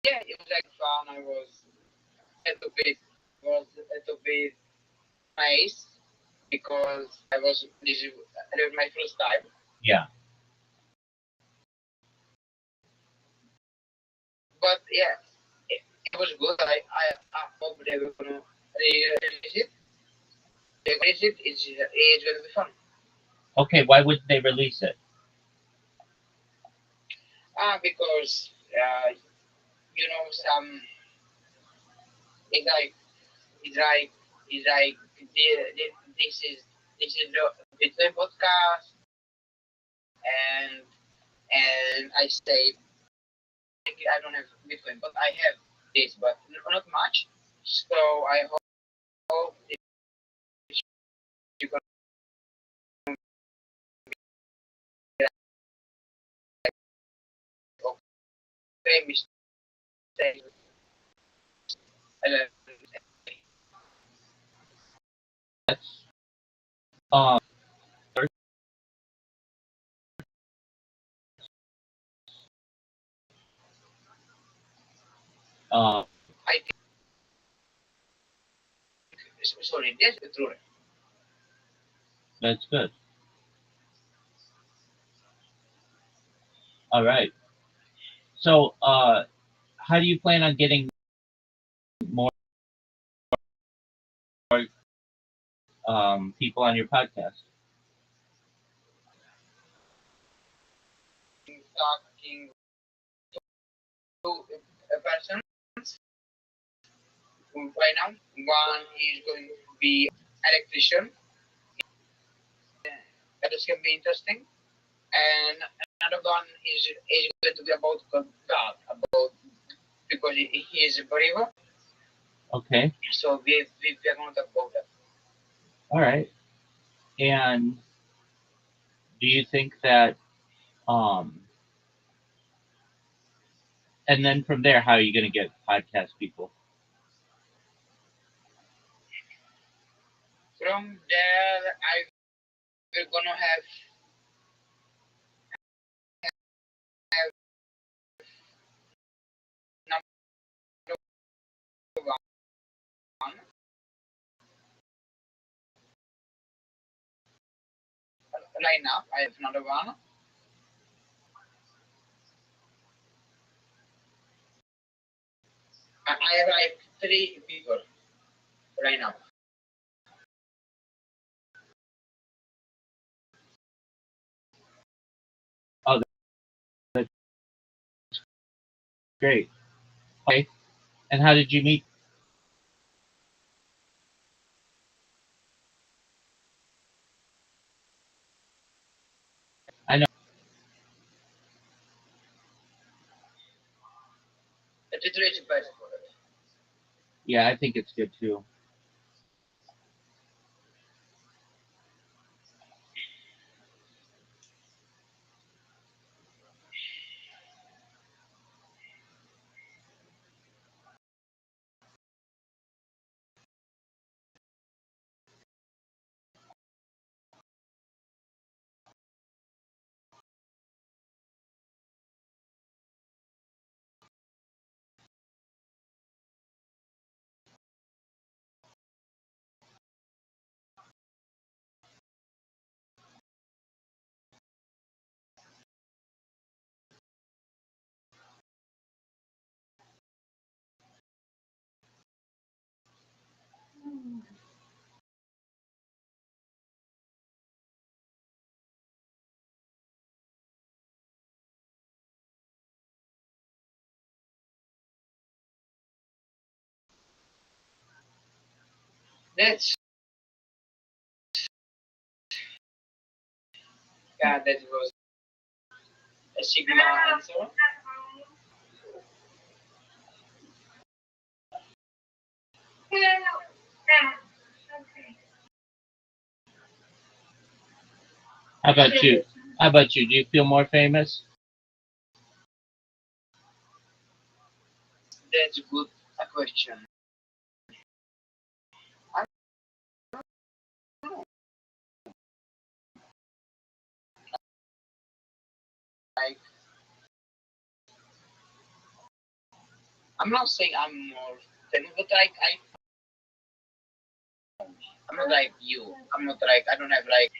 yeah, it was like fun. I was a little bit amazed because it was my first time. Yeah. But yeah, it was good. I hope they will gonna release it. They release it. It's gonna be fun. Okay, why wouldn't they release it? Because some it's like it's like it's like this is the Bitcoin podcast, and I say I don't have Bitcoin, but I have this, but not much. So I hope you can okay mistake. That's um uh I think sorry, that's true. that's good. All right. So how do you plan on getting more people on your podcast? Talking to a person right now. One is going to be electrician. That is going to be interesting. And another one is going to be about God, about because he is a believer. Okay. So we are going to talk about that. All right. And do you think that um and then from there how are you going to get podcast people? From there, I we're gonna have number one right now. I have another one. I have like three people right now. Oh, that's great. Okay. And how did you meet? I know. The situation person for it. Yeah, I think it's good too. That's yeah. That was a Sigma answer. How about you? How about you? Do you feel more famous? That's a good question. I don't know. Like I'm not saying I'm more famous, but like I'm not like you. I'm not like I don't have like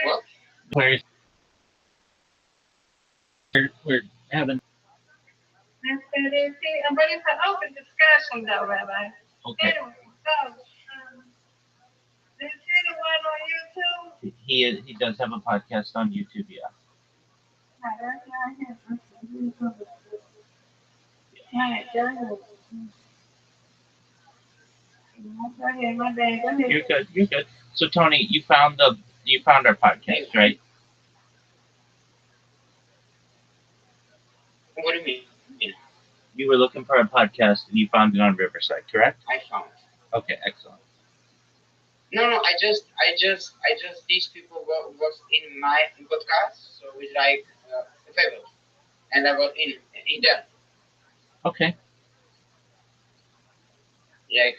what? Where we're having But it's an open discussion, though, Rabbi. okay. Anyway, so, did you see the one on YouTube? He does have a podcast on YouTube, yeah. No, that's not him. Alright, go ahead. Go ahead, my bad. Go ahead. You're good. You're good. So Tony, you found our podcast, right? What do you mean? You were looking for a podcast and you found it on Riverside, correct? I found. Okay, excellent. No, these people was in my podcast, so it's like a favorite, and I was in there, Okay. like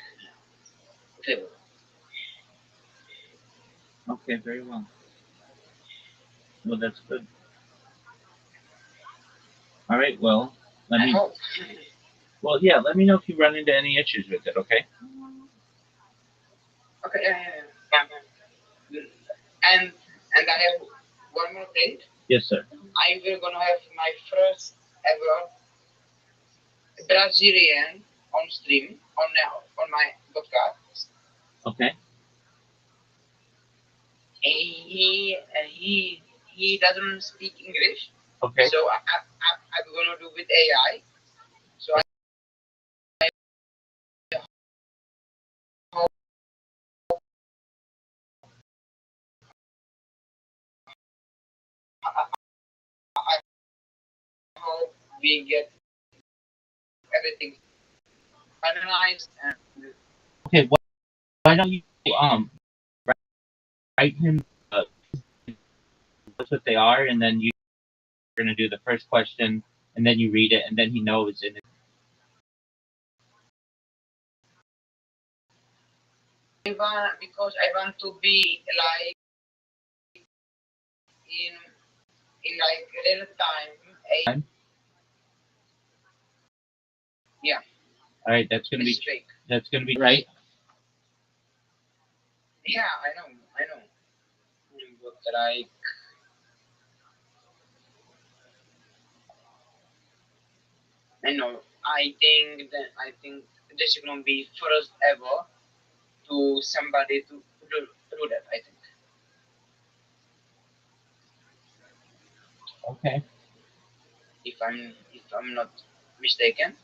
favorite. Okay, very well. Well, that's good. All right. Well, I hope. Well, yeah. Let me know if you run into any issues with it. Okay. Okay, yeah. And I have one more thing. Yes, sir. I will gonna have my first ever Brazilian on stream on my podcast. Okay. He doesn't speak English. Okay. So I'm gonna do with AI. So I hope we get everything finalized and Okay. Why don't you write him what they are, and then you're gonna do the first question, and then you read it, and then he knows. And because I want to be like in like real time. Yeah. All right. That's gonna be right. Yeah, I know. But like I know. I think this is gonna be first ever to somebody to do that. I think. Okay. If I'm not mistaken.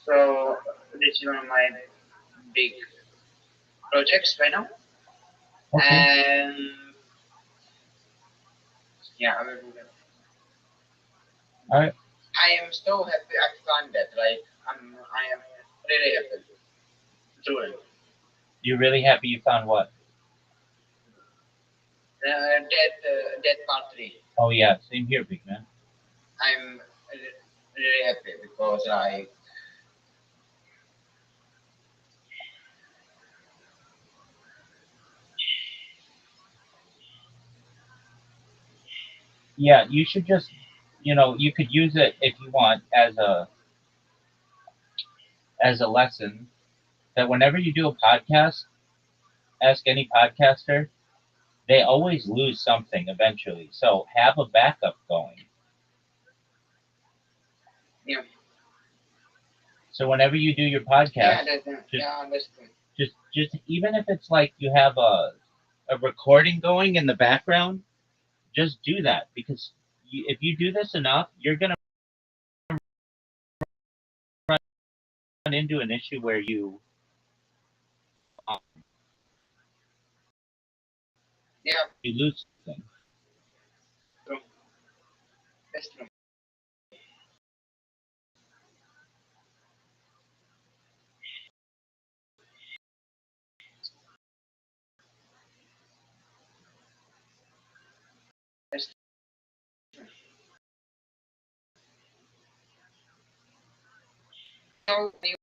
So this is one of my big projects right now, Okay. and yeah, I will do that. All right. I am so happy I found that. Like I am really happy. Truly. You're really happy you found what? That part three. Oh yeah. Same here, big man. I'm really happy because like Yeah. You should just, you could use it if you want as a lesson. That whenever you do a podcast, ask any podcaster, they always lose something eventually. So have a backup going. yeah. So whenever you do your podcast, just even if it's like you have a recording going in the background, just do that because if you do this enough, you're gonna run into an issue where um, you lose something. True. That's true. That's true. So you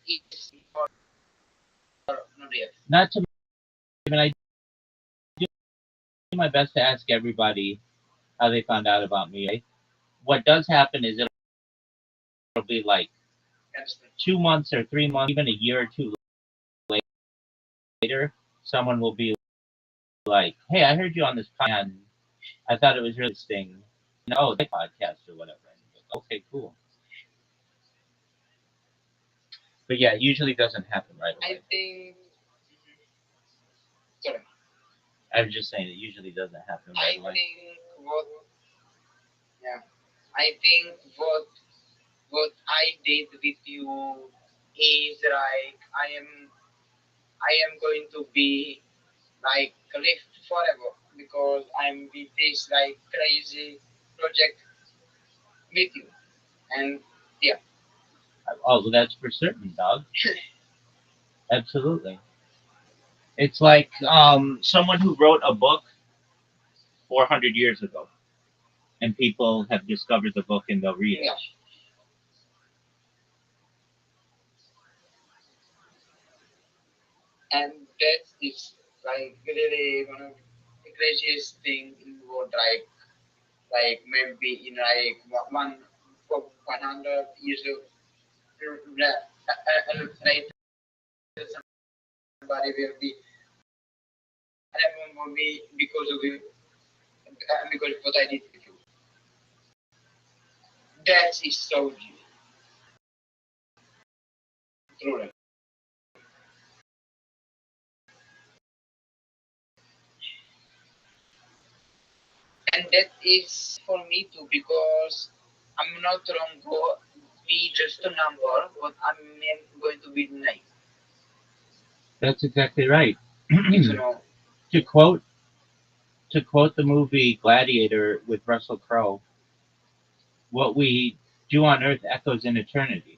is or not yet? Not to mention, I do my best to ask everybody how they found out about me. Right? What does happen is it'll be like Understand? 2 months or 3 months, even a year or two later, someone will be like, "Hey, I heard you on this podcast. And I thought it was really interesting. Oh, the podcast or whatever." And I'm like, okay, cool. But yeah, it usually doesn't happen right I away. think. Sorry. I was just saying it usually doesn't happen I right away. think what. Yeah. I think what I did with you is like I am going to be like live forever because I'm with this like crazy project with you. And yeah, Oh, well, that's for certain, dog. Absolutely. It's like someone who wrote a book 400 years ago, and people have discovered the book and they'll read it. yeah. And that is like really one of the craziest thing in the world, like maybe in like one for 100 years of later somebody will be remember me because of you, because of what I did with you. That is so true. And that is for me too because I'm not wrong go be just a number, but I'm going to be the name. That's exactly right. If you know. to quote to quote the movie Gladiator with Russell Crowe, what we do on earth echoes in eternity.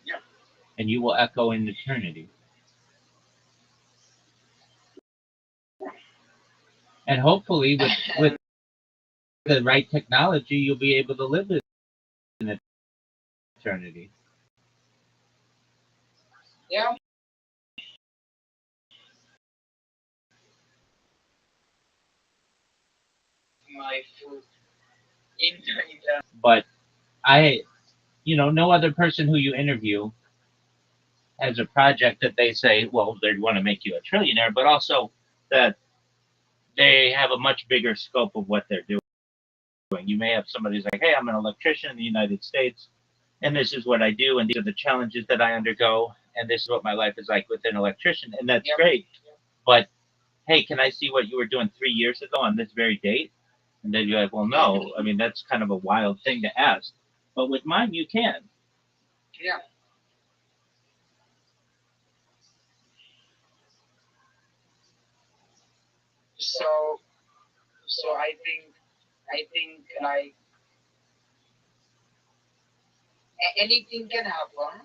Yeah. And you will echo in eternity. And hopefully with the right technology you'll be able to live in eternity. Yeah. My food in the But no other person who you interview has a project that they say, well, they want to make you a trillionaire, but also that they have a much bigger scope of what they're doing. You may have somebody who's like, hey, I'm an electrician in the United States, and this is what I do, and these are the challenges that I undergo, and this is what my life is like with an electrician, and that's great. But hey, can I see what you were doing 3 years ago on this very date? And then you're like, well, no. I mean, that's kind of a wild thing to ask. But with mine, you can. yeah. So I think like anything can happen,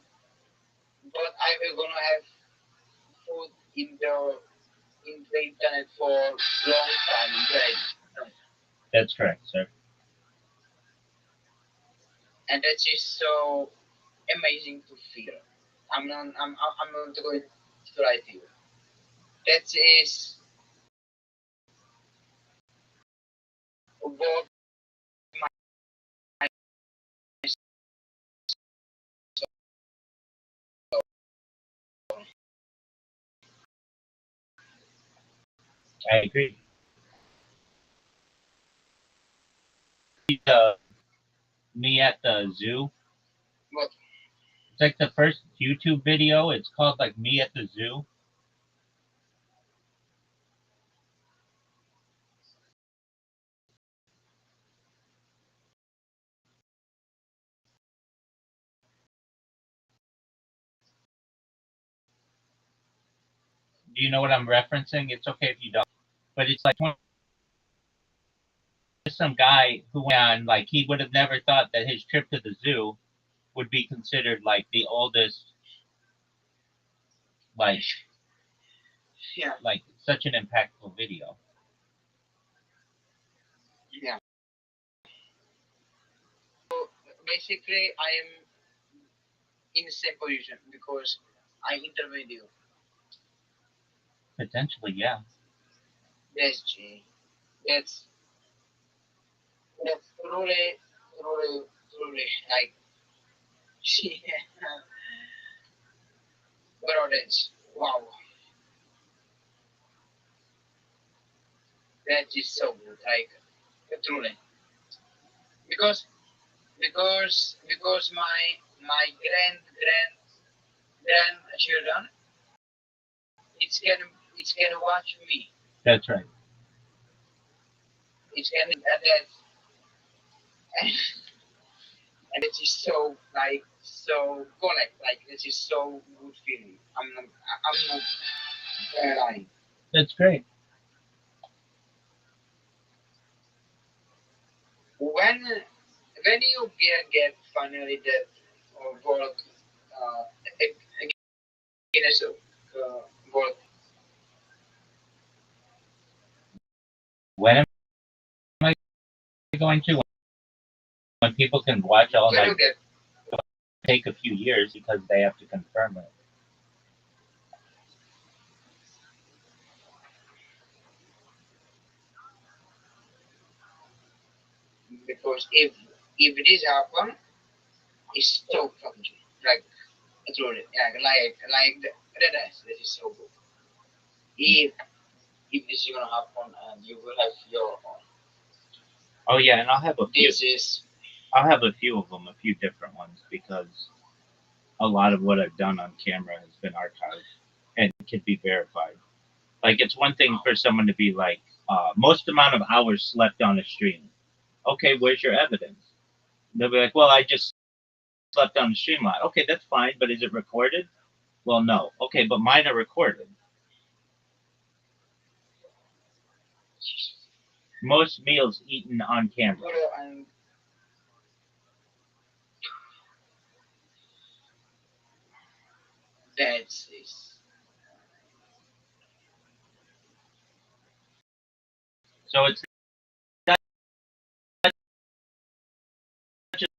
but I will gonna have food in the internet for long time, right? That's correct, sir. And that is so amazing to feel. I'm not going to lie to you. That is what my I agree. Uh, Me at the zoo. what It's like the first YouTube video. It's called like Me at the Zoo. Do you know what I'm referencing? It's okay if you don't. But it's like some guy who went on, like, he would have never thought that his trip to the zoo would be considered like the oldest, like, yeah. like such an impactful video. Yeah. So basically, I am in the same position because I interviewed you. Potentially, yeah. That's Jay. That's that's truly like bro. That's wow. That is so good. Like truly because because my grandchildren it's can watch me. That's right. It's can that and it is so like so connect like this is so good feeling. I'm not lying. That's great. When you get finally that work Guinness world, When am I going to? When people can watch all when my you get take a few years because they have to confirm it. because if this happen, it's so fucking good. Like truly, yeah, like that is so good. If this is gonna happen and you will have your own. Oh yeah, and I'll have a few. This is I'll have a few of them, a few different ones, because a lot of what I've done on camera has been archived and can be verified. Like it's one thing for someone to be like, most amount of hours slept on a stream. Okay, where's your evidence? They'll be like, well, I just slept on the stream a lot. Okay, that's fine, but is it recorded? Well, no. Okay, but mine are recorded. Most meals eaten on camera. and that's is So it's not just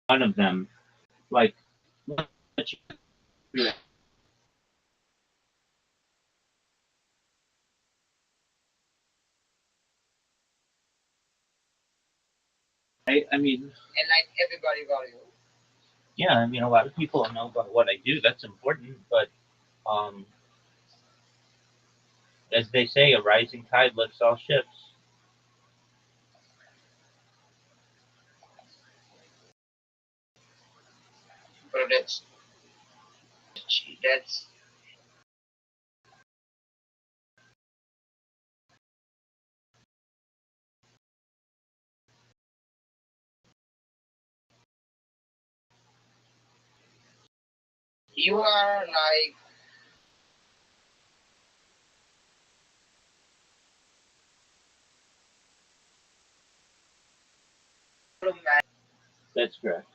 one of them. Like, I mean, and like everybody value. yeah, I mean, a lot of people know about what I do. That's important, but as they say, a rising tide lifts all ships. But that's you are like That's correct.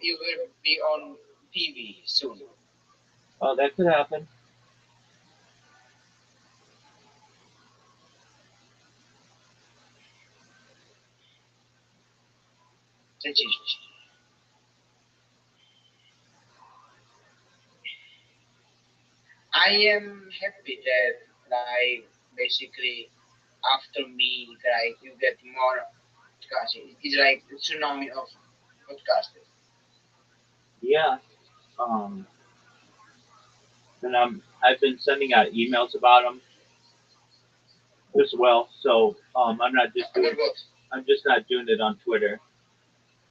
you will be on TV soon. Oh, that could happen. That is I am happy that like basically after me like you get more podcasting. It's like a tsunami of podcasters. Yeah. Um, and I've been sending out emails about them as well. So About what? I'm just not doing it on Twitter.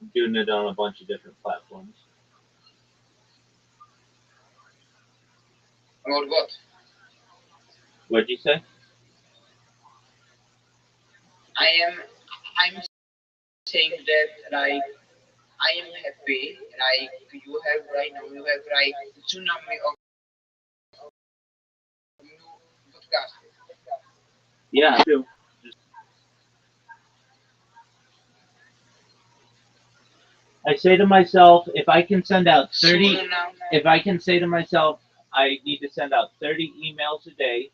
I'm doing it on a bunch of different platforms. About what? What'd you say? I am I'm saying that like I am happy, like you have right now, you have like tsunami of new podcasts. Yeah, I do. I say to myself, if I can send out 30, Soon now, if I can say to myself, I need to send out 30 emails a day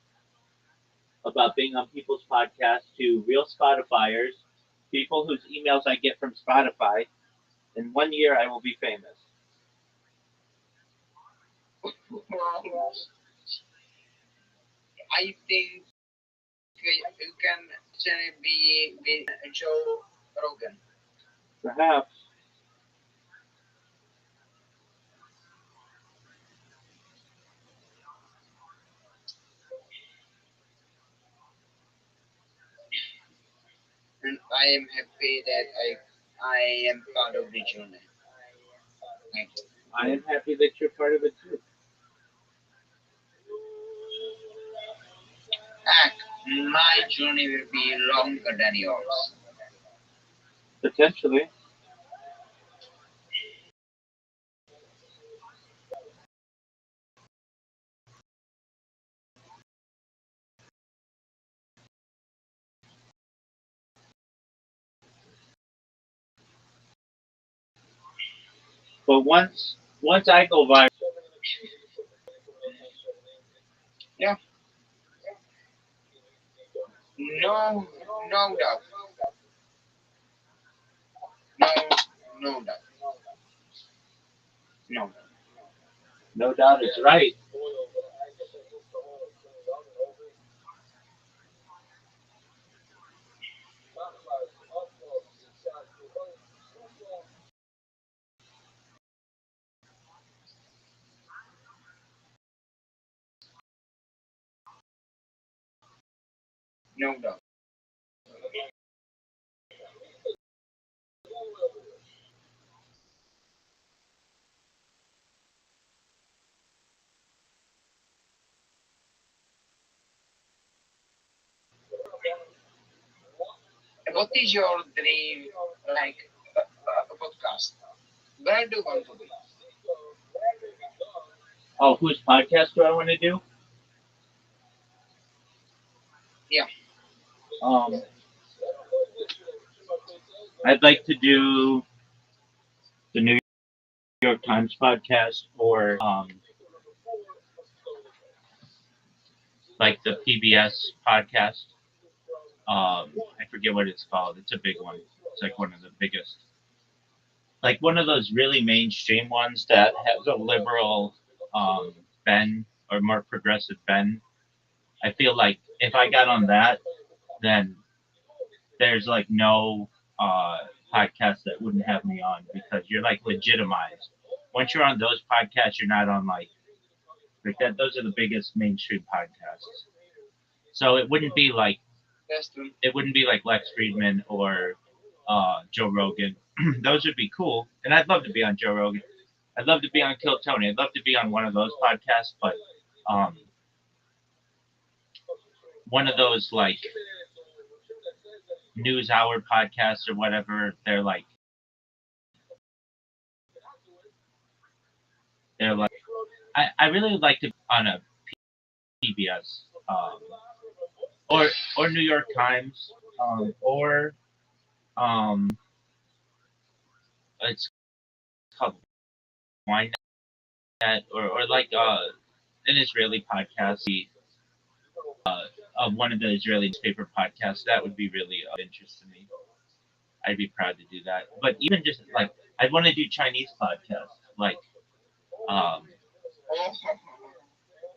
about being on people's podcasts to real Spotifyers, people whose emails I get from Spotify. In 1 year, I will be famous. I think you can actually be with Joe Rogan. Perhaps. And I am happy that I am part of the journey. Thank you. I am happy that you're part of it too. And my journey will be longer than yours. Potentially. But once I go viral, Yeah, no, no doubt, no, no doubt, no, no doubt it's right. no doubt. What is your dream, like a podcast? Where do you want to be? Oh, whose podcast do I want to do? Yeah, Um, I'd like to do the New York Times podcast or like the PBS podcast. I forget what it's called. It's a big one. It's like one of the biggest, like one of those really mainstream ones that has a liberal bend or more progressive bend. I feel like if I got on that, then there's like no podcast that wouldn't have me on because you're like legitimized. Once you're on those podcasts, you're not on like that. Those are the biggest mainstream podcasts. So that's true. it wouldn't be like Lex Friedman or Joe Rogan. Those would be cool, and I'd love to be on Joe Rogan. I'd love to be on Kill Tony. I'd love to be on one of those podcasts, but um, one of those like news hour podcasts or whatever. They're like I really would like to be on a PBS or New York Times or it's called Wine Net or like an Israeli podcast of one of the Israeli newspaper podcasts. That would be really of interest to me. I'd be proud to do that. But even just like I'd want to do Chinese podcasts, like um, Oh,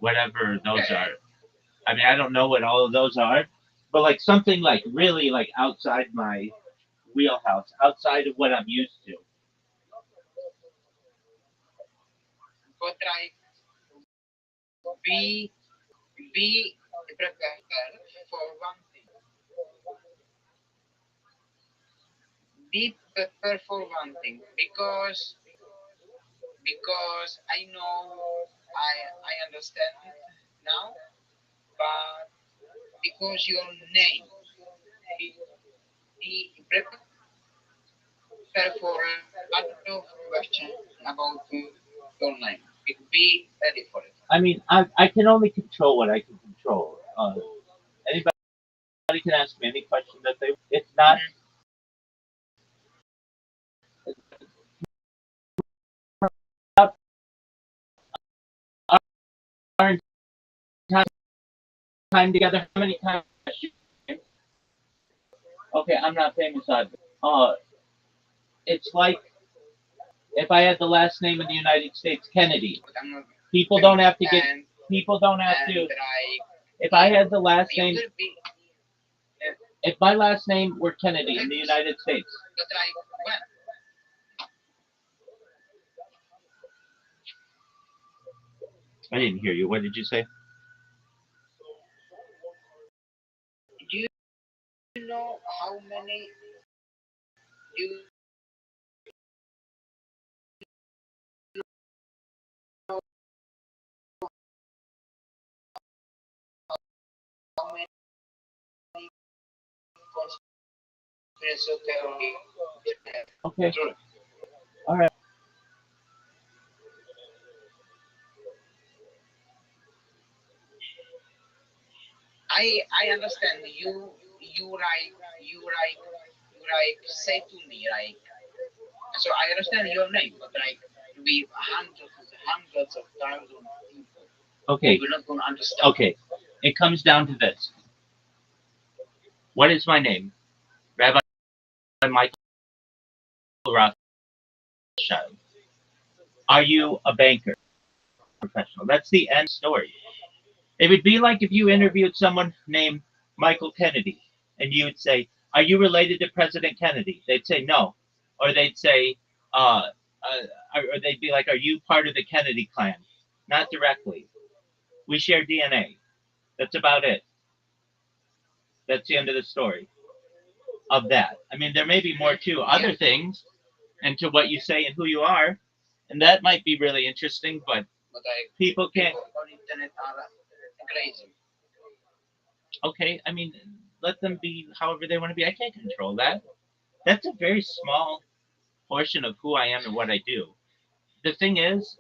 whatever those okay. are. I mean, I don't know what all of those are, but like something like really like outside my wheelhouse, outside of what I'm used to. But like be be prepared for one thing. Be prepared for one thing because I know I understand now, but because your name be prepared prepare for a lot of questions about your name. Be ready for it. I mean, I can only control what I can control. Anybody can ask me any question that they. It's not. Mhm. Our our entire time together. How many times? Okay, I'm not famous either. It's like if I had the last name in the United States, Kennedy. But I'm not People don't famous. have to get. People don't have And to. like If I had the last you name, will be if my last name were Kennedy in the United States, but like when I didn't hear you. What did you say? do you know how many you how many conspiracy theory you have? Okay. Truly. All right. I understand you like say to me like so I understand your name but like we hundreds of thousands of people Okay. we're not gonna understand. Okay. It comes down to this. What is my name? Rabbi Michael Rothschild. Are you a banker? Professional. That's the end story. It would be like if you interviewed someone named Michael Kennedy and you would say, "Are you related to President Kennedy?" They'd say no, or they'd say, or they'd be like, "Are you part of the Kennedy clan?" Not directly. We share DNA. That's about it. That's the end of the story of that. I mean, there may be more to other things and to what you say and who you are, and that might be really interesting, but But like people can't. people on internet are crazy. Okay, I mean, let them be however they want to be. I can't control that. That's a very small portion of who I am and what I do. The thing is,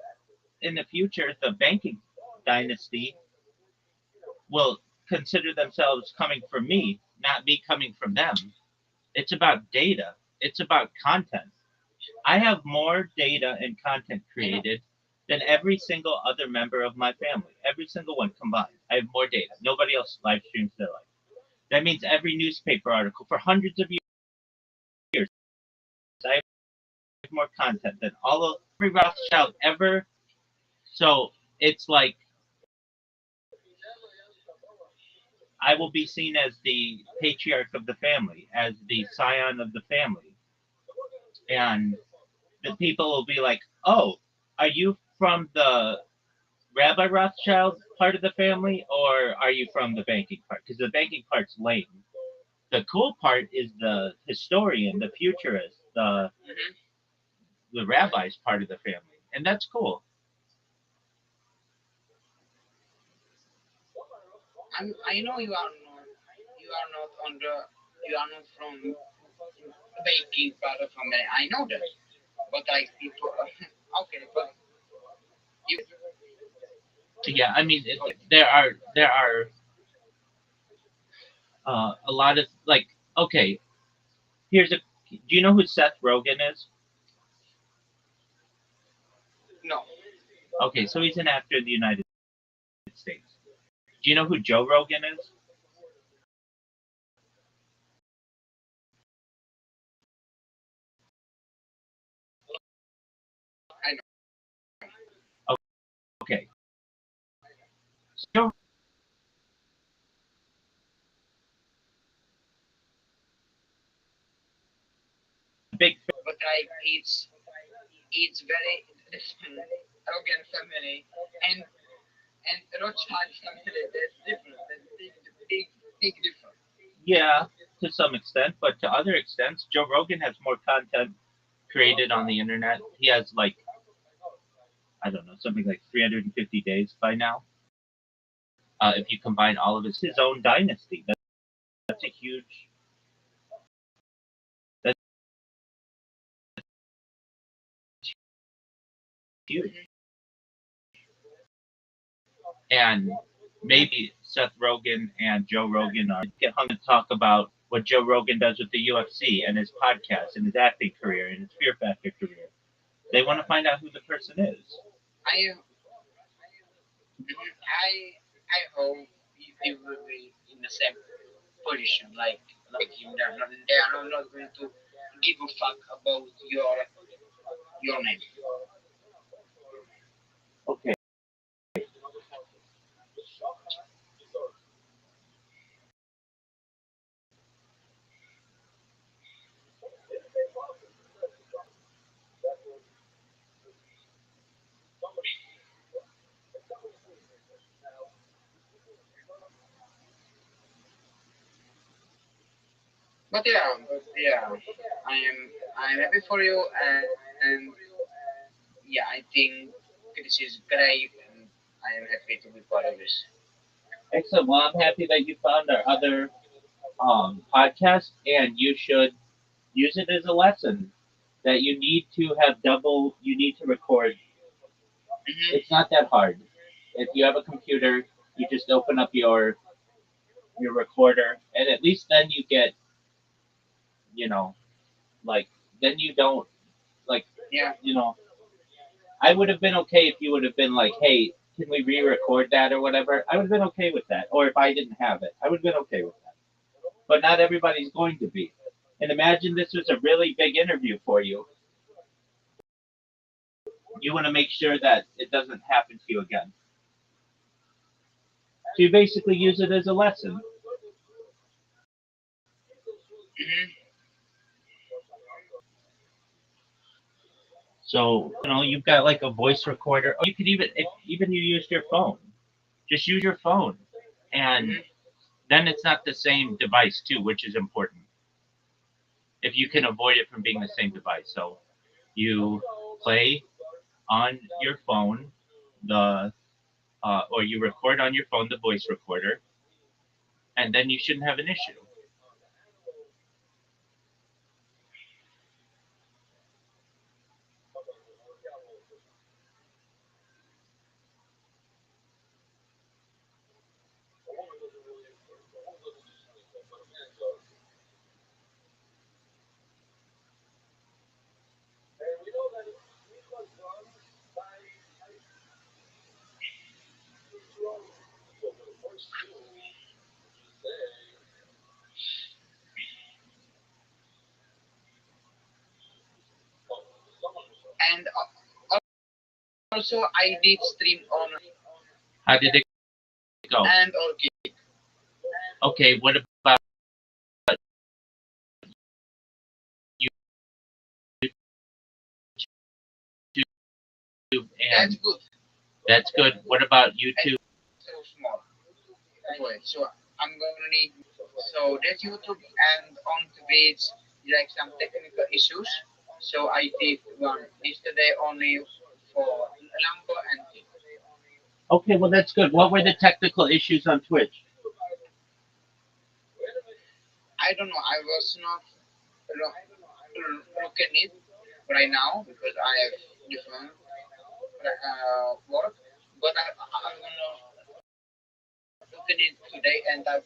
in the future, the banking dynasty will consider themselves coming from me, not me coming from them. It's about data, it's about content. I have more data and content created than every single other member of my family, every single one combined. I have more data. Nobody else live streams their life. That means every newspaper article for hundreds of years. I have more content than all of every Rothschild ever. So it's like I will be seen as the patriarch of the family, as the scion of the family. And the people will be like, "Oh, are you from the Rabbi Rothschild part of the family, or are you from the banking part?" Because the banking part's lame. The cool part is the historian, the futurist, Mm-hmm. the rabbi's part of the family, and that's cool. I know you are not on the you are not from baking part of family. I know that, but like people, okay, but you Yeah, I mean, there are a lot of like. Okay, here's a. Do you know who Seth Rogen is? no, Okay, so he's an actor in the United States. Do you know who Joe Rogan is? I know. Okay, Joe, big. But like it's very Rogan family and Rothschild family. That's different. That's big difference. Yeah, to some extent, but to other extents, Joe Rogan has more content created on the internet. He has like I don't know something like 350 days by now. If you combine all of his own dynasty, that's a huge huge. And maybe Seth Rogen and Joe Rogan are get hung to talk about what Joe Rogan does with the UFC and his podcast and his acting career and his Fear Factor career. They want to find out who the person is. I I hope they will be in the same position like him. They are not going to give a fuck about your name. Okay. But yeah, I'm happy for you, and yeah, I think this is great, and I am happy to be part of this. Excellent. Well, I'm happy that you found our other podcast, and you should use it as a lesson that you need to have double. You need to record. Hmm. It's not that hard. If you have a computer, you just open up your recorder, and at least then you get, you know, like then you don't like, Yeah, you know, I would have been okay if you would have been like, hey, can we re-record that or whatever? I would have been okay with that. Or if I didn't have it, I would have been okay with that. But not everybody's going to be. And imagine this was a really big interview for you. You want to make sure that it doesn't happen to you again. So you basically use it as a lesson. hmm, So you've got like a voice recorder. Or you could even if even you used your phone, just use your phone, and hmm. then it's not the same device too, which is important. If you can avoid it from being the same device, so you play on your phone the or you record on your phone the voice recorder, and then you shouldn't have an issue. And also I did stream on How did it go? and okay. Okay, what about YouTube? That's And good. that's good. What about And YouTube? so small. Anyway, so I'm gonna need so that's YouTube and on the page like some technical issues. So I did one yesterday only for number and thing. Okay, well that's good. What were the technical issues on Twitch? I don't know. I was not looking it right now because I have different work. But I'm gonna look at it today and I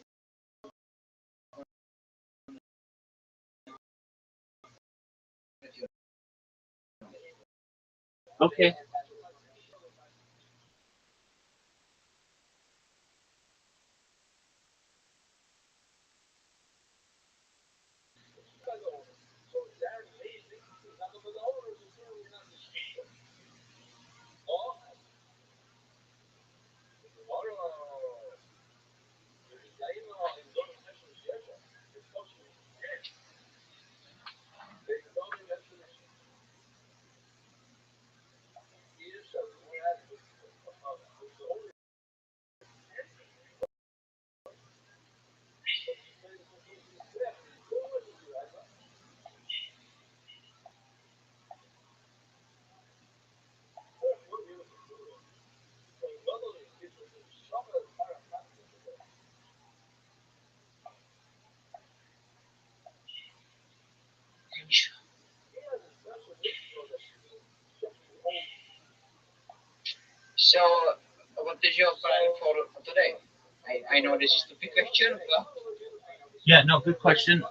Okay. So, what is your plan for today? I know this is a big question, but Yeah, no, good question.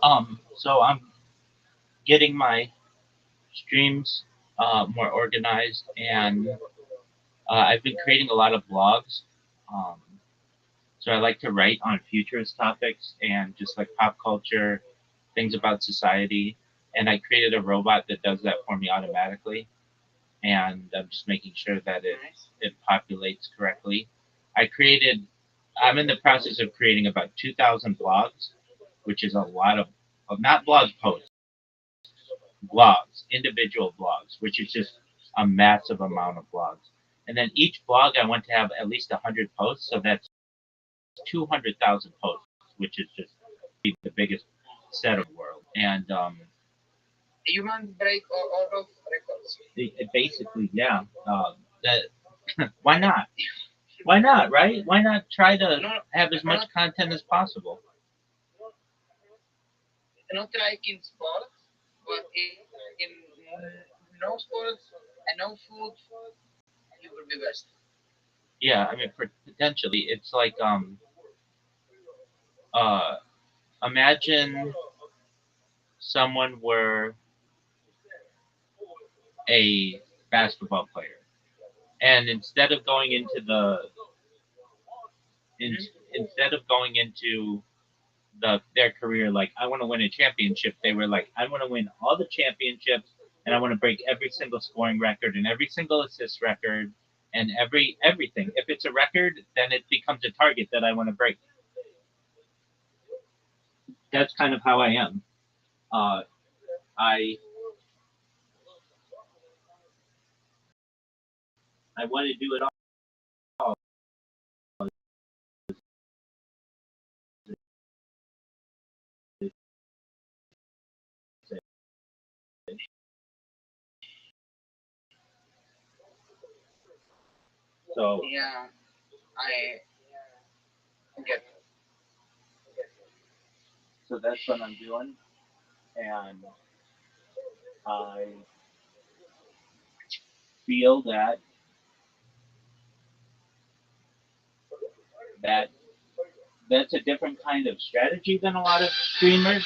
So I'm getting my streams more organized, and I've been creating a lot of blogs. Um, so I like to write on futurist topics and just like pop culture, things about society. And I created a robot that does that for me automatically. And I'm just making sure that nice. it populates correctly. I'm in the process of creating about 2,000 blogs, which is a lot of not blog posts, blogs, individual blogs, which is just a massive amount of blogs. And then each blog I want to have at least 100 posts, so that's 200,000 posts, which is just the biggest set of the world. And Human break all of records. it basically, yeah, that why not? Why not, right? Why not try to No, have as much content as possible? not like in sports, but in no sports and no food, you will be best. Yeah, I mean, potentially, it's like uh, imagine someone were a basketball player, and in, instead of going into their career like I want to win a championship, they were like I want to win all the championships, and I want to break every single scoring record and every single assist record and everything. If it's a record, then it becomes a target that I want to break. That's kind of how I am. Uh, I I want to do it all. So Yeah, I get. so that's what I'm doing, and I feel that that's a different kind of strategy than a lot of streamers,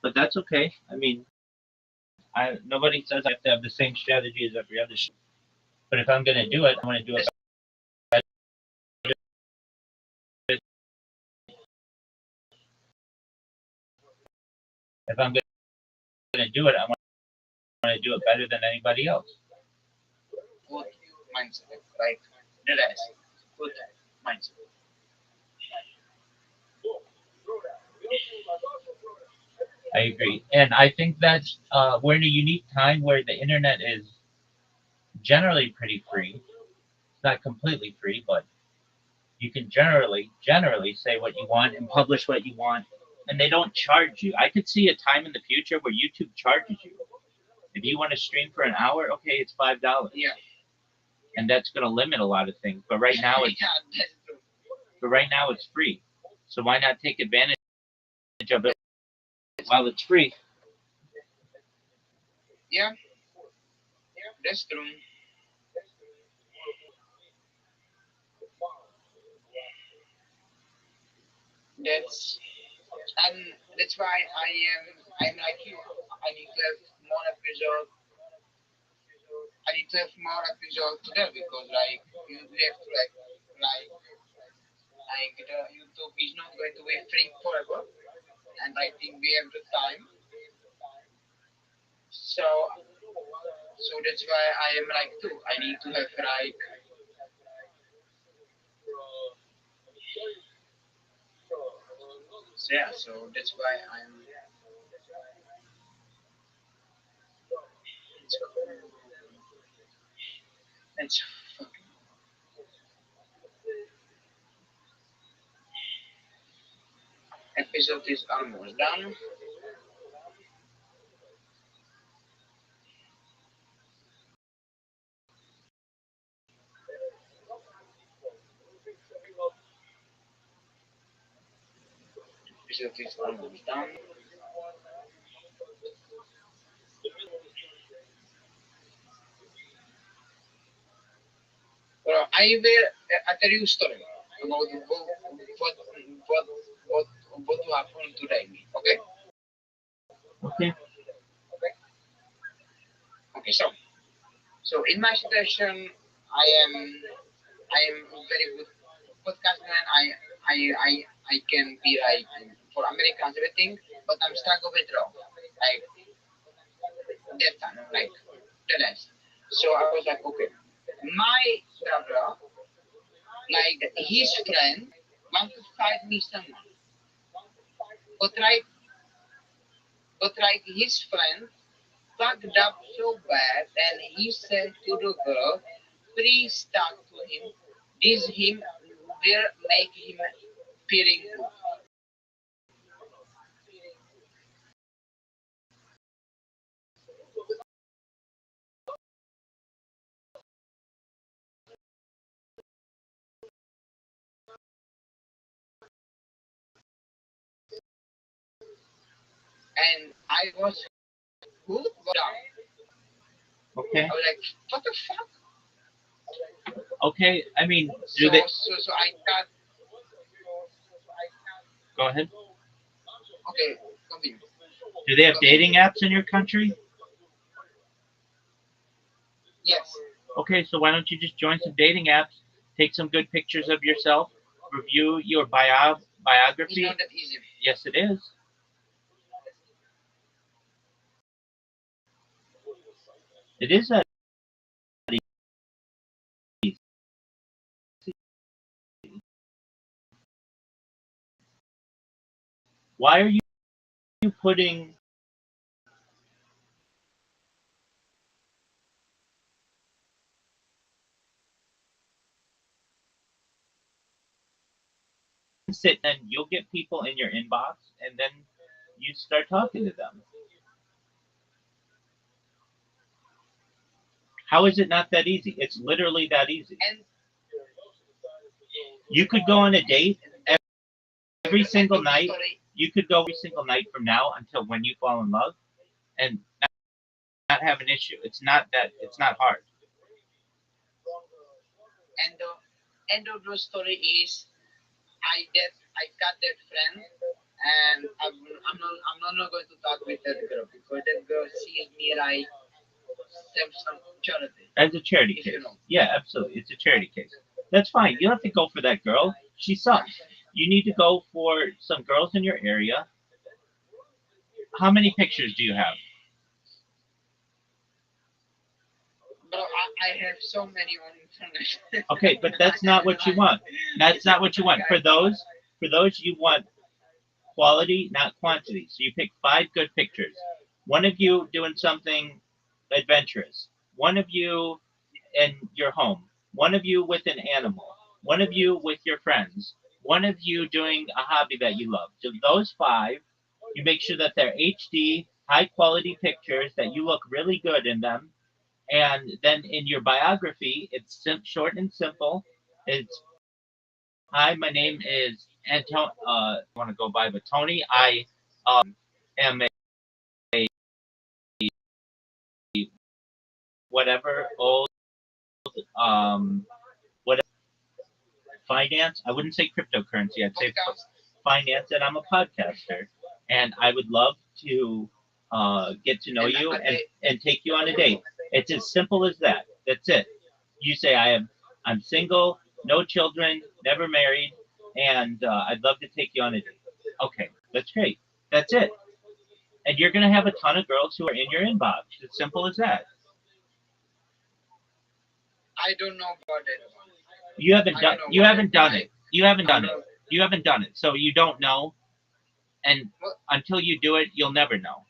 but that's okay. I mean, nobody says I have to have the same strategy as every other. But if I'm gonna do it, I want to do it. If I'm gonna do it, I want to do it better than anybody else. Good mindset, like the rest. Good mindset. I agree, and I think that we're in a unique time where the internet is generally pretty free. It's not completely free, but you can generally say what you want and publish what you want, and they don't charge you. I could see a time in the future where YouTube charges you. If you want to stream for an hour, okay, it's $5. Yeah. And that's going to limit a lot of things. But right now, it's free. So why not take advantage of it while it's free? Yeah, that's true. That's and that's why I'm like you. I need to have more episode. I need to have more episode today because like you have to like the YouTube is not going to be free forever, and I think we have the time. So that's why I am like too. I need to have like so yeah. So that's why I'm. It's episode is almost done. Episode is almost done. Bro, I will tell you a story about what what what happened today. Okay. Okay. Okay. So in my situation, I am very good podcast man. I can be like for Americans everything, but I'm stuck with wrong. Like that time, like the less. So I was like, okay, my brother, like his friend, want to fight me someone, but like his friend fucked up so bad, and he said to the girl, please talk to him. This him will make him feeling good. And I was good, but down. Okay. I was like, what the fuck? Okay. I mean, So I got go ahead. okay, continue. Do they have dating apps in your country? Yes, Okay, so why don't you just join some dating apps, take some good pictures of yourself, review your it's biography? not that easy. Yes, it is. It is that easy. Why are you putting sit and you'll get people in your inbox and then you start talking to them? How is it not that easy? It's literally that easy. And You could go on a date every single the night. story, You could go every single night from now until when you fall in love and not have an issue. It's not hard. and the end of the story is I got that friend, and I'm not going to talk with that girl because that girl sees me like some charity. As a charity If case. you know. Yeah, absolutely. It's a charity case. That's fine. You don't have to go for that girl. She sucks. You need to go for some girls in your area. How many pictures do you have? Bro, I have so many on internet. Okay, but that's not what you want. That's not what you want. For those you want quality, not quantity. So you pick 5 good pictures. One of you doing something adventurous. One of you in your home. One of you with an animal. One of you with your friends. One of you doing a hobby that you love. So those 5, you make sure that they're HD, high quality pictures, that you look really good in them. And then in your biography, it's short and simple. It's, hi, my name is Anton. I want to go by, but Tony. I am a whatever old whatever finance. I wouldn't say cryptocurrency. I'd say Podcast. finance, and I'm a podcaster. And I would love to get to know you and take you on a date. It's as simple as that. That's it. You say I'm single, no children, never married, and I'd love to take you on a date. Okay, that's great. That's it. And you're gonna have a ton of girls who are in your inbox. It's simple as that. I don't know about it. You haven't I done don't know you about haven't it. done it. You haven't I'm done it. not. You haven't done it. So you don't know, and What? until you do it, you'll never know.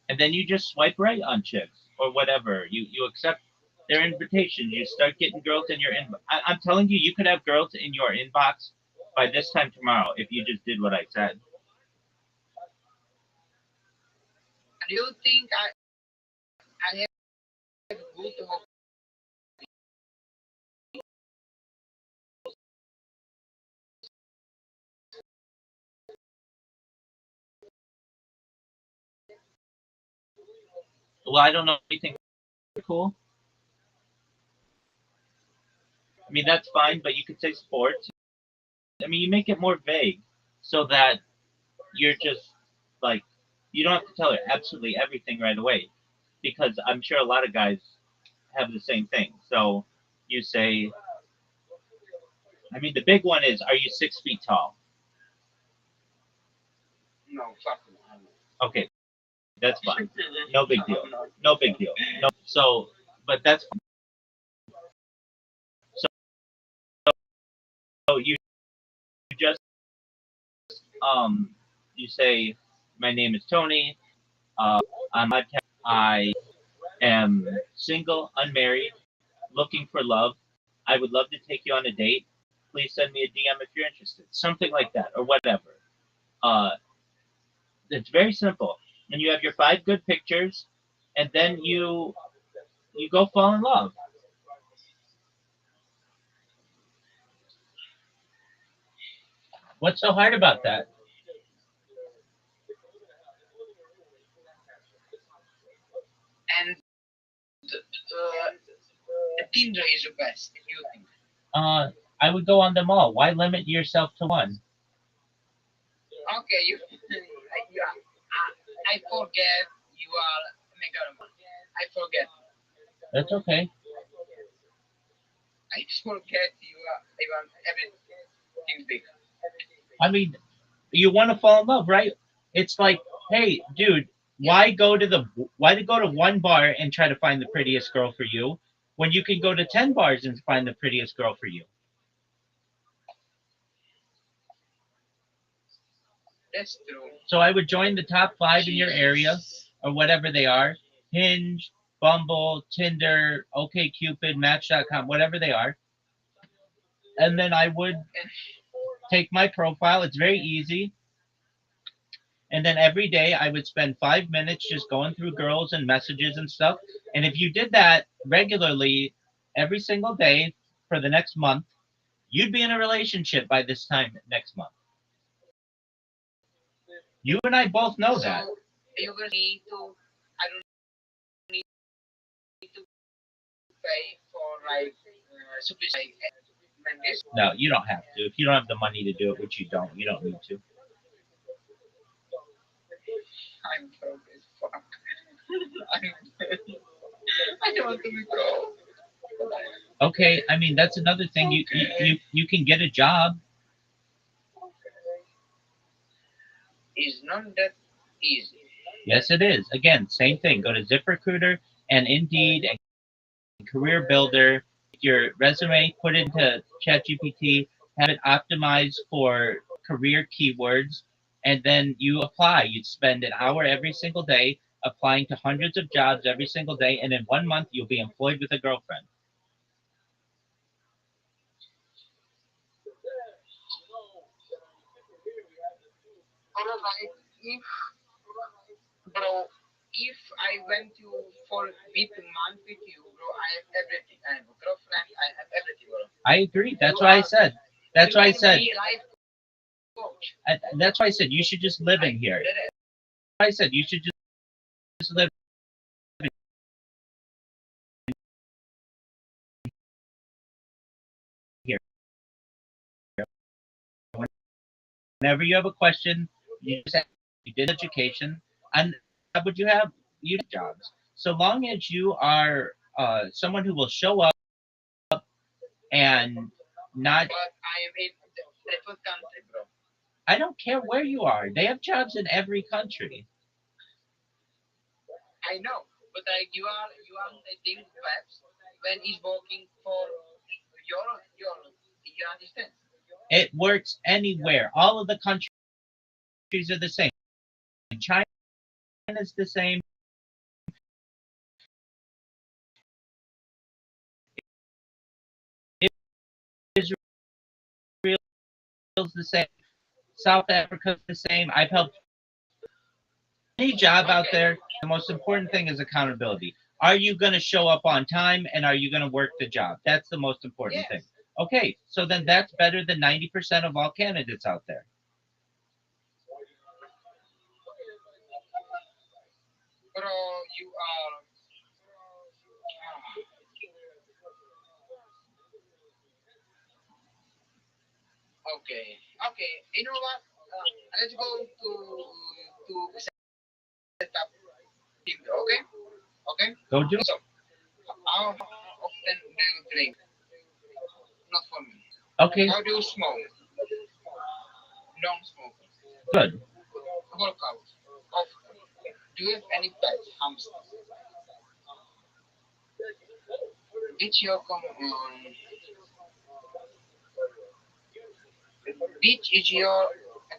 And then you just swipe right on chicks or whatever. You accept their invitation. You start getting girls in your inbox. I'm telling you, you could have girls in your inbox by this time tomorrow if you just did what I said. Do you think I have good Well, I don't know anything cool. I mean, that's fine, but you could say sports. I mean, you make it more vague so that you're just like, you don't have to tell her absolutely everything right away because I'm sure a lot of guys have the same thing. So you say, I mean, the big one is, are you 6 feet tall? No, fuck no. Okay, that's fine. No big deal. No big deal. No. So, but that's so you just um you say, my name is Tony. On my podcast, I am single, unmarried, looking for love. I would love to take you on a date. Please send me a DM if you're interested. Something like that, or whatever. Uh, it's very simple. And you have your 5 good pictures, and then you go fall in love. What's so hard about that? And Tinder is the best. You think? I would go on them all. Why limit yourself to one? Okay, you. I forget you are megaloman. I forget. That's okay. I forget you are. I want everything big. I mean, you want to fall in love, right? It's like, hey, dude, why to go to one bar and try to find the prettiest girl for you when you can go to 10 bars and find the prettiest girl for you? That's true. So I would join the top 5 in your area or whatever they are. Hinge, Bumble, Tinder, OkCupid, Match.com, whatever they are. And then I would take my profile. It's very easy. And then every day I would spend 5 minutes just going through girls and messages and stuff. And if you did that regularly every single day for the next month, you'd be in a relationship by this time next month. You and I both know that. You will need to. I don't need to pay for like supply like this. No, you don't have to. If you don't have the money to do it, which you don't need to. I'm broke as fuck. I don't want to be broke. Okay, I mean that's another thing. You can get a job. It's not that easy. Yes, it is. Again, same thing. Go to ZipRecruiter and Indeed and Career Builder. Your resume, put it into ChatGPT, have it optimized for career keywords, and then you apply. You spend an hour every single day applying to hundreds of jobs every single day, and in 1 month you'll be employed with a girlfriend. Alright, if bro, if I went to for with month with you, bro, I have everything. I have a girlfriend. I have everything, bro. I agree. That's why I said. That's You why I can said. be life coach. That's why I said you should just live in here. Did it. I said you should just live here. Whenever you have a question, you just ask. You did education, and what would you have? You have jobs. So long as you are someone who will show up and not. But I am in different country, bro. I don't care where you are. They have jobs in every country. I know, but like you are I think perhaps when he's working for your you understand? It works anywhere. All of the countries are the same. China is the same. Israel is the same. South Africa is the same. I've helped any job out there. The most important thing is accountability. Are you going to show up on time and are you going to work the job? That's the most important thing. Okay, so then that's better than 90% of all candidates out there. Bro, You are. Okay. Okay. You know what? Let's go to set up Tinder. Okay. Okay. Go do. So, how often do you drink? Not for me. Okay, How do you smoke? Don't smoke. good. Workout. Often. Do you have any pets? Hamster. Which your which is your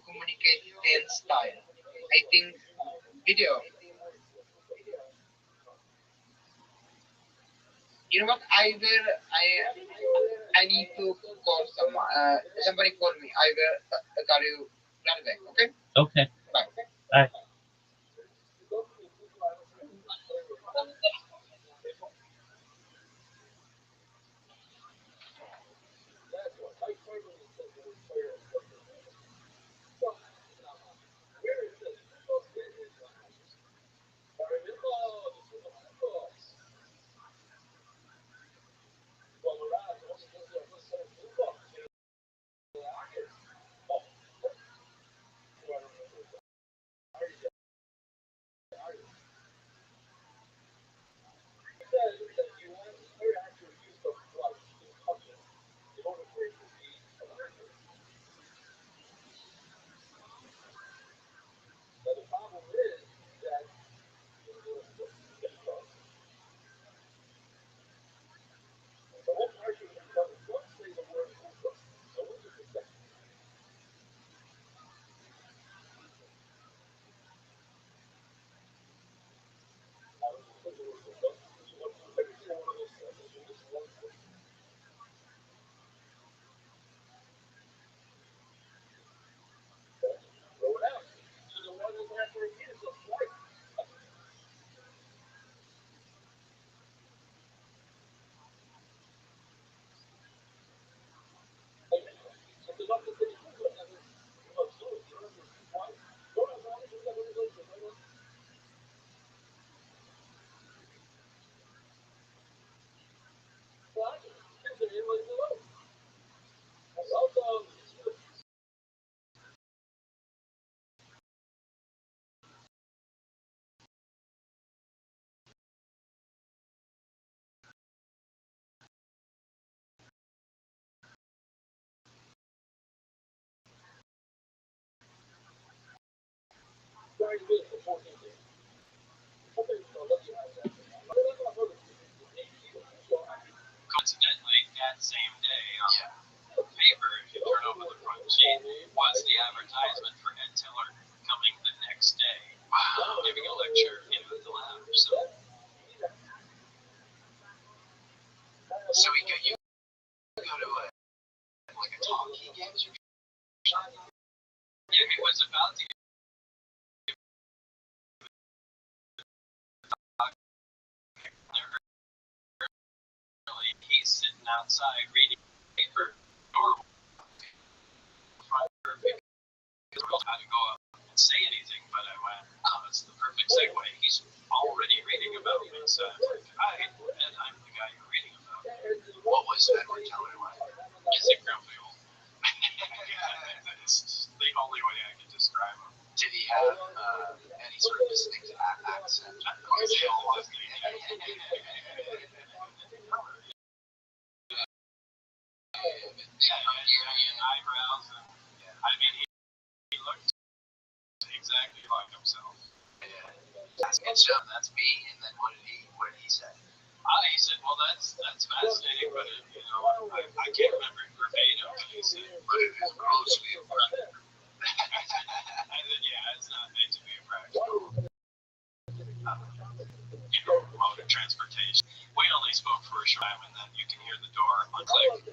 communication style? I think video. You know what? I need to call someone. Somebody call me. I will call you right back. Okay. Okay. Bye. Bye. Coincidentally, that same day on the paper, if you turn over the front sheet, was the advertisement for Ed Tiller coming the next day, giving a lecture at the lab. So you go to like a talkie games or something? Yeah, he was about to early. He's sitting outside reading the paper. Normal. Because I was about to go up and say anything, but I went, oh, it's the perfect segue. He's already reading about me. So I was like, hi, and I'm the guy you're reading about. What was Edward Teller like? Is it grumpy old? Yeah, it's the only way I can describe him. Did he have any sort of distinctive accent? Or is he all listening? Yeah, eyebrows. And, I mean, he looked exactly like himself. And so that's me. And then what did he say? He said, well, that's fascinating, but I can't remember it verbatim. But he said, but it is grossly impressive. I said, yeah, it's not meant to be a practical, mode of transportation. We only spoke for a short time, and then you can hear the door unclick,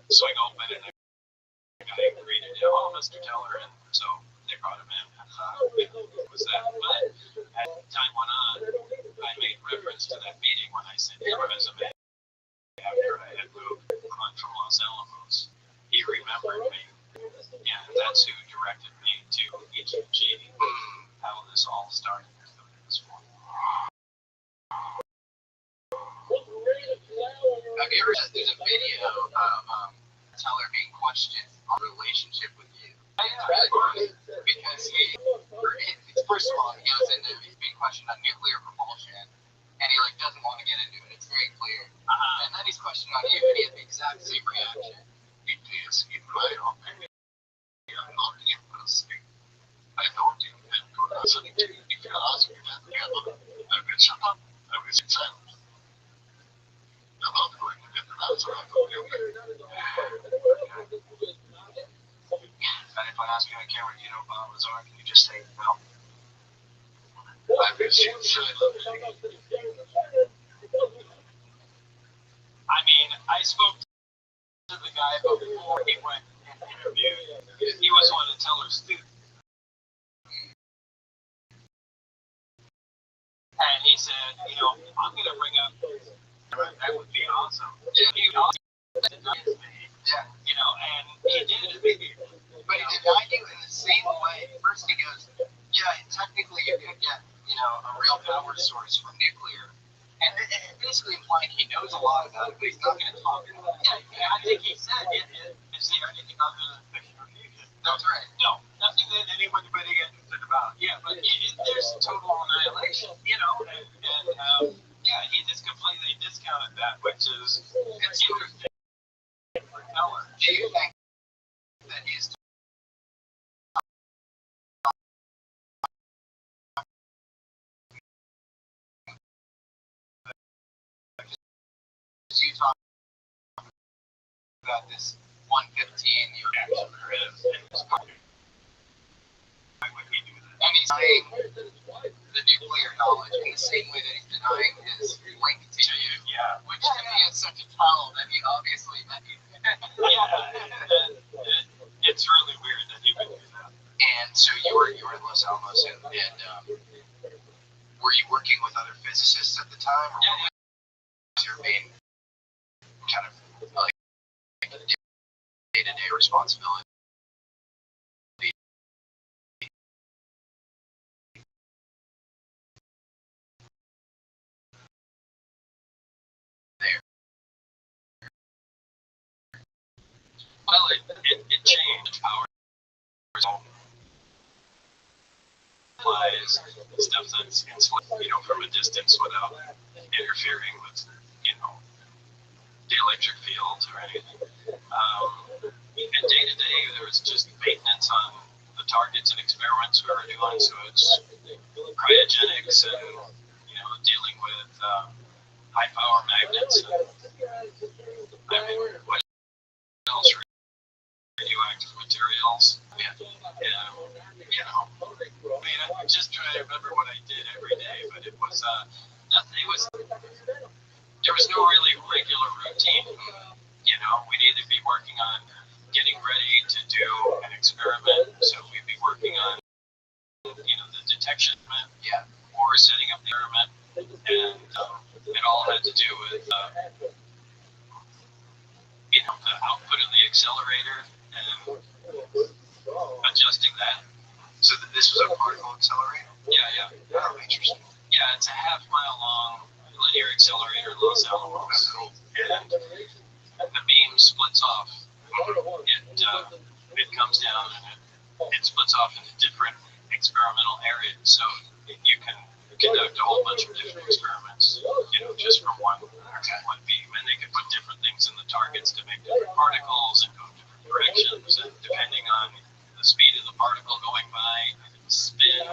swing open, and the guy greeted him, oh, Mr. Teller, and so they brought him in. It was that. But as time went on, I made reference to that meeting when I sent him a resume after I had moved on from Los Alamos. He remembered me, and that's who directed me to EGG, how this all started. there's a video of Teller being questioned on a relationship with you. Because first of all, he goes into he's being questioned on nuclear propulsion, and he doesn't want to get into it. It's very clear. And then he's questioned on you, and he has the exact same reaction. It is, in my opinion, not interesting. I don't intend to answer it. If you ask me that together, I will shut up. I will sit silent. You're not going to get an answer out of you. And if I ask you, I can't what Obama's are, can you just say no? I will sit silent. I mean, I spoke to the guy before he went and interviewed. He was one of Teller's students. And he said, I'm going to bring up, that would be awesome. Yeah. And he did. But he denied you in the same way. First he goes, yeah, technically you could get, a real power source from nuclear. And basically implying he knows a lot about it, but he's not going to talk about it. Yeah, I think he said, is there anything other than fiction or fusion? That's right. No, nothing that anybody interested about. Yeah, but there's total annihilation, and he just completely discounted that, which is interesting for Teller. Do you think that he's you talk about this 115 you actually and he's denying the nuclear knowledge in the same way that he's denying his link to you, which to me is such a tell that he obviously met you. It's really weird that he would do that. And so you were in Los Alamos, and were you working with other physicists at the time, or what was your main kind of day-to-day responsibility? Well, it changed. Power applies stuff that's from a distance without interfering with the electric fields or anything. And day to day, there was just maintenance on the targets and experiments we were doing. So it's cryogenics and dealing with high power magnets. And, what else? Radioactive materials. I'm just trying to remember what I did every day, but it was nothing. There was no really regular routine. We'd either be working on getting ready to do an experiment, so we'd be working on the detection, or setting up the experiment, and it all had to do with the output of the accelerator and adjusting that. So this was a particle accelerator? Yeah. Oh, interesting. Yeah, it's a half-mile long linear accelerator in Los Alamos, and the beam splits off. It comes down and it splits off into different experimental areas. So you can conduct a whole bunch of different experiments, just from one beam, and they can put different things in the targets to make different particles and go different directions, and depending on the speed of the particle going by, spin,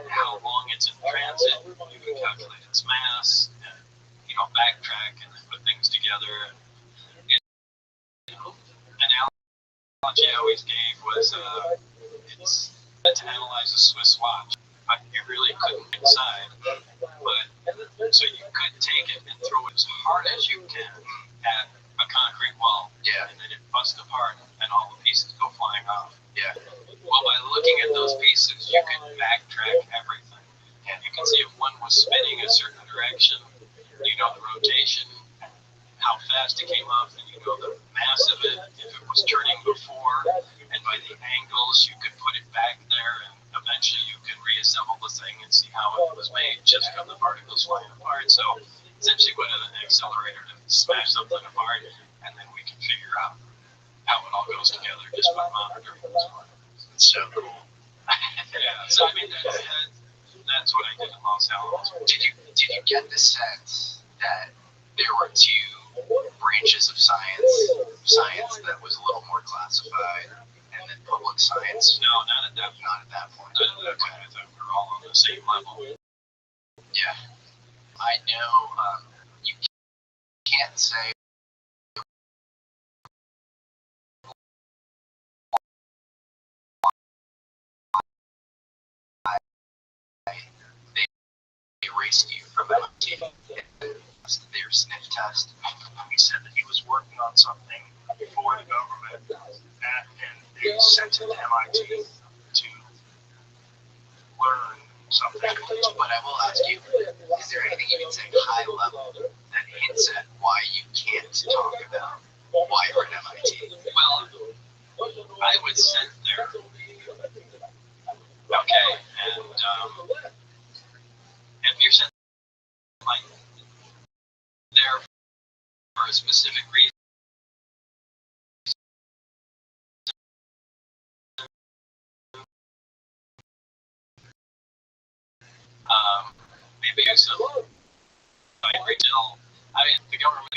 how long it's in transit, you can calculate its mass, and backtrack and put things together. An analogy I always gave was it's to analyze a Swiss watch. You really couldn't inside, but so you could take it and throw it as hard as you can at a concrete wall, and then it busts apart and all the pieces go flying off. Well, by looking at those pieces, you can backtrack everything, and you can see if one was spinning a certain direction, the rotation, how fast it came off, and the mass of it, if it was turning before, and by the angles, you could put it back there, and eventually you can reassemble the thing and see how it was made just from the particles flying apart. So essentially put an accelerator to smash something apart, and then we can figure out how it all goes together just by monitoring. It's so cool. Yeah, so I mean, that's what I did in Los Alamos. Did you get the sense that there were two branches of science that was a little more classified, and then public science? No, not at that point. Not at that point. Not at that point. I thought we were all on the same level. Yeah. I know you can't say they erased you from MIT. Their sniff test. He said that he was working on something for the government, and they sent him to MIT to learn something. But I will ask you, is there anything you can say high level that hints at why you can't talk about why you're at MIT? Well, I was sent there. Okay, and you're sent like there for a specific reason. Maybe some retail. I mean, the government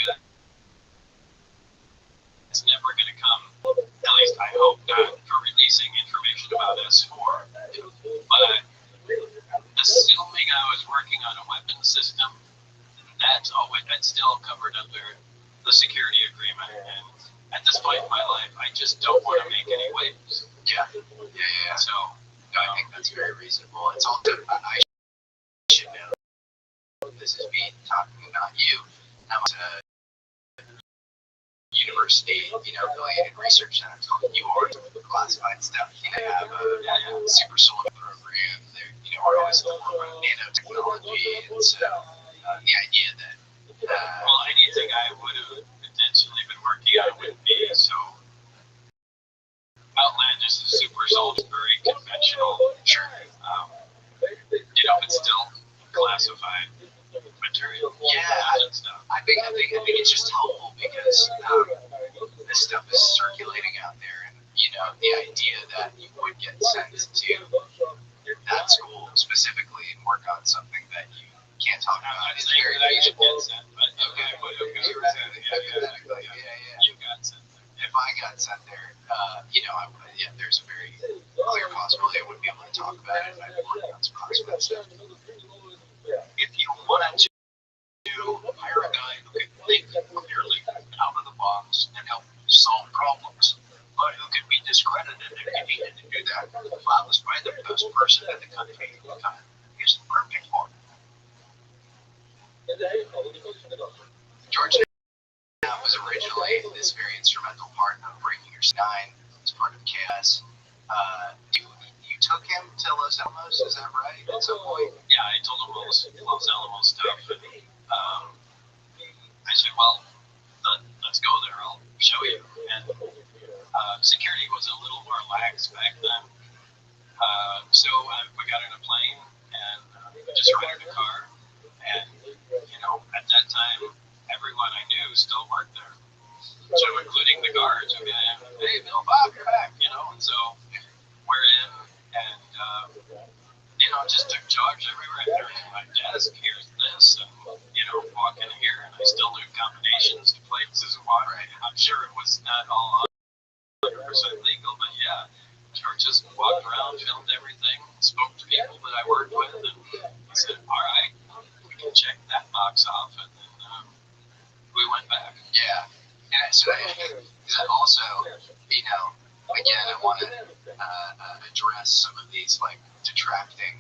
is never going to come. At least I hope not, for releasing information about S4. But assuming I was working on a weapons system, that's still covered under the security agreement. And at this point in my life, I just don't want to make any waves. Yeah. So I think that's very reasonable. It's also I should know. This is me talking, not you. I was at a university, affiliated research center. You are classified stuff. They have a super solid program. We're always at the forefront of nanotechnology, and so the idea that well, anything I would have potentially been working on would be so outlandish and super solid, very conventional. Sure. It's still classified material. Yeah, and stuff. I think it's just helpful because this stuff is circulating out there, and the idea that you would get sent to that school specifically and work on something that you can't talk about is very feasible. But okay, Hypothetically, yeah. You got sent there. If I got sent there, there's a very clear possibility I wouldn't be able to talk about it if I'd been working on some classified stuff. If you wanted to hire a guy who could think clearly out of the box and help solve problems, but who could be discredited if you needed to do that, I was probably the best person in the country at the time. He's perfect for it. George was originally this very instrumental part of Breaking Your Nine as part of KS. You took him to Los Alamos, is that right? At some point? Yeah, I told him all this Los Alamos stuff, and I said, well, let's go there, I'll show you. And security was a little more lax back then. So we got in a plane and just rented a car. And, at that time, everyone I knew still worked there. So including the guards who get in, hey, Bill, Bob, you're back, and so we're in and, just took charge everywhere. There's my desk, here's this, and, walk in here, and I still knew combinations to places and water. I'm sure it was not all 100% legal, but yeah, George just walked around, filmed everything, spoke to people that I worked with, and he said, all right, we can check that box off, and then we went back. Yeah. And so that also, again, I want to address some of these detracting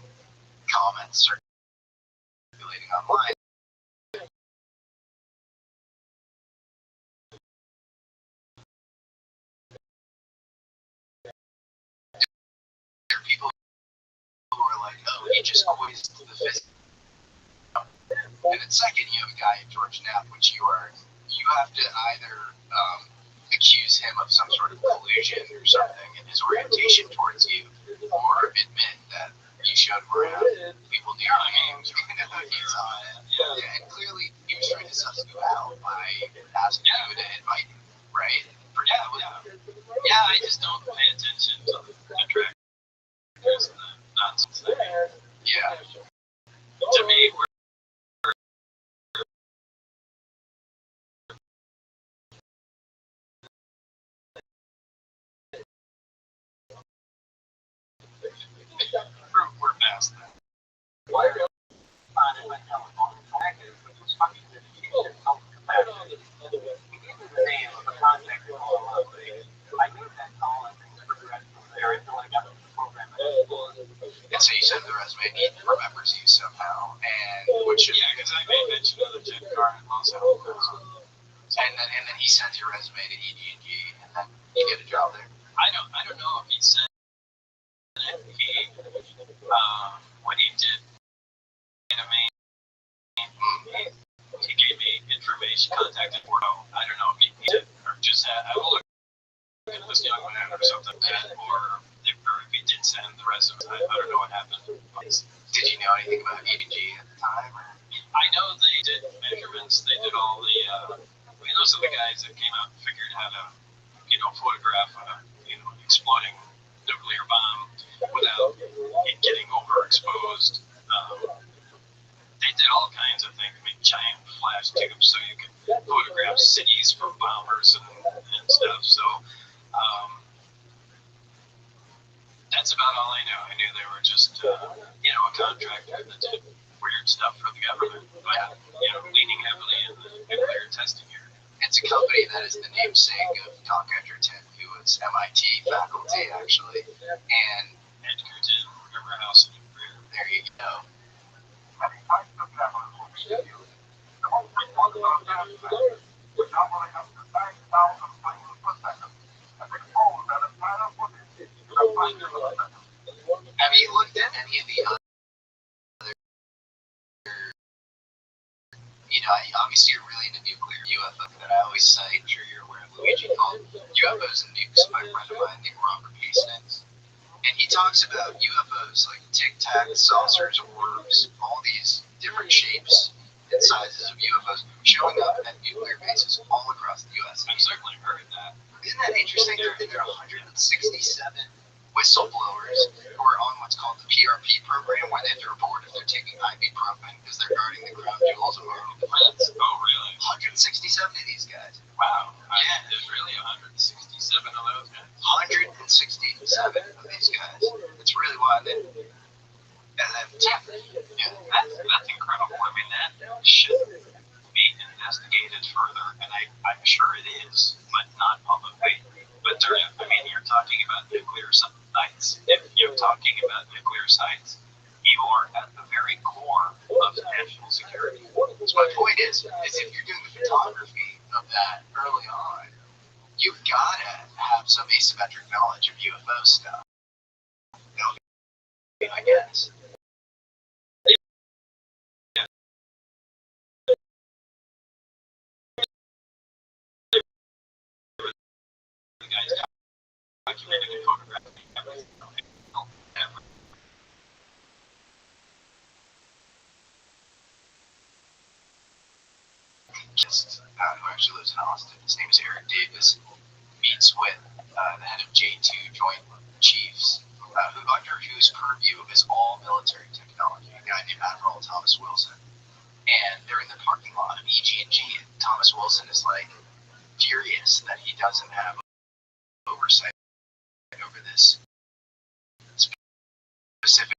comments circulating online. There are people who are like, oh, he just quizzed the physics. And then second, you have a guy, George Knapp, which you have to either accuse him of some sort of collusion or something in his orientation towards you, or admit that you showed him around. People knew your names. He's on it. Yeah, and clearly you he was trying to suss you out by asking you to invite him, right? Yeah, I just don't pay attention to the tractors and the nonsense there. Yeah. To me, we're past that. And so you send the resume, he remembers you somehow, and which because I made mention of the jet car in Los Angeles, and then he sends your resume to EG&G, and then you get a job there. I don't know if he sent it. When he did he gave me information, contacted Porto. I don't know if he did or just had. I will look at this young man or something like that, or if he did send the resume. I don't know what happened. Did you know anything about EG at the time? I know they did measurements. They did all the. Those are the guys that came out and figured how to, photograph exploding nuclear bomb without it getting overexposed. They did all kinds of things, make giant flash tubes so you could photograph cities from bombers and stuff. So that's about all I know. I knew they were just, a contractor that did weird stuff for the government, but, leaning heavily in the nuclear testing area. It's a company that is the namesake of Doc Edgerton, who was MIT faculty, actually. And Edgerton, River House, and there you go. Have you looked at any of the other, obviously you're really into nuclear UFO that I always cite, I'm sure you're aware of Luigi called UFOs and Nukes by a friend of mine named Robert Hastings. And he talks about UFOs like Tic Tac, saucers, orbs, all these different shapes and sizes of UFOs showing up at nuclear bases all across the U.S. I've certainly heard that. Isn't that interesting? There are 167 whistleblowers who are on what's called the PRP program, where they have to report if they're taking ibuprofen because they're guarding the crown jewels of our own defense. Oh, really? 167 of these guys. Wow. Yeah. There's really 167 of those guys? 167 of these guys. It's really wild. Yeah, that's incredible. I mean, that should be investigated further, and I'm sure it is, but not publicly. But you're talking about nuclear sites. If you're talking about nuclear sites, you are at the very core of national security. So my point is if you're doing the photography of that early on, you've got to have some asymmetric knowledge of UFO stuff. I guess. The guys documented and photographed everything. Who actually lives in Austin. His name is Eric Davis. Meets with the head of J2 Joint Chiefs, whose purview is all military technology, a guy named Admiral Thomas Wilson. And they're in the parking lot of EG&G, and Thomas Wilson is like furious that he doesn't have oversight over this specific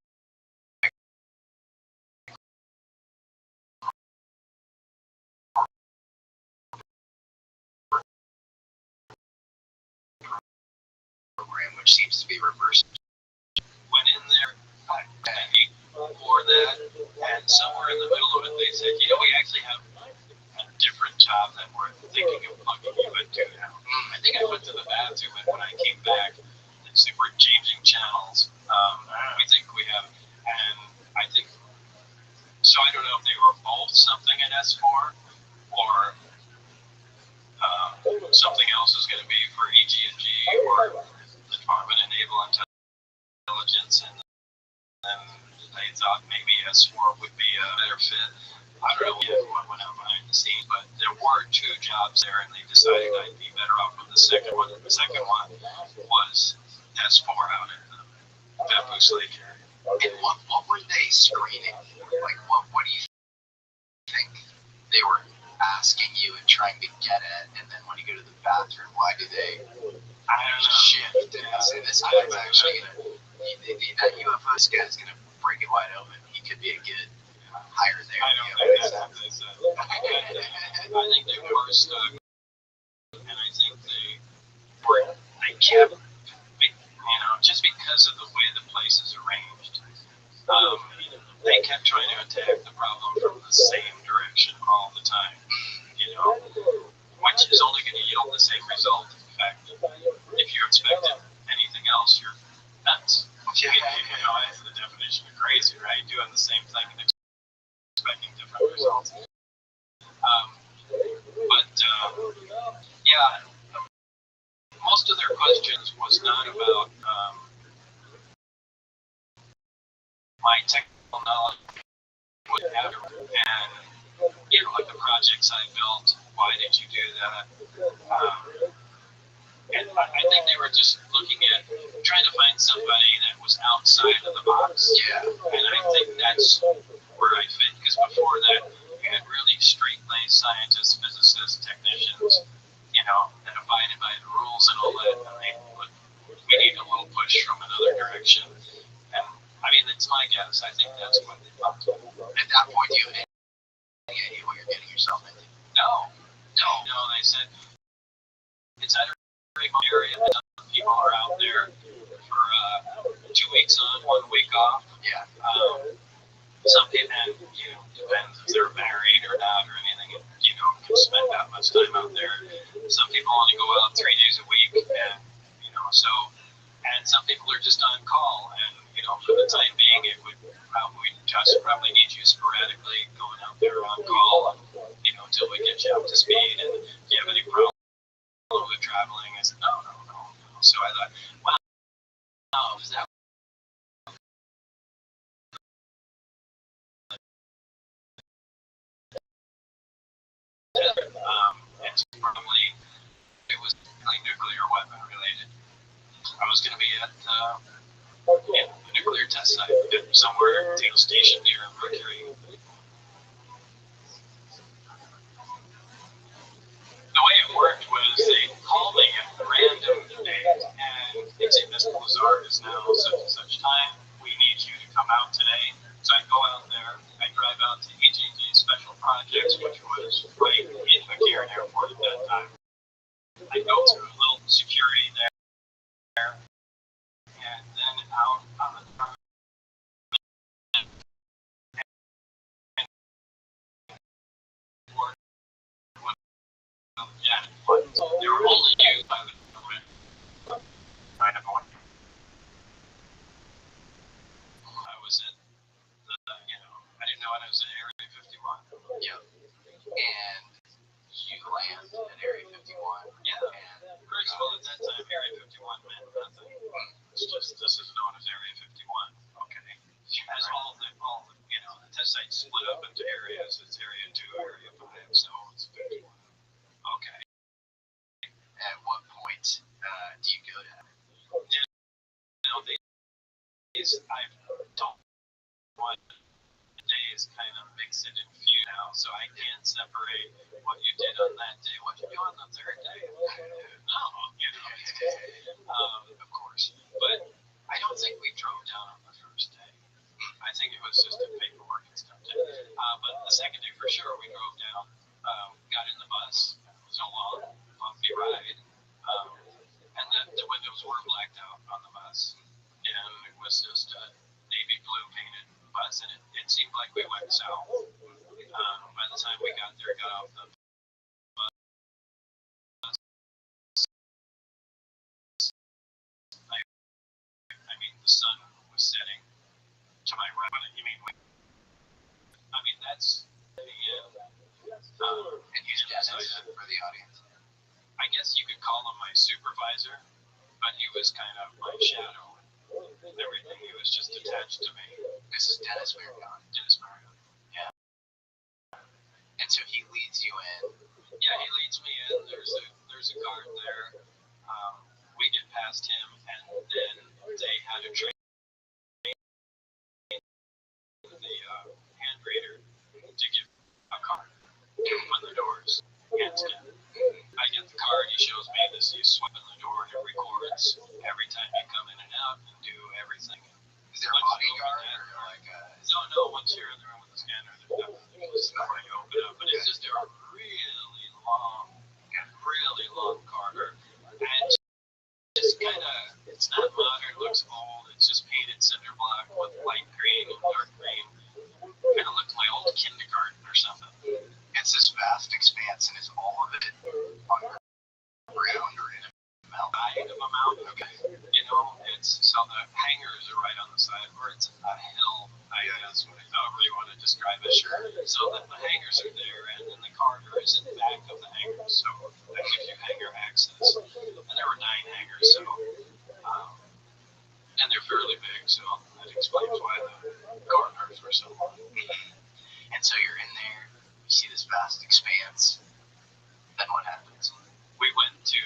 program, which seems to be reversed. Went in there for that, and somewhere in the middle of it, they said, we actually have a different job that we're thinking of plugging you into now. I think I went to the bathroom, and when I came back, they said, we're changing channels. We think we have, and I think, so I don't know if they were both something in S4, or something else is going to be for EG&G, or the Department of Naval Intelligence, and then they thought maybe S4 would be a better fit. I don't know what went on behind the scenes, but there were 2 jobs there, and they decided I'd be better off with the second one. And the second one was S4 out at the Papoose Lake area. And what were they screening? Like, what do you think they were asking you and trying to get at? And then when you go to the bathroom, why do they I don't know. shift and say this guy's actually that UFO this guy's gonna break it wide open? He could be a good hire there. I don't think that's what they said. I think they were stuck, and I think they kept, just because of the way the place is arranged, they kept trying to attack the problem from the same direction all the time, which is only going to yield the same result. In fact, if you expected anything else, you're nuts. That's the definition of crazy, right? Doing the same thing and expecting different results. Most of their questions was not about my technical knowledge and like the projects I built. Why did you do that? And I think they were just looking at trying to find somebody that was outside of the box. Yeah. And I think that's where I fit, because before that, you had really straight-laced scientists, physicists, technicians, that abided by the rules and all that. And they we need a little push from another direction. And I mean, it's my guess. I think that's what they thought. At that point, do you have any idea what you're getting yourself into? No. They said it's at a very remote area. People are out there for 2 weeks on, 1 week off. Yeah. Some people, and depends if they're married or not or anything. Can spend that much time out there. Some people only go out 3 days a week, and and some people are just on call. And for the time being, it would probably need you sporadically going out there on call, until we get you up to speed. And if you have any problem with traveling, I said no. So I thought, wow, is that? It's probably, it was really nuclear weapon related. I was going to be at the nuclear test site somewhere, station near Mercury. The way it worked was they called me at random days, and they'd say, Mr. Lazard is now such and such time. We need you to come out today. So I'd go out there. I'd drive out to AT&T Special Projects, which was right in McCarran Airport at that time. I'd go through a little security there, and then out on the they were only used by the government. I was at I didn't know I was at Area 51. Yep. And you land at Area 51. Yeah. And first of all, at that time, Area 51 meant nothing. It's just, this is known as Area 51. Okay. As all the the test sites split up into areas. It's Area 2, Area 5, so it's 51. Okay. At what point do you go to heaven? I don't want days kind of mix it and few now, so I can't separate what you did on that day. What you do on the third day? No, of course. But I don't think we drove down on the first day. I think it was just a paperwork and stuff. But the second day for sure, we drove down, got in the bus. It was a long, bumpy ride. And the windows were blacked out on the bus. And it was just a navy blue painted bus, and it seemed like we went south. By the time we got there, got off the bus, I mean, the sun was setting to my right. That's the And he's Dennis for the audience. I guess you could call him my supervisor, but he was kind of my shadow. Everything, he was just attached to me. This is Dennis Marion. Dennis Marion. Yeah. And so he leads you in. Yeah, he leads me in. There's a guard there. We get past him, and then they had a train the hand grader to give a card to open the doors. And I get the card. He shows me this. You swipe in the door, and it records every time you come in and out and do everything. Is there a bodyguard or like a... No, once you're in the room with the scanner, there's definitely before you open up. But it's just a really long corridor. And just kind of, it's not modern, looks old. It's just painted cinder block with light green and dark green. Kind of looks like old kindergarten or something. It's this vast expanse, and is all of it underground or in a mountain? Side of a mountain. Okay. You know, it's so the hangars are right on the side, or it's a hill, I guess, however you want to describe it. Sure. So that the hangars are there, and then the corridor is in the back of the hangars, so that gives you hangar access. And there were 9 hangars, so and they're fairly big, so that explains why the corridors were so long. And so you're in there, you see this vast expanse, then what happens? We went to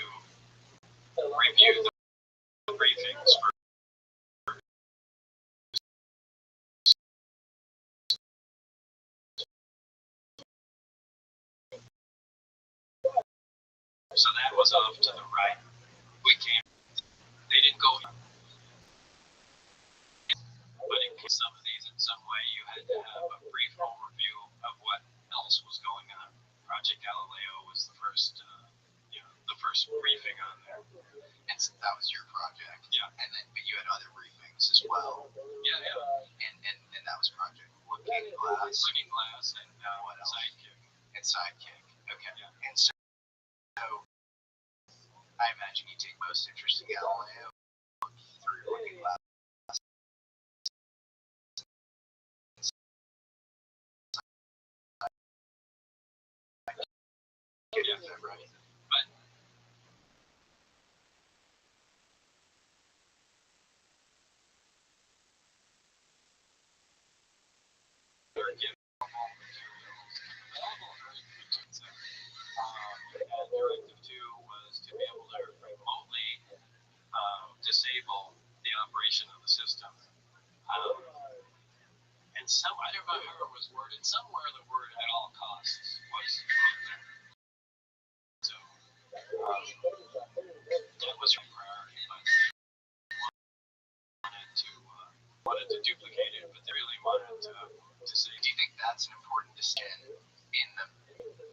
review the briefings for so that was off to the right. We came, they didn't go, but in some of these, in some way, you had to have a brief overview of what else was going on. Project Galileo was the first, the first briefing on there. And so that was your project. Yeah. And then, but you had other briefings as well. Yeah. And that was Project Looking Glass. Looking Glass and what else? Sidekick. And Sidekick. Okay. Yeah. And so I imagine you take most interest in Galileo through Looking Glass. Yeah, right. But they're given materials. And Directive 2 was to be able to remotely disable the operation of the system. And I don't know how it was worded. Somewhere the word "at all costs" was in there. So that was a priority, but they wanted to duplicate it, but they really wanted to say. Do you think that's an important distinction in the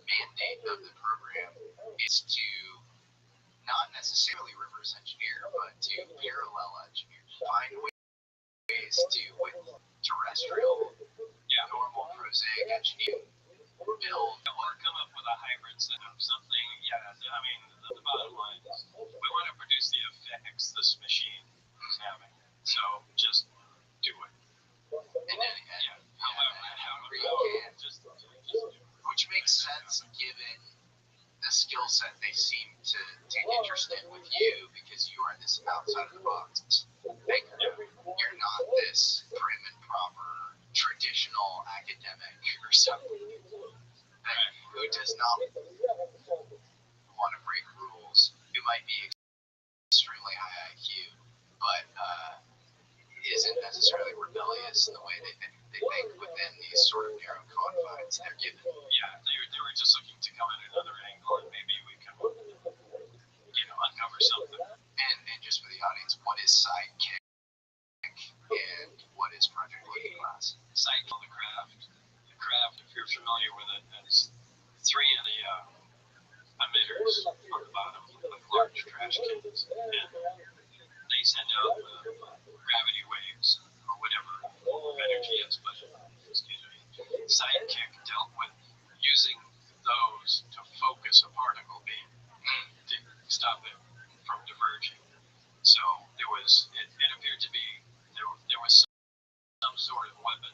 mandate of the program is to not necessarily reverse engineer, but to parallel engineer, find ways to, with terrestrial, normal prosaic engineering, build or come up with a hybrid system, something. Yeah, I mean, the bottom line is we want to produce the effects this machine is having. So just do it. And then, However you can. Just do it. Which makes sense given the skill set they seem to take interest in with you, because you are this outside of the box thinker. You're not this prim and proper traditional academic or something who does not want to break rules, who might be extremely high IQ, but isn't necessarily rebellious in the way they think within these sort of narrow confines they're given. Yeah, they were just looking to come at another angle, and maybe we can, uncover something. And just for the audience, what is Sidekick and what is Project Looking Glass? Sidekick, the craft, if you're familiar with it, has 3 of the emitters on the bottom, like large trash cans, and they send out gravity waves or whatever energy is, but Sidekick dealt with using those to focus a particle beam to stop it from diverging. So it appeared to be there was some sort of weapon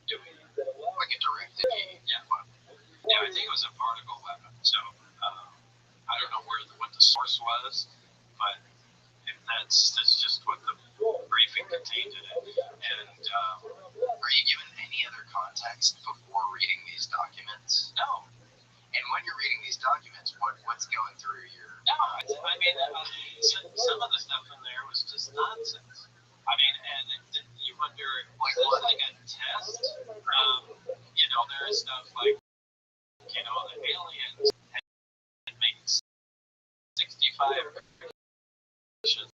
doing it. Like a directed aim. Yeah, I think it was a particle weapon. So I don't know what the source was, but that's just what the briefing contained in it. And are you given any any other context before reading these documents? No. And when you're reading these documents, what's going through your... No, I mean, some of the stuff in there was just nonsense. I mean, and you wonder, Like is this what? like a test? You know, there is stuff like, you know, the aliens had made 65 predictions.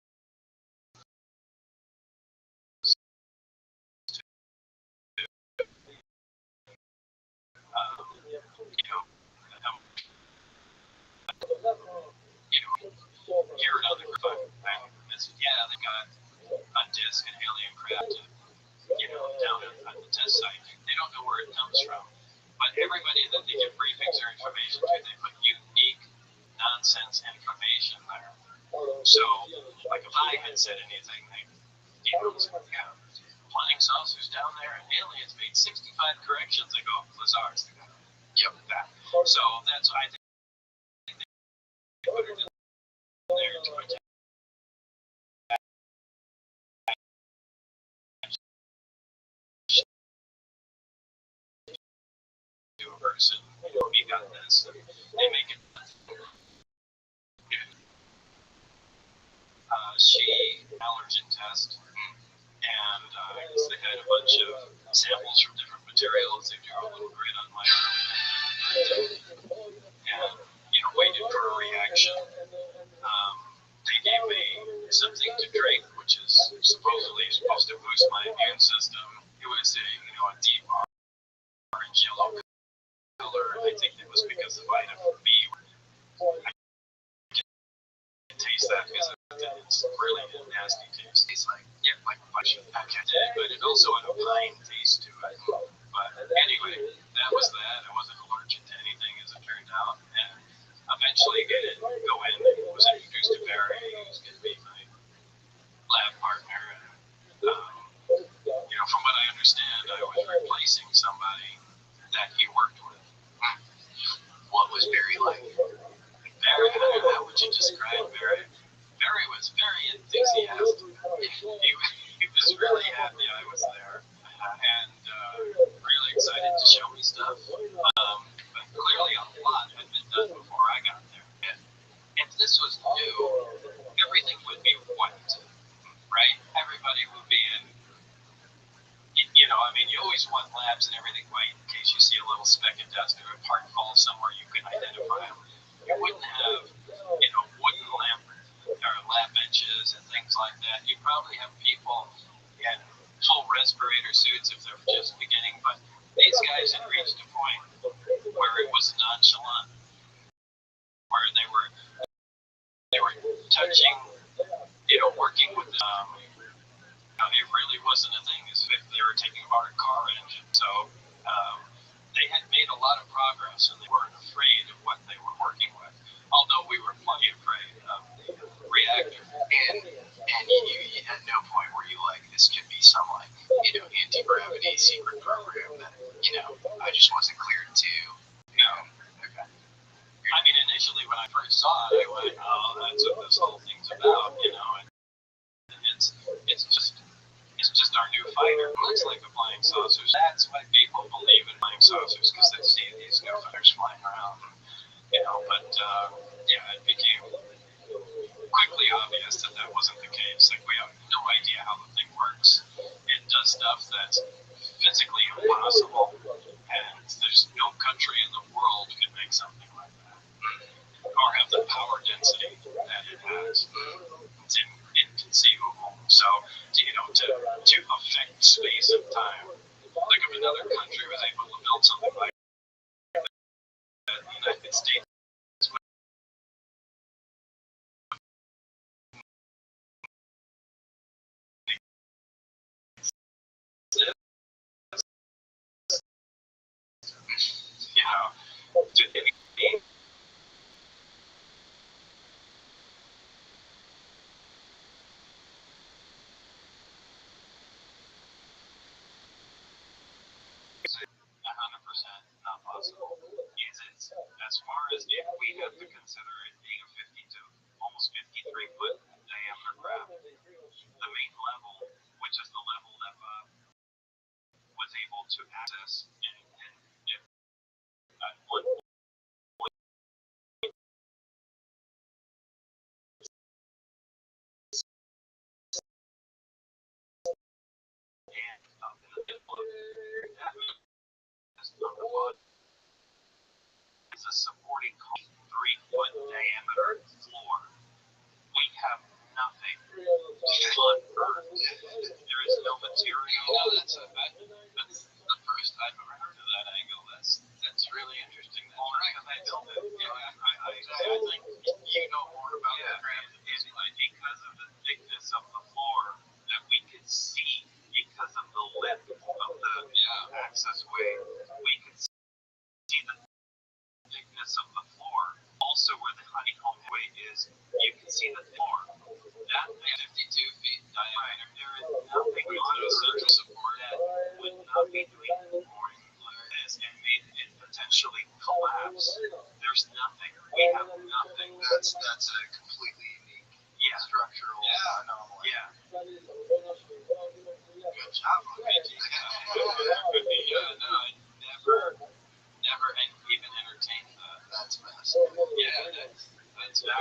You know, hear it on the grapevine. Yeah, they got a disc and alien craft, you know, down at the test site. They don't know where it comes from. But everybody that they give briefings or information to, they put unique nonsense information there. So, like if I had said anything, they, you know, yeah, flying saucers down there and aliens made 65 corrections. They go, Lazar's the guy. Yep, that. So that's why I think they put it in there to protect a person. You know, we got this. And they make it. She allergen test, and they had a bunch of samples from different materials. They drew a little grid on my arm, and you know, waited for a reaction. They gave me something to drink, which is supposedly supposed to boost my immune system. It was a deep orange yellow color. I think it was because of vitamin B. I can taste that because it's really a nasty taste. It's like a bunch of packet, but it also had a pine taste to it. But anyway, that was that. I wasn't allergic to anything, as it turned out. And eventually, go in. I was introduced to Barry. He was going to be my lab partner. And, you know, from what I understand, I was replacing somebody that he worked with. What was Barry like? Barry, how would you describe Barry? Barry was very enthusiastic. He was really happy I was there, and really excited to show me stuff. But clearly a lot had been done before I got there. And if this was new, everything would be white, right? Everybody would be in, you know, I mean, you always want labs and everything white in case you see a little speck of dust or a part fall somewhere you can identify them. You wouldn't have, you know, wooden lamp or lab benches and things like that. You'd probably have people in full respirator suits if they're just beginning, but these guys had reached a point where it was nonchalant, where they were touching, you know, working with it really wasn't a thing, as if they were taking apart a car engine. So they had made a lot of progress, and they weren't afraid of what they were working with, although we were plenty afraid of the reactor. And you at no point were you like, this could be some, like, you know, anti-gravity secret program that, you know, I just wasn't cleared to. No. Okay. I mean, initially when I first saw it, I went, oh, that's what this whole thing's about, you know, and it's just our new fighter. It looks like a flying saucer. That's why people believe in flying saucers, because they see these new fighters flying around, you know, but yeah, it became quickly obvious that that wasn't the case. Like, we have no idea how the thing works. It does stuff that's physically impossible, and there's no country in the world could make something like that, or have the power density that it has. It's inconceivable. So, you know, to affect space and time, like if another country was able to build something like that, the United States would. You know, to any not possible. It's as far as if we have to consider it being a 52, almost 53-foot diameter craft, the main level, which is the level that was able to access, and if at one point and in the middle of that is on the bottom is a supporting 3-foot diameter floor. We have nothing on Earth. There is no material. That's the first I've ever heard of that angle. That's really interesting. That's right, because I built it. I think you know more about the craft. Because of the thickness of the floor that we could see, because of the lip of the access way, we could see the thickness of the floor. Also, where the honeycomb way is, you can see the floor. That 52 feet diameter. There is nothing on a central support that would not be doing more this and made it potentially collapse. There's nothing. We have nothing. That's a completely unique structural anomaly. Yeah. Good job, Luigi. No, I never even entertained that. That's massive. Yeah, that's 100%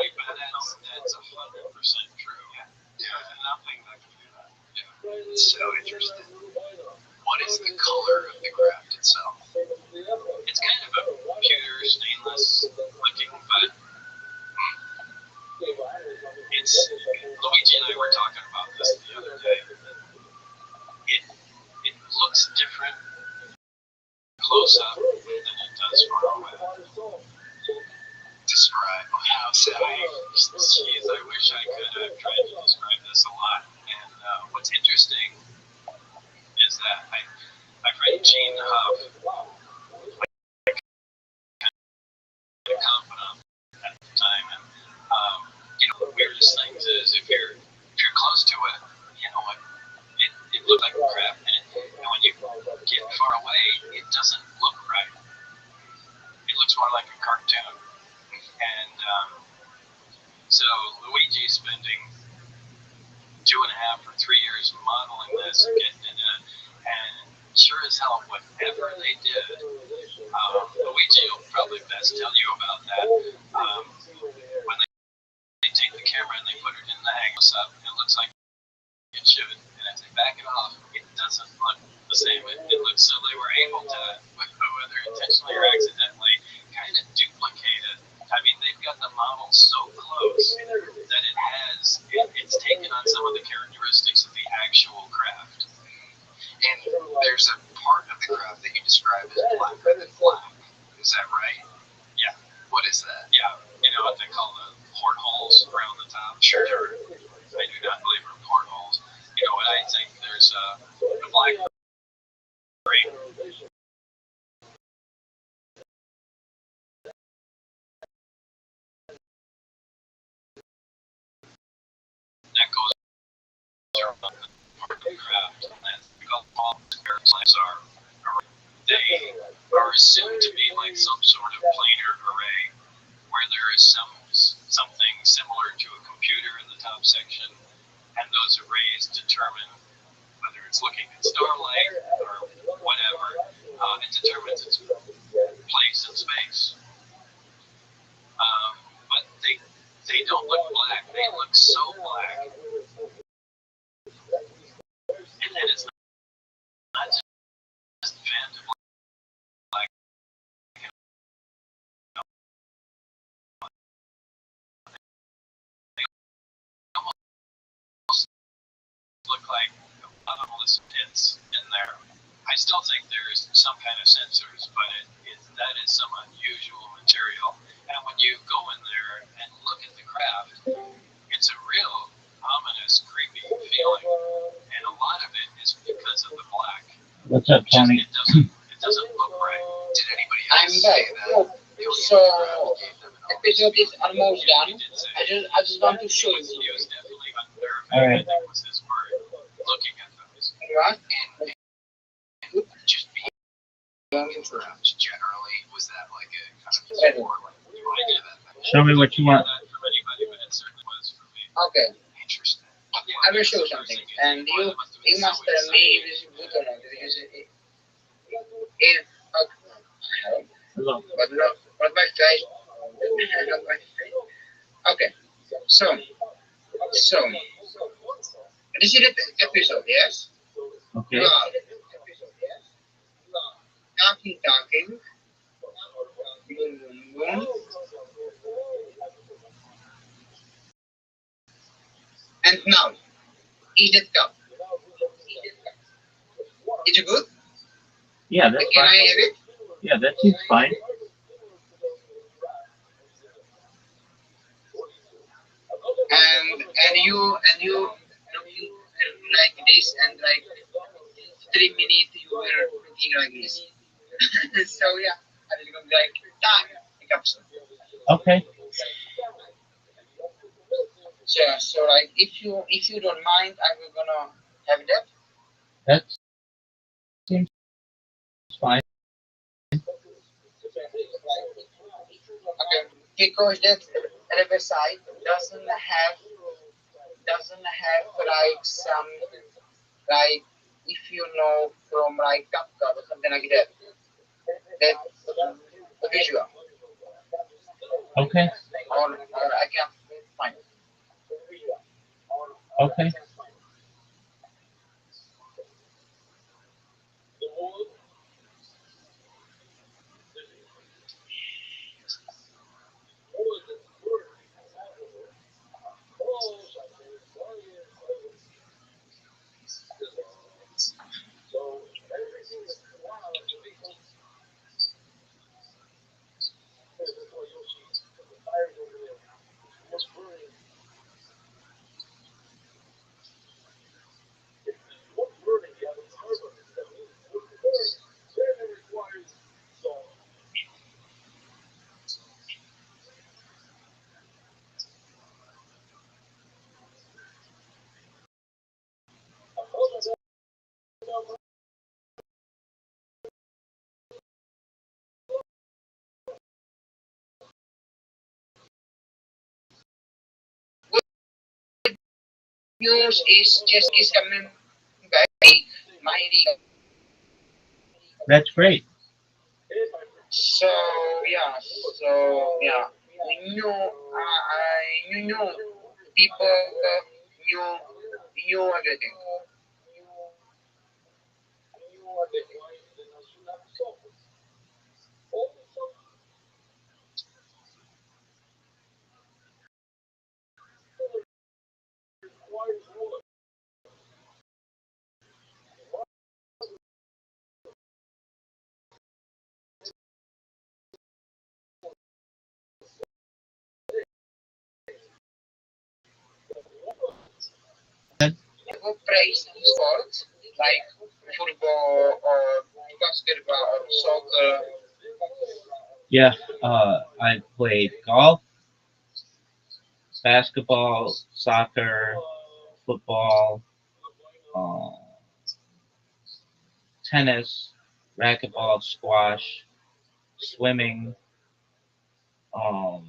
true. Yeah. There's nothing that can do that. Yeah. It's so interesting. What is the color of the craft itself? It's kind of a pewter stainless looking, but it's Luigi and I were talking about this the other day. It looks different close up than it does far away. Describe how so. Jeez, I wish I could. I've tried to describe this a lot. And what's interesting is that my friend Gene Huff, kind of confidant at the time, and the weirdest things is if you're close to it, you know what, it looked like crap, and when you get far away, it doesn't look right. It looks more like a cartoon. And so Luigi's spending 2.5 or 3 years modeling this and getting it in, and sure as hell, whatever they did, Luigi will probably best tell you about that. When they take the camera and they put it in the angle up, it looks like it should, and as they back it off, it doesn't look the same. It looks so they were able to, whether intentionally or accidentally, kind of duplicate it. I mean, they've got the model so close that it's taken on some of the characteristics of the actual craft. And there's a part of the craft that you describe as blacker than black. Is that right? Yeah. What is that? Yeah. You know what they call the portholes around the top? Sure. I do not believe in portholes. You know what I think? There's a black ring. That goes around the part of the craft, and that's because all airplanes they are assumed to be like some sort of planar array, where there is something similar to a computer in the top section, and those arrays determine whether it's looking at starlight or whatever. It determines its place in space. But they don't look black. They look so black. And then it's not just phantom black. They almost look like bottomless pits in there. I still think there is some kind of sensors, but that is some unusual material. And when you go in there and look at the craft, it's a real ominous, creepy feeling. And a lot of it is because of the black. What's up, Tony? It doesn't look right. Did anybody I'm else say back. that? So, episode is almost done. I just want to show He you. was definitely unnerving, All right. I think was his word, looking at those. Right? And just being crafts generally, was that like a kind of Right. support? Like, you want to get that? Show me what you want. Not from anybody, but it certainly was for me. Okay, Interesting. I will show you something, and you must maybe good or not, because In okay, Hello. but not my face. Not my face. Okay, so so this is the episode, yes? Okay. Well, talking, boom, boom, boom, and now is it cup? Is it good? Yeah, that's Can I fine. have it? Yeah, that seems fine. And you looking like this, and like 3 minutes you were looking like this. So yeah, I will go like time the capsule. Okay. So like if you don't mind, I will gonna have that. That seems fine. Okay, because that website doesn't have like some like if you know from like Kafka or something like that. That visual Okay. or I can't find. Okay. News is just is coming back. My That's great. so yeah, so yeah, we knew I knew people knew knew everything. Who plays sports like football or basketball or soccer? Yeah. I played golf, basketball, soccer, football, uh, tennis, racquetball, squash, swimming. Um,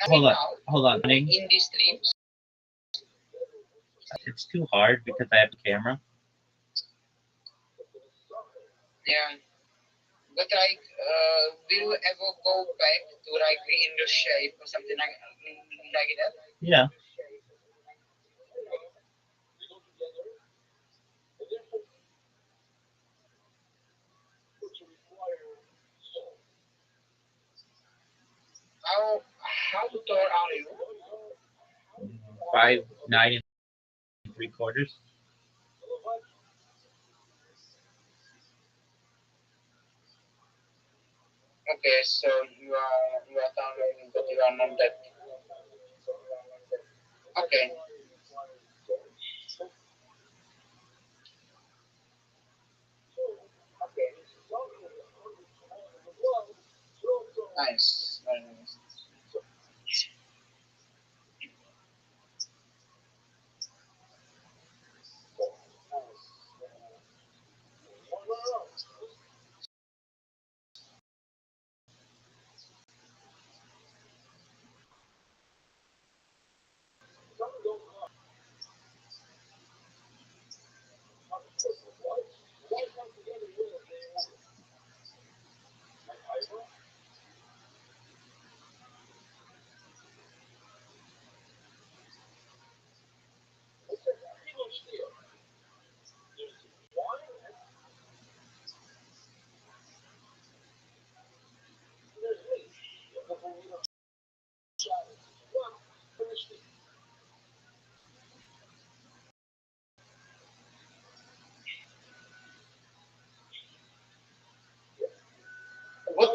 Nothing hold on. now Hold on. Running. in these streams. It's too hard because I have a camera. Yeah, but like, will you ever go back to like be in the shape or something like that? Yeah. How tall are you? 5'9 3/4". Okay, so you are taller, but you are not that. Okay, nice, very nice.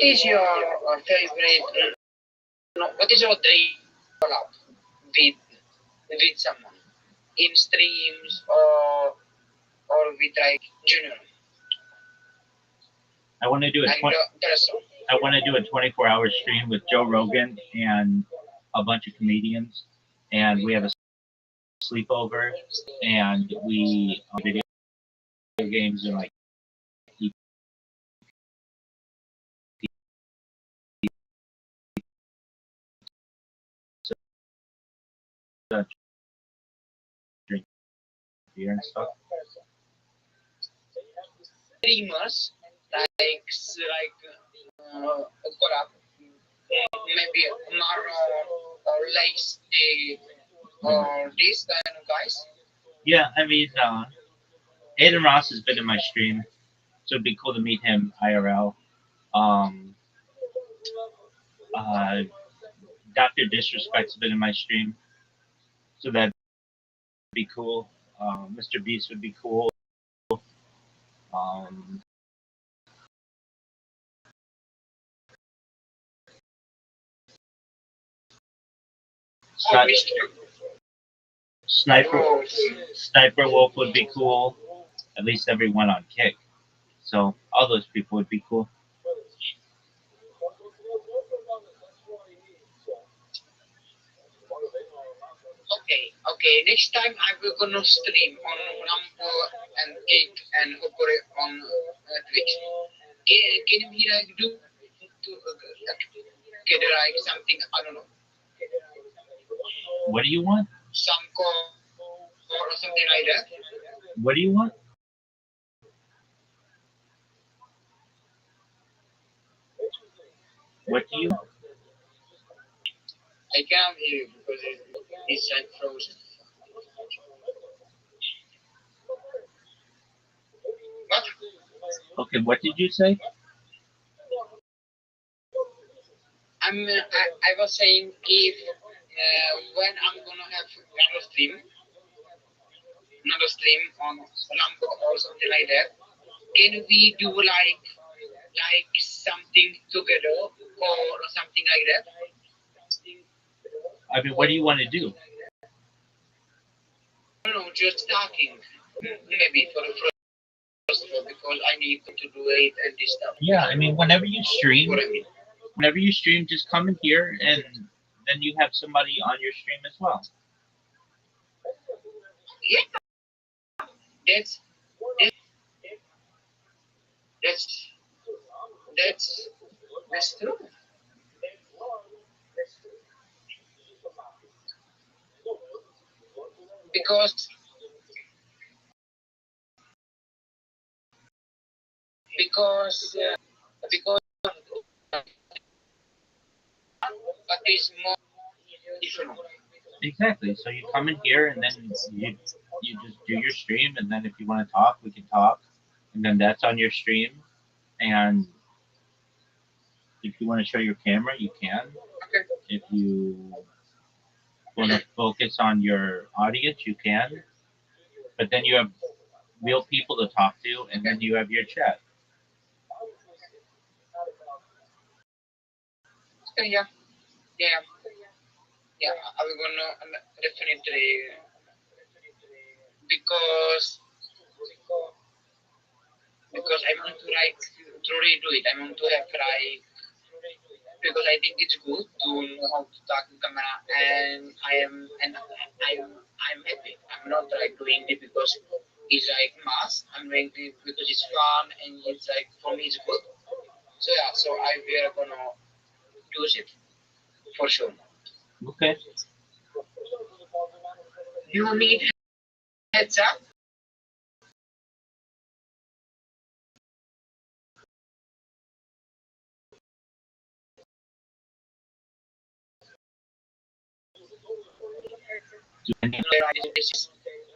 what is your favorite? What is your dream collab with someone in streams or with like Junior? I want to do Like person. I want to do a 24-hour stream with Joe Rogan and a bunch of comedians, and we have a sleepover, and we video games and like eat pizza, drink beer and stuff. Streamers like collab, maybe Maro or Lacey or these kind of guys. Yeah, I mean, Aiden Ross has been in my stream, so it'd be cool to meet him IRL. Dr. Disrespect's been in my stream, so that'd be cool. Mr. Beast would be cool. Um, Sniper Wolf would be cool. At least everyone on Kick. So all those people would be cool. Okay. Next time I will gonna stream on Rumble and Kick and operate on Twitch. Can we like do get like something? I don't know. What do you want? Some call or something like that. What do you want? What do you want? I can't hear you because it's like frozen. What? Okay, what did you say? I was saying if when I'm gonna have another stream on Lambo or something like that, can we do like something together or something like that? I mean, what do you want to do? I don't know, just talking. Maybe for the first of all, because I need to do it and this stuff. Yeah, I mean, whenever you stream, What I mean. just come in here and then you have somebody on your stream as well. Yeah, that's true. Because because but it's more different. Exactly. So you come in here and then you just do your stream, and then if you want to talk, we can talk, and then that's on your stream. And if you want to show your camera, you can. Okay. If you want to focus on your audience, you can. But then you have real people to talk to, and then you have your chat. Yeah. I will gonna definitely because I want to truly do it. I want to have because I think it's good to know how to talk in camera, and I'm happy. I'm not doing it because it's like mass. I'm doing it because it's fun and it's like for me it's good. So yeah, so I will gonna use it for sure. Okay. You need heads up.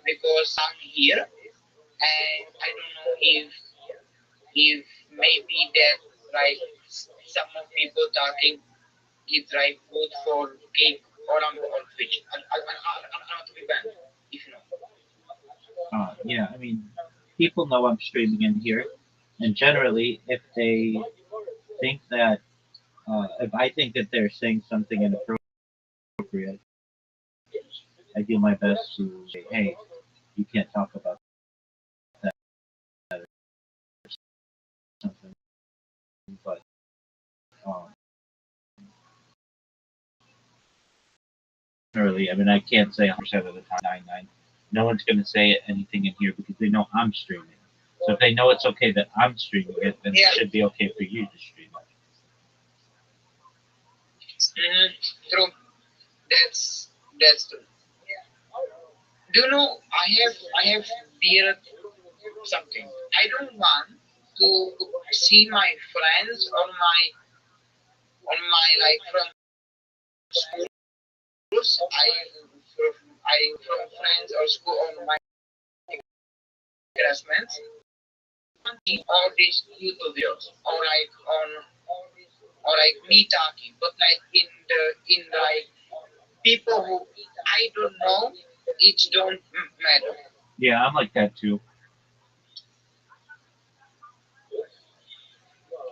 Because I'm here and I don't know if maybe that like some of people talking is like good for Cake or on Twitch. I want to be banned if you know. Yeah, I mean, people know I'm streaming in here, and generally, if they think that if I think that they're saying something inappropriate, I do my best to say, hey, you can't talk about that or something. But um, early, I mean, I can't say 100% of the time, 99. No one's going to say anything in here because they know I'm streaming. So if they know it's okay that I'm streaming it, then Yeah. it should be okay for you to stream it. True. That's true. Do you know? I have feared something. I don't want to see my friends on my like from schools. I from friends or school on my classmates. All these YouTube videos or like on or like me talking, but like in like people who I don't know, it don't matter. Yeah, I'm like that too.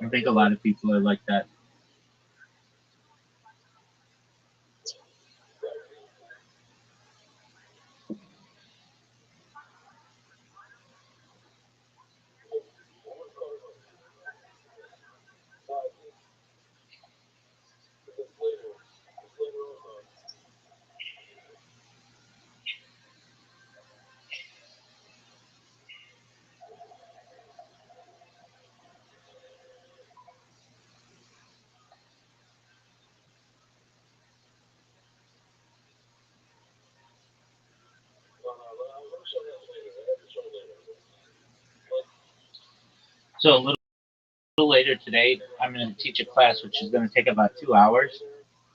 I think a lot of people are like that. So a little later today, I'm going to teach a class which is going to take about 2 hours.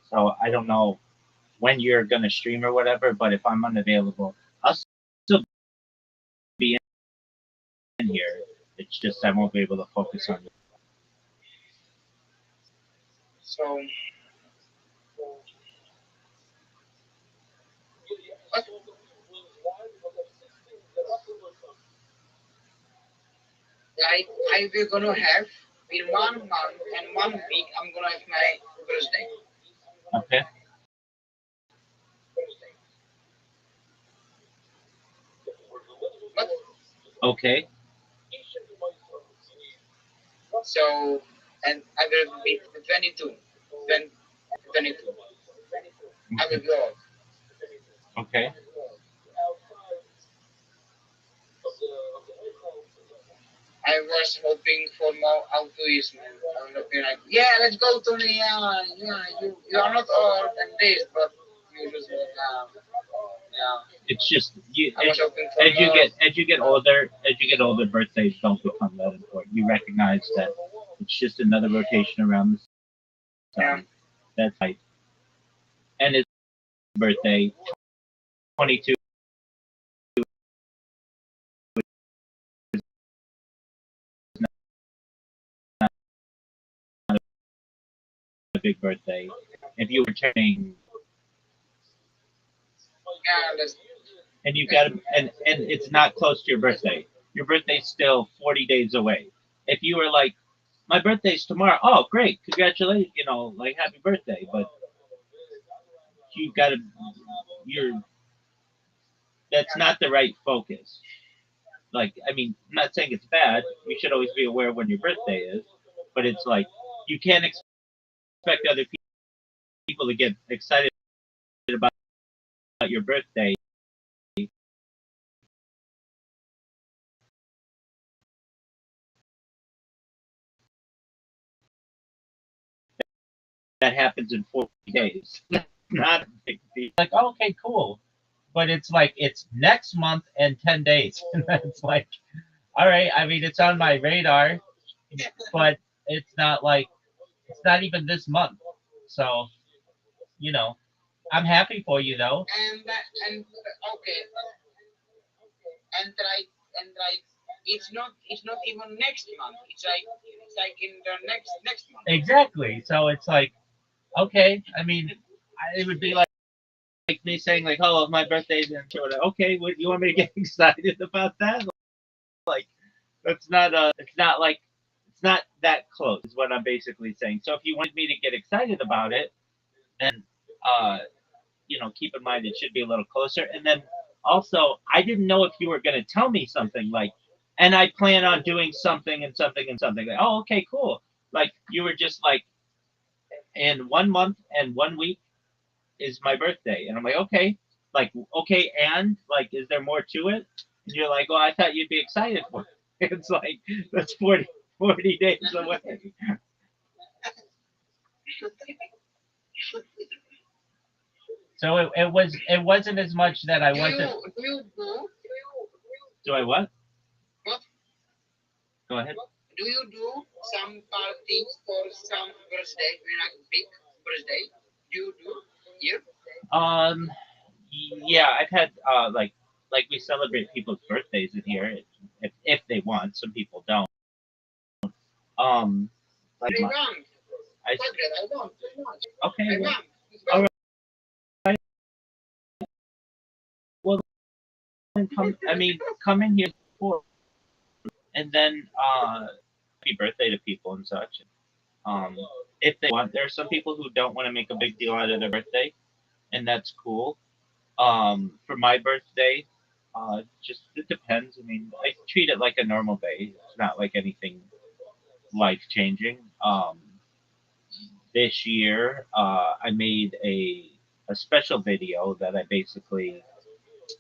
So I don't know when you're going to stream or whatever, but if I'm unavailable, I'll still be in here. It's just I won't be able to focus on it. So like I will gonna have in 1 month and 1 week I'm gonna have my birthday. Okay. But Okay. so and I will be 22. 22. I will be old. Okay. I was hoping for more altruism. I'm looking like, yeah, let's go, Tony. Yeah, you are not old and this, but you just yeah. It's just you I was hoping for as you more. get older, birthdays don't become that important. You recognize that it's just another rotation around the Yeah. sun. That's right. And his birthday, 22, a big birthday. If you were turning Yeah, that's and you got and it's not close to your birthday. Your birthday's still 40 days away. If you were like, my birthday's tomorrow. Oh, great, congratulations! You know, like happy birthday. But you got to, you're that's not the right focus. Like, I mean, I'm not saying it's bad. You should always be aware when your birthday is, but it's like you can't expect other people to get excited about your birthday. That happens in 40 days. Not a big deal. Like, oh, okay, cool. But it's like it's next month and 10 days. And that's like, all right. I mean, it's on my radar, but it's not like it's not even this month. So, you know, I'm happy for you though. and okay and like it's not even next month. It's like in the next month. Exactly. So it's like, okay. I mean, it would be like me saying like, oh, my birthday's in Florida. Okay, what you want me to get excited about that? Like, that's not it's not like it's not that close is what I'm basically saying. So if you wanted me to get excited about it, then uh, keep in mind it should be a little closer. And then also, I didn't know if you were going to tell me something like, and I plan on doing something and something and something. Like, oh, okay, cool. Like you were just like, in 1 month and 1 week is my birthday, and I'm like, okay, like okay, and like, is there more to it? And you're like, oh, I thought you'd be excited for it. It's like that's 40 days away. So it wasn't as much that I wasn't. Do I what? What? Go ahead. Do you do some parties for some birthday, like big birthday? Do you do here? Yeah, I've had like we celebrate people's birthdays in here if they want. Some people don't. Like I want. I, I want. okay. I want. All right. Well, then come in here for, and then happy birthday to people and such. Um, if they want, there are some people who don't want to make a big deal out of their birthday, and that's cool. For my birthday, just it depends. I mean, I treat it like a normal day. It's not like anything life changing. This year, I made a special video that I basically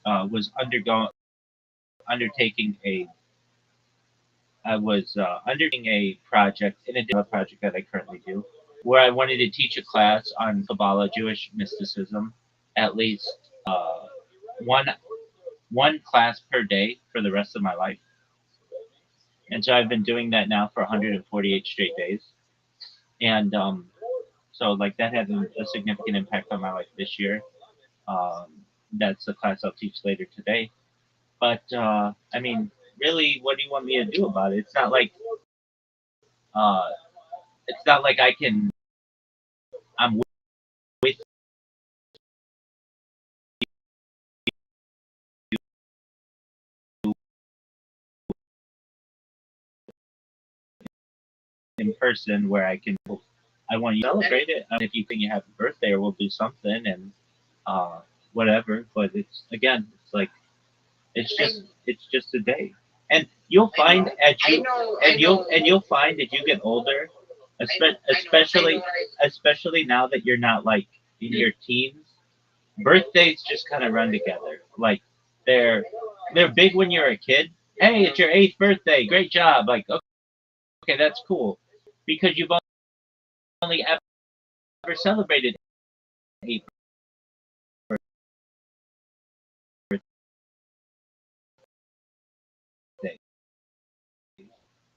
was undertaking a I was undertaking a project in addition to a project that I currently do, where I wanted to teach a class on Kabbalah, Jewish mysticism, at least one one class per day for the rest of my life. And so I've been doing that now for 148 straight days, and so like that had a significant impact on my life this year. Um, that's the class I'll teach later today. But I mean, really, what do you want me to do about it? Uh, it's not like I'm with you in person where I want you to celebrate it. If you think you have a birthday, or we'll do something and uh, whatever. But it's like it's just a day, and you'll find you'll find as you get older, especially now that you're not like in your teens, birthdays just kind of run together. Like they're they're big when you're a kid. Hey, it's your 8th birthday. Great job. Like okay, that's cool because you've only ever celebrated 8th birthday.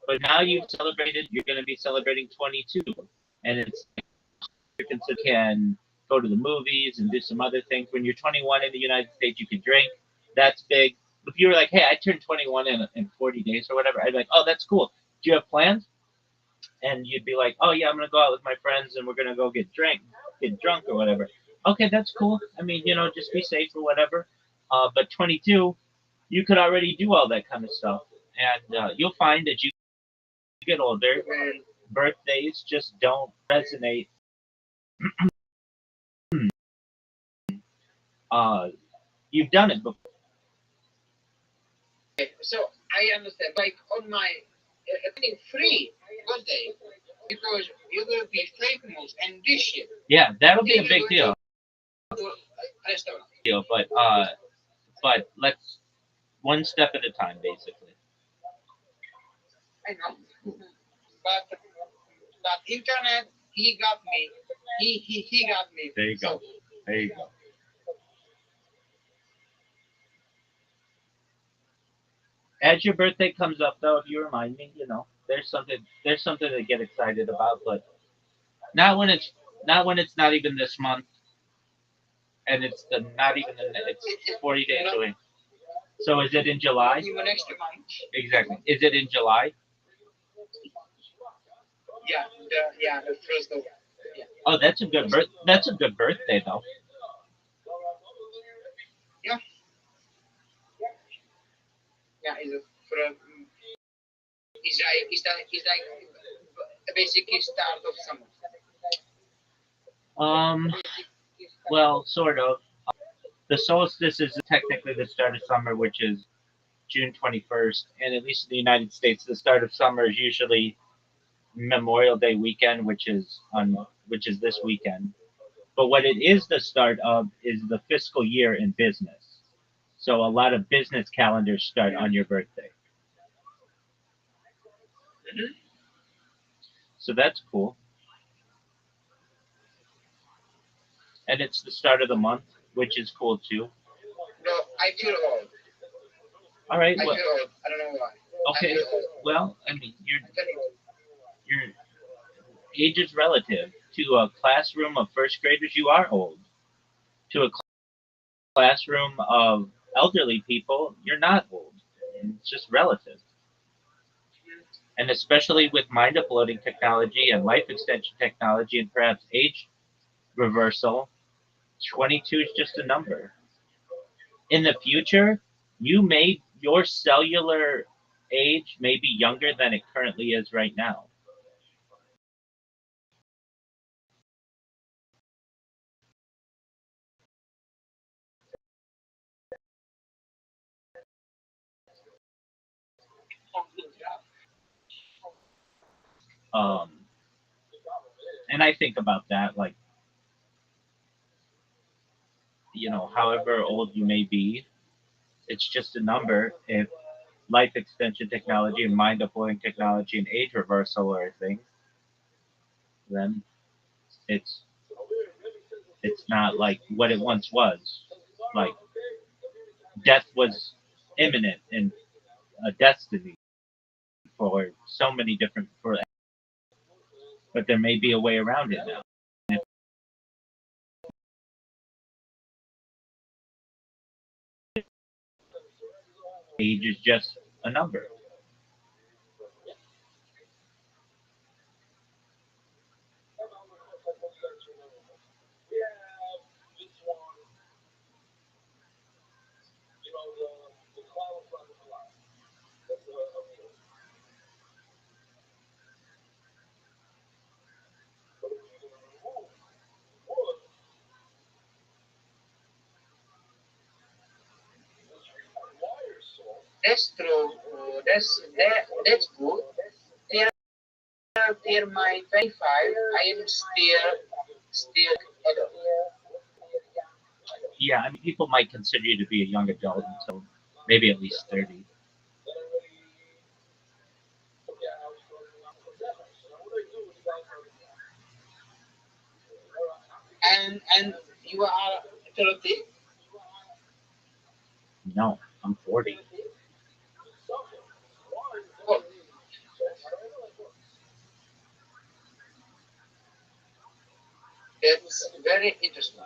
But now you've celebrated, you're going to be celebrating 22. And it's, you can go to the movies and do some other things. When you're 21 in the United States, you can drink. That's big. If you were like, hey, I turned 21 in 40 days or whatever, I'd be like, oh, that's cool. Do you have plans? And you'd be like, oh, yeah, I'm going to go out with my friends and we're going to go get drunk or whatever. Okay, that's cool. I mean, just be safe or whatever. But 22, you could already do all that kind of stuff. And you'll find that you get older, birthdays just don't resonate. You've done it before. So I understand. Like on my free birthday, because you will be famous and this year. Yeah, that'll be a big deal. Restaurant. But let's one step at a time, basically. I know. But internet, he got me. He got me. There you go. So, There you go. As your birthday comes up, though, if you remind me, there's something to get excited about, but not when it's not even this month, and it's not even it's 40 days away. So is it in July? even next month. Exactly. Is it in July? Yeah, the first of. Yeah. Oh, that's a good birthday, though. Yeah. Yeah, is it for Israel? Is like basically start of summer. Well, sort of. The solstice is technically the start of summer, which is June 21st, and at least in the United States, the start of summer is usually Memorial Day weekend, which is this weekend. But what it is the start of is the fiscal year in business. So a lot of business calendars start on your birthday. Mhm. So that's cool. And it's the start of the month, which is cool too. No, I feel old. All right. I Well, feel old. I don't know why. I okay. feel old. Well, I mean, I'm telling you. your age is relative. To a classroom of first graders, you are old. To a classroom of elderly people, you're not old. It's just relative. And especially with mind uploading technology and life extension technology and perhaps age reversal, 22 is just a number. In the future, your cellular age may be younger than it currently is right now. Um, and I think about that, like, however old you may be, it's just a number. If life extension technology and mind uploading technology and age reversal are a thing, then it's it's not like what it once was. Like death was imminent and a destiny for so many different but there may be a way around it now. Age is just a number. That's true. That's good. Till my 25, I am still adult. Yeah, I mean, people might consider you to be a young adult until maybe at least 30. And you are 30. No, I'm 40. Oh, that's very interesting.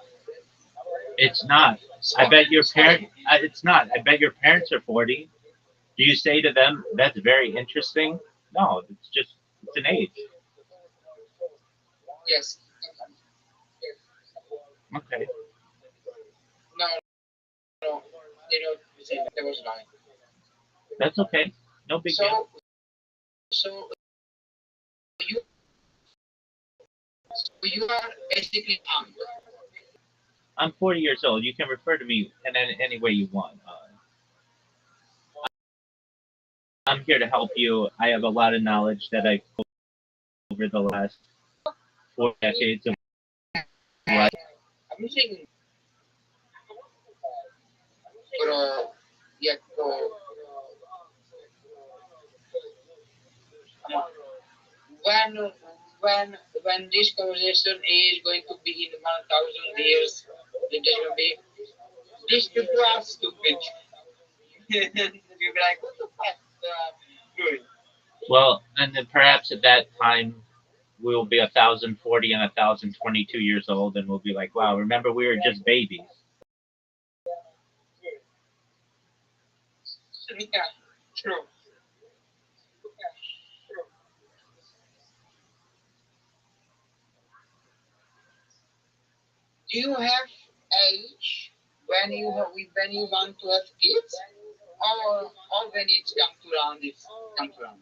It's not. I bet your parent. It's not. I bet your parents are 40. Do you say to them that's very interesting? No, it's an age. Yes. Okay, No, no. They don't say that. That was lying. that's okay. No big deal. So you you are basically young. I'm 40 years old. You can refer to me in any way you want. I'm here to help you. I have a lot of knowledge that I've over the last 4 decades of life. I'm saying, pero yet come on. When when this conversation is going to be in 1,000 years, it will be these people are stupid. You'll be like, what the fuck doing? Well, and then perhaps at that time we'll be 1,040 and 1,022 years old, and we'll be like, wow, remember we were just babies. Yeah, true. Do you have age when you want to have kids, or when it's come to round, it's come to round?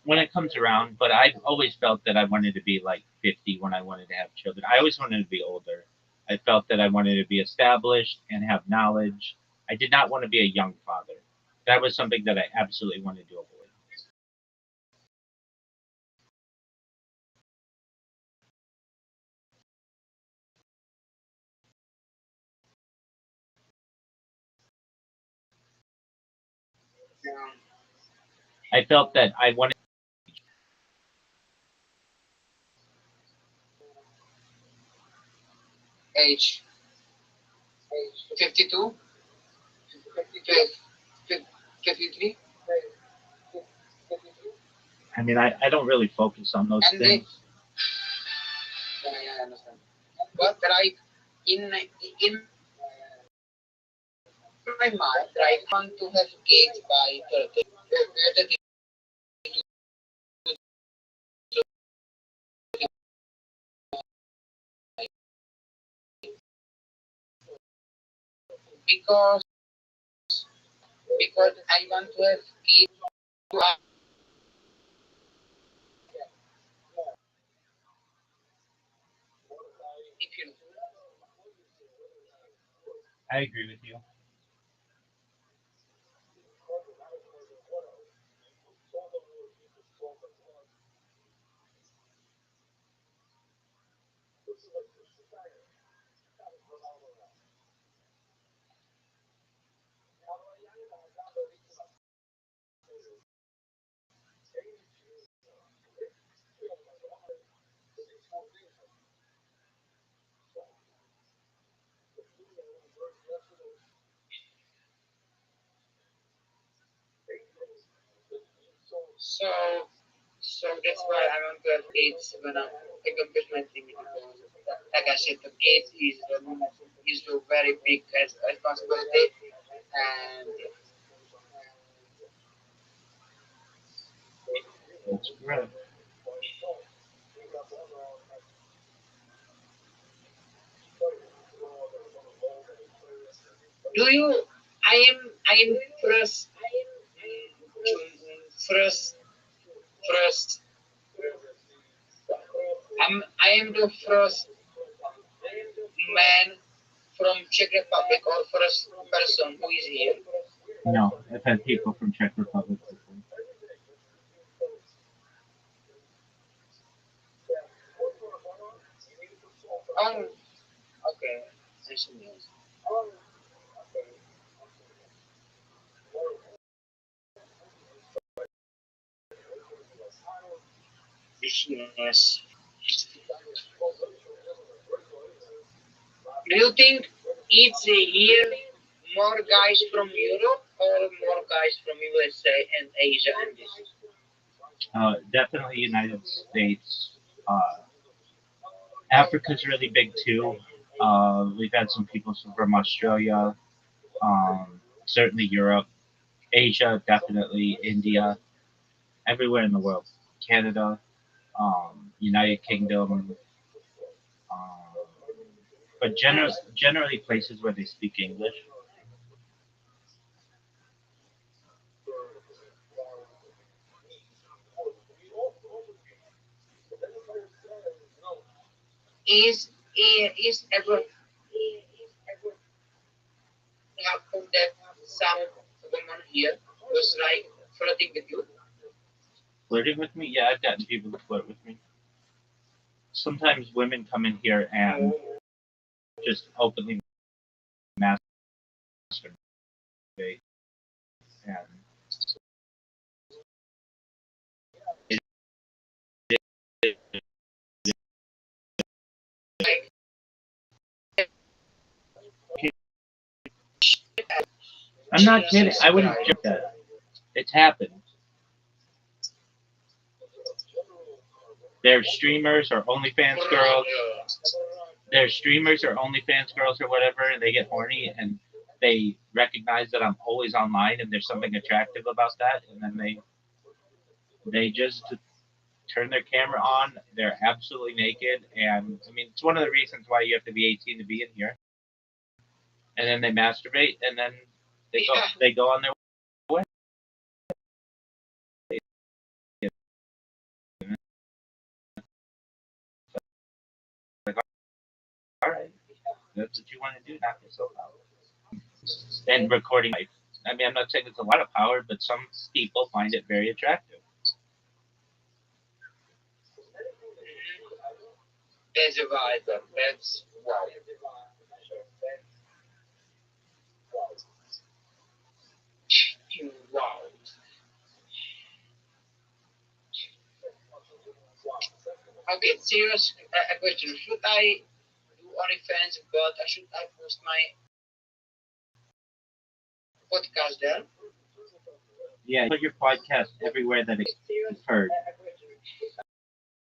when it comes around, but I've always felt that I wanted to be like 50 when I wanted to have children. I always wanted to be older. I felt that I wanted to be established and have knowledge. I did not want to be a young father. That was something that I absolutely wanted to avoid. I felt that I wanted Age 52, 53, I mean, I don't really focus on those and things. I understand. But like in my mind, I want to have kids by 30. 30 because I want to have kids to have, if you I agree with you. so so that's why I want to have kids when I accomplish my dream. Because, like I said, the kids is a very big responsibility, and That's correct. do you? I am first first I am the first man from Czech Republic or first person who is here. No, I've had people from Czech Republic before. Oh, okay. I see. Yes. Do you think it's here more guys from Europe or more guys from USA and Asia and this? Definitely United States. Africa's really big too. We've had some people from Australia, certainly Europe, Asia, definitely India, everywhere in the world. Canada, United Kingdom, um, but generally places where they speak English. Is ever happened that some woman here was like flirting with you? Flirting with me? Yeah, I've gotten people to flirt with me. Sometimes women come in here and just openly masturbate, and Like I'm not kidding. Jesus I wouldn't Christ. joke that. It's happened. They're streamers or OnlyFans girls. They're streamers or OnlyFans girls or whatever, and they get horny and they recognize that I'm always online and there's something attractive about that, and then they just turn their camera on. They're absolutely naked, and I mean it's one of the reasons why you have to be 18 to be in here. And then they masturbate, and then Yeah. they go on their way. that's what you want to do, knock yourself out. And recording life. I mean, I'm not saying it's a lot of power, but some people find it very attractive. That's a vibe. That's wow. Wow. Okay, serious a question. Should I do OnlyFans, but should I post my podcast there? Yeah, put your podcast everywhere that it's heard.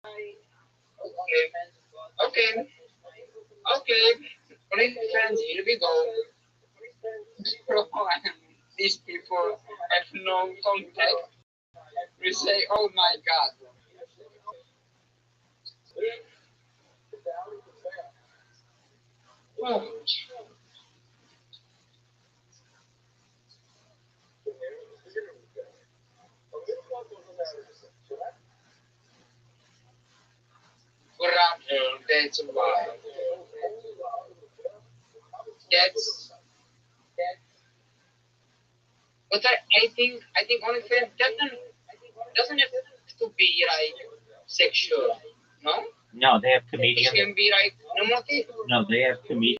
Okay. Okay. Okay. OnlyFans, here we go. These people have no contact. We say, oh my god. Oh. Corruption, that's why. That's but I think OnlyFans doesn't have to be like sexual. No? No, they have It comedians. can be like normative. No, they have comedians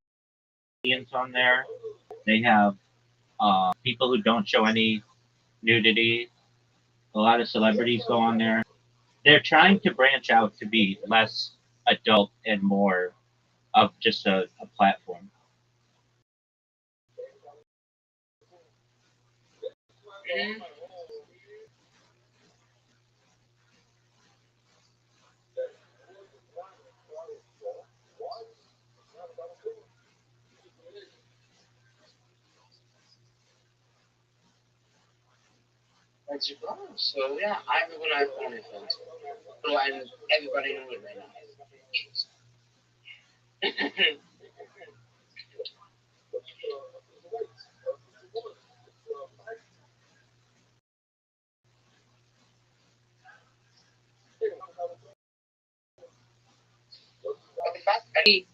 on there. They have people who don't show any nudity. A lot of celebrities go on there. They're trying to branch out to be less adult and more of just a platform. Mm, that's wrong. So yeah, I'm gonna have OnlyFans. So and everybody knows it right now. But the fact I need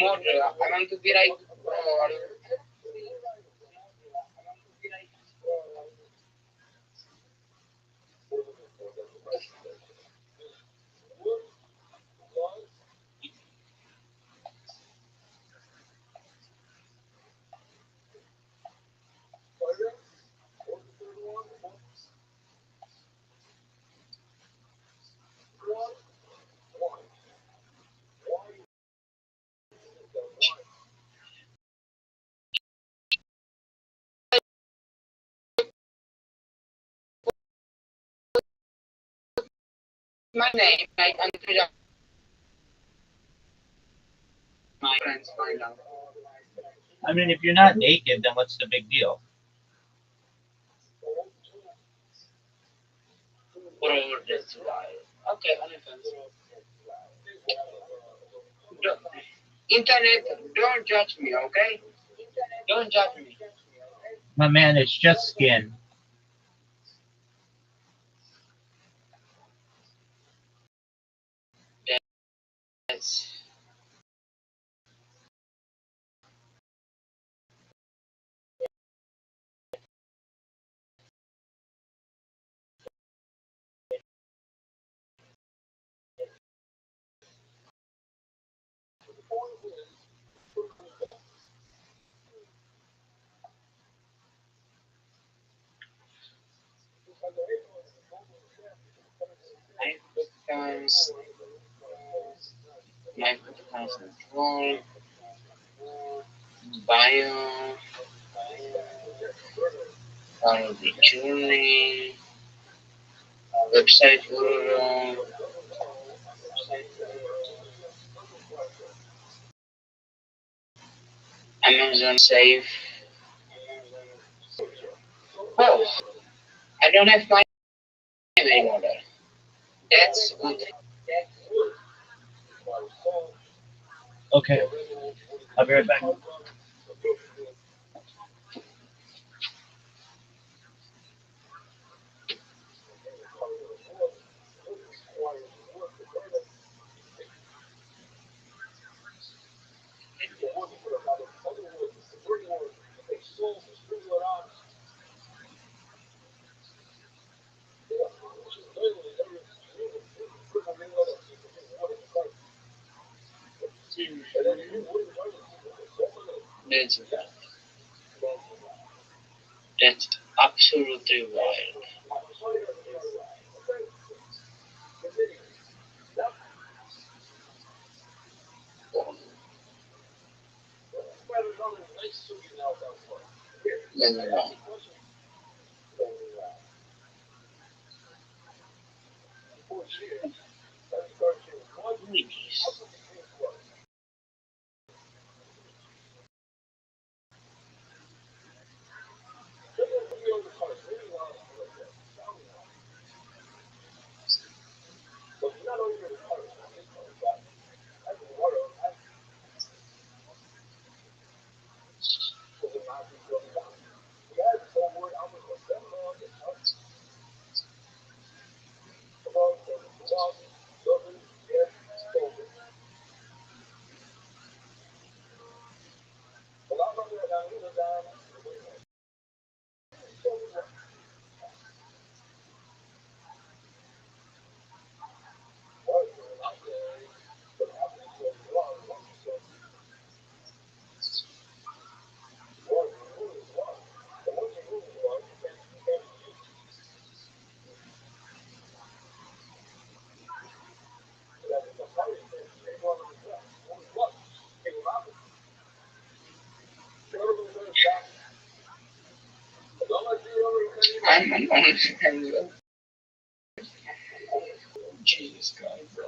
more I want to be like my name, like and my friends find out. I mean, if you're not naked, then what's the big deal? Bro, that's why. Okay, OnlyFans. Don't, internet, don't judge me, okay? Don't judge me. My man, it's just skin. That's my podcast, my podcast control, bio, the journey, website URL, Amazon Save. Oh, I don't have my name anymore. That's good. Okay, I'll be right back. That's that's absolutely wild. That's wild. Ladies. I'm understandable. Jesus Christ.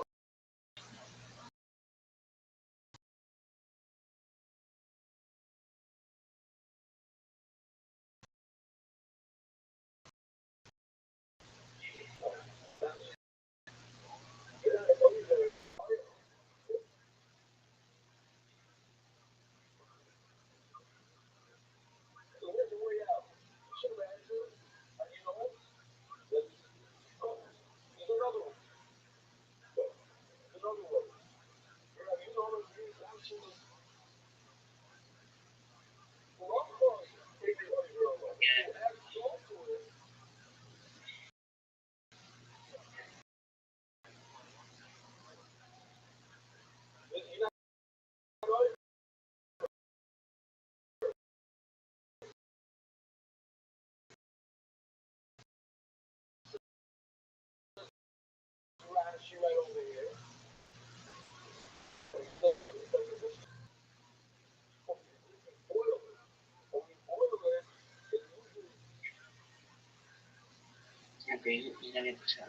Okay, inanit siya.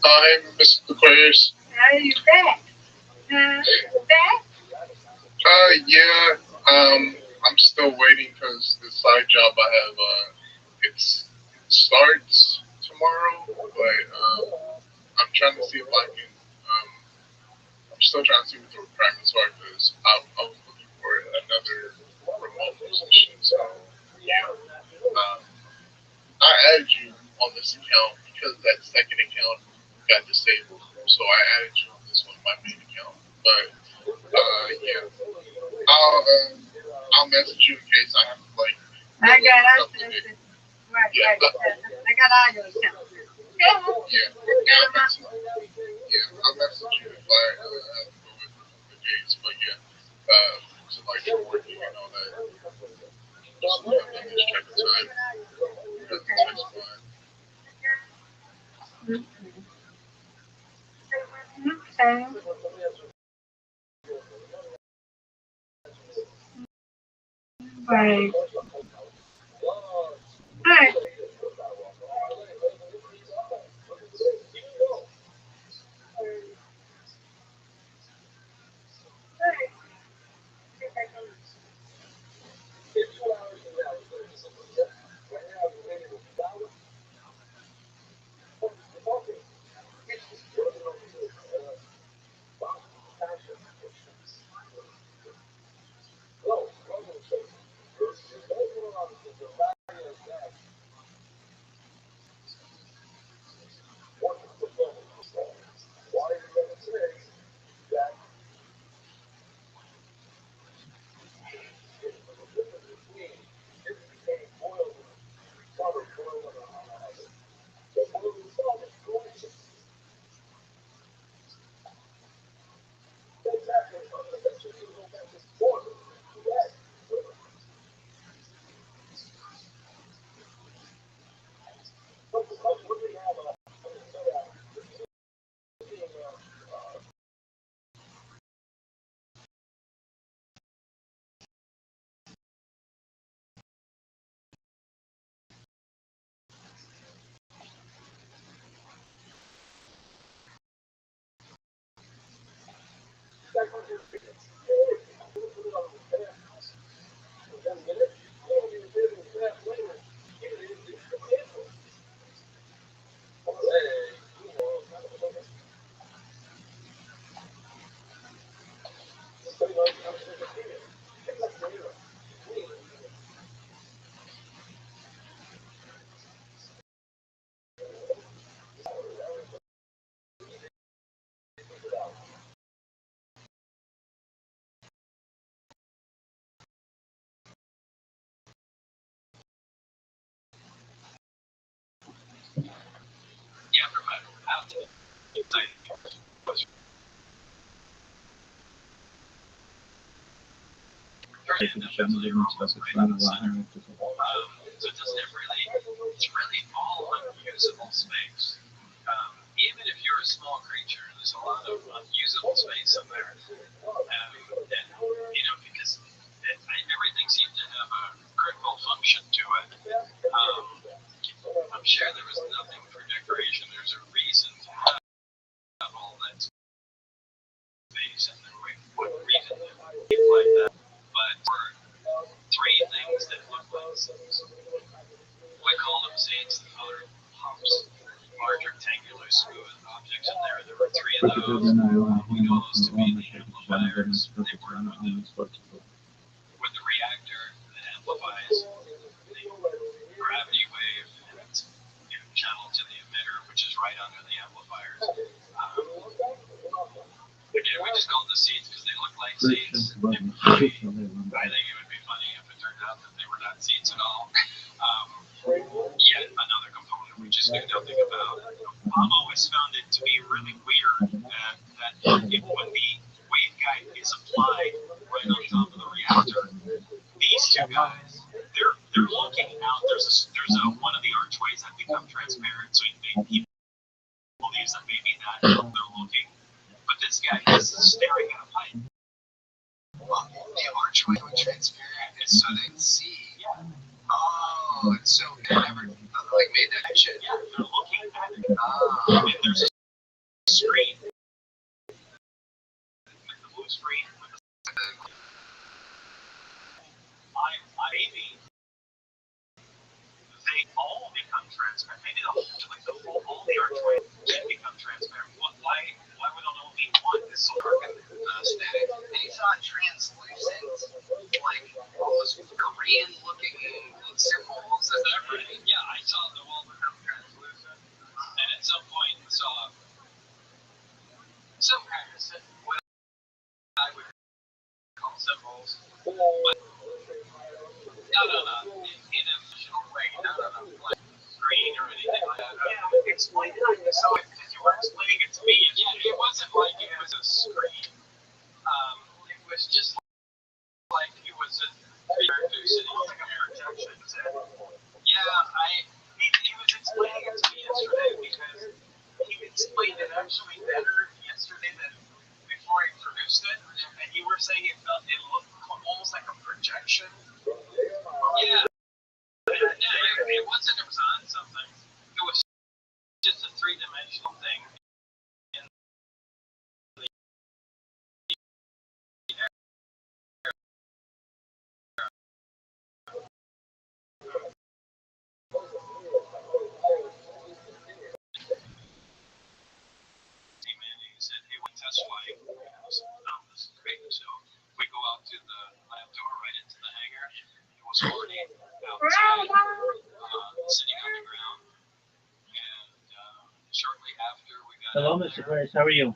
Hey, Mr. Aquarius. How you back? Back? Yeah. I'm still waiting because the side job I have, it starts tomorrow, but I'm trying to see if I can. I'm still trying to see what the requirements are because I was looking for another remote position. So yeah. I added you on this account because that second account got disabled. So I added you on this one, my main account. But yeah, I'll message you in case I have to like. I got days. Right, Yeah, right. I got all your accounts. I'll message you if I have to go in for a couple of days. But yeah, so like for working and all that, just have this check of time. Because the text line. Okay. Right. Right. Yeah, for my house. So it doesn't really, it's really all unusable space. Even if you're a small creature, there's a lot of unusable space in there. And because everything seemed to have a critical function to it. I'm sure there was nothing for decoration. There's a reason to have all that space, and there would reason to keep like that. But for three things that look like seeds, we call them seeds, the color hops, large rectangular smooth objects in there. There were three of those. We know those to be the amplifiers. They work with the reactor that amplifies the gravity wave and it's channeled to the emitter, which is right under the amplifiers. Again, we just called the seeds because they look like seeds. I think it would be funny if it turned out that they were not seeds at all. Yet another component we just knew nothing about. I've always found it to be really weird that when the waveguide is applied right on top of the reactor, these two guys, they're looking out. There's one of the archways that become transparent, so people believes that maybe that's what they're looking. But this guy is staring at a pipe. Well, the archway was transparent so they can see. Yeah. Oh, and so they never made that connection. Yeah, they're looking at it. And there's a so dark and aesthetic. And he thought translucent, like almost Korean-looking symbols. Is that right? Yeah, I saw the wall become translucent, and at some point saw some kind of what I would call symbols, but not on in a visual way, not on a like screen or anything like that. Explain it. So because you were explaining it to me, It wasn't like it was a screen. It was just like it was a character sitting in a projection. He was explaining it to me yesterday because he explained it actually better yesterday than before he produced it, and you were saying it looked almost like a projection. Yeah. It wasn't. It was on something. It was just a three-dimensional thing. He said, "Hey, we test flight." This is great. So we go out to the lab door, right into the hangar. It was already outside, sitting on the ground. And shortly after, we got Hello, out Mr. there. Flores. How are you? I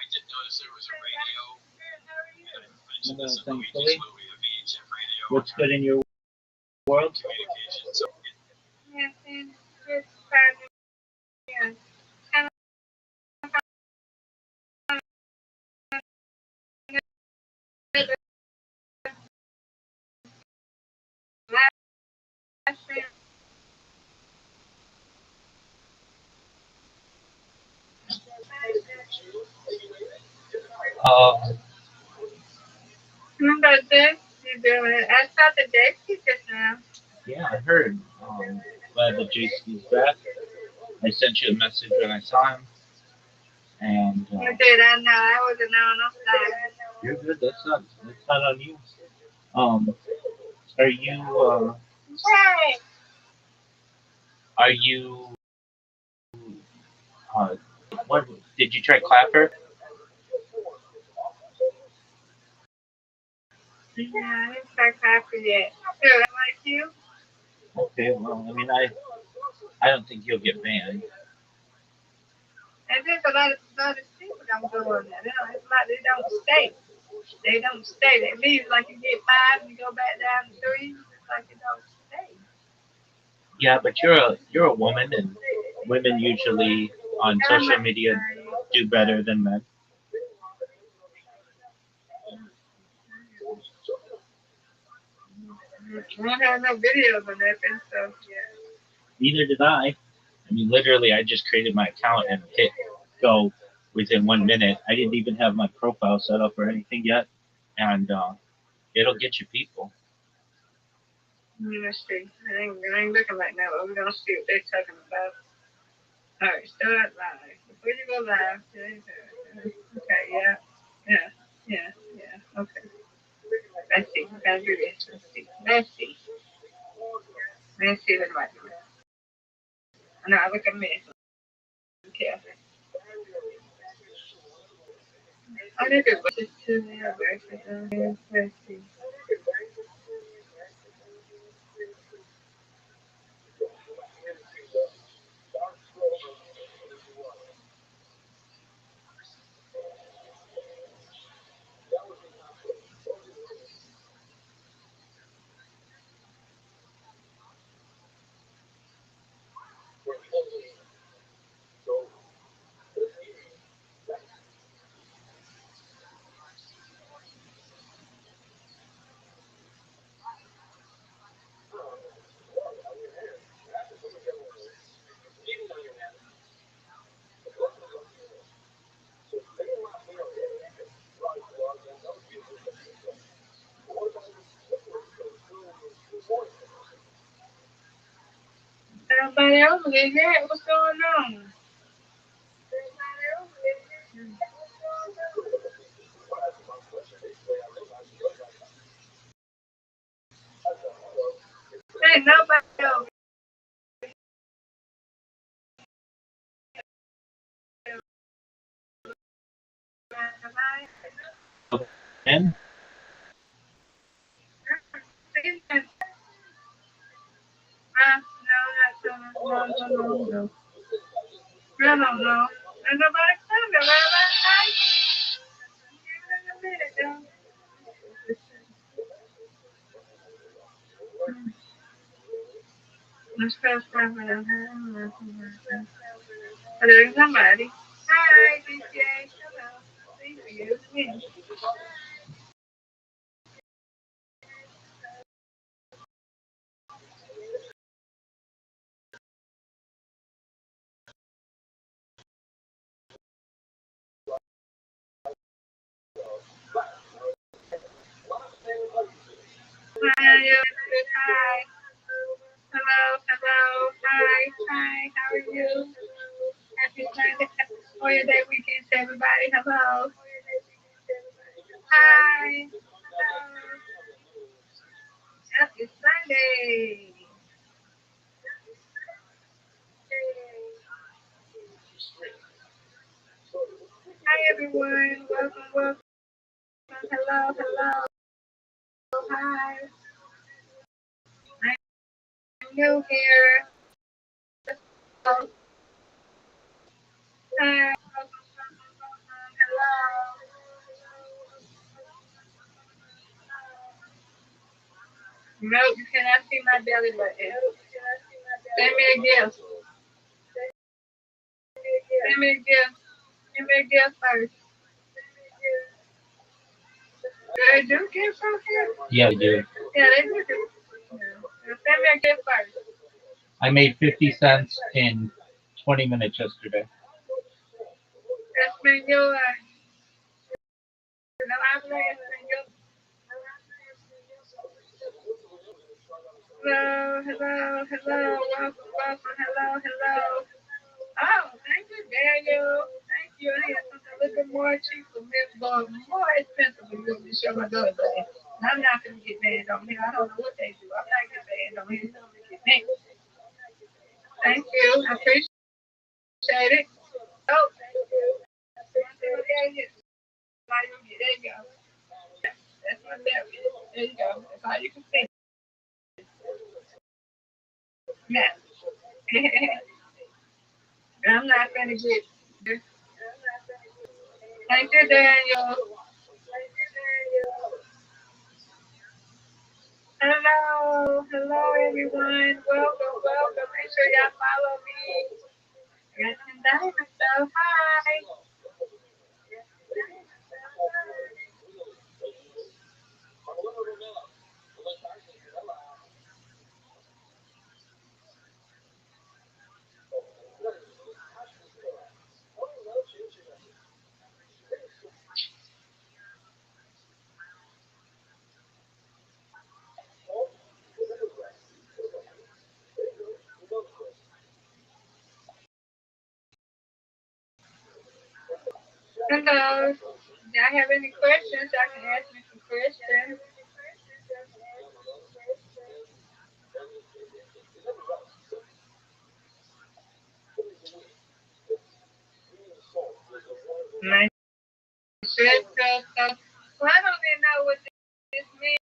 did notice there was a radio. And I mentioned this in the Thankfully. Luigi's movie, a VHF radio. What's good in your world? Communication. So Nothing. Just finding, yeah. Remember this? You doing it? I saw the day just now. Yeah, I heard. Glad that JC's back. I sent you a message when I saw him. And You did. I know. I wasn't on. I'm sorry. you're good. That's not on you. Are you Hey. are you what did you try Clapper? Yeah, I didn't start clapping yet. Good. Like you? Okay, well, I mean, I don't think you'll get banned. And there's a lot of people don't go on there. It's like they don't stay. They don't stay. They leave like you get 5 and you go back down to 3. It's like you don't stay. Yeah, but you're a woman, and women usually on social media do better than men. I don't have no videos or nothing, so yeah. Neither did I. I mean, literally, I just created my account and hit go within 1 minute. I didn't even have my profile set up or anything yet, and it'll get you people. Let's see. I ain't looking right now, but we're gonna see what they're talking about. All right, start live. Before you go live, okay, yeah, okay. Let's see. We gotta do this. Let's see what I do. No, I look at me. Okay. I think it was just to the let's see. Everybody else is here. What's going on? Hey, nobody else. in? No. I don't know. And nobody coming, Rabbi. Give it a minute, though. Let's go stop it. Oh, there's somebody. Hi, DJ. Hello. Thank you. Yeah. Hi. Hi. Hello. Hello. Hi. Hi. How are you? Happy Sunday. Memorial Day weekend to everybody. Hello. Hi. Hello. Happy Sunday. Hi, everyone. Welcome, welcome. Hello, hello. Hi. I'm new here. Hello. Hi. Hello. No, you cannot see my belly button. Send me a gift. Send me a gift. Give me a gift first. They do gifts from here? Yeah, we do. Yeah, they do. Send me a gift first. I made 50 cents in 20 minutes yesterday. Español. No habla español. Hello, hello, hello. Welcome, welcome. Hello, hello. Oh, thank you, Daniel. Thank you. I had something a little bit more cheap for me, but more expensive for you to show my daughter. I'm not going to get banned on here. I don't know what they do. I'm not getting banned on here. You don't get banned. Thank you. I appreciate it. Oh, thank you. Okay, yes. There you go. That's my therapy. There you go. That's all you can see. Now, I'm not going to get. Thank you, Daniel. Hello, hello everyone. Welcome, welcome. Make sure y'all follow me. Got some diamond stuff. Hi. Hello. Y'all have any questions? Y'all can ask me some questions. My sister. Well, I don't even know what this means.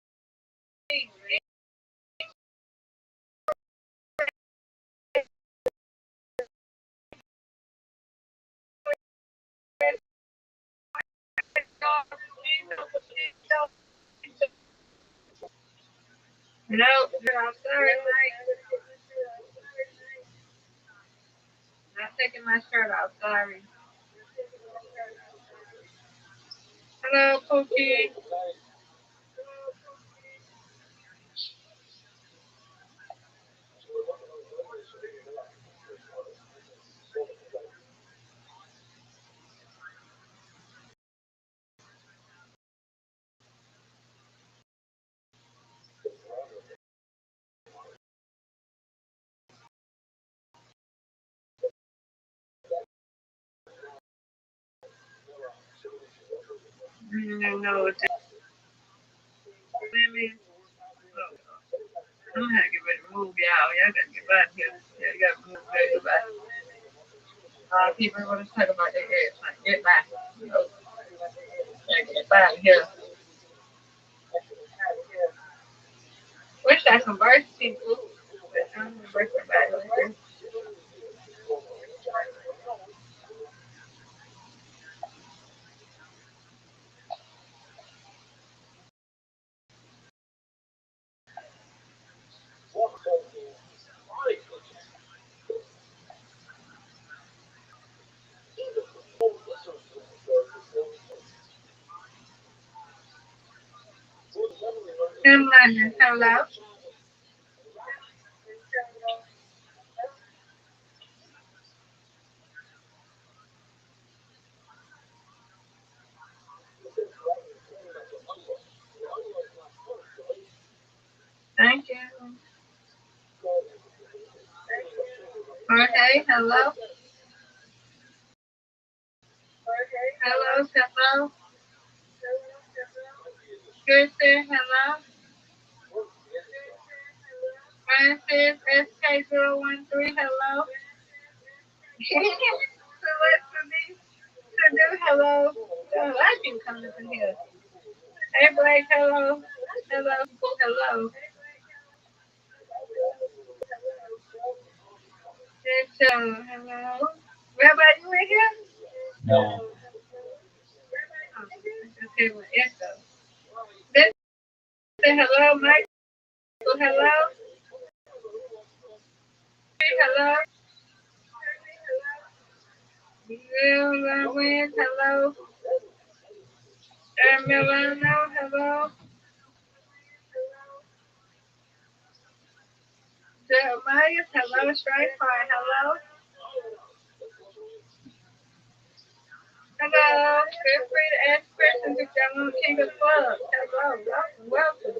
No, I'm sorry, Mike. Not taking my shirt off. Sorry. Hello, Pookie. No, it's women. I'm gonna have to get ready to move, y'all. Y'all gotta get back here. Yeah, you gotta move, get back. People are gonna talk about their heads. Like, get back. You know, gotta get back here. got some birth people. But I don't know birth nobody like this. Good morning. Hello. Thank you. Okay. Hello. Hello. Hello. Kristen. Hello. Francis. SK013. Hello. Felicity. To do. Hello. Oh, I can come up in here. Hey, Blake. Hello. Hello. Hello. Hello. Rabbi, you in here? No. Okay, well, echo. This hello, Michael. Hello. Hello. Hello. Milano. Hello. Jeremiah. Hello. Strike Fire. Hello. Hello. Feel free to ask questions if y'all want to King of Club. Hello. Welcome. Welcome.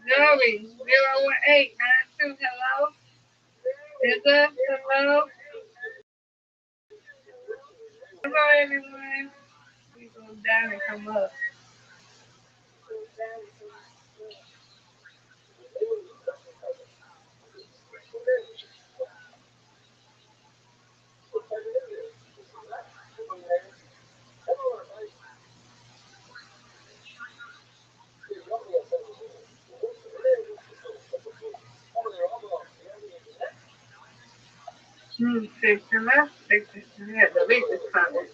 Joey. 01892. Hello. Izza. Hello. Hello, everyone. We go down and come up. Fixing up. Fixing that. Delete this comment.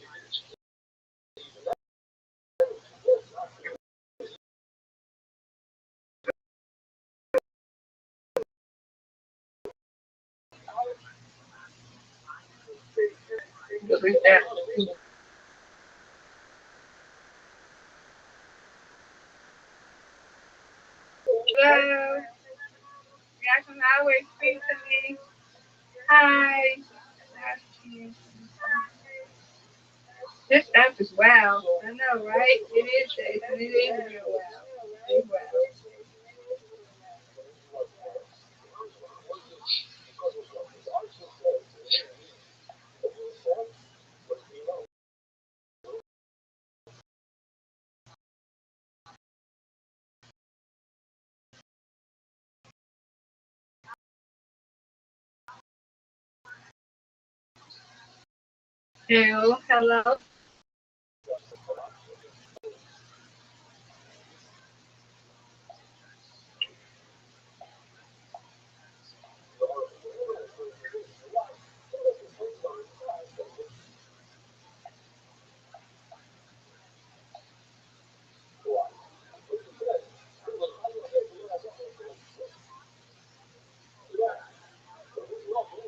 Delete that. Hello. Y'all can always speak to me. Hi. This app is wild. I know, right? It is, Jason. It is real wild. It's wild. Hello. Hello.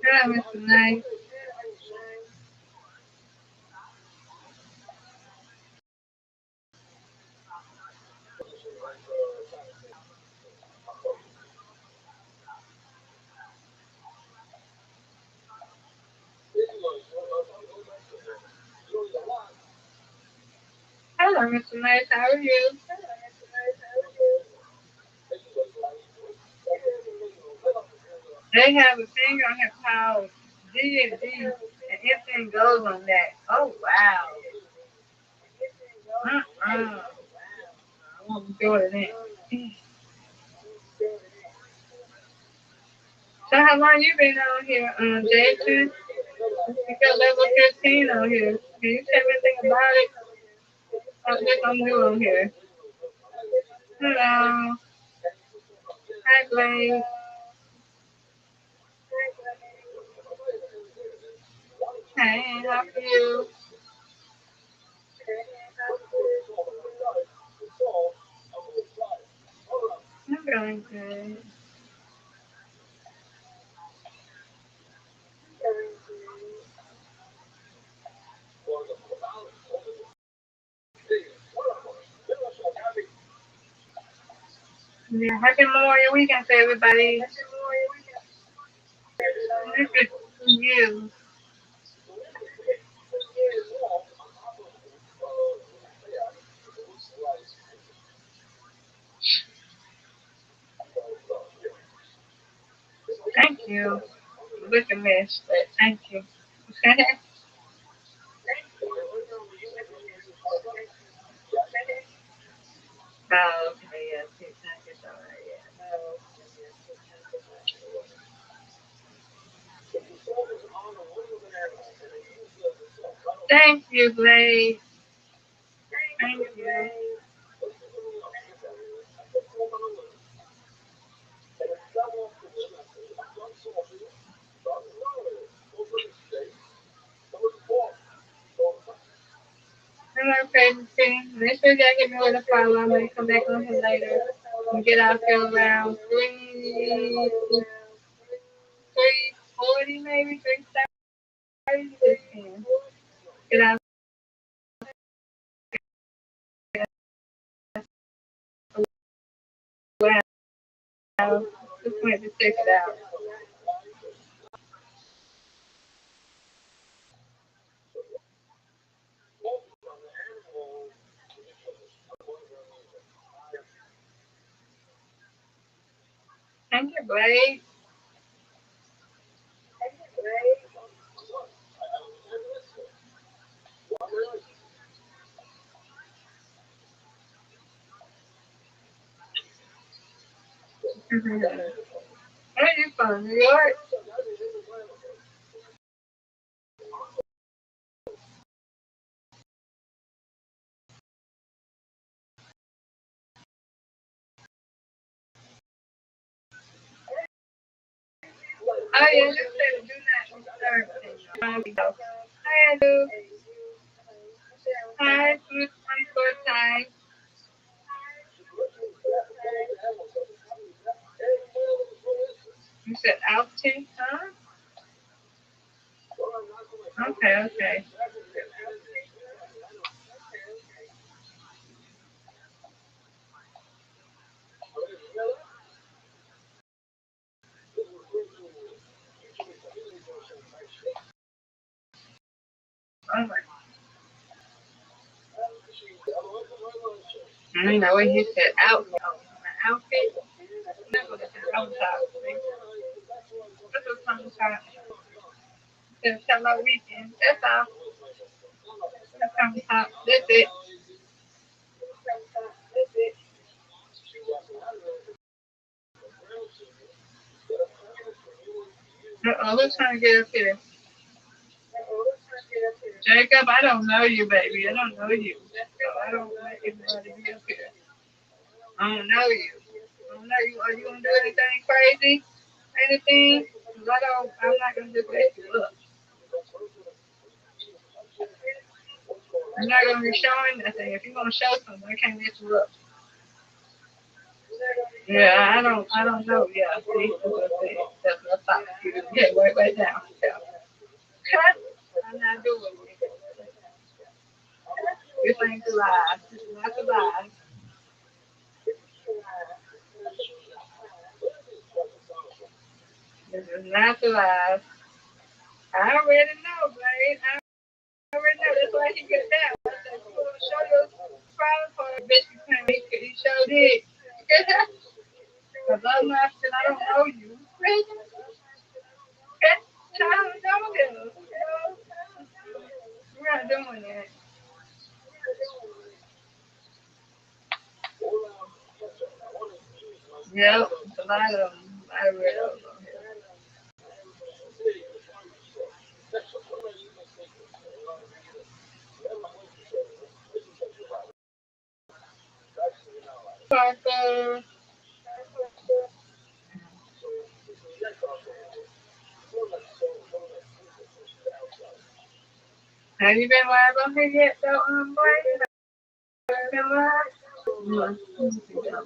Hello, Mr. Nice. Hello, Mr. Nice. How are you? They have a thing on here called D&D, and everything goes on that. Oh, wow. I won't be doing that. So how long you been on here, Jason? You got level 15 on here. Can you tell me anything about it? I'm new on here. Hello. Blake. Hey, how are you? I'm doing good. Yeah, happy Memorial Weekend to everybody. This is you. Thank you. Look a mess, but thank you. Oh, okay, yeah, TikTok is alright, yeah. Thank you, Blake. Thank you. Hello, Crazy. Make sure y'all give me with a follow. I'm gonna come back on here later and get out here around 3:40 maybe 3:30. Just can get out around. Just went to check it out. Thank you, Blake. Where are you from? New York? Oh yeah, just said do not disturb thing. Hi, Andrew. Hi, Fruit time. You said outing, huh? Okay, okay. All right. I know what he said out. My outfit. That's what it said. I was out. This was something to tell my weekend. That's all. That's something. That's it. Who's trying to get up here? Jacob, I don't know you, baby. I don't know you. So I don't want anybody to be up here. I don't know you. I don't know you. Are you gonna do anything crazy? Anything? 'Cause I'm not gonna just let you up. I'm not gonna be showing nothing. If you're gonna show something, I can't let you up. Yeah, I don't know. Yeah, see, that's what I said. That's what I thought. Yeah, right down. Yeah. I'm not doing it. This ain't the lie. This is not the lie. This is not the lie. I already know, babe. I already know. That's why he get down. I said, you want to show your private part? Bitch, you can't make it. He showed it. Because I'm not saying I don't know you. Child, don't do. We're not doing that. Yep, a lot of them. I read of them. Parker, Have you been live on here yet, though, Blake? Been live?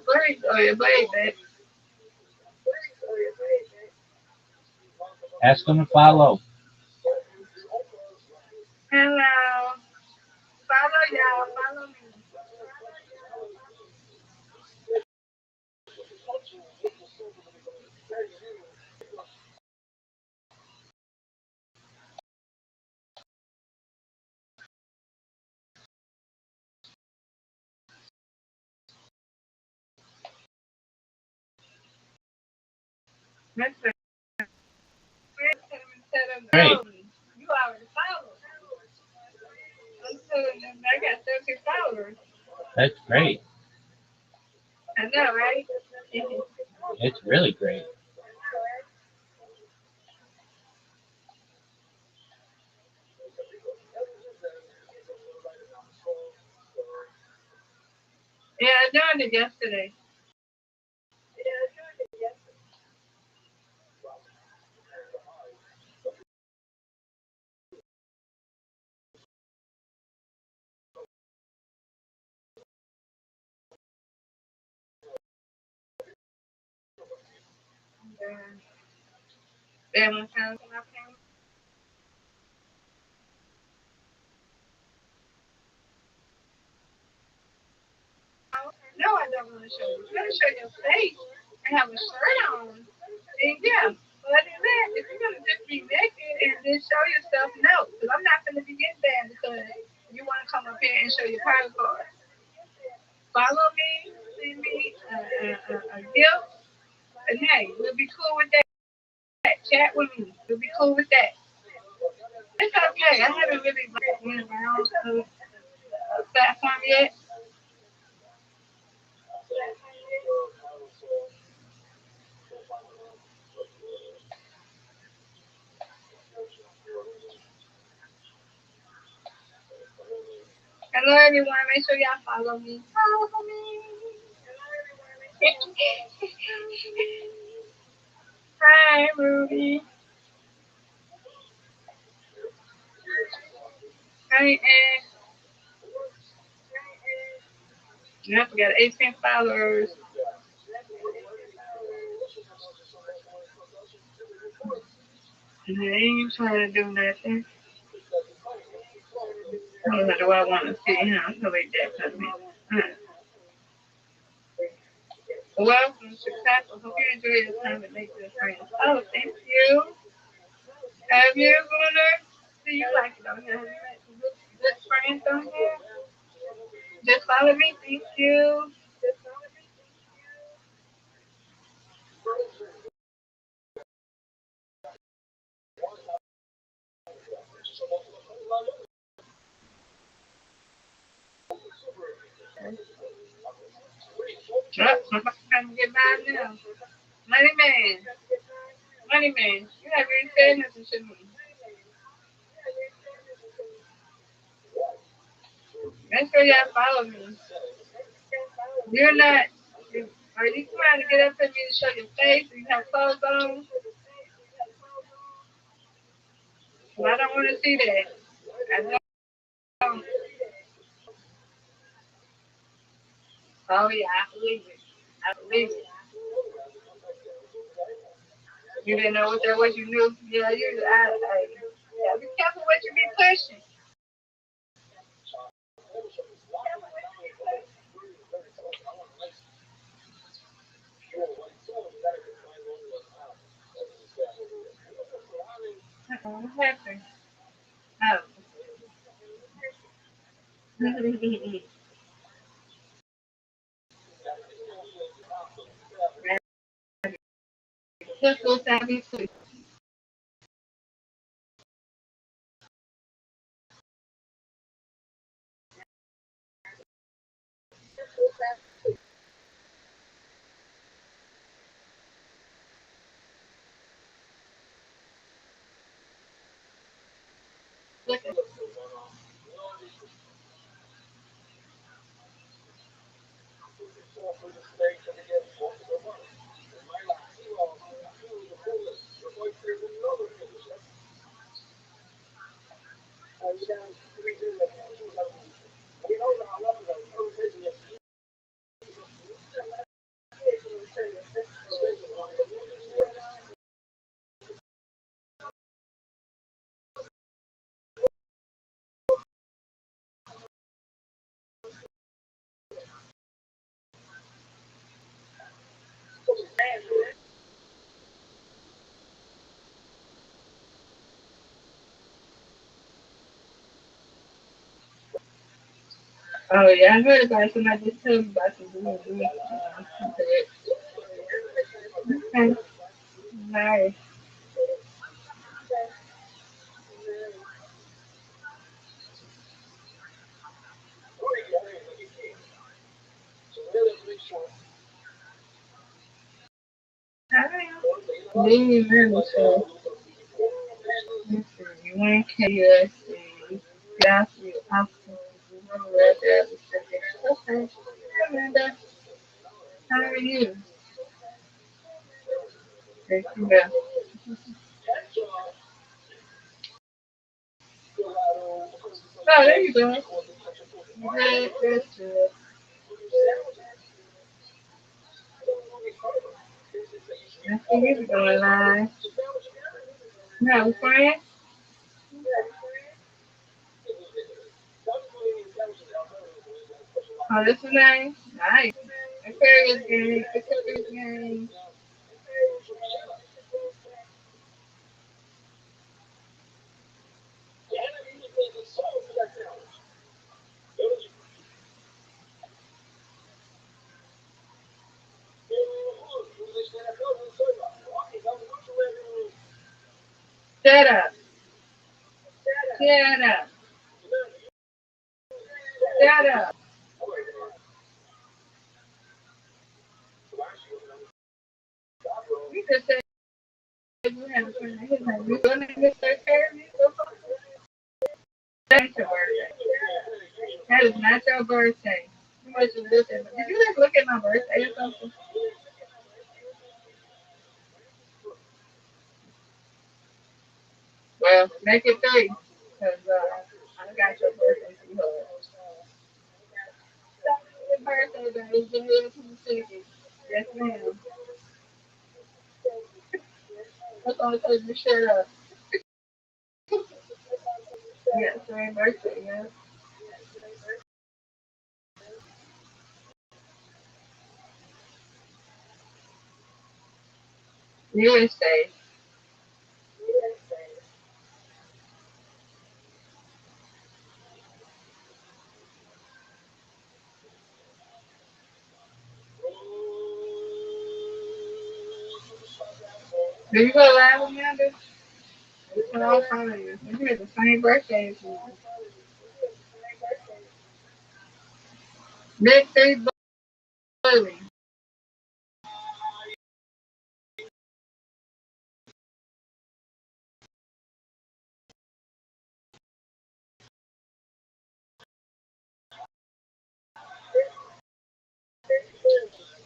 Blake, oh yeah, Blake, babe. Ask them to follow. Hello. Follow y'all. Follow me. Listen, Great. you already followed. I'm telling them I got 30 followers. That's great. I know, right? It's really great. Yeah, I joined it yesterday. Then one time when I came. No, I don't want to show you. You gotta show your face and have a shirt on. And yeah, other than that, if you're gonna just be naked and just show yourself, no, because I'm not gonna be getting banned because you want to come up here and show your private card. Follow me, send me a gift, and hey, we'll be cool with that. Chat with me, we'll be cool with that. It's okay. I haven't really been around a platform yet. Hello, everyone. Make sure y'all follow me. Follow me. Hi, Ruby. Hi, Ed. Yep, we got 18 followers. And I ain't trying to do nothing. I don't know what I want to see. So like that kind of thing. Welcome to Tackle. Hope you enjoy your time and make this friends. Oh, thank you. Have you, Gunnar? Do you like it on here? Have you met some good friends on here? Just follow me. Thank you. Oh, I'm trying to get by now. Money man. Money man. You haven't even said nothing to me. Make sure y'all follow me. You're not. Are you trying to get up at me to show your face? Do you have clothes on? Well, I don't want to see that. I don't. Oh yeah, I believe it. I believe it. You didn't know what that was. You knew. Yeah, yeah. Be careful what you be pushing. What happened? Oh. Just go savvy too. Look at Oh yeah, I heard about somebody just told me about some doing doing. Okay, nice. Alright. Lean membership. Let's see. 1K USD. Gas you options. Remember right there. Okay. Amanda, how are you? There you go. Oh, there you go. Good, good, good. I see you going live. No, friend. Oh, that's your name? Nice. Aquarius game. Aquarius game. Shut up. Shut up. Shut up. You just said you have a friend. His name. You going to Mr. Aquarius? That's your birthday. That is not your birthday. You must have looked at. Did you just look at my birthday or something? Well, make it three, cause I got your birthday too hard. Happy birthday, baby. January 22nd. Yes, ma'am. That's all it takes to shut up. Yes, happy birthday, yeah. USA. Do you go live, Amanda? It's all fine. You had the same birthday as me. Big three bully.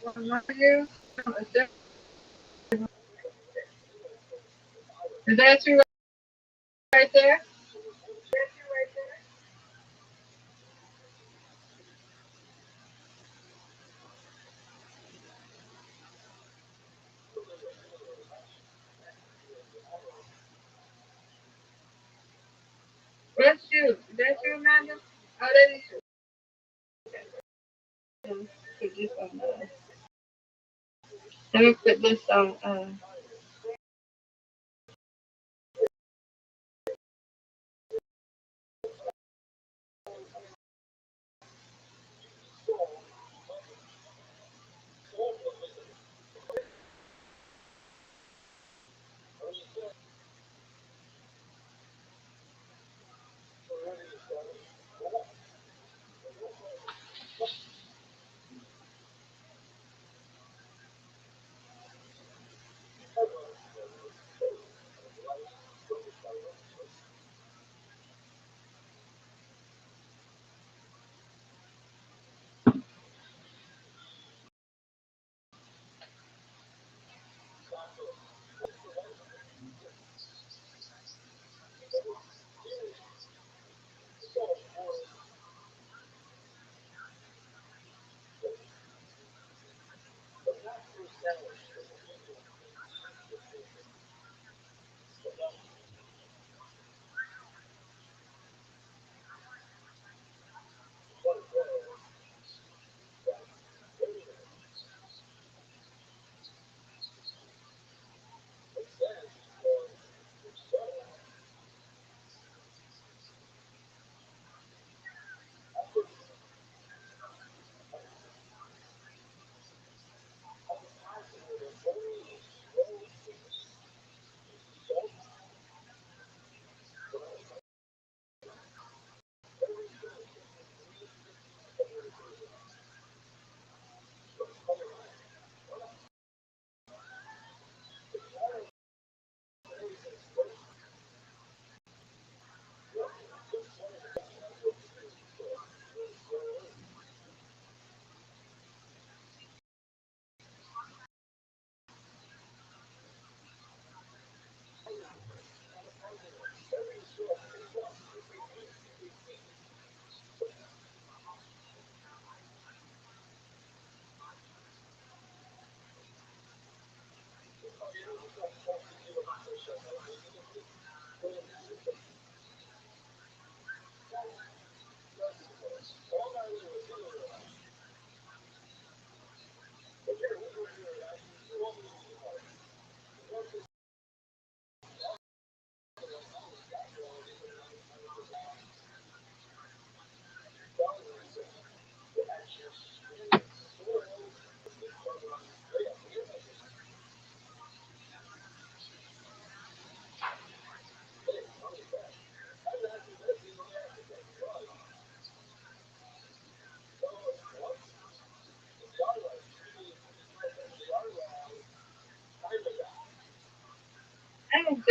What are you? Is that you right there? That's you. Is that you, Amanda? Oh, that is you. Put this on. Let me put this on.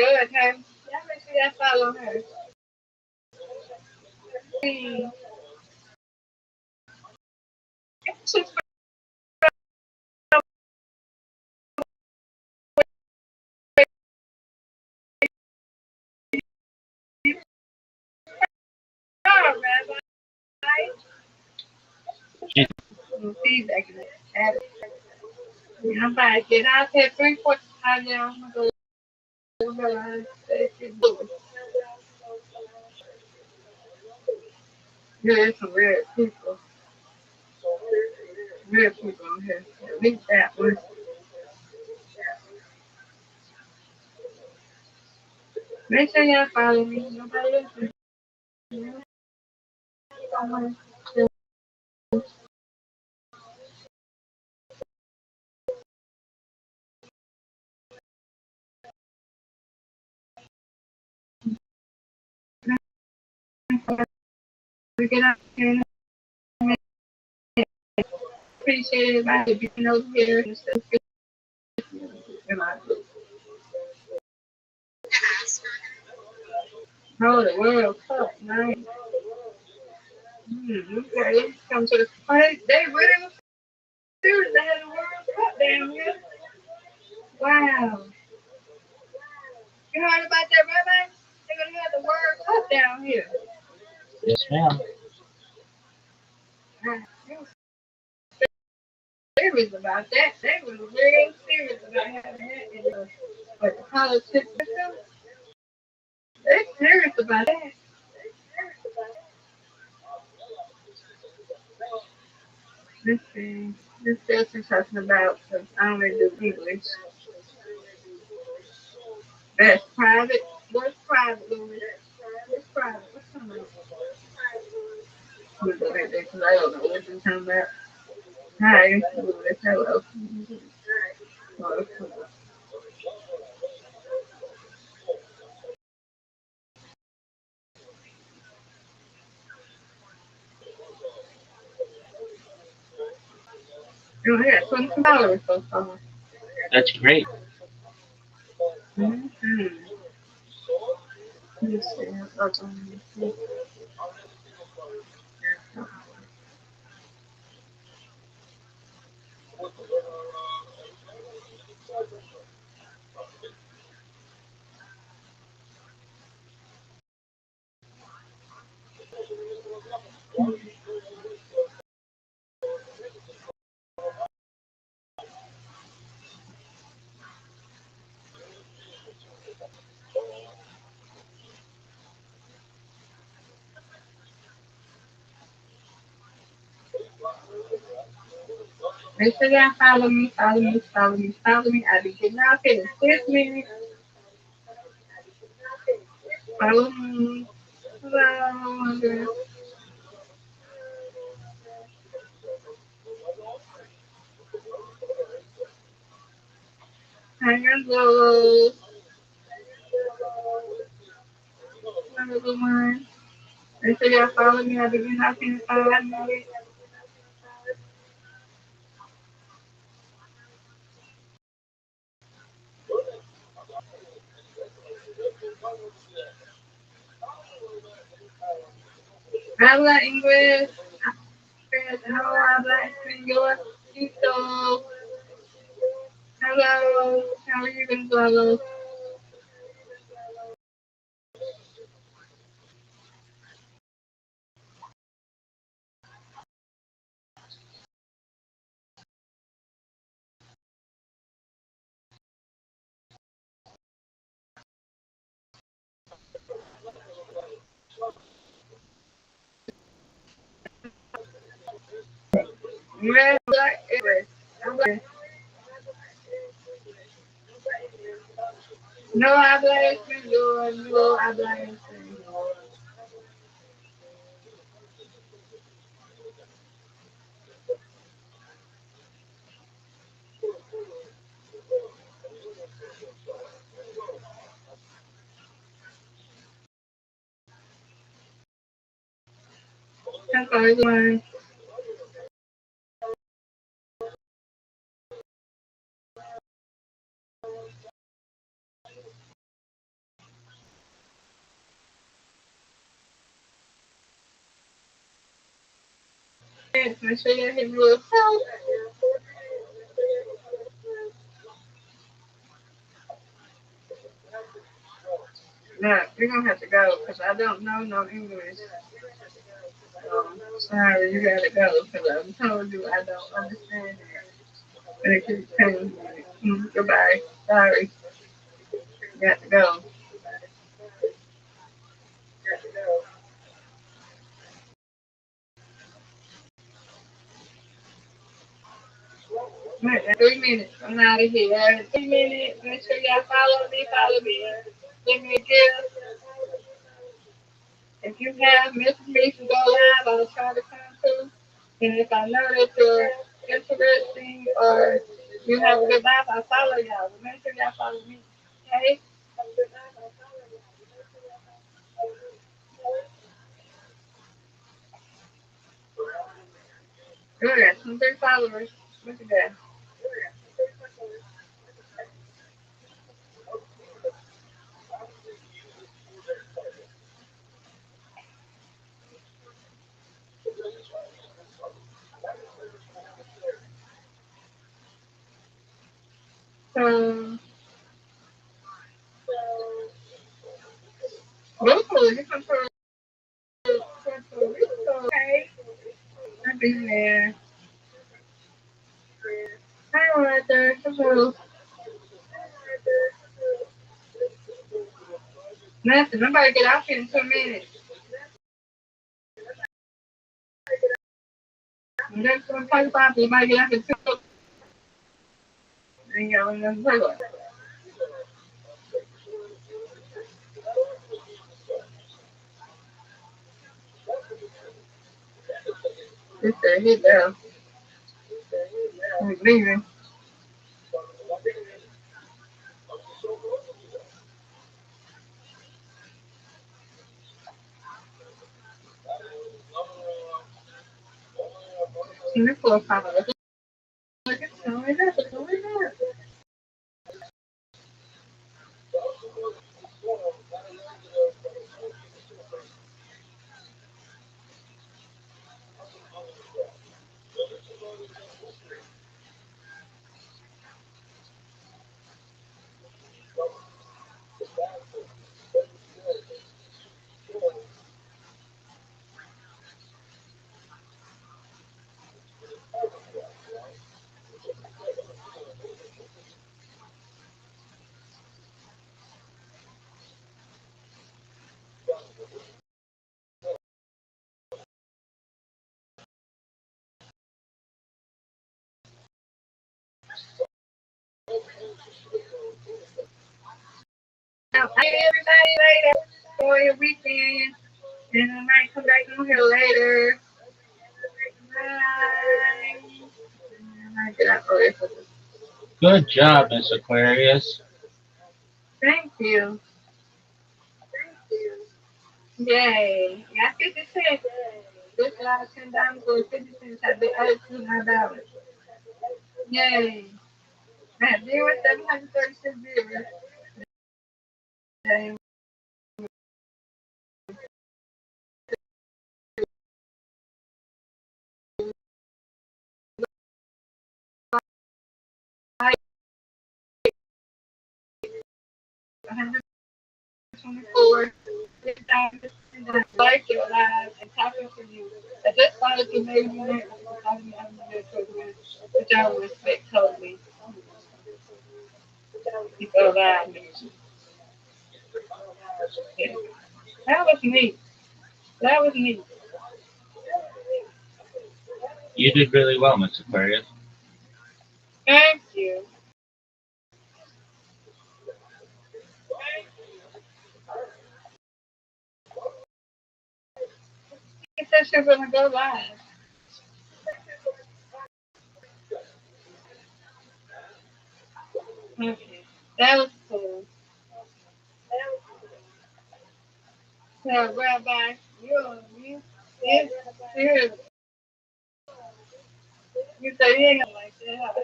good, hey. Y'all make sure y'all follow her. She's proud, Rabbi. Feedback in that. I'm about to get out here 3:45 now. I'm going to go. There's some weird people. Weird people on here. At least that one. Make sure y'all follow me. Nobody else is. We get out here. Appreciate everybody being over here and stuff. Oh, the World Cup, nice. Okay, come to the party. They really was serious. They had the World Cup down here. Wow. You heard about that, Rabbi? They're going to have the World Cup down here. Yes, ma'am. They were serious about that. They were real serious about having that in the politics system. They're serious about that. Let's see. This is talking about, because I only do English. That's private. What's private, Louis? What's private? What's talking about? We go right there because I don't know what you're talking about. Hi, Louis. Hello. Oh, you only got $22 so far. That's great. Mm-hmm. Let's see. Make sure y'all follow me, follow me, follow me, follow me. I'll be getting out here in 6 minutes. Follow me. Hello. Hang on, Lolo. Hello, everyone. Make sure y'all follow me. I'll be getting out here in 5 minutes. Habla inglés. No habla español. Listo. Hello. How are you, Gonzalo? No habla inglés. No habla español. No habla español. Hello, everyone. Make sure you hit me with a call. Now, you're going to have to go because I don't know no English. Sorry, you got to go because I told you I don't understand it. But it keeps telling me, goodbye. Sorry. You got to go. Right, 3 minutes. I'm out of here. 3 minutes. Make sure y'all follow me. Follow me. Give me a gift. If you have message me to go live, I'll try to come through. And if I know that you're interesting or you have a good life, I'll follow y'all. But make sure y'all follow me. Okay? Good. Some big followers. Look at that. So, you come from Puerto Rico. Okay. I've been there. Hi, Roger. Hello. Nothing. I'm about to get off here in 2 minutes. And that's what I'm talking about. You might get off in 2 minutes. And go in the toilet. Just hit down. I'm leaving. And this little pop up. Look, it's going up. It's going up. Now, everybody later. Enjoy your weekend. And I might come back on here later. Bye. I get out early for this. Good job, Miss Aquarius. Thank you. Yay. Got 50 cents. This lot of $10 for 50 cents. I did $9. Yay. I had 736 viewers. Yay. $124. Like your lives and talking to you. I just wanted to make you that which I respect totally. People around me. Yeah. That was neat. That was neat. You did really well, Miss Aquarius. Thank you. He said she was gonna go live. Okay. That was cool. So, Rabbi, you, you, you say you ain't gonna like that.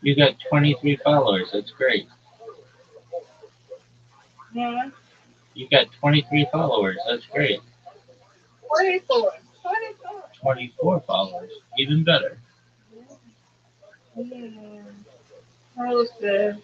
You got 23 followers. That's great. Yeah. You got 23 followers. That's great. 24. 24 followers. Even better. Yeah. That was good.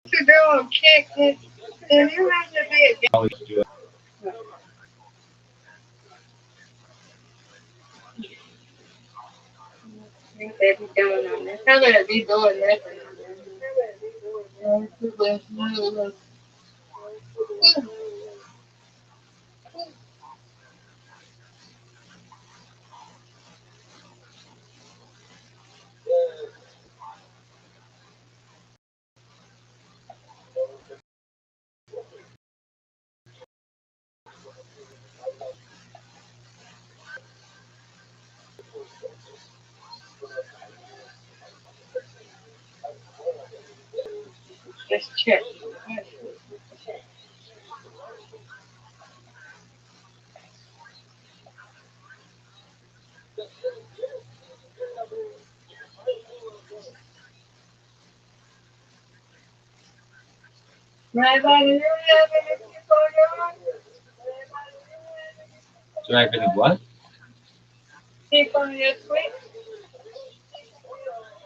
To do a kick it, then you have to be a Always do it. they be doing on this. How would be doing nothing on this? Just check. Rabbi, do you have any people on? Do I have any what? People on your tweet?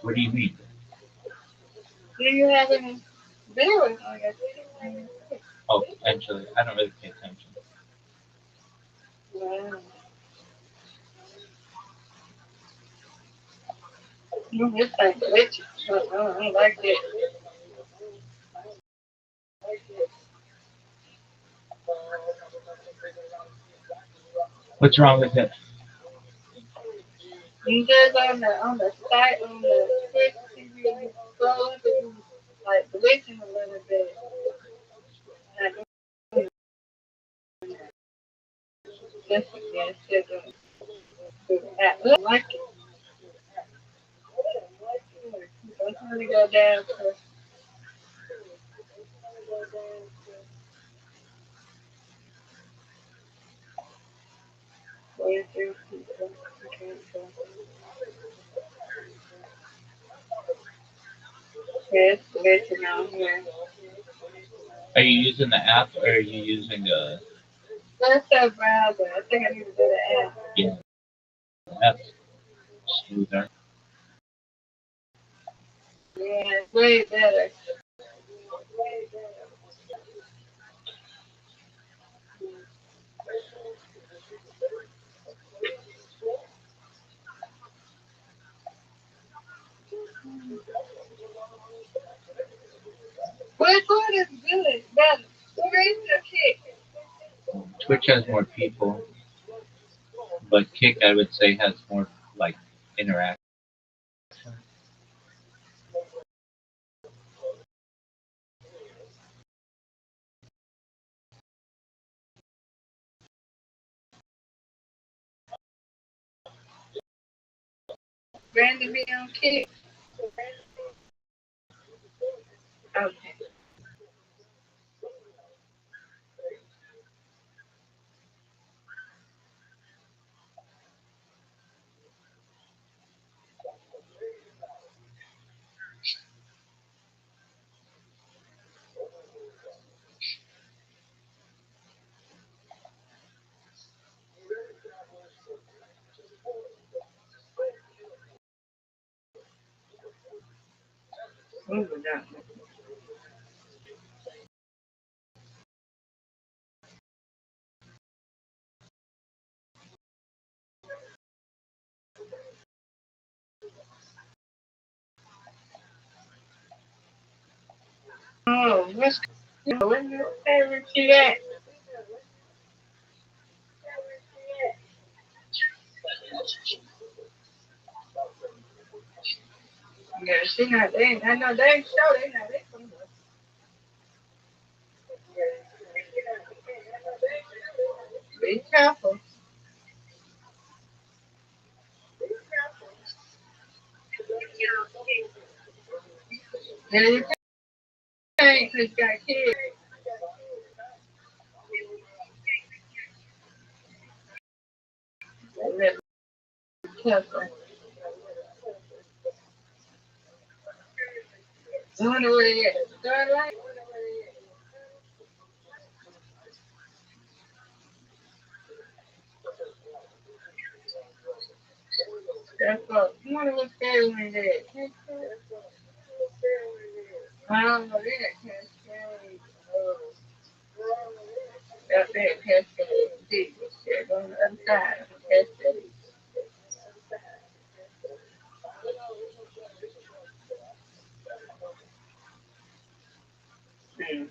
What do you mean? Do you have any viewers on your tweet? Oh, potentially. I don't really pay attention. Wow. This thing glitchy. I don't like it. What's wrong with it? You just on the site on the Twitch TV, you scroll up and you like glitching a little bit. Like, just again, shit. I like it. I'm trying to go down to 43 people. Yes, let you know here. Are you using the app or are you using a That's a browser. I think I need to do the app. yeah, app smoother? Yeah, it's way better. Which one is good? Better? Screen or kick? Twitch has more people, but Kick I would say has more like interaction. Brandon be on kick. Okay. Move it down. Oh, what's your favorite kid at? Yeah, she not there. I know they ain't show. They not there. Be careful. Yeah, you can't 'cause you got kids. Be careful. I wonder where they at. Third line? That's all. I wonder what third line they at. I don't know. They at Cascade. Up there at Cascade. See, they're on the other side of Cascade. Mm.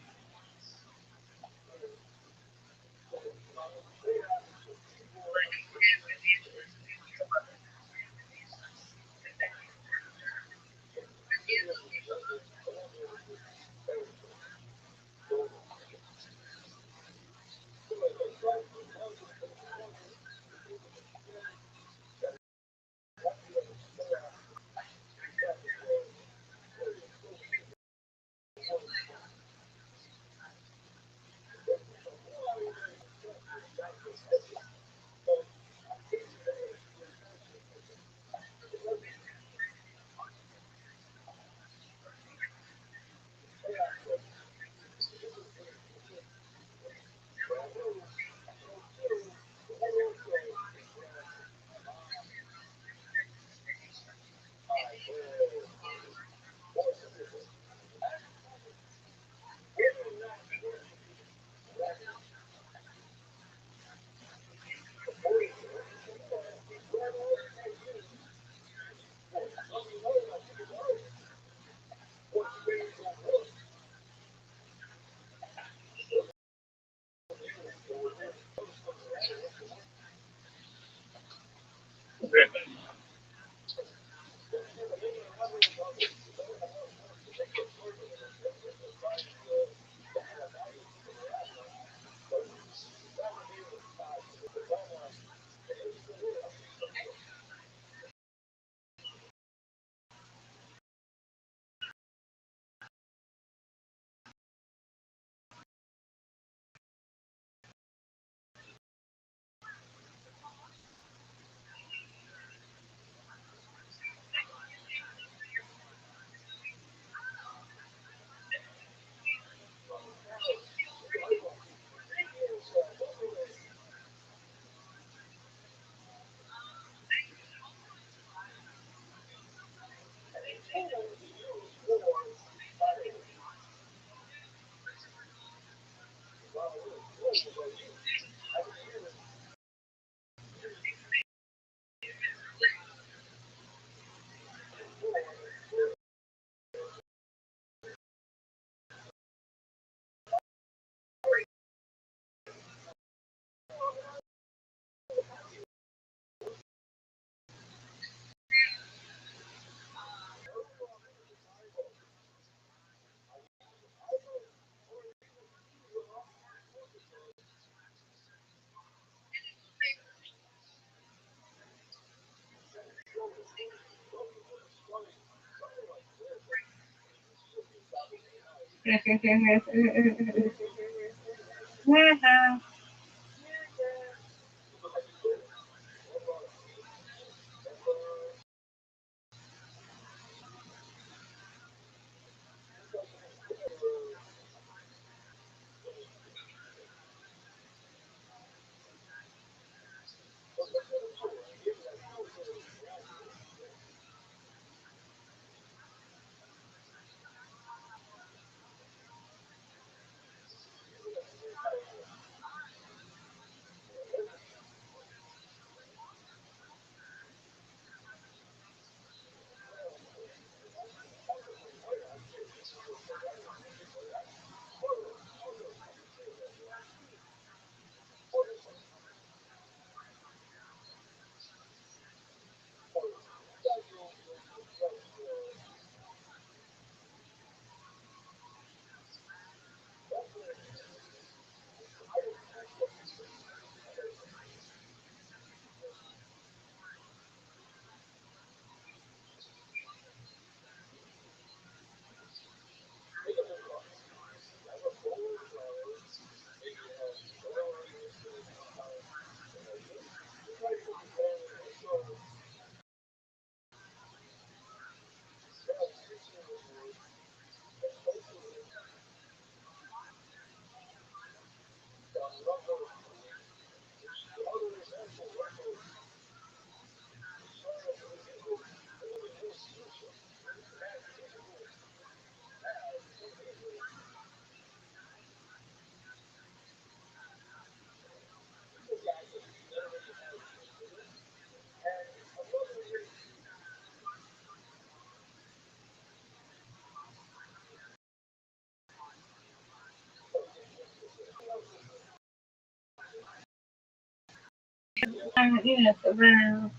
Yes, around.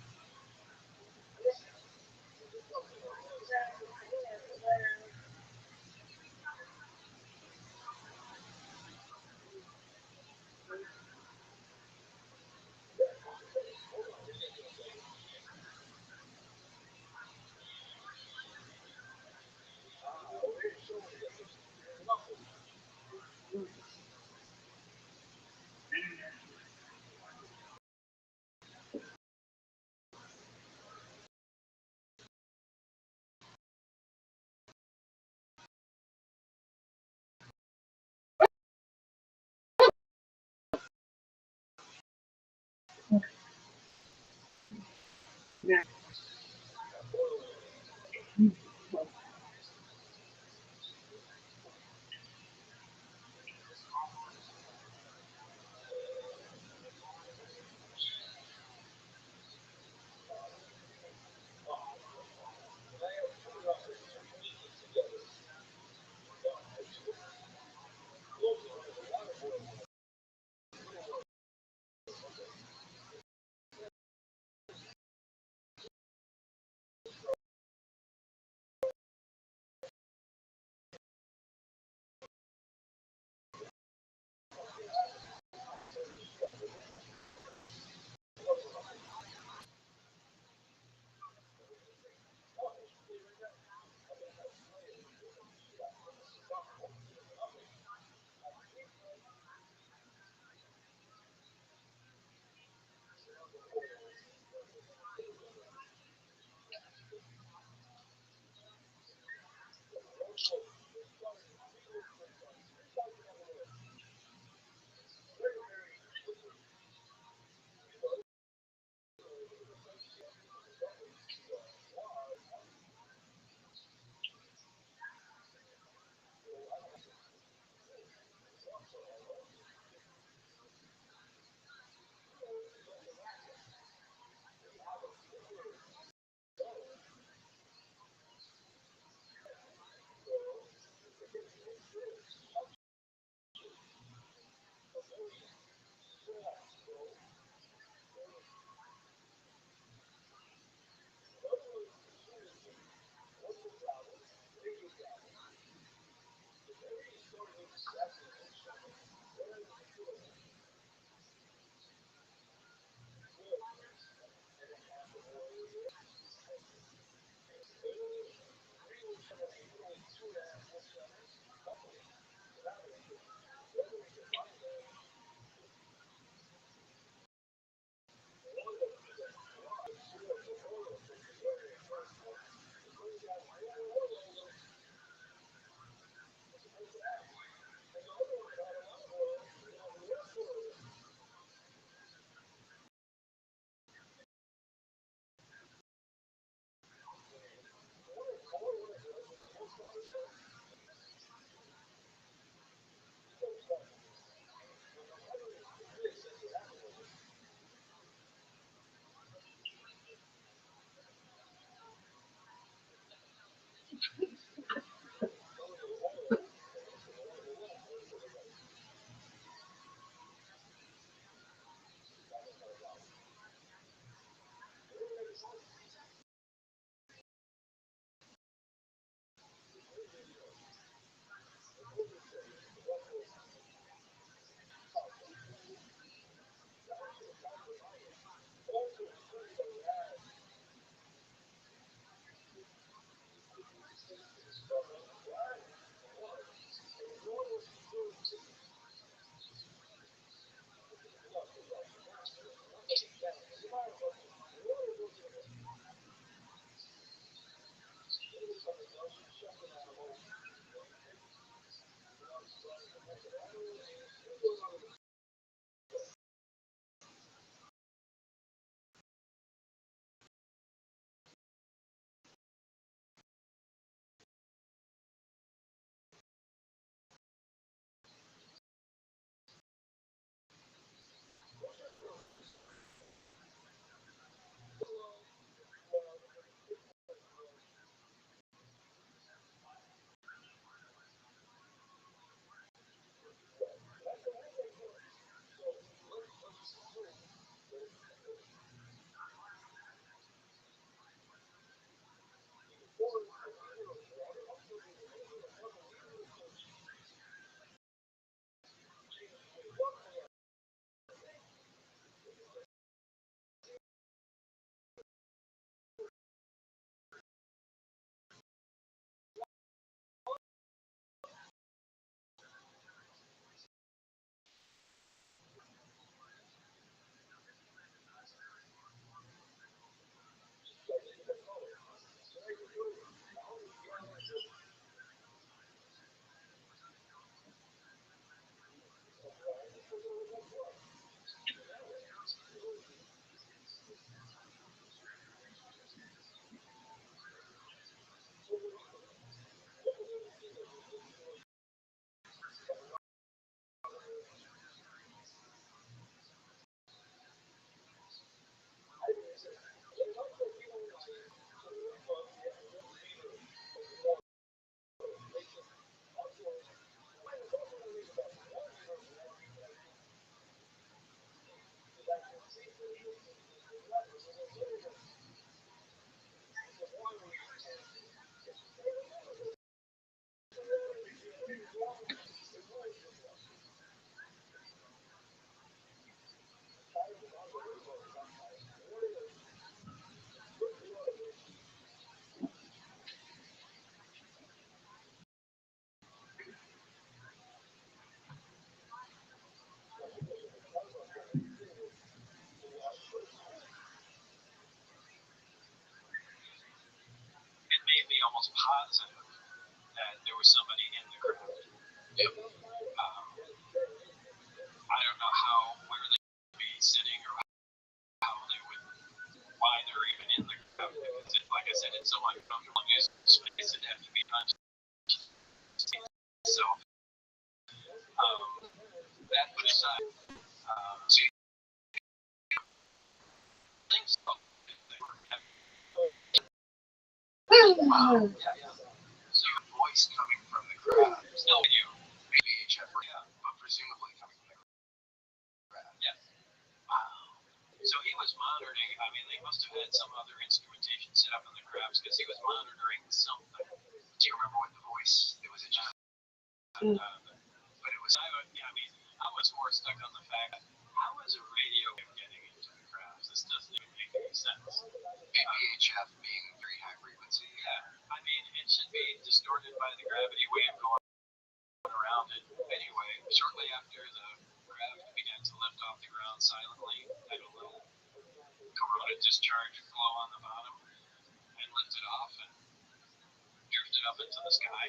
Yeah. positive that there was somebody in the craft. Yep. I don't know where they would be sitting or how they would, why they're even in the craft, because like I said, it's so uncomfortable music space, it'd have to be punched. So, that put aside, so you think so? Wow. Yeah. So your voice coming from the crowd, still you, VHF, but presumably coming from the crowd. Yeah. Wow. So he was monitoring. I mean, they must have had some other instrumentation set up in the crowds because he was monitoring something. Do you remember what the voice? It was a just. But it was. I mean, I was more stuck on the fact that how is a radio getting into the crowds? This doesn't even make any sense. VHF being very high frequency. Yeah. I mean, it should be distorted by the gravity wave going around it anyway. Shortly after the craft began to lift off the ground silently, had a little corona discharge flow on the bottom and lifted off and drifted up into the sky,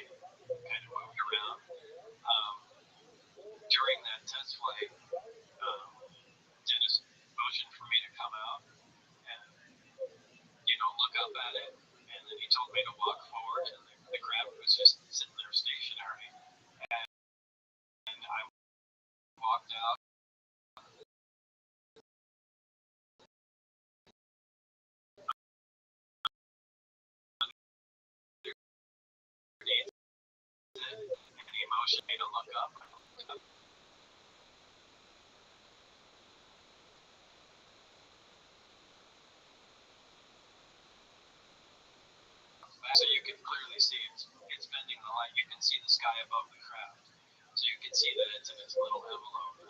kind of moved around. During that test flight, Dennis motioned for me to come out and, look up at it, and then he told me to walk forward, and the craft was just sitting there stationary. And I walked out. And he motioned me to look up. So you can clearly see it's bending the light. You can see the sky above the craft. So you can see that it's in its little envelope.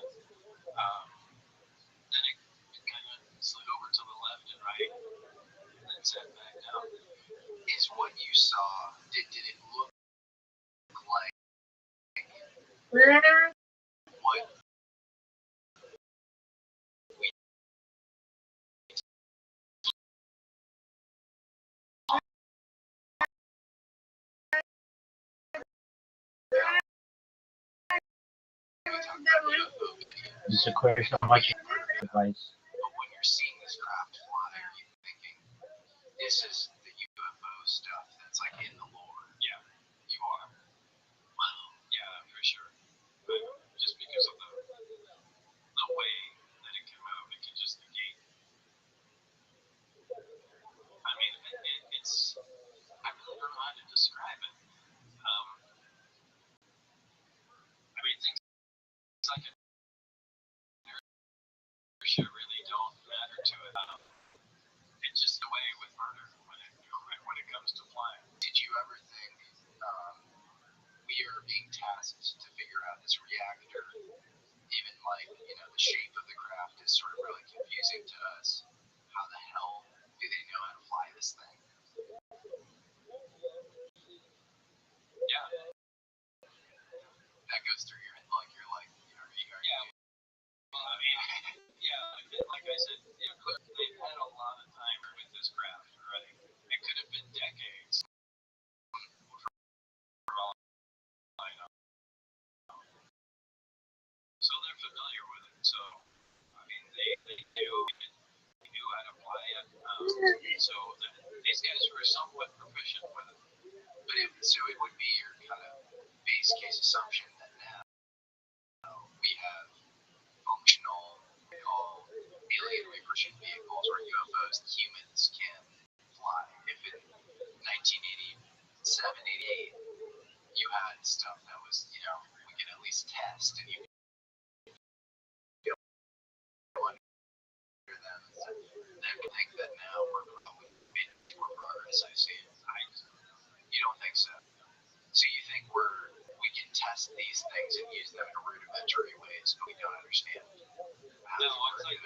Then it kind of slid over to the left and right, and then sat back down. Is what you saw, did it look like what we It's a question of much advice. But when you're seeing this craft fly, are you thinking, this is the UFO stuff that's like in the lore? Yeah, you are. Wow. Yeah, for sure. Just because of the way that it came out, it can just negate. I mean, it's. I really don't know how to describe it. I mean, things like inertia really don't matter to it. It's just the way with murder when it comes to flying. Did you ever think we are being tasked to figure out this reactor? Even like, the shape of the craft is sort of really confusing to us. How the hell do they know how to fly this thing? Yeah. That goes through your head, you're like, Yeah. Well, I mean, yeah, like I said, they've had a lot of time with this craft already. It could have been decades. For all I know. So they're familiar with it. So, I mean, they knew how to fly it. So these guys were somewhat proficient with it. But it would be your kind of base case assumption that now we have functional, alien reversion vehicles or UFOs that humans can fly. If in 1987, 88, you had stuff that was, we could at least test and you could go under them. I think that now we're probably made more progress, I see. You don't think so? So you think we can test these things and use them in rudimentary ways, but we don't understand how No, it's like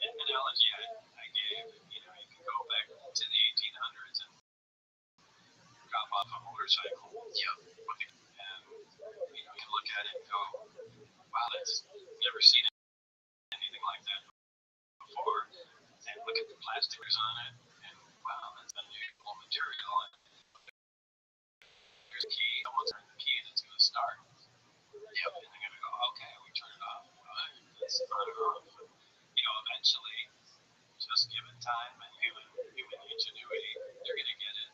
an analogy I gave. You can go back to the 1800s and drop off a motorcycle. Yep. And you look at it and go, wow, that's never seen anything like that before. And look at the plastic on it, and wow, that's unusual. material. And there's a key. Someone turns the key and it's going to start. Yep. And they're going to go, okay, we turn it off. It's on or off. Eventually, just given time and human ingenuity, they're going to get it.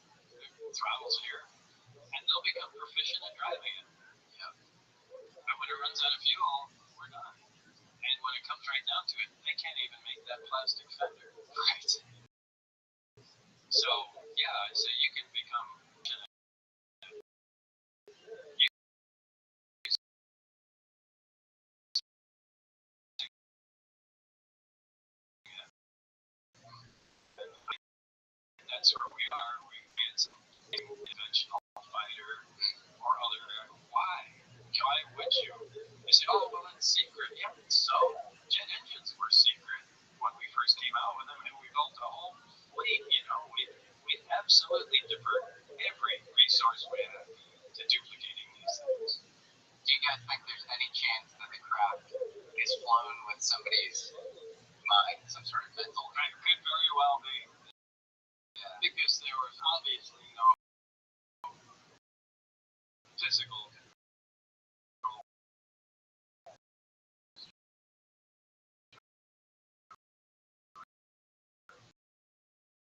The throttle's here, and they'll become proficient at driving it. Yep. But when it runs out of fuel, we're done. And when it comes right down to it, they can't even make that plastic fender. Right. So, yeah, so you can become that's where we are. We get some conventional fighter or other. Why? Why would you? They say, oh, well, it's secret. Yeah, so jet engines were secret when we first came out with them, and we built a whole fleet. We absolutely divert every resource we have to duplicating these things. Do you guys think there's any chance that the craft is flown with somebody's mind, some sort of mental? It could very well be. Yeah. Because there was obviously no physical control.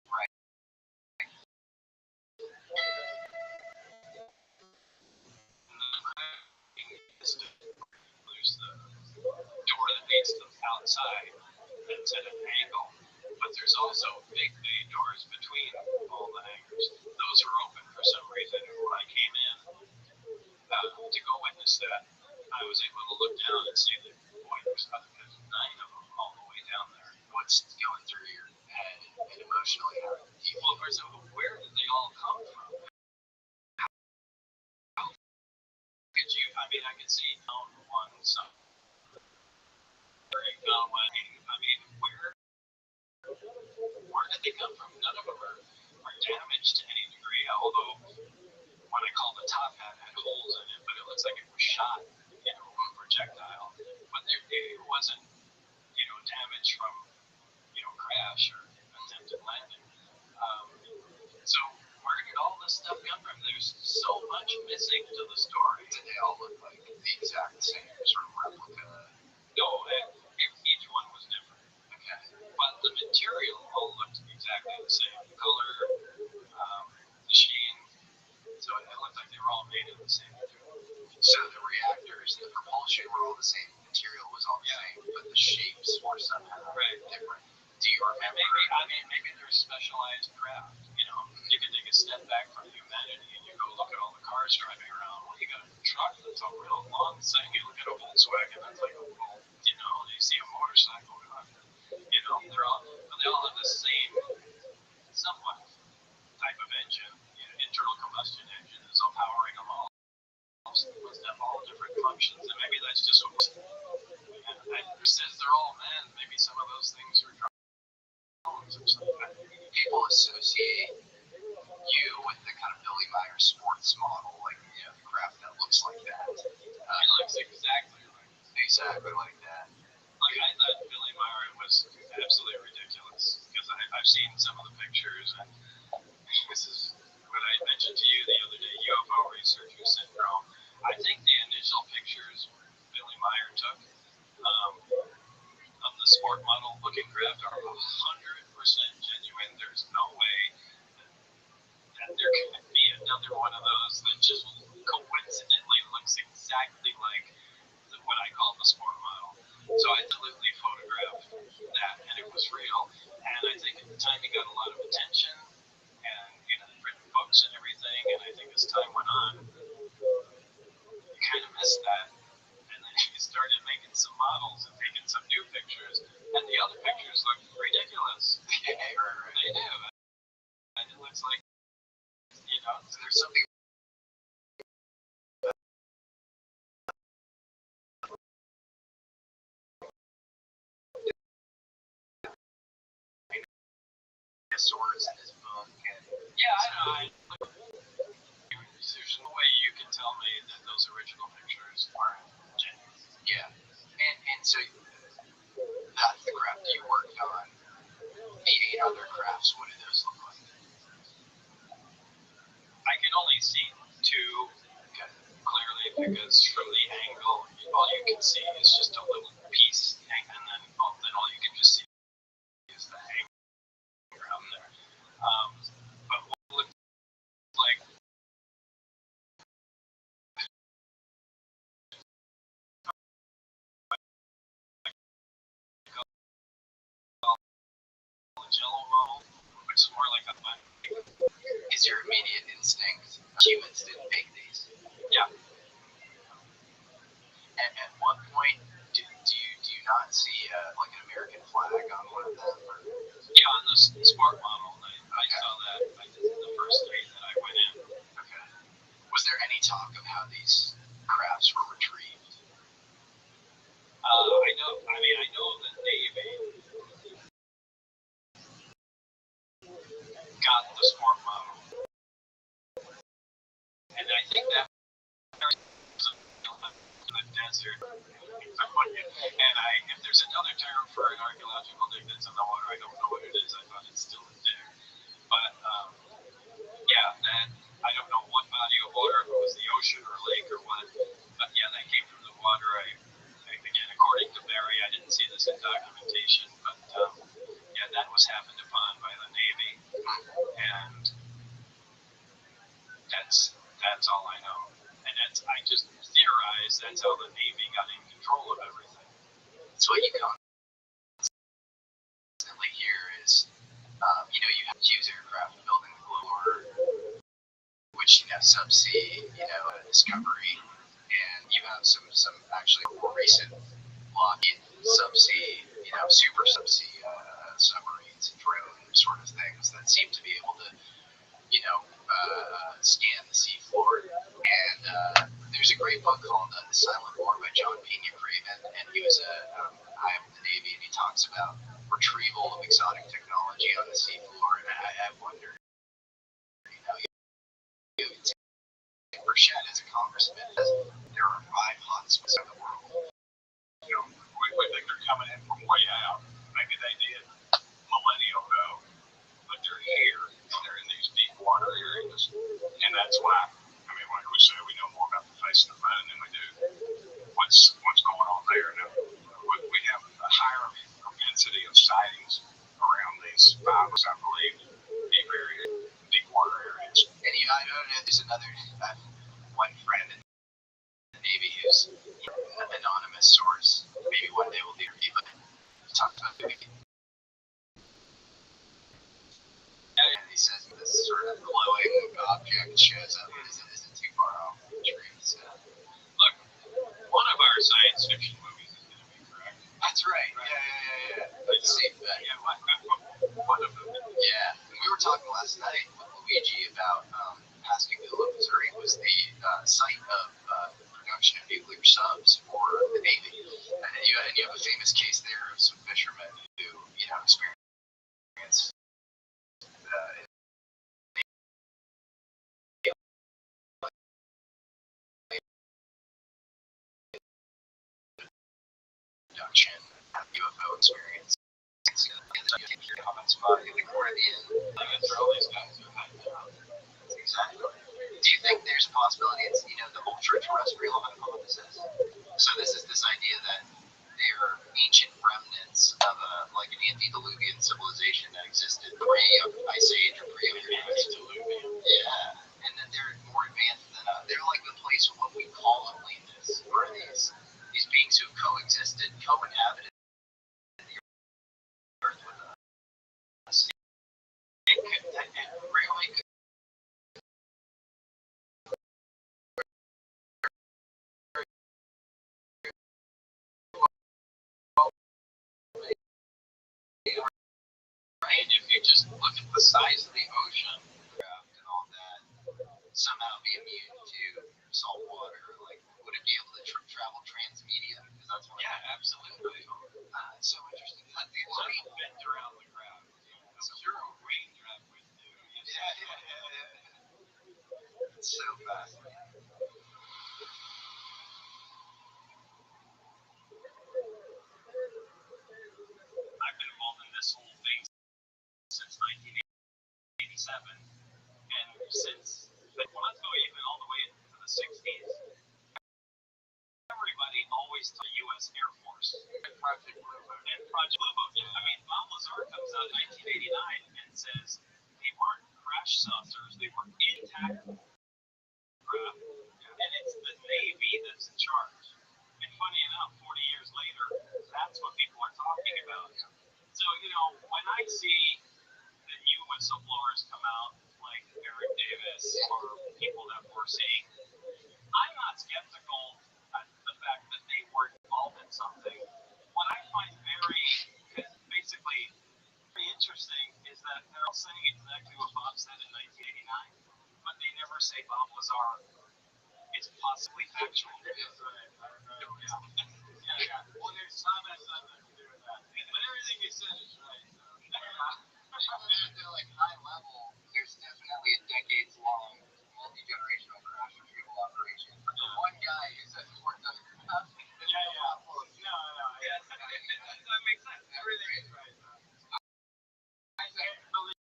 Right. There's the door that leads to the outside that's at an angle, but there's also big bay doors between all the hangars. Those are open for some reason. And when I came in to go witness that, I was able to look down and see that, boy, there's 9 of them all the way down there. What's going through your head and emotionally? Well, first of all, where did they all come from? How could you? I mean, I could see down one some. I mean, where did they come from? None of them are damaged to any degree, although what I call the top hat had holes in it, but it looks like it was shot, a projectile. But it wasn't, damage from, crash or attempted landing. So where did all this stuff come from? There's so much missing to the story. Did they all look like the exact same sort of replica? No, each one was different. Okay. But the material all looked exactly the same. The color, the sheen. So it looked like they were all made of the same material. So the reactors and the propulsion were all the same. The material was all the same, but the shapes were somehow different. Do you remember? Maybe they're specialized craft. You can take a step back from humanity and you go look at all the cars driving around. Well, you got a truck that's a real long thing. You look at a Volkswagen, that's like a little, you see a motorcycle. They all have the same somewhat type of engine. Internal combustion engine is all powering them all. Must have all different functions, and maybe that's just what it says they're all men. Maybe some of those things are drones or something. People associate you with the kind of Billy Meyer sports model, like the craft that looks like that. It looks exactly like that. Like I thought Billy Meyer was absolutely ridiculous because I've seen some of the pictures, and this is what I mentioned to you the other day, UFO researcher syndrome. I think the initial pictures Billy Meyer took of the sport model looking craft are 100% genuine. There's no way that there could be another one of those that just coincidentally looks exactly like what I call the sport model. So I absolutely photographed that, and it was real. And I think at the time he got a lot of attention, and written books and everything. And I think as time went on, you kind of missed that. And then he started making some models and taking some new pictures, and the other pictures look ridiculous. They do. And it looks like, there's something. Swords in his book. Yeah, I know. There's no way you can tell me that those original pictures aren't genuine. Yeah, and so that's the craft you worked on. The 8 other crafts, what do those look like? can only see two clearly because from the angle, all you can see is just a little piece, and then all you can just see is the hangar around there. But what it looked like a Jello model, which is more like a bun. Is your immediate instinct humans didn't make these? Yeah. At what point do you not see like an American flag on one of them? Or? Yeah, on the smart model, I saw that. I did the first day that I went in. Okay. Was there any talk of how these crafts were retrieved? I know the Navy got the smart model, and I think that was in the desert. And if there's another term for an archaeological dig that's in the water, I don't know what it is. I thought it's still a dig. But yeah, and I don't know what body of water, if it was the ocean or lake or what. But yeah, that came from the water. Again, according to Barry, I didn't see this in documentation, but yeah, that was happened upon by the Navy, and that's all I know. And I just theorize that's how the Navy got in control of everything. So what you constantly hear is, you have Hughes aircraft building the Blue Order, which subsea, discovery, and you have some actually more recent Lockheed subsea, super subsea submarines, drone sort of things that seem to be able to, scan the seafloor. And there's a great book called The Silent War by John Pena Craven, and he was high up in the Navy, and he talks about retrieval of exotic technology on the seafloor. And I wonder, Burchett is a congressman. There are 5 hotspots in the world. We think they're coming in from way out. Maybe they did millennia ago, but they're here. They're in these deep water areas, and that's why. Like we say, we know more about the face of the moon than we do what's going on there. Now, we have a higher propensity of sightings around these 5, I believe, deep water areas. And I know there's another one friend in the Navy who's an anonymous source. Maybe one day we'll interview, but he talked about the movie. And he says this sort of glowing object shows up and isn't too far off the tree. So. Look, one of our science fiction movies is going to be correct. That's right. Yeah. Safe bet. Yeah, one of them. Yeah. And we were talking last night with Luigi about Pascagoula, Missouri was the site of production of nuclear subs for the Navy. And you have a famous case there of some fishermen who, experienced production UFO experience. Spot in the Caribbean. All these guys are hiding out. Exactly. Do you think there's a possibility it's the ultra-terrestrial hypothesis? So this is this idea that they are ancient remnants of like an antediluvian civilization that existed pre-Ice Age or pre-Antediluvian. Yeah, and then they're more advanced than us. They're like the place of what we call Atlantis, or these beings who coexisted, co-inhabited the Earth with us. It really could. And if you just look at the size of the ocean, Craft and all that somehow be immune to salt water? Like, would it be able to travel transmedia? Because that's what. yeah, absolutely. It's so interesting. It's bent around the ground. Zero range up with you. Yeah. It's so fascinating. I've been involved in this whole thing since 1987, and since when I the 60s, everybody always told the U.S. Air Force and Project Blue Book. Yeah. I mean, Bob Lazar comes out in 1989 and says they weren't crash saucers, they were intact craft, and it's the Navy that's in charge. And funny enough, 40 years later, that's what people are talking about. So, when I see the new whistleblowers come out, like Eric Davis or people that we're seeing, I'm not skeptical at the fact that they were involved in something. What I find basically very interesting is that they're all saying exactly what Bob said in 1989, but they never say Bob Lazar is possibly factual. Yeah. Well, there's some that has nothing to do with that. But everything you said is right. They're like high level. There's definitely a decades-long multi-generational crash retrieval operation. But the one guy who says he's worked on the craft, That makes sense. Everything is right. I can't believe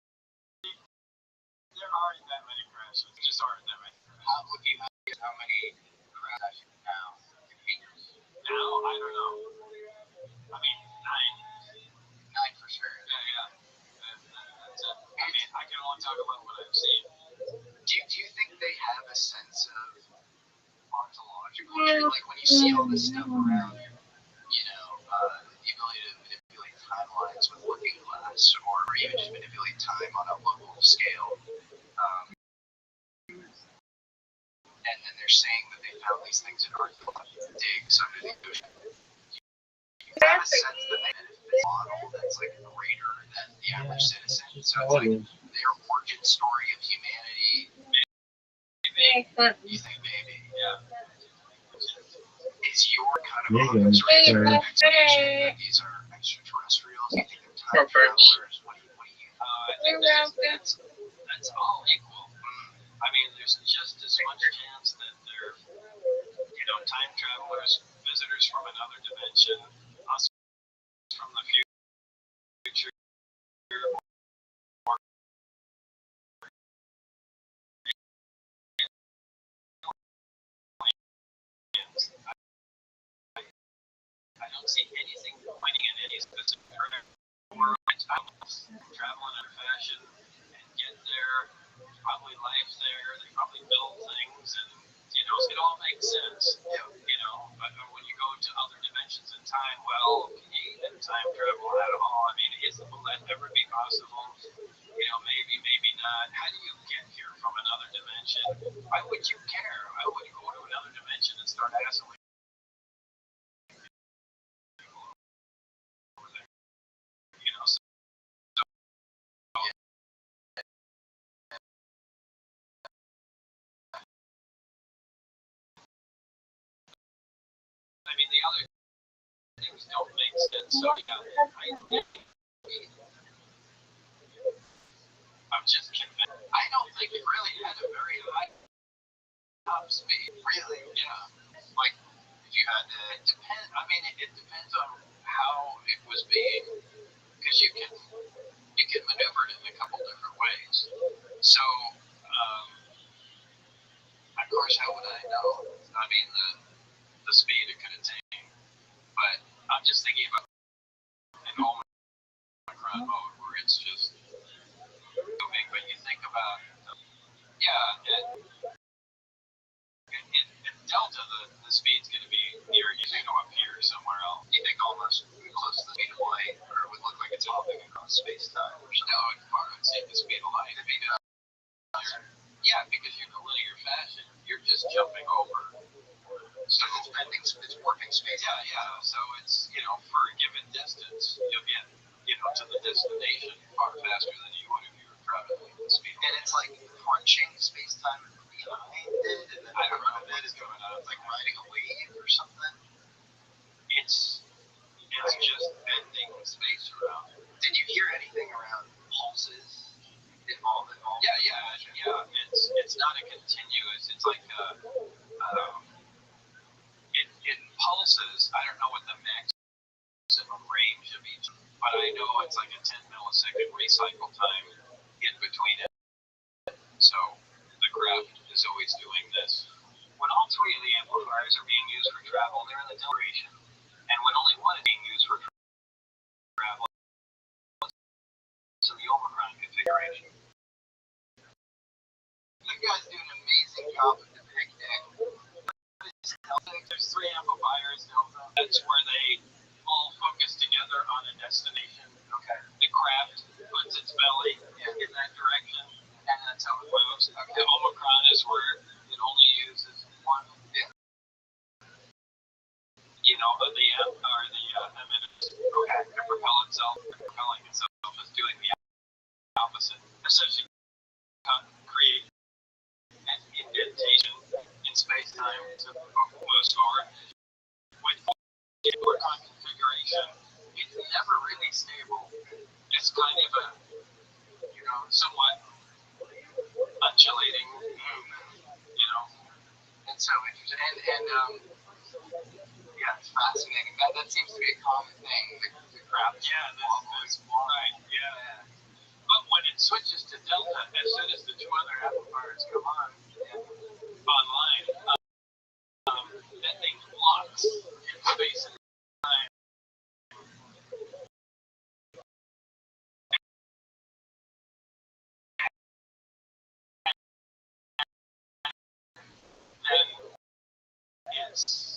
there aren't that many crashes. There just aren't that many crashes. How many crashes now? Now, I don't know. I mean, 9. 9 for sure. Yeah. That's it. I mean, I can only talk about what I've seen. Do you think they have a sense of ontological truth? Like when you see all this stuff around, the ability to manipulate timelines with looking glass, or even just manipulate time on a local scale. And then they're saying that they found these things in archaeological digs under the ocean. You have a sense that they have a model that's like greater than the average citizen. So it's like their origin story of humanity. You think maybe? Yeah. Is your kind of explanation that these are extraterrestrials? You think they're time travelers? What do you? I think that's all equal. I mean, there's just as much chance that they're, time travelers, visitors from another dimension, us from the future, or I don't see anything pointing in any specific direction. We're travel in a fashion and get there. There's probably life there. They probably build things, and it all makes sense. But when you go to other dimensions in time, well, can you even time travel at all? I mean, will that ever be possible? Maybe not. How do you get here from another dimension? Why would you care? I would go to another dimension and start asking. I mean, the other things don't make sense. So, I'm just convinced. I don't think it really had a very high top speed. Really? Yeah. Like, if you had to, it depends on how it was being, because you can maneuver it in a couple different ways. So, of course, how would I know? I mean, the speed it could attain. But I'm just thinking about an Omicron mode where it's just moving. But you think about, in Delta, the speed's going to be near, up here somewhere else. You think almost close to the speed of light, or it would look like it's hopping across space-time or something. No, it would seem the speed of light. Because you're in a linear fashion, you're just jumping over. So it's warping space. Yeah. So it's, for a given distance, you'll get, to the destination far faster than you would if you were traveling at the speed. And it's like crunching space-time behind it, and then I don't know what is going on. It's like riding a wave or something. It's just bending space around. Did you hear anything around pulses involved? Yeah. It's not a continuous. It's like it pulses. I don't know what the maximum range of each, but I know it's like a 10 millisecond recycle time in between it. So the craft is always doing this. What travel, they're in the duration. And when only one is being used for travel, so the Omicron configuration. You guys do an amazing job with the picnic. There's 3 amplifiers, Delta. That's where they all focus together on a destination. Okay. The craft puts its belly in that direction, And that's how it moves. The Omicron is where it only uses one. Yeah. But the emitters to propelling itself is doing the opposite. Essentially, create an indentation in space-time to move forward. With Omicron configuration, it's never really stable. It's kind of a, somewhat undulating movement, It's so interesting. And yeah, it's fascinating. That seems to be a common thing. The craft. Yeah, that's right. Yeah. But when it switches to Delta, as soon as the 2 other amplifiers come online, that thing locks in space and time. Then it's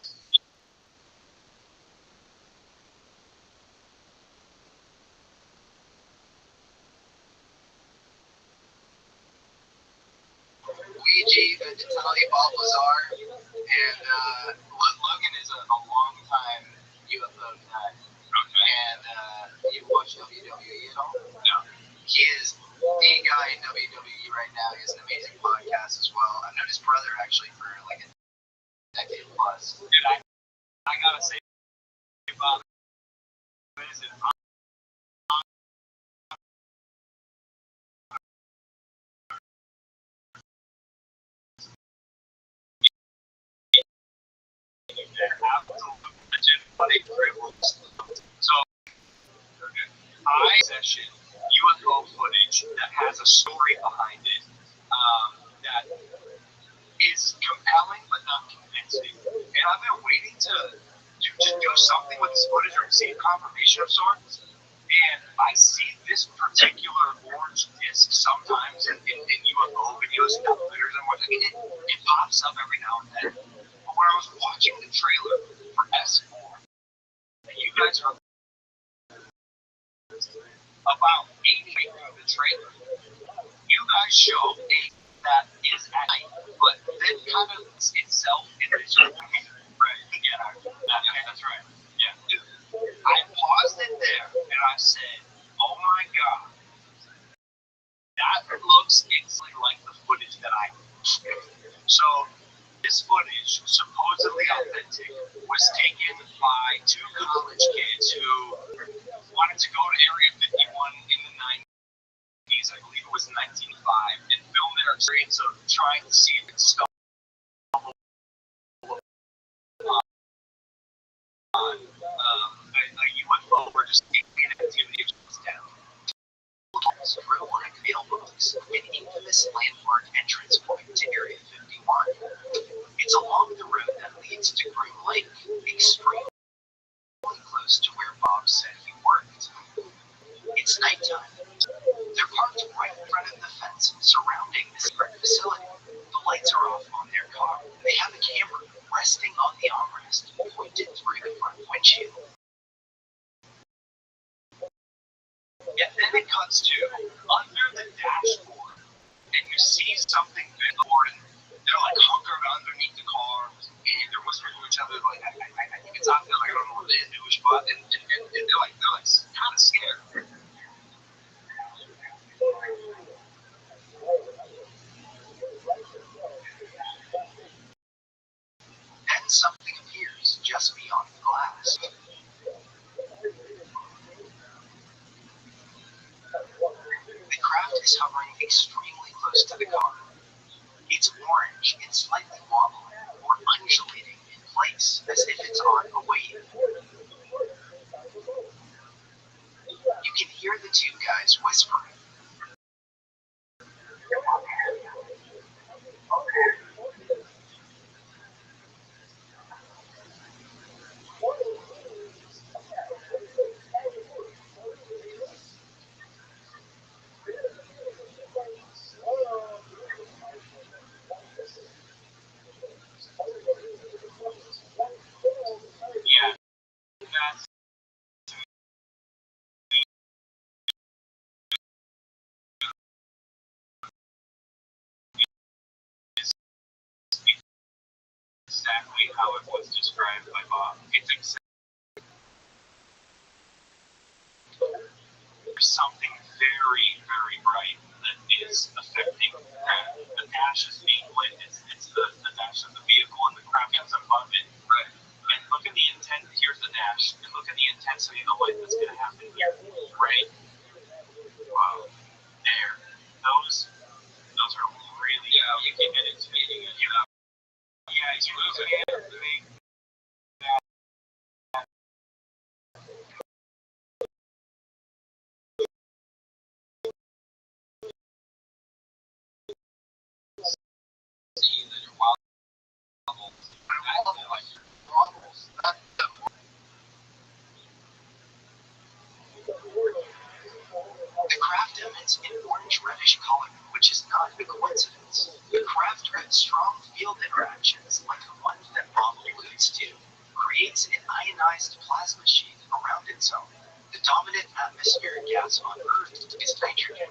Luigi, Vitaly Balthazar, and Logan is a long-time UFO nut. okay. And you watch WWE at all? No. He is the guy in WWE right now. He has an amazing podcast as well. I've known his brother actually for like a decade plus. Dude, I gotta say, Bob, is it absolute privilege. So, I session UFO footage that has a story behind it that is compelling but not convincing. And I've been waiting to do something with this footage or receive confirmation of sorts. And I see this particular orange disc sometimes in UFO videos and Twitters and what. I mean, it pops up every now and then. But when I was watching the trailer for S4, and you guys are about 80 feet through the trailer, you guys show a that is at night, but then kind of itself in this right. Yeah, that's right. Yeah. I paused it there and I said, oh my God, that looks exactly like the footage that I So this footage, supposedly authentic, was taken by 2 college kids who wanted to go to Area 51 in the 90s, I believe it was 1905, and film their experience of trying to see if it's stumble on a UFO or just alien activity down. Through mailbox, an infamous landmark entrance point to Area 51. It's along the road that leads to Groom Lake, extremely close to where Bob said he worked. It's nighttime. They're parked right in front of the fence surrounding the secret facility. The lights are off on their car. They have a camera resting on the armrest, pointed through the front windshield. And then it cuts to under the dashboard, and you see something big aboard, and they're like hunkered underneath the car, and they're whispering to each other, like, I think it's out there, like, I don't know what it is, but and they're like kind of scared. Then something appears just beyond the glass. The craft is hovering extremely close to the car. It's orange and slightly wobbling or undulating in place as if it's on a wave. You can hear the 2 guys whispering. exactly how it was described by Bob. There's something very, very bright that is affecting the dash is being lit. It's the dash of the vehicle and the craft gets above it. Right. And look at the intent. Here's the dash. And look at the intensity of the light that's going to happen here. Right? Wow. There. Those are really. Yeah, you can get it to me. Yeah, he's moving it. The craft emits an orange-reddish color, which is not a coincidence. The craft through strong field interactions, like the one that Bob alludes to, creates an ionized plasma sheet around itself. The dominant atmospheric gas on Earth is nitrogen.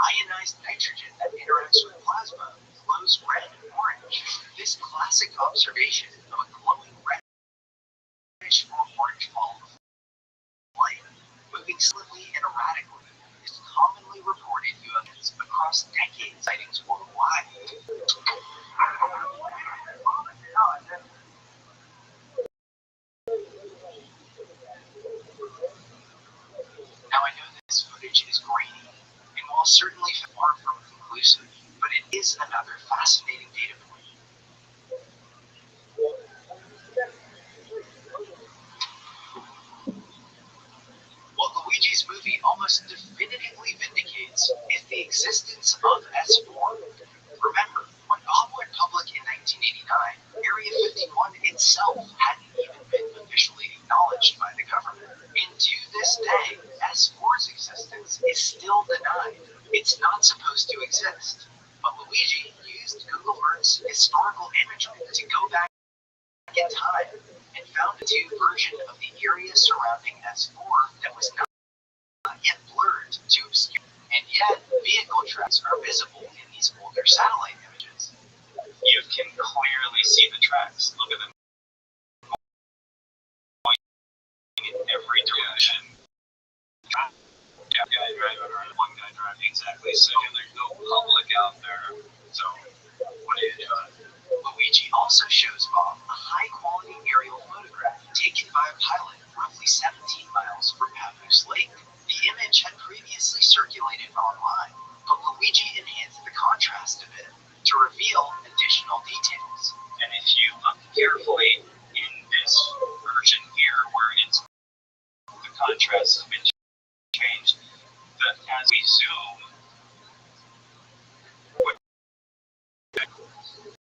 Ionized nitrogen that interacts with plasma glows red and orange. This classic observation of a glowing reddish or orange ball of light moving slowly and erratically is commonly reported UFOs across decades, sightings worldwide. Now I know this footage is grainy, and while certainly far from conclusive, but it is another fascinating data point. What Luigi's movie almost definitively vindicates is the existence of S4. Remember, when Bob went public in 1989, Area 51 itself hadn't even been officially acknowledged by the government. And to this day, S4's existence is still denied. It's not supposed to exist. But Luigi used Google Earth's historical imagery to go back in time and found a new version of the area surrounding S4 that was not yet blurred to obscure. And yet, vehicle tracks are visible in these older satellite images. You can clearly see the tracks. Look at them going in every direction. Yeah, guy driving or one guy driving. Exactly. So there's no public out there. So what are you doing? Luigi also shows Bob a high-quality aerial photograph taken by a pilot roughly 17 miles from Papoose Lake. The image had previously circulated online, but Luigi enhanced the contrast a bit to reveal additional details. And if you look carefully in this version here, where it's the contrast has been changed, that as we zoom,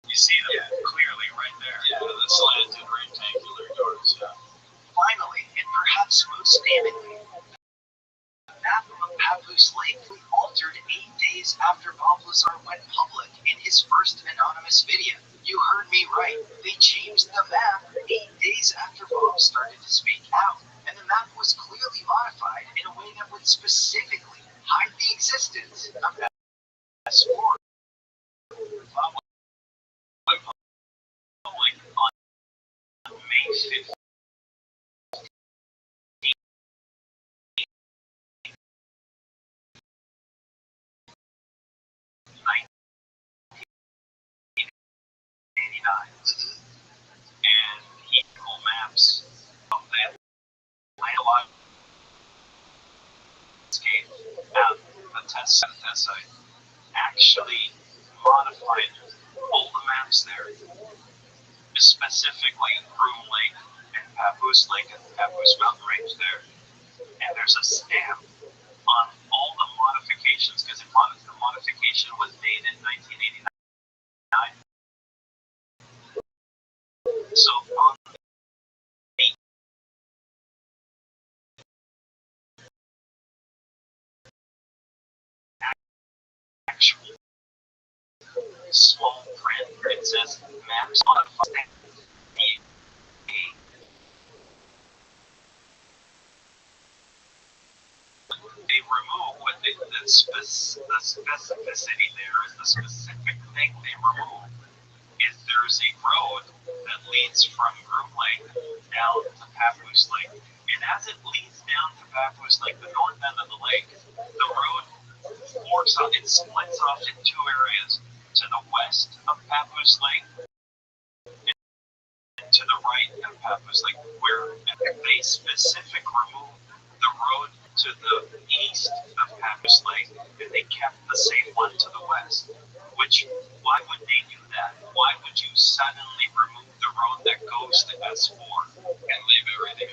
you see them clearly right there. Yeah, the slanted rectangular doors. Yeah. Finally, and perhaps most damningly, the map of Papoose Lake was altered 8 days after Bob Lazar went public in his first anonymous video. You heard me right. They changed the map 8 days after Bob started to speak out. And the map was clearly modified in a way that would specifically hide the existence of S4. Bob went public on May 5th. And he Google Maps of that landscape at the test site actually modified all the maps there, specifically Groom Lake and Papoose Lake and Papoose Mountain Range there. And there's a stamp on all the modifications because the modification was made in 1989. So on the actual small print, it says maps modified. They remove what the specificity there is the specific thing they remove is there's a road that leads from Groom Lake down to Papoose Lake. And as it leads down to Papoose Lake, the north end of the lake, the road forks out, it splits off in two areas. To the west of Papoose Lake and to the right of Papoose Lake, where they specifically removed the road to the east of Papoose Lake, and they kept the same one to the west. Which, why would they do that? Why would you suddenly remove the road that goes to S4 and leave everything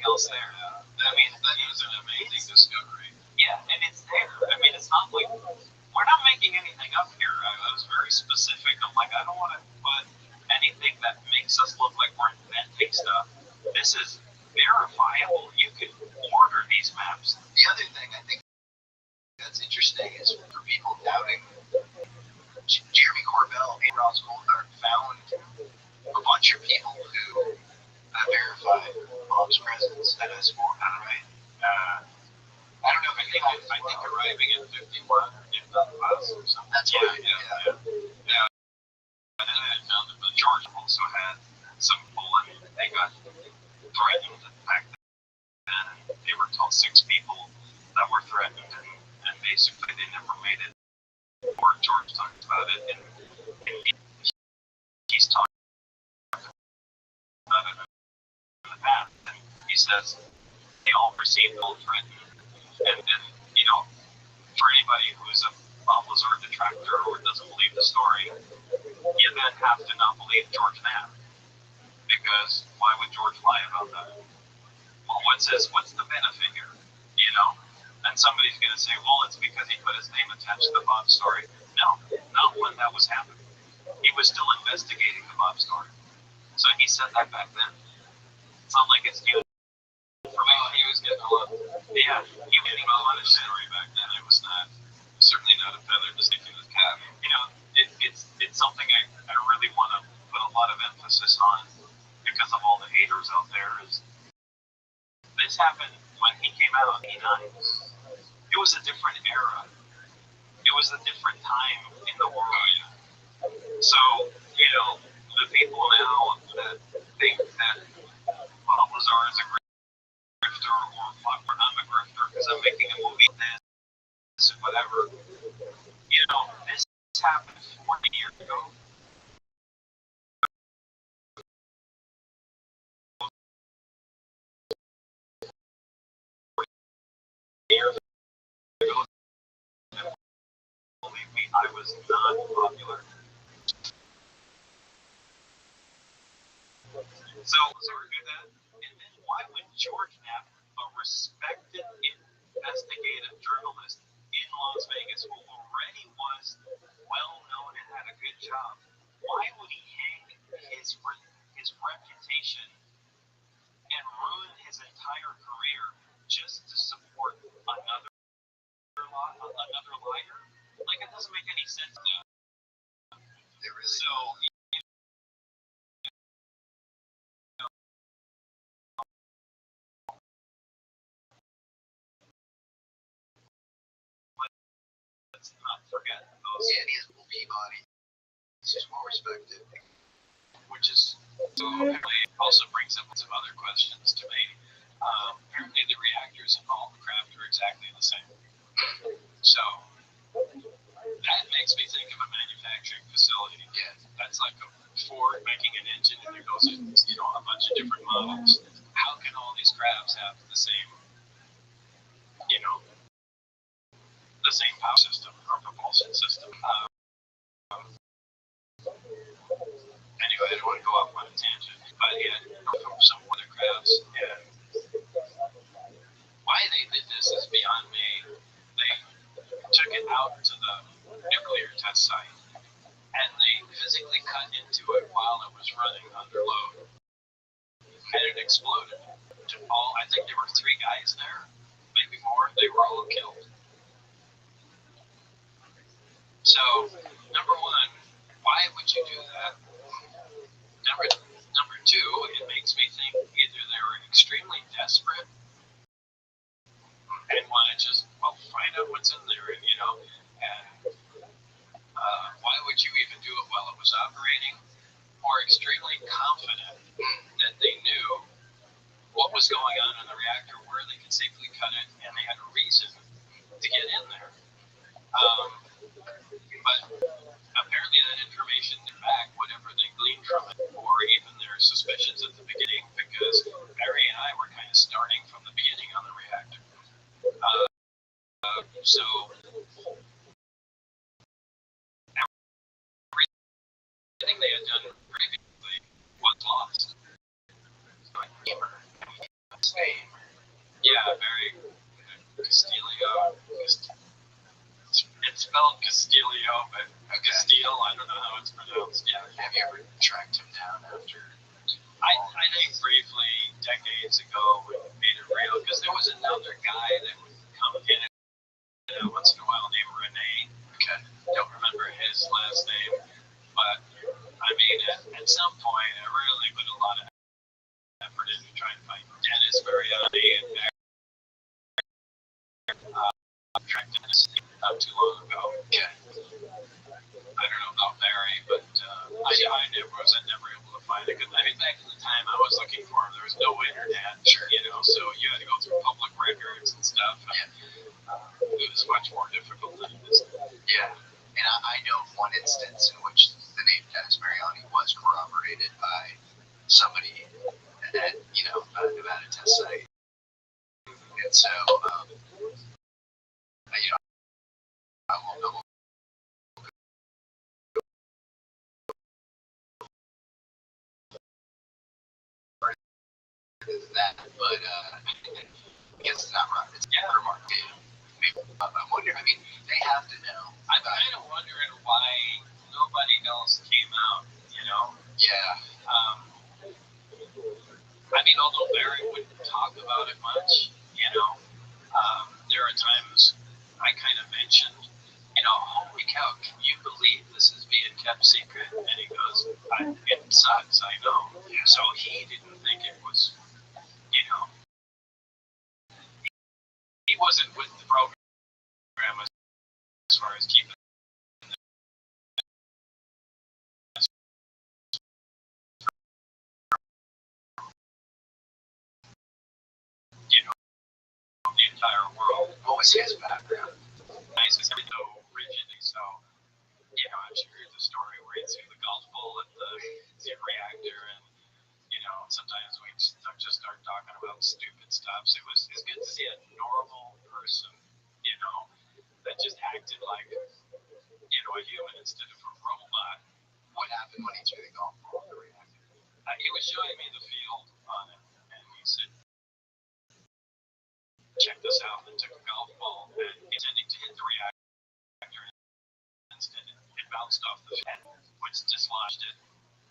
else there? I mean, that is an amazing discovery. Yeah, and it's there. I mean, it's not like we're not making anything up here. I was very specific. I'm like, I don't want to put anything that makes us look like we're inventing stuff. This is verifiable. You can order these maps. The other thing I think that's interesting is for people doubting, Jeremy Corbell and Rothschild'S found a bunch of people who verified Bob's presence at S4. Right? I don't know if I think arriving at 51 in the bus or something. That's right. Yeah. And then I found that George also had some Poland. They got threatened back then. They were told 6 people that were threatened, and basically they never made it. Or George talked about it, and he's talked about it in the past. And he says they all received all threatened. And then, for anybody who's a Rothschild'S detractor or doesn't believe the story, you then have to not believe George Knapp. Because why would George lie about that? Well, what's the benefit here? And somebody's going to say, well, it's because he put his name attached to the Bob story. No, not when that was happening. He was still investigating the Bob story. So he said that back then. It's not like it's new. For me, he was getting a lot. Yeah, he was getting a lot of story back then. It was certainly not a feather to stick in his cap. It's something I really want to put a lot of emphasis on because of all the haters out there. Is this happened when he came out in '89? It was a different era. It was a different time in the world. So the people now that think that Lazar is a grifter or I'm a grifter because I'm making a movie this and whatever. This happened 40 years ago. Years ago, believe me, I was not popular. So Lazar did that, and then why would George Knapp, a respected investigative journalist in Las Vegas, who already was well known and had a good job, why would he hang his reputation and ruin his entire career just to support another liar? Like, it doesn't make any sense. So. Let's not forget those. Yeah, he has a Peabody. He's just well respected. Which is apparently also brings up some other questions to me. Apparently the reactors in all the craft are exactly the same. So that makes me think of a manufacturing facility. Yeah, that's like a Ford making an engine and it goes in, a bunch of different models. How can all these crafts have the same, the same power system or propulsion system? Anyway, I don't want to go off on a tangent, but from some other crafts, and why they did this is beyond me. They took it out to the nuclear test site, and they physically cut into it while it was running under load, and it exploded. I think there were 3 guys there, maybe more. They were all killed. So, number one, why would you do that? Number 2, it makes me think either they were extremely desperate and want to just, find out what's in there, and why would you even do it while it was operating? or extremely confident that they knew what was going on in the reactor, where they could safely cut it, and they had a reason to get in there. But apparently that information back, whatever they gleaned from it, or even their suspicions at the beginning, because Barry and I were kind of starting from the beginning on the reactor. So everything they had done previously was lost. Yeah, Barry Castillo. It's spelled Castillo, but Castile, I don't know how it's pronounced. Yeah. Have you ever tracked him down after? I think briefly, decades ago, we made it real, because there was another guy that would come in once in a while named Renee. Okay. Don't remember his last name, but I mean, at some point, I really put a lot of effort into trying to find Dennis Mariani and tracked Dennis not too long ago. Okay. I don't know about Barry, but I never able to find it. I mean, back in the time I was looking for him, there was no internet, so you had to go through public records and stuff. And, it was much more difficult than it is. Yeah. And I know of one instance in which the name Dennis Mariani was corroborated by somebody at, a Nevada test site. And so, I won't know. That, but I guess it's not right. It's remarkable. Maybe I wonder. I mean, they have to know. I'm kind of wondering why nobody else came out. Yeah. I mean, although Barry wouldn't talk about it much, there are times I kind of mentioned, holy cow, can you believe this is being kept secret? And he goes, it sucks, I know. So he didn't think it was, he wasn't with the program as far as keeping the entire world. What was his background? Nice as so rigidly, so I'm sure you heard the story where he threw the golf ball at the reactor, and sometimes we just start talking about stupid stuff. So it's good to see a normal person, that just acted like a human instead of a robot. What happened when he threw the golf ball at the reactor? He was showing me the field on it, and he said, check this out, and took a golf ball and intending to hit the reactor. Instead, it bounced off the fan, which dislodged it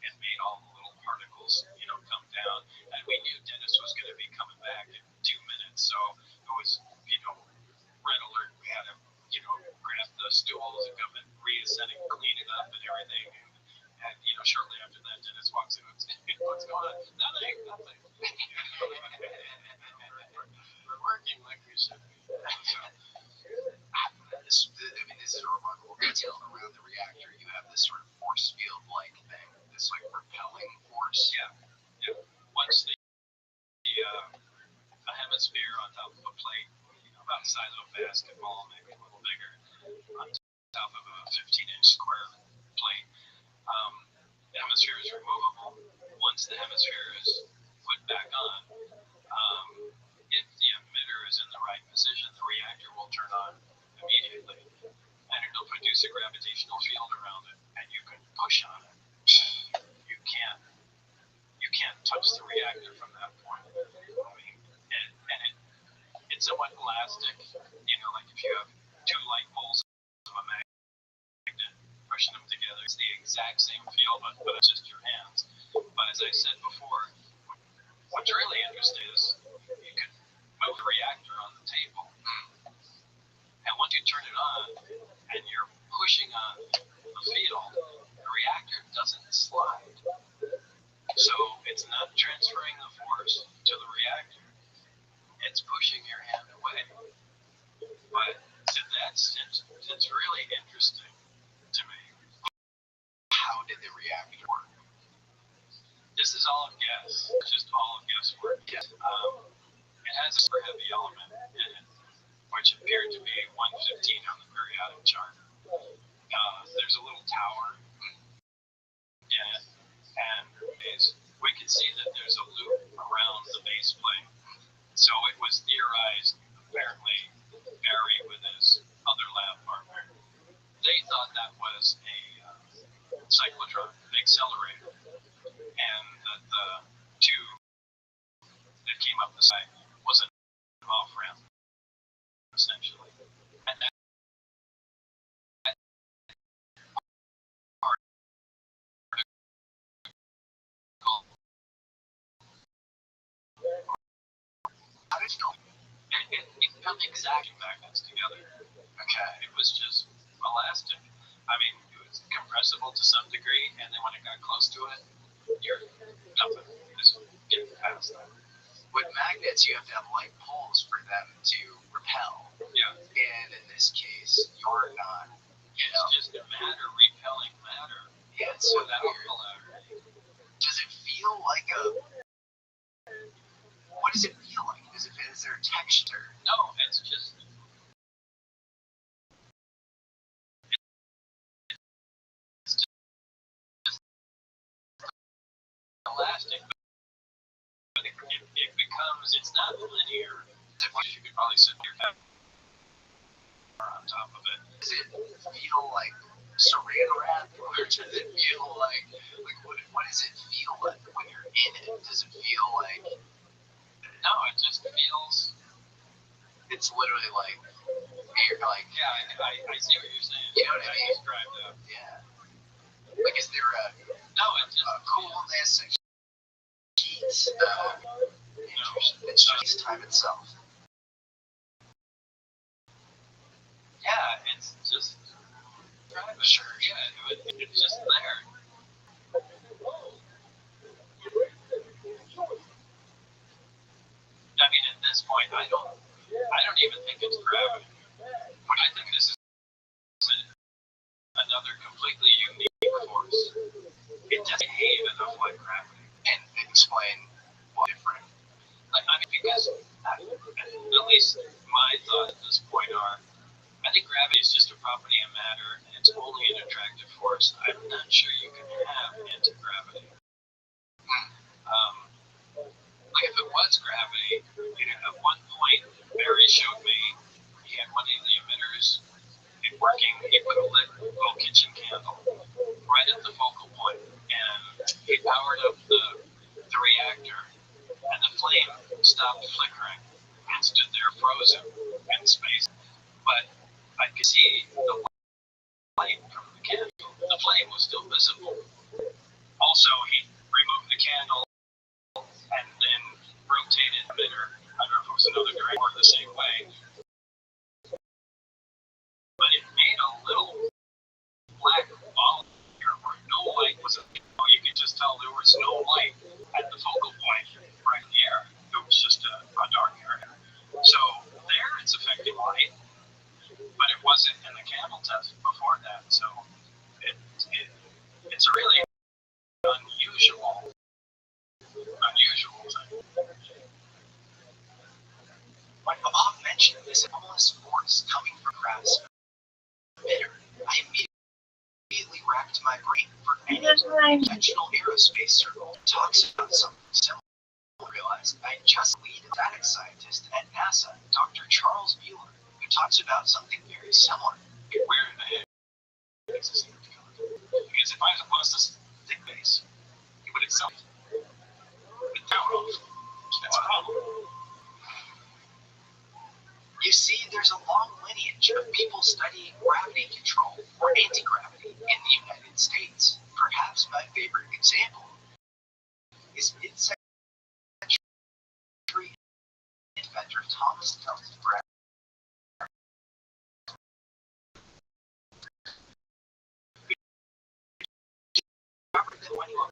and made all the little particles, come down. And we knew Dennis was going to be coming back in 2 minutes, so it was, red alert. We had to, grab the stools and come and reascending, clean it up and everything. And shortly after that, Dennis walks in and says, what's going on? Nothing. We're working like we should be. So, this is a remarkable detail around the reactor. You have this sort of force field-like thing, this repelling force. Yeah. Once the hemisphere on top of a plate, about the size of a basketball, maybe a little bigger, on top of a 15-inch square plate, the hemisphere is removable. Once the hemisphere is put back on, if the emitter is in the right position, the reactor will turn on immediately, and it'll produce a gravitational field around it, and you can push on it. You can't touch the reactor from that point. I mean, and it's somewhat elastic. Like if you have 2 light poles of a magnet, pushing them together, it's the exact same field, but it's just your hands. But as I said before, what's really interesting is you can move the reactor on the table, and once you turn it on and you're pushing on the field, the reactor doesn't slide. So it's not transferring the force to the reactor. It's pushing your hand away. But that's really interesting to me. How did the reactor work? This is all guess, just all guesswork. It has a super heavy element in it, which appeared to be 115 on the periodic chart. There's a little tower in it, and we can see that there's a loop around the base plate. So it was theorized, apparently, Barry with his other lab partner. They thought that was a cyclotron, an accelerator, and that the tube that came up the side was an off ramp, essentially. And that it felt exactly magnets together. Okay. It was just elastic. I mean, it was compressible to some degree, and then when it got close to it, you're nothing. Just getting past that. With magnets, you have to have light poles for them to repel. Yeah. And in this case, you're not. It's just a matter repelling matter. Yeah, it's so without weird. polarity. Does it feel like a? What does it feel like? Is there texture? No, it's just. Elastic, but it becomes, it's not linear. You could probably sit your head on top of it. Does it feel like saran wrap, or does it feel like what does it feel like when you're in it? Does it feel like? No, it just feels. It's literally like, you're like. Yeah, I see what you're saying. You know what I mean? Described up. Yeah. Like, is there a coolness, a heat? It's just time itself. Yeah, it's just. Sure. Yeah, it's just there. I mean, at this point, I don't even think it's gravity. I think this is another completely unique force. It doesn't behave enough like gravity. And explain what different. I mean, because at least my thoughts at this point are, I think gravity is just a property of matter, and it's only an attractive force. I'm not sure you can have anti-gravity. Like if it was gravity, at one point Barry showed me he had one of the emitters working. He put a lit little kitchen candle right at the focal point, and he powered up the reactor, and the flame stopped flickering and stood there frozen in space. But I could see the light from the candle. The flame was still visible. Also, he removed the candle and then rotated the emitter. I don't know if it was another direction or the same way. But it made a little black ball here where no light was. You could just tell there was no light at the focal point right in the air. It was just a dark area. So there it's affecting light, but it wasn't in the candle test before that. So it's a really unusual thing. When Bob mentioned this anomalous force coming from Kraft's emitter, I immediately racked my brain for any conventional aerospace circle that talks about something similar. I realized I just lead a static scientist at NASA, Dr. Charles Mueller, who talks about something very similar. Where in the heck is this energy coming from? Because if I was opposed to stick base, it would itself. The power off. That's a problem. You see, there's a long lineage of people studying gravity control or anti-gravity in the United States. Perhaps my favorite example is mid-century inventor Thomas Telford. When you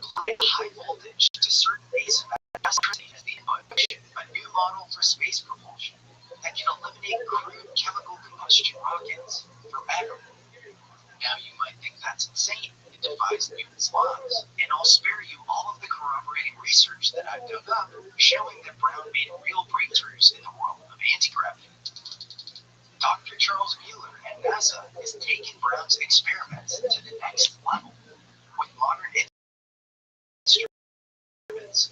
apply high voltage to certain base electricity as the input, a new model for space propulsion that can eliminate crude chemical combustion rockets for battery. Now you might think that's insane. it defies Newton's laws. And I'll spare you all of the corroborating research that I've dug up, showing that Brown made real breakthroughs in the world of anti-gravity. Dr. Charles Mueller and NASA has taken Brown's experiments to the next level with modern instruments,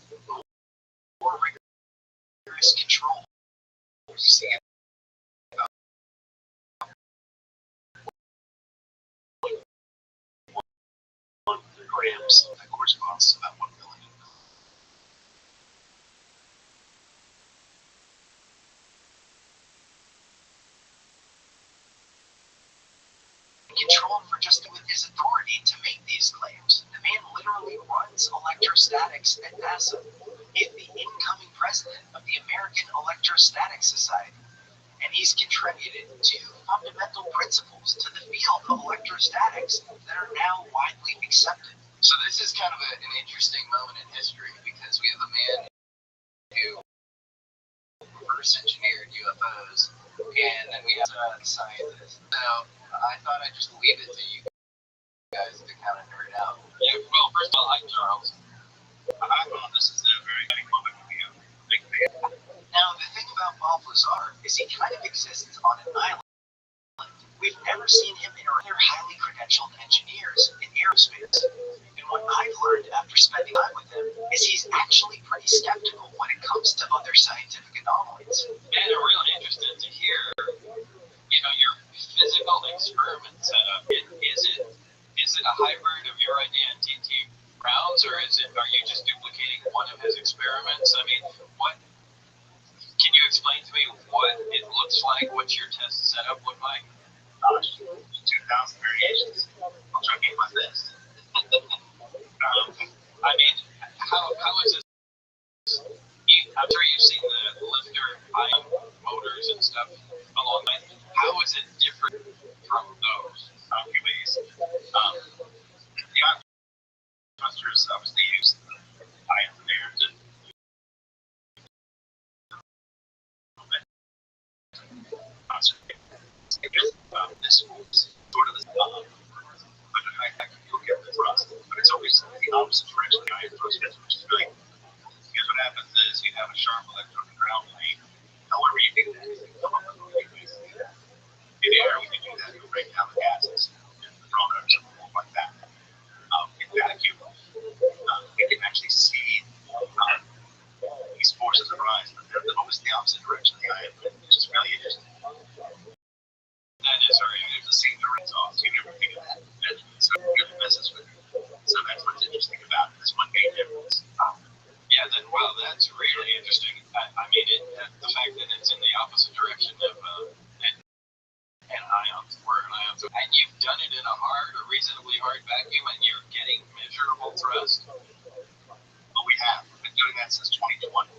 more rigorous controls, and grams that corresponds to about 1 million. Controlled for just with his authority to make these claims. The man literally runs electrostatics at NASA. He's the incoming president of the American Electrostatic Society, and he's contributed two fundamental principles to the field of electrostatics that are now widely accepted. So this is kind of an interesting moment in history because we have a man who reverse engineered UFOs, and then we have a scientist. So I thought I'd just leave it to you guys to kind of nerd out. Yeah, well, first of all, hi, Charles. I thought this is a very exciting moment to be a big fan. Now, the thing about Bob Lazar is he kind of exists on an island. We've never seen him interact with other highly credentialed engineers in aerospace. And what I've learned after spending time with him is he's actually pretty skeptical when it comes to other scientific anomalies. And I'm really interested to hear, your physical experiment setup. Is it a hybrid of your idea and T.T. Brown's, or are you just duplicating one of his experiments? I mean, can you explain to me what it looks like? What's your test setup look like? 2,000 variations. I'll try to make my best. I mean, how is this? I'm sure you've seen the lifter ion motors and stuff along that. How is it different from those? A few ways. The ion thrusters obviously use the ions in there to this was sort of the under high tech you'll get the thrust, but it's always the opposite direction the ion thrust is, which is really cool. Because what happens is you have a sharp electron and ground plane. However you do that, you can come up with new ways to do that. In the air, we can do that. We break down the gases and the products and stuff like that. In vacuum, we can actually see these forces arise, but they're always the opposite direction of the ion, which is really interesting. That is very It's the same direct off, so you never think of that. So it really messes with it. So that's what's interesting about this one big difference. Yeah, that's really interesting. I mean, the fact that it's in the opposite direction of an ions, where an ions, and you've done it in a reasonably hard vacuum, and you're getting measurable thrust. But we have. We've been doing that since 2020.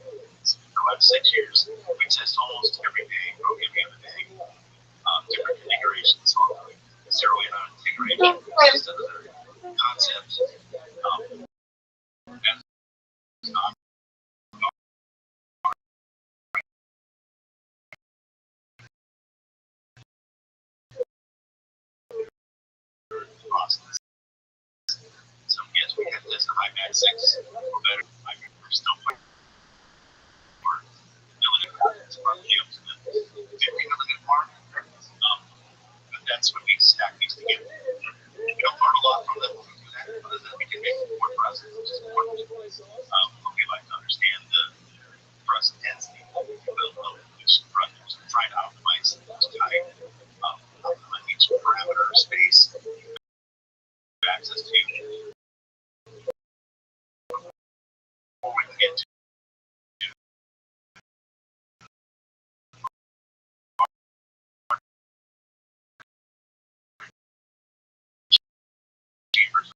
So for the last 6 years. We test almost every day, or every other day. Different configurations, zero in on configuration, just another concept. Process. So yes, we have tested high mag 6 or better. We're still playing for million parts, probably up to the 50 million mark. But that's when we stack these together. We don't learn a lot from them through that, other than we can make more thrust, which is important. But we like to understand the thrust density of each thrust. So we're trying to optimize each type, optimize each parameter of space, access to before we can get to chambers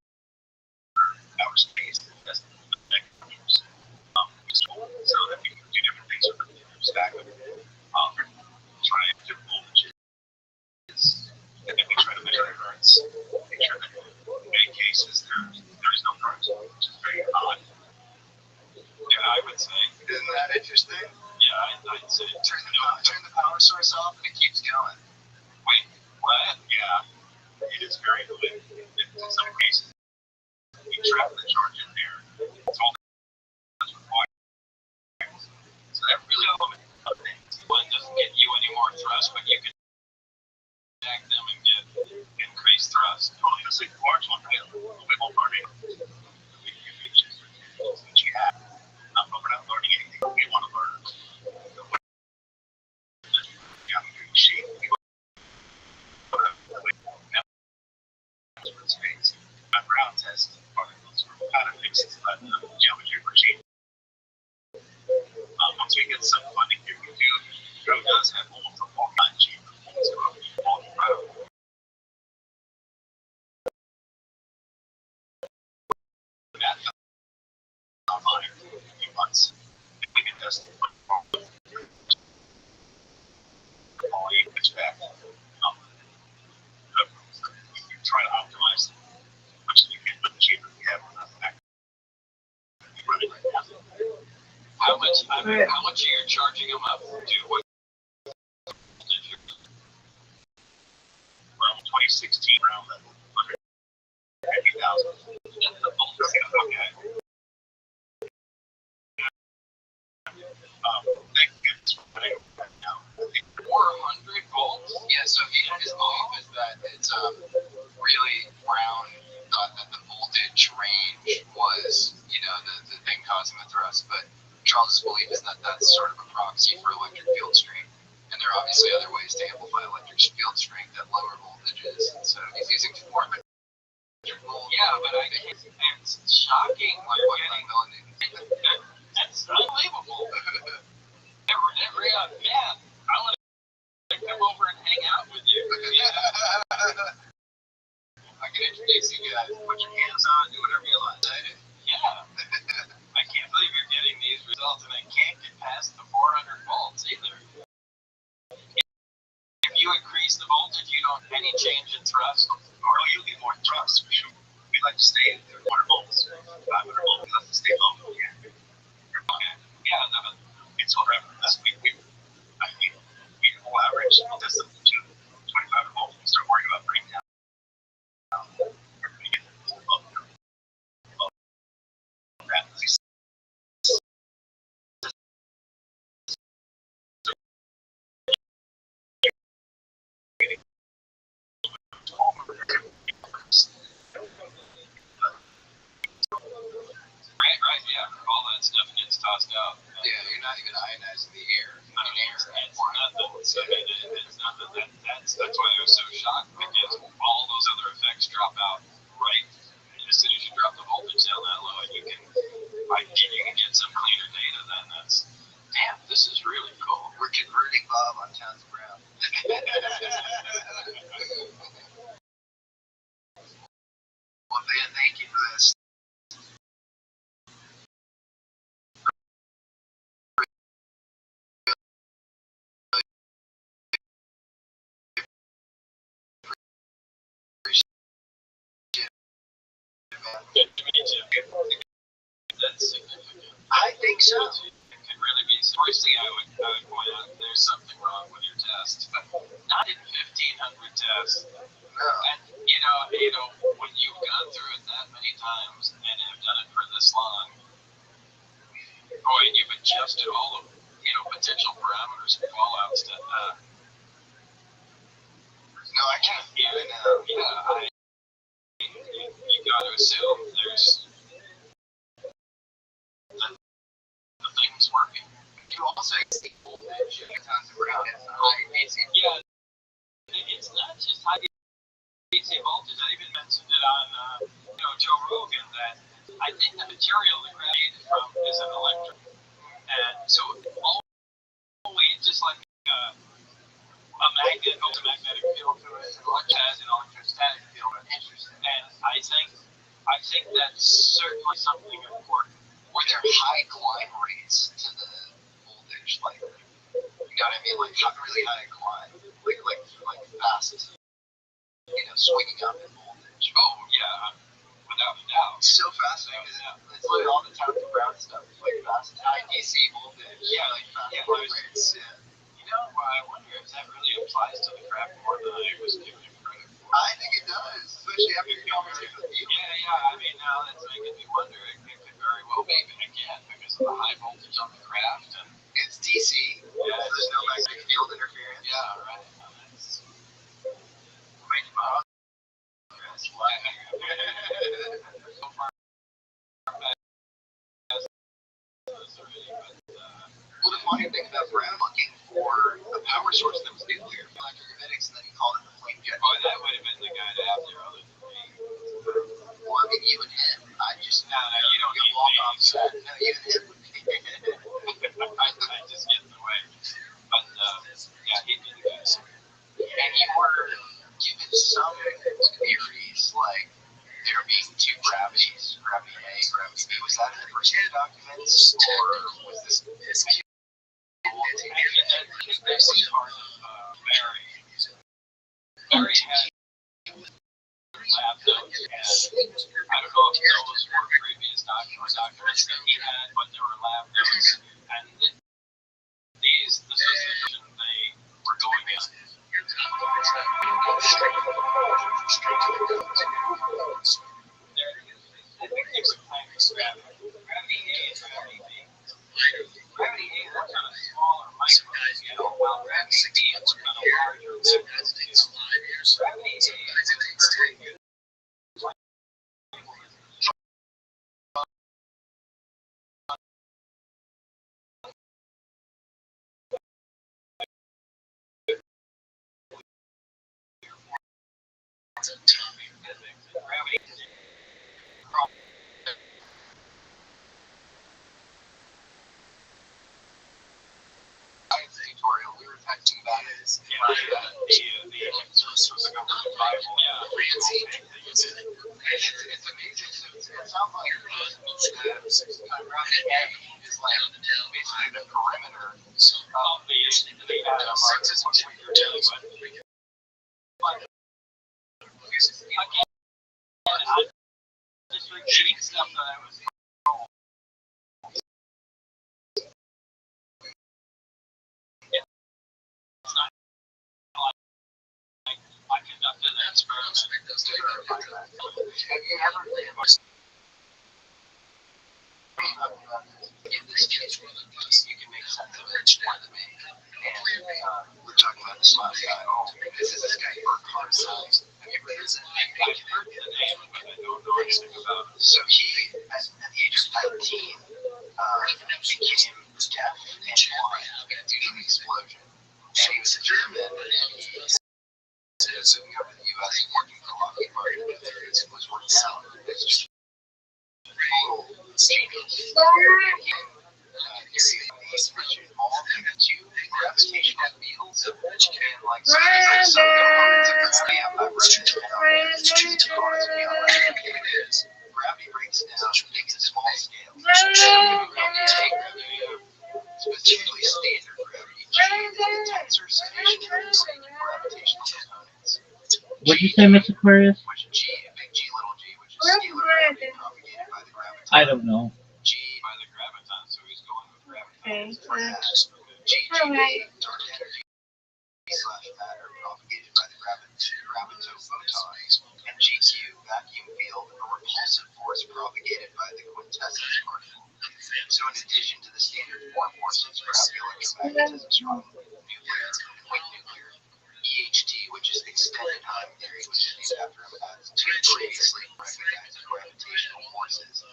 outer space and test the vectors. So that we can do different things with the stack of try different voltages, and then we try to measure currents, make sure that in many cases there is no current, which is very odd. Yeah, I would say. Isn't that interesting? Yeah, I'd say. Turn the power source off and it keeps going. Wait, what? Yeah, it is very good in some cases. trap the charge in there. It's all that's required. So that really element of things. One doesn't get you any more thrust, but you can jack them and get increased thrust. Totally. It's like large one, right? A little bit more learning. That you have. We're not learning anything we want to learn. Shape. Space. Ground test particles for how to fix it, but geometry machine. Once we get some funding here, we do. Go does have almost a long time chamber. So all the road. That's online in a few months. We can test it. All you expect. Try to optimize as much as you can with the chamber we have on that. How much are you charging them up to? What voltage you're from 2016 around the 150,000. The voltage, okay. Thank goodness for putting that now. 400 volts? Yeah, so his belief is that it's really Brown thought that the voltage range was, the thing causing the thrust, but Charles' belief is that that's sort of a proxy for electric field strength. And there are obviously other ways to amplify electric field strength at lower voltages. So he's using 400 volts. Yeah, but it's shocking. Like what that's unbelievable. Man, I want to come over and hang out with you. I can introduce you guys, put your hands on, do whatever you like. Yeah. I can't believe you're getting these results, and I can't get past the 400 volts either. If you increase the voltage, you don't have any change in thrust. Or you'll get more thrust for sure. We like to stay at 400 volts, 500 volts. We like to stay low. Yeah. Okay. Yeah, no, it's forever. We will average this to 25 volts. We start worrying about bringing down. Right, yeah. All that stuff gets tossed out. Yeah, you're not even ionizing the air. It's nothing. So it's nothing. That's why I was so shocked, because all those other effects drop out right as soon as you drop the voltage down that low, and you can get some cleaner data. Then that's this is really cool. We're converting Bob on Towns Brown. Well, Dan, thank you for this. That's significant. I think so. It could really be. First thing I would point out, there's something wrong with your test. Not in 1,500 tests. No. And when you've gone through it that many times and have done it for this long, boy, and you've adjusted all of potential parameters and fallouts to no, I can't. Yeah, you got to assume there's the thing's working. You also see voltage tons of ground. Yeah, it's not just high DC voltage. I even mentioned it on Joe Rogan that I think the material the crab made from is an electric, and so always just like a magnet holds a magnetic field to it, and electric has an electrostatic field. Interesting. And I think that's certainly something important. Were there high climb rates to the voltage, like like really high climb, like fast, swinging up in voltage? Oh yeah, without a doubt. It's so fascinating. It's like all the Towns Brown stuff, like fast high DC voltage. Yeah, like fast climb rates. Yeah. I wonder if that really applies to the crap more than I was giving it credit for. I think it does, especially after your conversation with you. Yeah. I mean, now that's making voltage on the craft, and it's DC. Yeah, there's no magnetic field interference. Yeah, right. Make my own. That's why. So far, well, the funny thing about Brown looking for a power source that was nuclear, electromagnetic, and then he called it the flame jet. Oh, that would have been the guy to have there other than me. Well, I mean, you and him. I just no, you don't get walk off set. No, you and him would be. I just get in the way. But yeah, he did the guys. And you were given some theories like there being two gravities, gravity A, gravity B. Was that in the first documents, or was this? This is part of Barry. Barry had lab notes, and I don't know if those were previous documents that he had, but there were lab notes, and this is the version they were going on. Gravity A and gravity B. Gravity A were kind of smaller microbes, while gravity B were kind of larger macros. Gravity A tutorial we were texting about it. The source was a government Bible. Yeah, it's amazing. So it sounds like gravity A is like basically the perimeter of the atom. That's what you're dealing with. I'm just repeating stuff that I was told. It's not like I conducted an experiment to verify that. Have you ever in this case, you can make sense of it more than me. And we're talking about this last guy. Oh, this is this guy Burkhart. Have you heard of his name? I've heard the name, but I don't know anything about it. So he, at the age of 19, became deaf and blind due to an explosion. And he was a German, and he was moving over to the U.S. and working for Lockheed Martin. It was working out. It's just total genius. He's switching all the two gravitational fields and like some components of gravity. I'm not really gravity breaks down big and small scales. Specifically standard gravity. G is the tensor summation of gravitational components. What'd you say, Miss Aquarius? Which G, big G, little g, which is scalar gravity propagated by the graviton. I don't know. G by the graviton, so he's going with graviton. Okay. G, dark energy slash matter propagated by the gravitophoton. And GQ, vacuum field, a repulsive force propagated by the quintessence particle. So in addition to the standard four forces, gravity, electromagnetism, strong nuclear, weak nuclear, EHT, which is extended time theory, which is named after him as two previously recognized gravitational forces,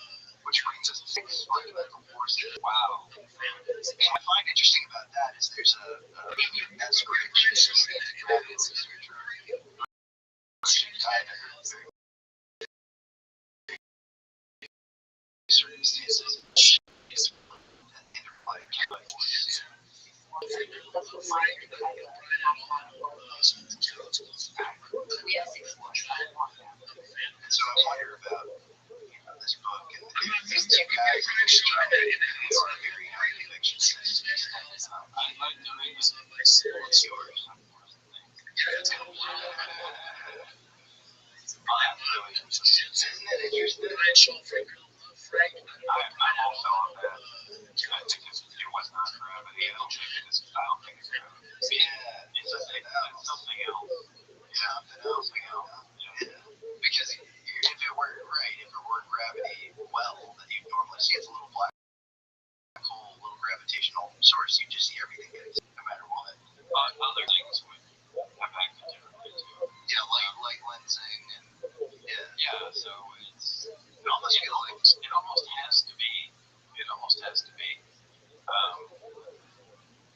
which brings us to six fundamental forces. Wow. And what I find interesting about that is there's a that's great gravity researcher. Circumstances. So I wonder about this book and these two guys who are very high conviction. I'd like to read this. What's yours? Isn't it interesting? I'm also on that. I think it was not gravity. I don't think it's gravity. Yeah, it's something else. Something else. Yeah. Because if it were gravity, well, then you'd normally see it's a little black hole force, you just see everything no matter what. Other things would impact it differently too. Yeah, like lensing and Yeah, so it almost feels like it almost has to be. It almost has to be.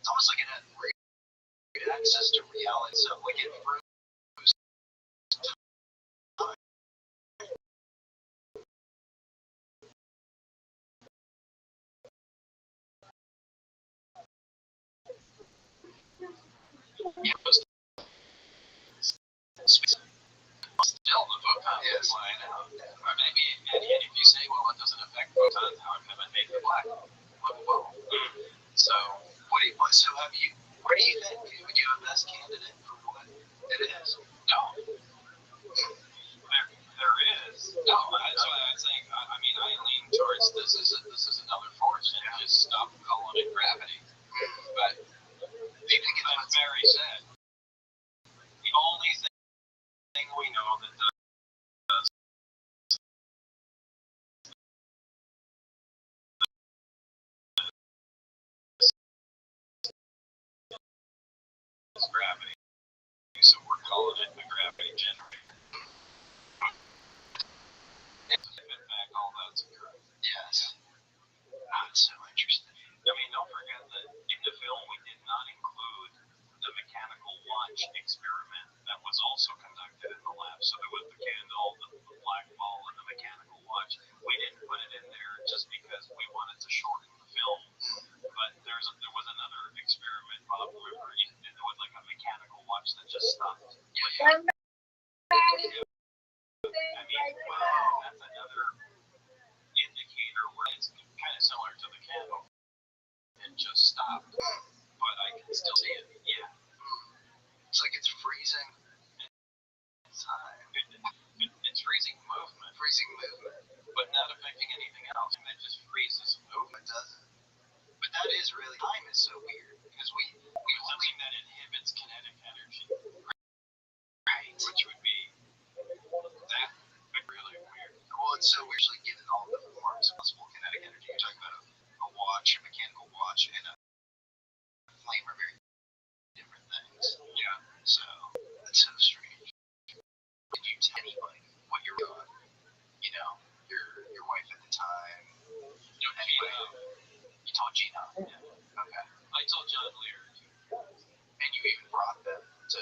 it's almost like it had great access to reality. So like it froze time. It was still the photons Yes. flying out. Or maybe, and if you say, well, it doesn't affect photons, how come it made the black hole? Well, so Where do you think would you have best candidate for what it is? no, there is no. That's why I'm saying. I mean, I lean towards this is another force, and just stop calling it gravity. But Do you think like it's Barry said, the only thing we know that does is gravity. So we're calling it the gravity generator. And to fit back all that's correct. yes? That's so interesting. I mean, don't forget that in the film we did not include the mechanical watch experiment that was also conducted in the lab. So there was the candle, the black ball, and the mechanical watch. We didn't put it in there just because we wanted to shorten the film. But there was another experiment, Bob, where there was like a mechanical watch that just stopped. Come back. I mean, wow, that's another indicator where it's kind of similar to the candle. It just stopped, but I can still see it. Yeah, It's like it's freezing time. it's freezing movement, but not affecting anything else. And it just freezes movement. It doesn't. But that is really, time is so weird because we Something that inhibits kinetic energy, right. which would be that really weird. Well, it's so weird, like given all the forms of possible kinetic energy. You're talking about a watch, a mechanical watch, and a flame are very different things. Yeah. So that's so strange. Did you tell anybody what you're doing? You know, your wife at the time. You know, Gina, You told Gina. yeah. Okay. I told John Lear. And you even brought them to.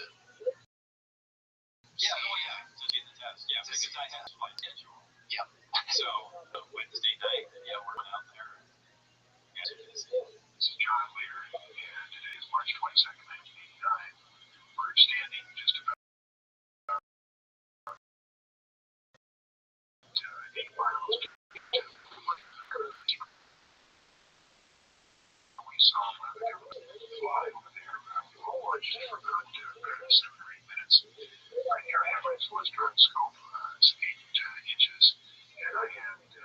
Yeah, oh yeah, to do the test. Yeah, because I had my schedule. Yep. So Wednesday night, yeah, we're out there. Yeah, This is John Lear, and today is March 22nd, 1989. We're standing just about 8 miles to we saw one of the airplanes fly over there, just for about 7 or 8 minutes. Right here, I have my celestial scope, it's 8 inches, and I had it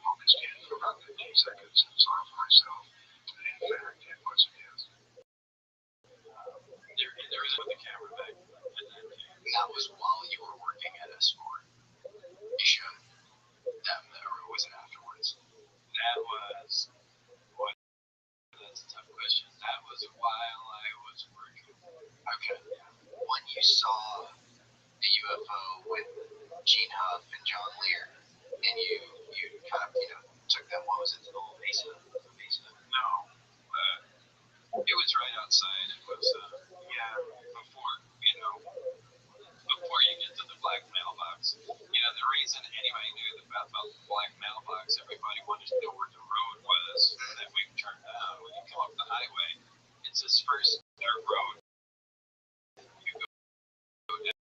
focused in for about 15 seconds and saw it for myself. And in fact, it was a yes. There was with the camera back. And that was while you were working at S4. You showed them, or was it afterwards? That was what? That's a tough question. That was while I was working. Okay. When you saw the UFO with Gene Huff and John Lear, and you kind of, took them, what was it, to the little mesa? No, it was right outside. It was before you get to the black mailbox. The reason anybody knew about the black mailbox, everybody wanted to know where the road was that we turned down when you come up the highway. It's this first dirt road. You go down.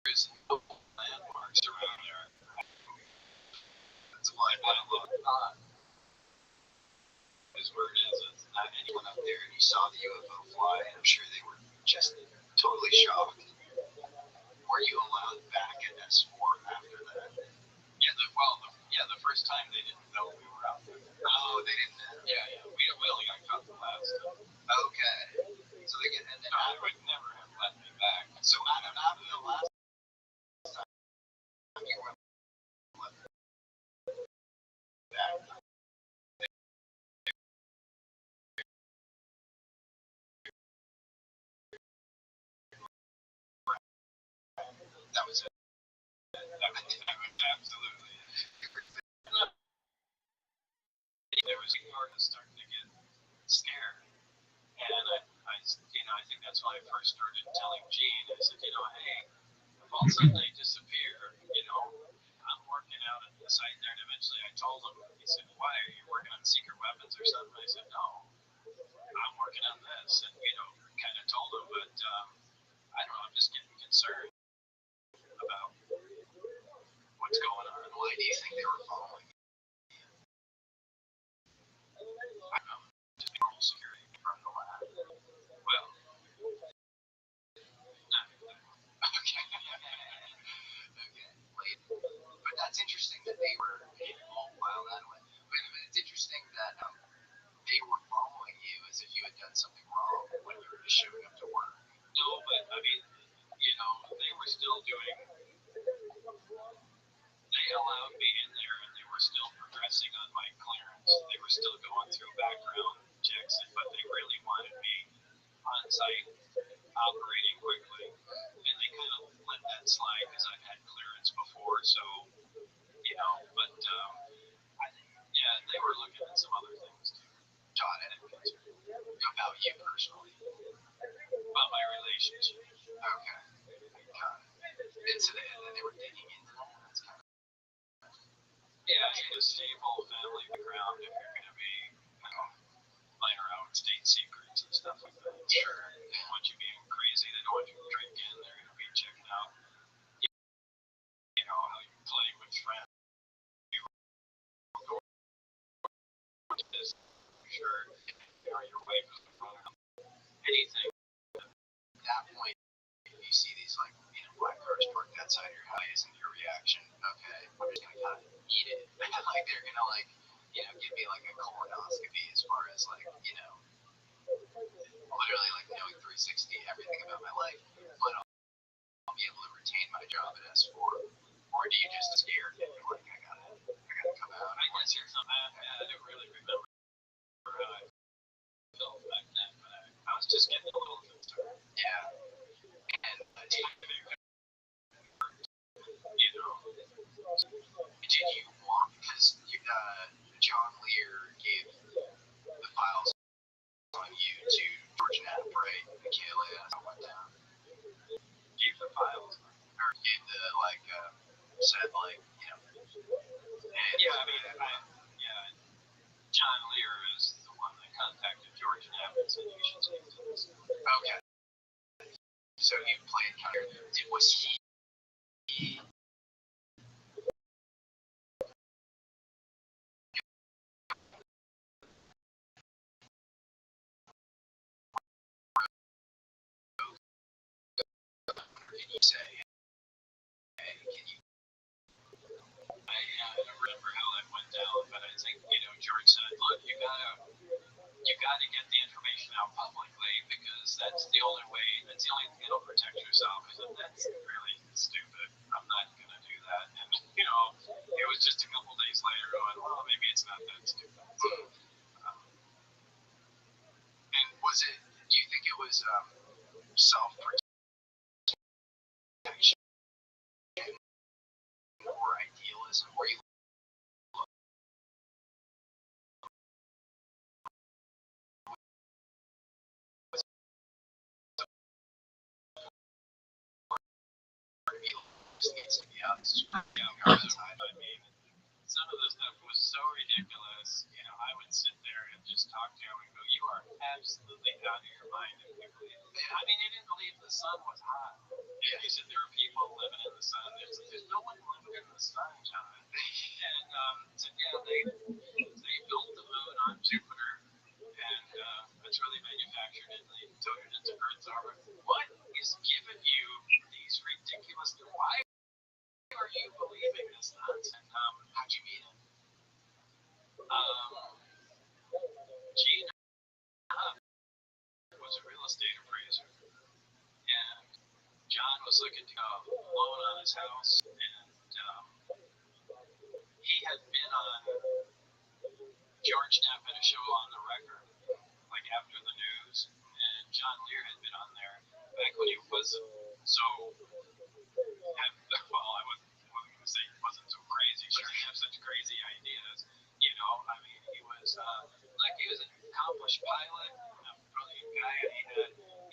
There's no landmarks around there. That's why landlocked is where it is. It's not anyone Up there, and you saw the UFO fly, and I'm sure they were just totally shocked. Were you allowed back at S4 after that? Yeah, the first time they didn't know we were out there. Oh, they didn't know? Yeah, we only got caught the last time. Okay. So they get, and then I would never have let me back. so after the last that was it. Absolutely. There was artists starting to get scared. And I think that's why I first started telling Gene, I said, hey, if all of a sudden they disappear, I'm working out at the site there. And eventually I told him, he said, why, are you working on secret weapons or something? I said, no, I'm working on this. And, kind of told him, but I don't know, I'm just getting concerned about what's going on. Why do you think they were following? I don't know, just normal security from the lab. Well, Okay. But that's interesting that they were. Oh, wow, that way. But it's interesting that they were following you as if you had done something wrong when you were just showing up to work. no, but I mean, they were still doing. They allowed me in there, and they were still progressing on my clearance. They were still going through background checks, but they really wanted me on site, operating quickly, and they kind of let that slide because I've had clearance before. So, but they were looking at some other things too. Got it. About you personally. About my relationship. Okay. Got it. And so they were digging into that. That's kind of. Yeah, a stable family background if you're going to be, playing around with state secrets and stuff like that. Sure. They don't want you being crazy. They don't want you drinking. They're going to be checking out, how you play with friends. Sure, your wife is in front of anything. At that point, you see these black cars parked outside your house, and your reaction, okay, I'm just gonna kind of eat it. They're gonna give me a colonoscopy as far as literally knowing 360 everything about my life, but I'll be able to retain my job at S4. Or do you just scared and you're like, I gotta come out? I guess here's something I don't really remember how I felt back then, but I was just getting a little concerned. Yeah. And did you want, because John Lear gave the files on you to George Knapp, right? Michaela, as I went down. Gave the files. Or gave the, said, hey, yeah, I mean, John Lear is the one that contacted George Knapp and said you should speak to this. Okay. So you played kind of, was he can you say, hey, can you? I don't remember how that went down, but I think, George said, look, you gotta get the information out publicly because that's the only thing that'll protect yourself. I said, that's really stupid. I'm not gonna do that. And, it was just a couple days later going, well, maybe it's not that stupid. So, And do you think it was self-protection or idealism? Were you I mean, some of the stuff was so ridiculous. I would sit there and just talk to him and go, you are absolutely out of your mind if you believe it. I mean, he didn't believe the sun was hot. Yeah. He said there are people living in the sun. There's no one living in the sun, John. And said, yeah, they built the moon on Jupiter, and that's where they manufactured it, and they towed it into Earth's orbit. What is giving you these ridiculous? Why are you believing this nonsense? how'd you meet him? Gene was a real estate appraiser, and John was looking to loan on his house, and he had been on George Knapp had a show on the record, after the news, and John Lear had been on there back when he wasn't so like he was an accomplished pilot, a brilliant guy, and he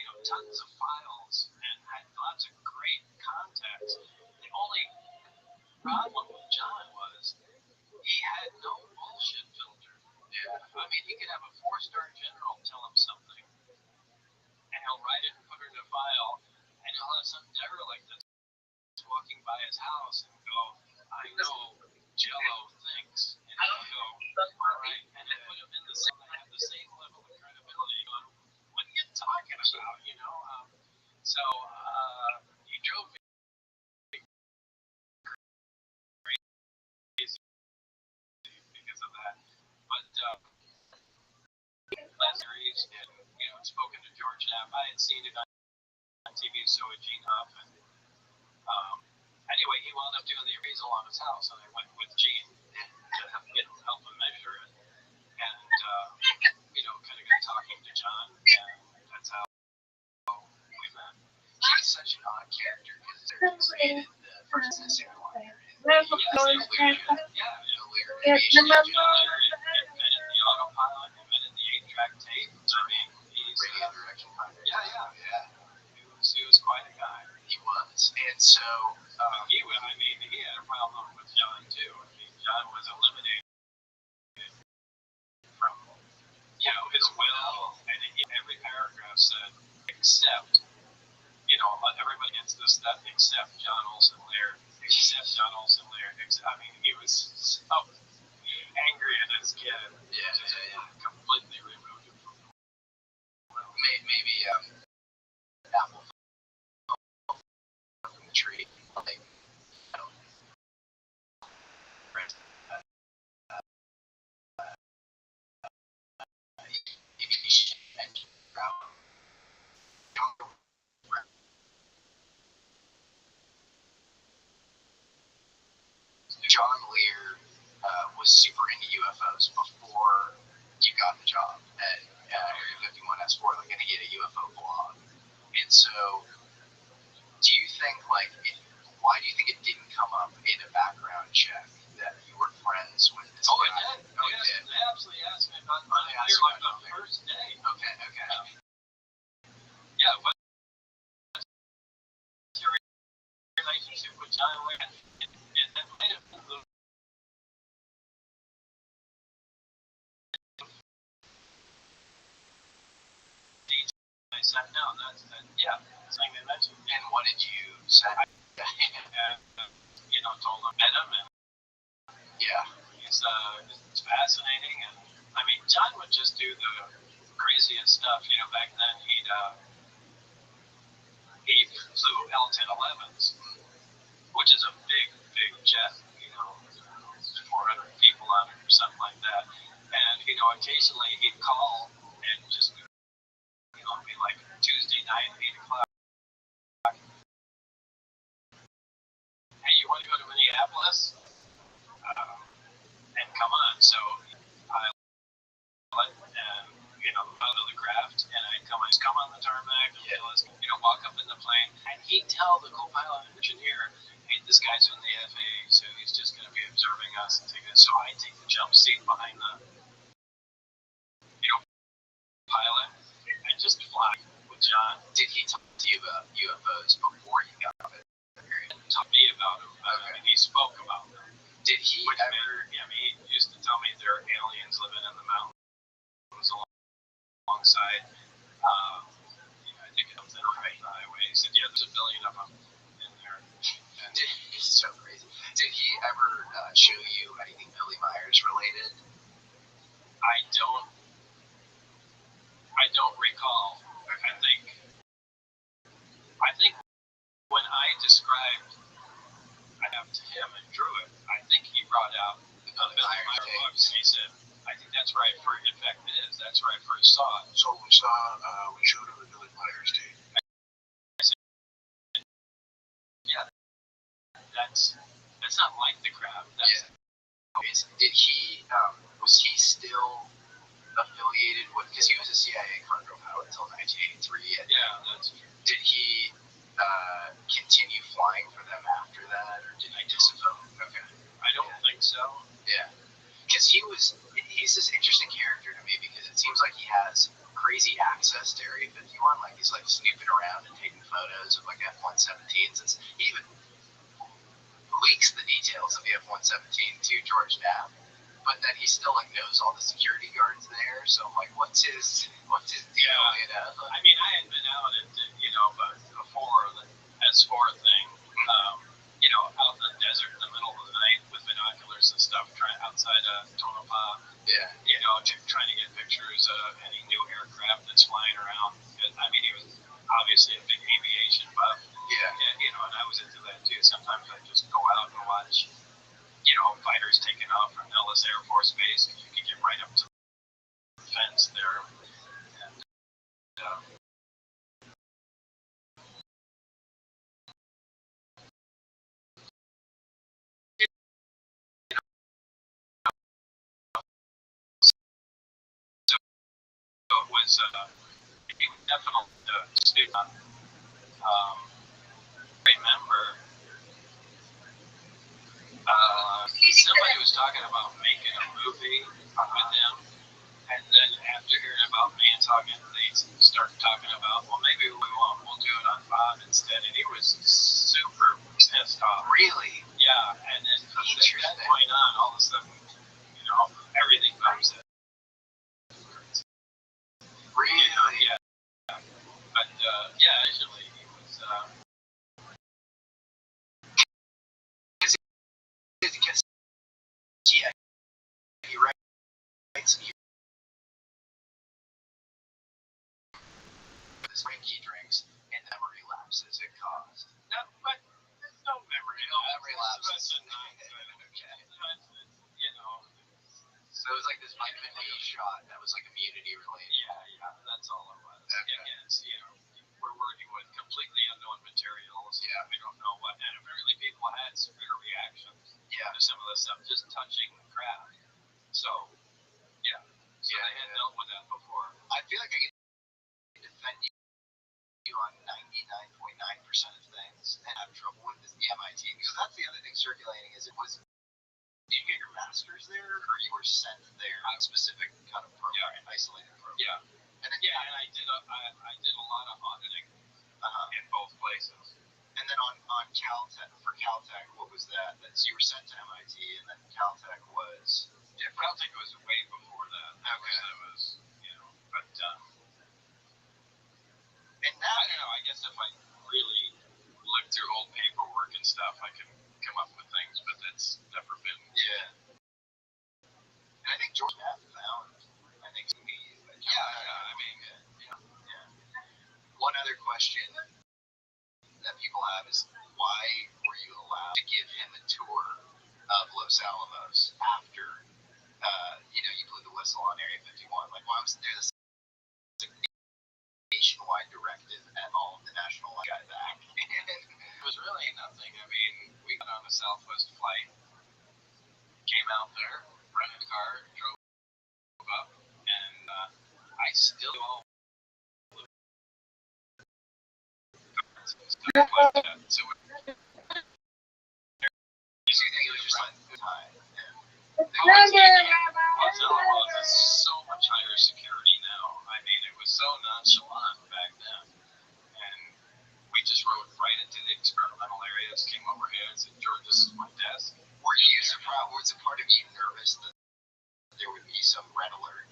had tons of files and had lots of great contacts. The only problem with John was he had no bullshit filter. Yeah, I mean he could have a 4-star general tell him something, and he'll write it and put it in a file, and he'll have some derelict that's walking by his house and go, I know Jello thinks, and he'll go, all right, and then put him in the same, have the same level of credibility. Going, what are you talking about? So he drove me crazy because of that. But last series, and spoken to George Knapp. I had seen it on TV, so had Gene Huff, and anyway, he wound up doing the appraisal on his house, and I went with Gene to help him measure it, and kind of got talking to John, and that's how we met. He's such an odd character because there's the first and second one. That's what Yeah, going on. yeah, Remember? Invented the autopilot, invented the 8-track tape. I mean, he's radio direction finder. Yeah. He was quite a guy. He was, and so he had a problem with John too. I mean, John was eliminated from his will, and every paragraph said except everybody gets this stuff except John Olson Laird, except John Olson Laird. I mean, he was so angry at his kid. Yeah. Completely removed him from the world. maybe apple from the tree. Like, I don't know. John Lear was super into UFOs before you got the job at Area 51S4, like, and he had a UFO blog. And so, do you think, why do you think it didn't come up in a background check that you were friends with this guy? It did. They absolutely asked me about Lear the first day. Okay. Yeah, what's your relationship with John Lear? And that might have been the I said, no, that's something they mentioned. And what did you say? Told him, met him, and it's fascinating. And I mean, John would just do the craziest stuff. Back then he flew L-1011s, which is a big jet. 400 people on it or something like that. And occasionally he'd call and just be like Tuesday night, 8 o'clock. Hey, you want to go to Minneapolis? And come on. So I and out of the craft, and I'd come on the tarmac, walk up in the plane, and he'd tell the co-pilot engineer, hey, this guy's in the FAA, so he's just going to be observing us and taking it. So I take the jump seat behind the pilot and just fly with John. Did he talk to you about UFOs before you got it? Talk to me about them. I mean, he spoke about them. Did he ever? He used to tell me there are aliens living in the mountains alongside. I think it was in the highway. He said, yeah, there's 1 billion of them in there. And it's so crazy. Did he ever show you anything Billy Myers related? I don't recall. I think when I described to him and drew it, I think he brought out the Billy Myers books, and he said, I think that's where I first, in fact it is, that's where I first saw it. So we showed him the Billy Myers tape. I said, yeah, that's not like the crap. Did he, was he still affiliated with, because he was a CIA cargo pilot until 1983. Yeah, that's true. Did he continue flying for them after that, or did he disavow? Okay. I don't think so. Yeah. Because he he's this interesting character to me because it seems like he has crazy access to Area 51. Like he's like snooping around and taking photos of like F-117s. He even leaks the details of the F-117 to George Knapp, but then he still like knows all the security guards there. So I'm like, what's his deal? Yeah. You know? I mean, I had been out at, before the S4 thing, out in the desert in the middle of the night with binoculars and stuff, outside of Tonopah. Yeah. Trying to get pictures of any new aircraft that's flying around. I mean, he was obviously a big aviation buff. Yeah. And I was into that too. Sometimes I just go out and watch, fighters taking off from Nellis Air Force Base, because you can get right up to the fence there. And, so it was definitely a student. Remember, somebody was talking about making a movie with him, and then after hearing about me and talking, they started talking about, well, maybe we'll do it on Bob instead, and he was super pissed off. Really? Yeah, and then from that point on, all of a sudden, everything comes in. Really? Yeah. But, initially he was, because he writes this drink he drinks and memory lapses it caused. no, but there's no memory. Memory lapses. So it was like this vitamin D shot that was like immunity related. Yeah, that's all it was. Okay. Again, we're working with completely unknown materials. Yeah. We don't know what, and apparently people had severe reactions Yeah. to some of the stuff just touching the craft. So, yeah. So they had dealt with that before. I feel like I can defend you on 99.9% of things and have trouble with the MIT, because that's the other thing circulating is did you get your master's there, or you were sent there on a specific kind of program, isolated program? Yeah. And then and I did a lot of auditing in both places. And then on Caltech, for Caltech, what was that? So you were sent to MIT, and then Caltech was different. Caltech was way before that. Okay. That was, but and now, I don't know. I guess if I really look through old paperwork and stuff, I can come up with things, but that's never been. Yeah. And I think George Knapp found, me. I mean, One other question that people have is, why were you allowed to give him a tour of Los Alamos after, you blew the whistle on Area 51? Like, why wasn't there this nationwide directive at all of the national guy back? it was really nothing. I mean, we got on a Southwest flight, came out there, rented a car, drove up, and I still all stuff like that. So So you think it was just like good time? Los Alamos is so much higher security now. I mean, it was so nonchalant back then. And we just rode right into the experimental areas, came overhead, said, George, this is my desk. Were you surprised? Was a part of you nervous that there would be some red alert?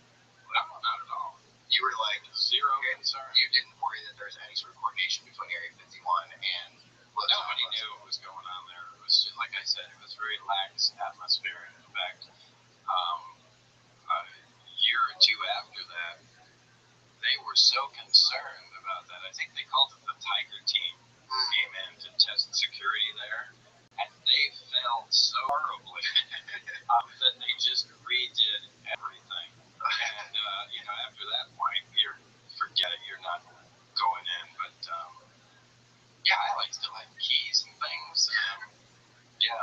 No, not at all. You were like, Zero concern. you didn't worry that there was any sort of coordination between Area 51 and Los Nobody Alamos. knew what was going on there. It was just, like I said, it was very lax atmosphere. In fact, a year or two after that, they were so concerned about that. I think they called it the Tiger Team, who came in to test security there, and they failed so horribly that they just redid everything. And after that point, forget it. You're not going in. But I still had keys and things. It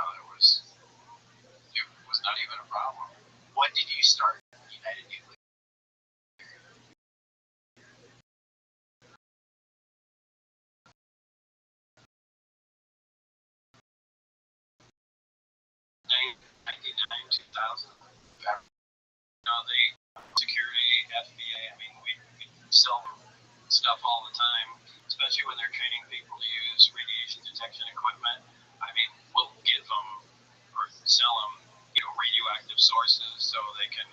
was not even a problem. When did you start United Nuclear? '99, 2000. stuff all the time, especially when they're training people to use radiation detection equipment. I mean, we'll give them or sell them, radioactive sources so they can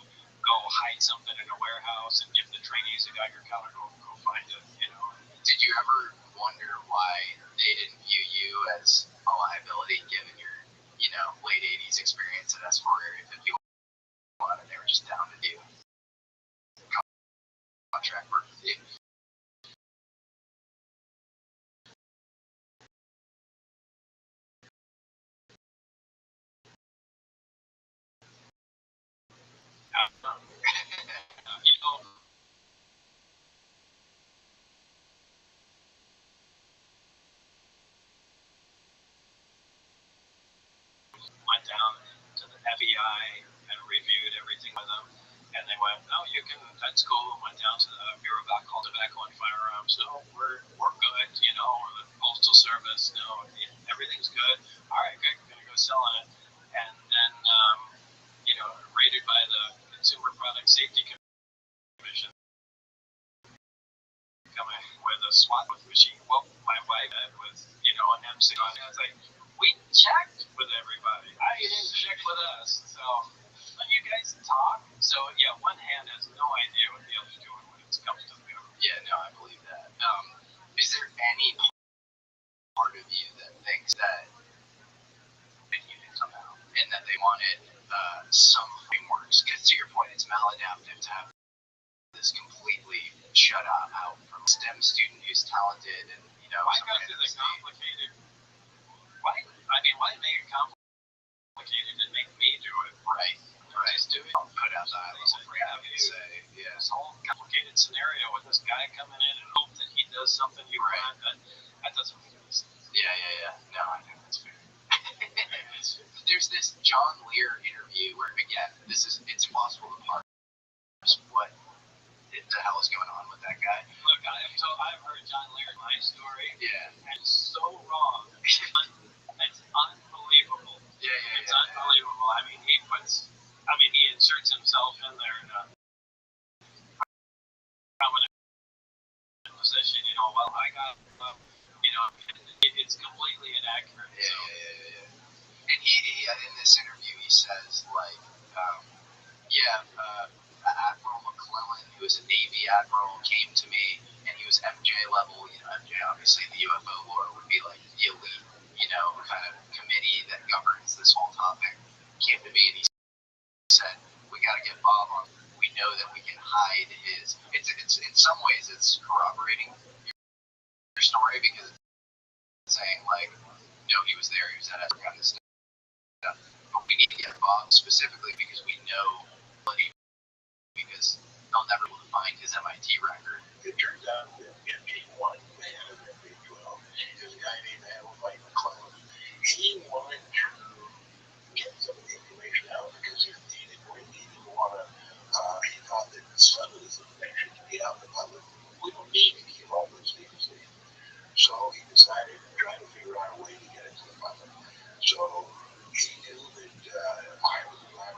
go hide something in a warehouse and give the trainees a Geiger counter go find it. Did you ever wonder why they didn't view you as a liability given your, late 80s experience at S4 Area 51 and they were just down to do contract work with you? Went down to the FBI and reviewed everything with them, and they went, "No, you can. That's cool." Went down to the Bureau of Alcohol, Tobacco, and Firearms. No, we're good. Or the Postal Service. No, everything's good. All right, good. We're gonna go selling it, and then rated by the Consumer Product Safety Commission, coming with a SWAT machine. Well, my wife had with an M6 on it. I was like, we checked with everybody. I didn't check with us. So when you guys talk, so yeah, one hand has no idea what the other's doing when it comes to the government. Yeah, no, I believe that. Is there any part of you that thinks that you did somehow and that they wanted some frameworks? Because to your point, it's maladaptive to have this completely shut out from STEM student who's talented and why go through the complicated? Why make it complicated and make me do it? Right. Just do it. Put out the say, yeah. This whole complicated scenario with this guy coming in and hope that he does something you want. That doesn't make any sense. Yeah. No, I think that's fair. There's this John Lear interview where, again, it's impossible to parse what the hell is going on with that guy. Look, I've heard John Lear, my story. Yeah. And it's so wrong. It's unbelievable. Yeah. It's unbelievable. He inserts himself in there in a prominent position. Well, I got, it's completely inaccurate. Yeah. And he in this interview, he says, Admiral McClellan, who was a Navy admiral, came to me, and he was MJ level. MJ, obviously, the UFO lore would be like the elite, kind of committee that governs this whole topic. Came to me and he said, "We got to get Bob on. We know that we can hide his." It's in some ways it's corroborating your story because it's saying no, he was there, he was at Afghanistan. But we need to get Bob specifically because we know because they'll never be able to find his MIT record. It turns out that MJ1, the head of MJ12, is a guy named Admiral McClellan. He wanted to get some of the information out because he didn't want to, he thought that some of this information to be out in the public. We don't need to keep all this secrecy. So he decided to try to figure out a way to get it to the public. So he knew that I was a man.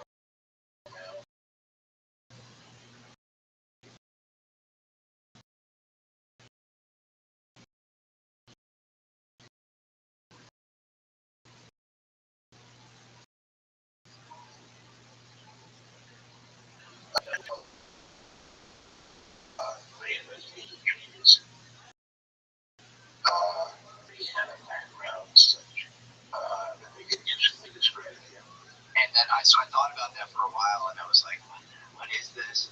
They investigated trees. He had a background such that they could instantly discredit him. And then I thought about that for a while, and I was like, what is this?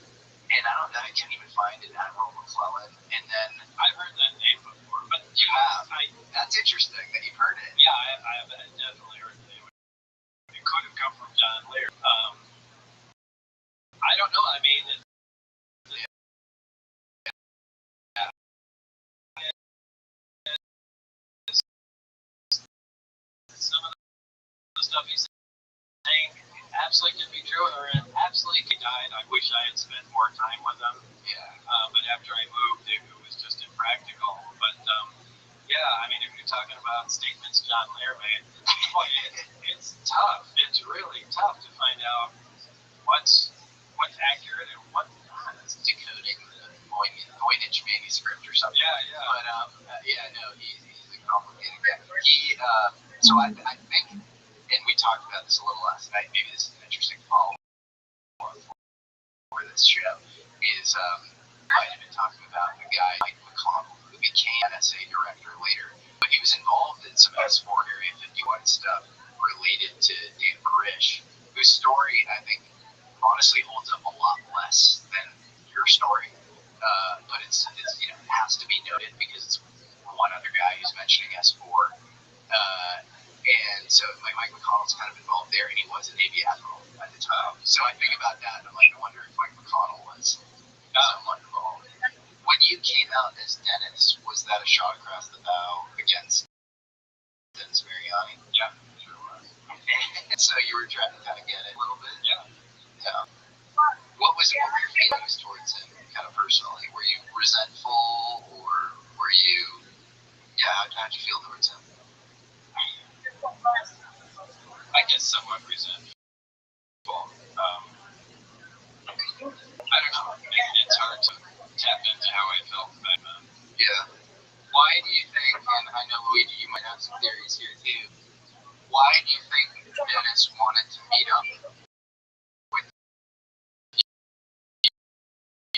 And I can't even find an Admiral McClellan. And then I've heard that name before, but you have. That's interesting that you've heard it. Yeah, I have definitely heard the name. It could have come from John Lear. I don't know. Some of the stuff he's saying absolutely could be true, or it absolutely died. I wish I had spent more time with him. Yeah. But after I moved, it was just impractical. But if you're talking about statements John Lear made, boy, it's tough. It's really tough to find out what's accurate and what's not. Decoding Voynich manuscript or something. Yeah. But he's a complicated guy. So I think, and we talked about this a little last night. Maybe this is an interesting follow-up for this show. Is I had been talking about a guy, Mike McConnell, who became NSA director later, but he was involved in some S4 Area 51 stuff related to Dan Barish, whose story I think honestly holds up a lot less than your story. But it's it has to be noted because it's one other guy who's mentioning S4. And so Mike McConnell's kind of involved there, and he was a Navy admiral at the time. So I think about that, and I'm like, I wonder if Mike McConnell was somewhat involved. When you came out as Dennis, was that a shot across the bow against Dennis Mariani? Yeah, sure was. So you were trying to kind of get it a little bit? Yeah. What were your feelings towards him, kind of personally? Were you resentful, or were you, how'd you feel towards him? I guess somewhat resentful. I don't know. It's hard to tap into how I felt back then. Yeah. Why do you think, and I know Luigi, you might have some theories here too, why do you think Dennis wanted to meet up with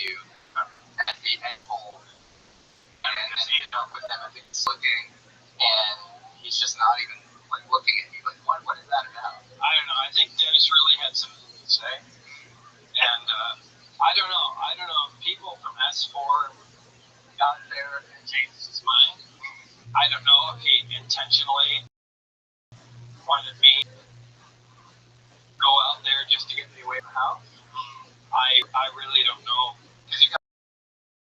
you at the end hole and meet up with him if he's looking and he's just not even like looking at you? Like, what is that about? I don't know. I think Dennis really had something to say. And I don't know. If people from S4 got there and changed his mind. I don't know if he intentionally wanted me to go out there just to get me away from the house. I really don't know. Because you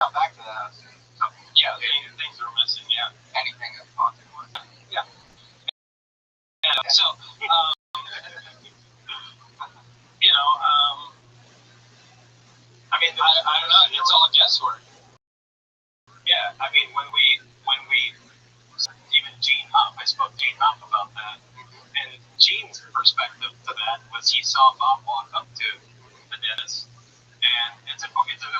got back to the house and something. Yeah, things were missing, yeah. Anything that haunted was. Yeah. And so, I mean, I don't know. It's all guesswork. Yeah, I mean, when we even Gene Huff, I spoke to Gene Huff about that, and Gene's perspective to that was he saw Bob walk up to the dentist, and it's an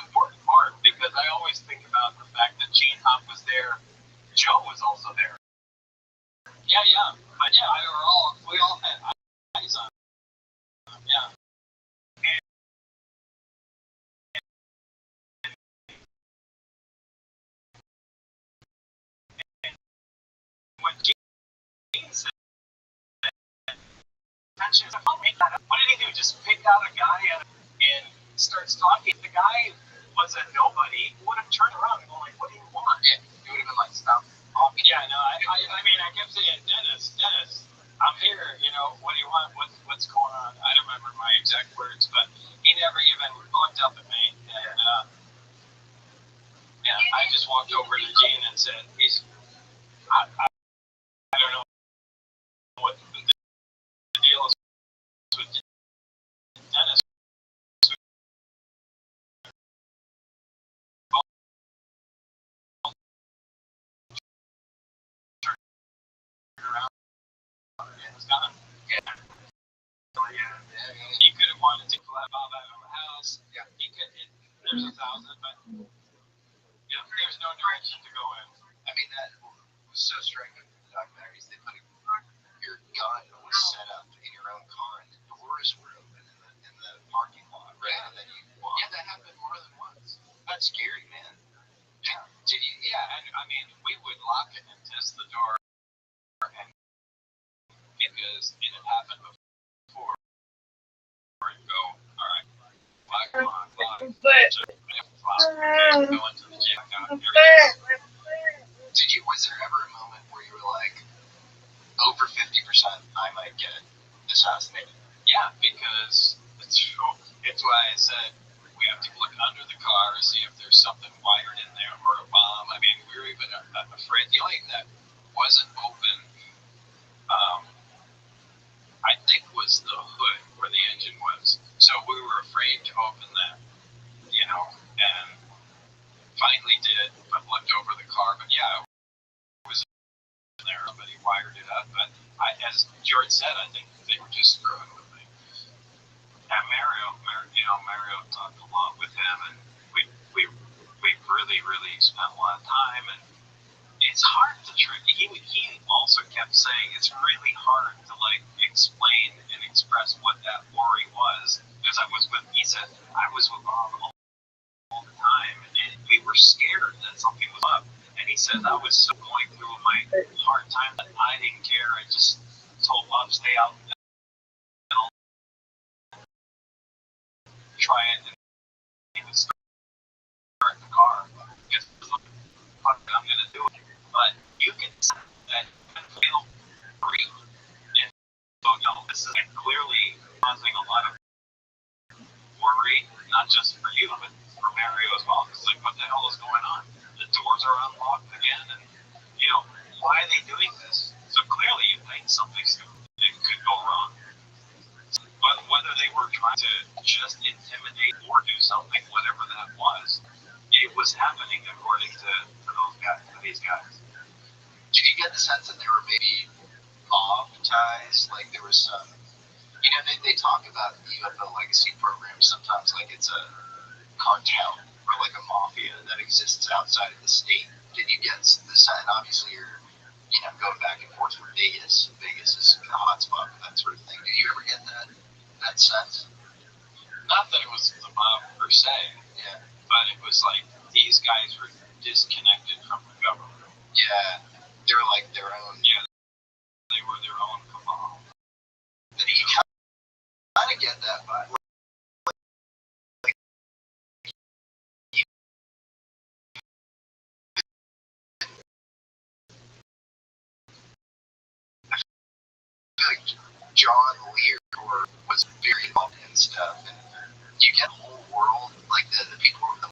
important part because I always think about the fact that Gene Huff was there, Joe was also there. Yeah, but we all had eyes on him, yeah. When Gene said, what did he do? Just pick out a guy and starts talking. The guy was a nobody. He would have turned around and gone like, "What do you want?" Yeah, he would have been like, "Stop." Yeah, no, I mean, I kept saying, Dennis, I'm here. What do you want? What's going on? I don't remember my exact words, but he never even looked up at me. And I just walked over to Gene and said, I don't know what the deal is with Dennis. It was gone. Yeah. He could have wanted to fly Bob out of our house. Yeah. He could. There's 1,000, but there's no direction to go in. I mean, that was so striking in the documentaries. They put your gun was set up in your own car, and the doors were open in the parking lot, right? And then you walk. Yeah, that happened more than once. That's scary, man. Did you? Yeah, and I mean, we would lock it and test the door, and because it had happened before, and go, all right, come on, lock. Go into the jail. Was there ever a moment where you were like, over 50%, I might get assassinated? Yeah, because it's why I said we have to look under the car and see if there's something wired in there or a bomb. I mean, we were even afraid. The only thing that wasn't open, I think, was the hood where the engine was. So we were afraid to open that, and finally did, but looked over the car. But yeah, it was in there. Somebody wired it up. But as George said, I think they were just screwing with me. And Mario talked a lot with him, and we really, really spent a lot of time, and it's hard to he also kept saying it's really hard to like explain and express what that worry was, because he said I was with Bob all the time, and we were scared that something was up, and he said I was so going through my hard time that I didn't care. I just told Bob stay out and I'll try it, and he would start the car. Just like, fuck it, I'm gonna do it. But you can see that you feel free. And so, this is like clearly causing a lot of worry, not just for you, but for Mario as well. It's like, what the hell is going on? The doors are unlocked again, and, why are they doing this? So clearly you think something stupid could go wrong. But whether they were trying to just intimidate or do something, whatever that was, it was happening according to these guys. Did you get the sense that there were maybe mob ties? Like there was some, they talk about the UFO legacy program sometimes like it's a cartel or like a mafia that exists outside of the state. Did you get the sense? Obviously, you're going back and forth from Vegas. Vegas is a hotspot for that sort of thing. Did you ever get that sense? Not that it was the mob per se, yeah, but it was like these guys were disconnected from the government. Yeah, they were like their own. Yeah, they were their own cabal. Did you kind of get that vibe? John Lear was very involved in stuff, and you get the whole world, like the people, the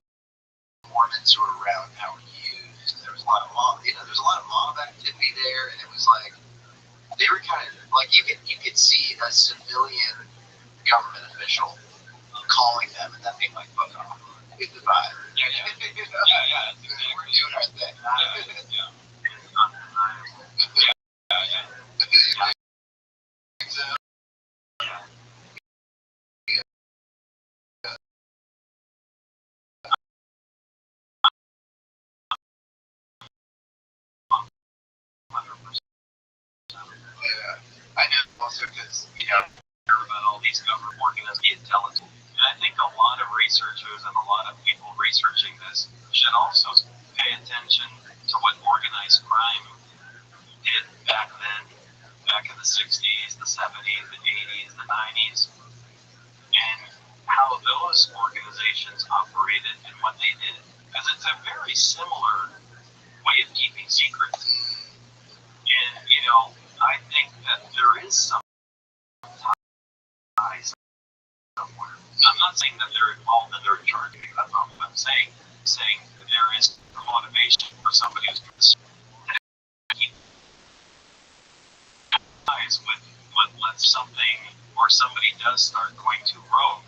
Mormons who were around Howard Hughes. There was a lot of mob, there's a lot of mob activity there, and it was like they were kind of like you could see a civilian government official calling them, and that being like, "Fuck off." It's the vibe. Yeah. We're doing our thing. I know also because, hear about all these government organizations, intelligence. And I think a lot of researchers and a lot of people researching this should also pay attention to what organized crime did back then, back in the 60s, the 70s, the 80s, the 90s, and how those organizations operated and what they did. Because it's a very similar way of keeping secrets. And, I think that there is some ties somewhere. I'm not saying that they're involved and they're in charge. That's not what I'm saying. I'm saying that there is motivation for somebody who's to keep ties with something, or somebody does start going too rogue.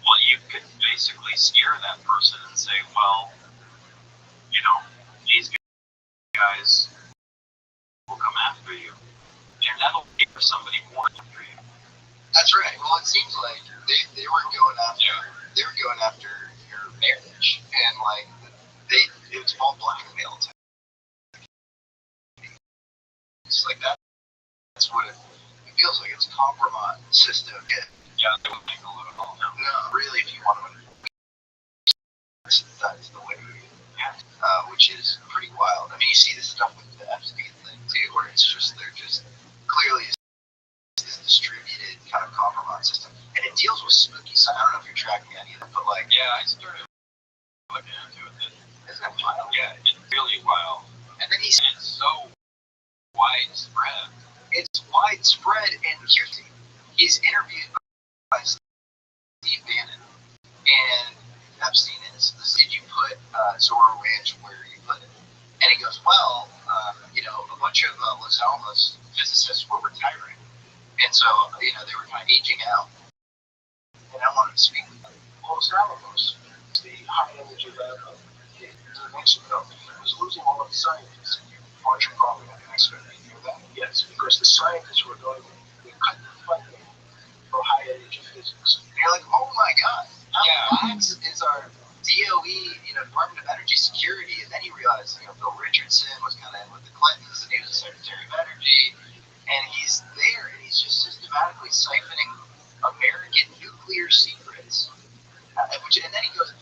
Well, you could basically scare that person and say, well, these guys will come after you. And that'll be for somebody more after you. That's right. Well, it seems like they were going after your marriage, and like it was all blackmail. It's like that. That's what it feels like. It's a compromise system. Yeah, they wouldn't make a lot of all. No, really, if you want to, that's the way. Which is pretty wild. I mean, you see this stuff with the Epstein thing too, where they're just clearly this distributed kind of compromise system, and it deals with spooky stuff. I don't know if you're tracking any of it, but like, yeah, I started looking into it. Isn't that wild? Yeah, it's really wild. And then it's so widespread. It's widespread, and he's interviewed by Steve Bannon, and Epstein is. Did you put Zorro Ranch where you put it? And he goes, well, a bunch of Los Alamos physicists were retiring, and so they were kind of aging out, and I wanted to speak with them. Los Alamos, the high energy lab of New Mexico, was losing all of the scientists. Aren't you probably not expecting to hear that? Yes, because the scientists were going to cut the funding for high energy physics. And you're like, oh my God, how lax is our DOE, Department of Energy Security, and then he realized, Bill Richardson was kind of in with the Clintons, and he was the Secretary of Energy, and he's there, and he's just systematically siphoning American nuclear secrets. And then he goes,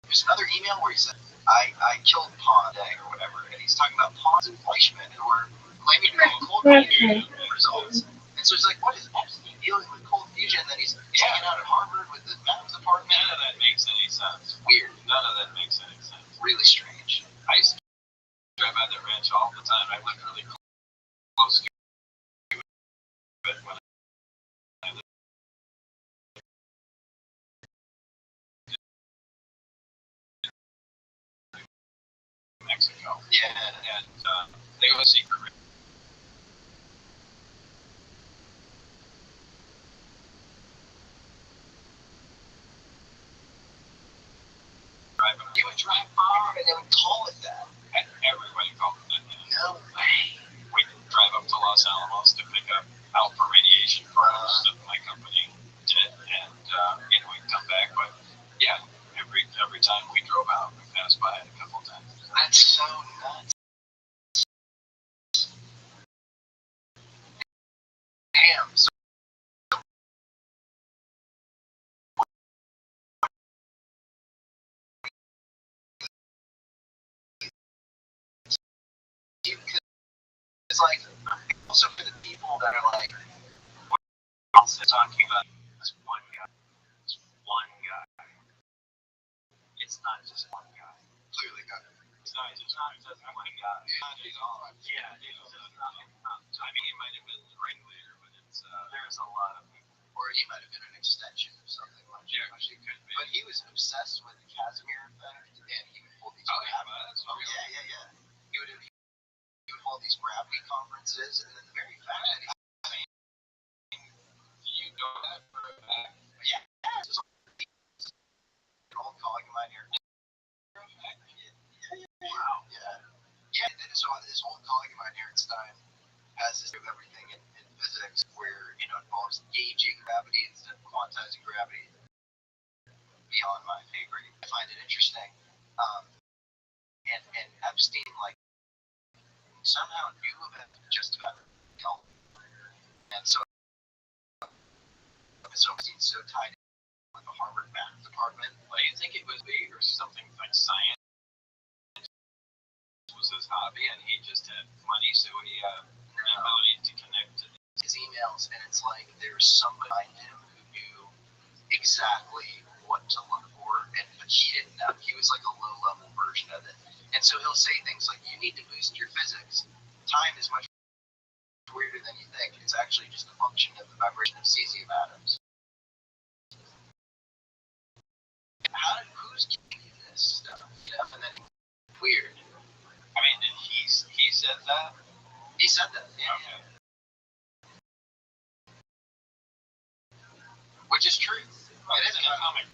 there's another email where he said, I killed Pond Egg or whatever, and he's talking about Pond's and Fleischman, and we're claiming cold fusion results. And so he's like, what is Epstein dealing with cold fusion? And then he's hanging out at Harvard with the math department. None of that makes any sense. Weird. None of that makes any sense. Really strange. I used to drive by that ranch all the time. I lived really close to it when I lived in Mexico. Yeah. And they have a secret. You would drive by and they would call it that. And everybody called it that. No way. We drive up to Los Alamos to pick up alpha radiation products that my company did, and we'd come back. But yeah, every time we drove out, we passed by it a couple times. That's so nuts. Damn. So it's like, also for the people that are like, Also talking about this one guy. This one guy. It's not just one guy. clearly got it. It's not just one guy. It's not at all. Yeah, it's just nothing. I mean, he might have been the ringleader, but there's a lot of people. Or he might have been an extension of something like that. Yeah, she could be. But he was obsessed with the Casimir effect, and he would hold these yeah. He would hold these gravity conferences, and then the very fact that You know that for a fact? there's an old colleague of mine here. Wow. Yeah. So this old colleague of mine here at Stein has this of everything in physics where it involves gauging gravity instead of quantizing gravity. Beyond my pay grade, I find it interesting. And Epstein somehow knew about just about all. And so Epstein's so tied in with the Harvard math department. Do you think it was big or something like science was his hobby and he just had money, so he had the ability to connect to his emails, and it's like there was somebody behind him who knew exactly what to look for, but he didn't know. He was like a low-level version of it. And so he'll say things like, you need to boost your physics. Time is much weirder than you think. It's actually just a function of the vibration of cesium atoms. Who's giving you this stuff? And then weird. I mean, did he said that? He said that. Yeah. Okay. Which is true. Well, it is in a comic.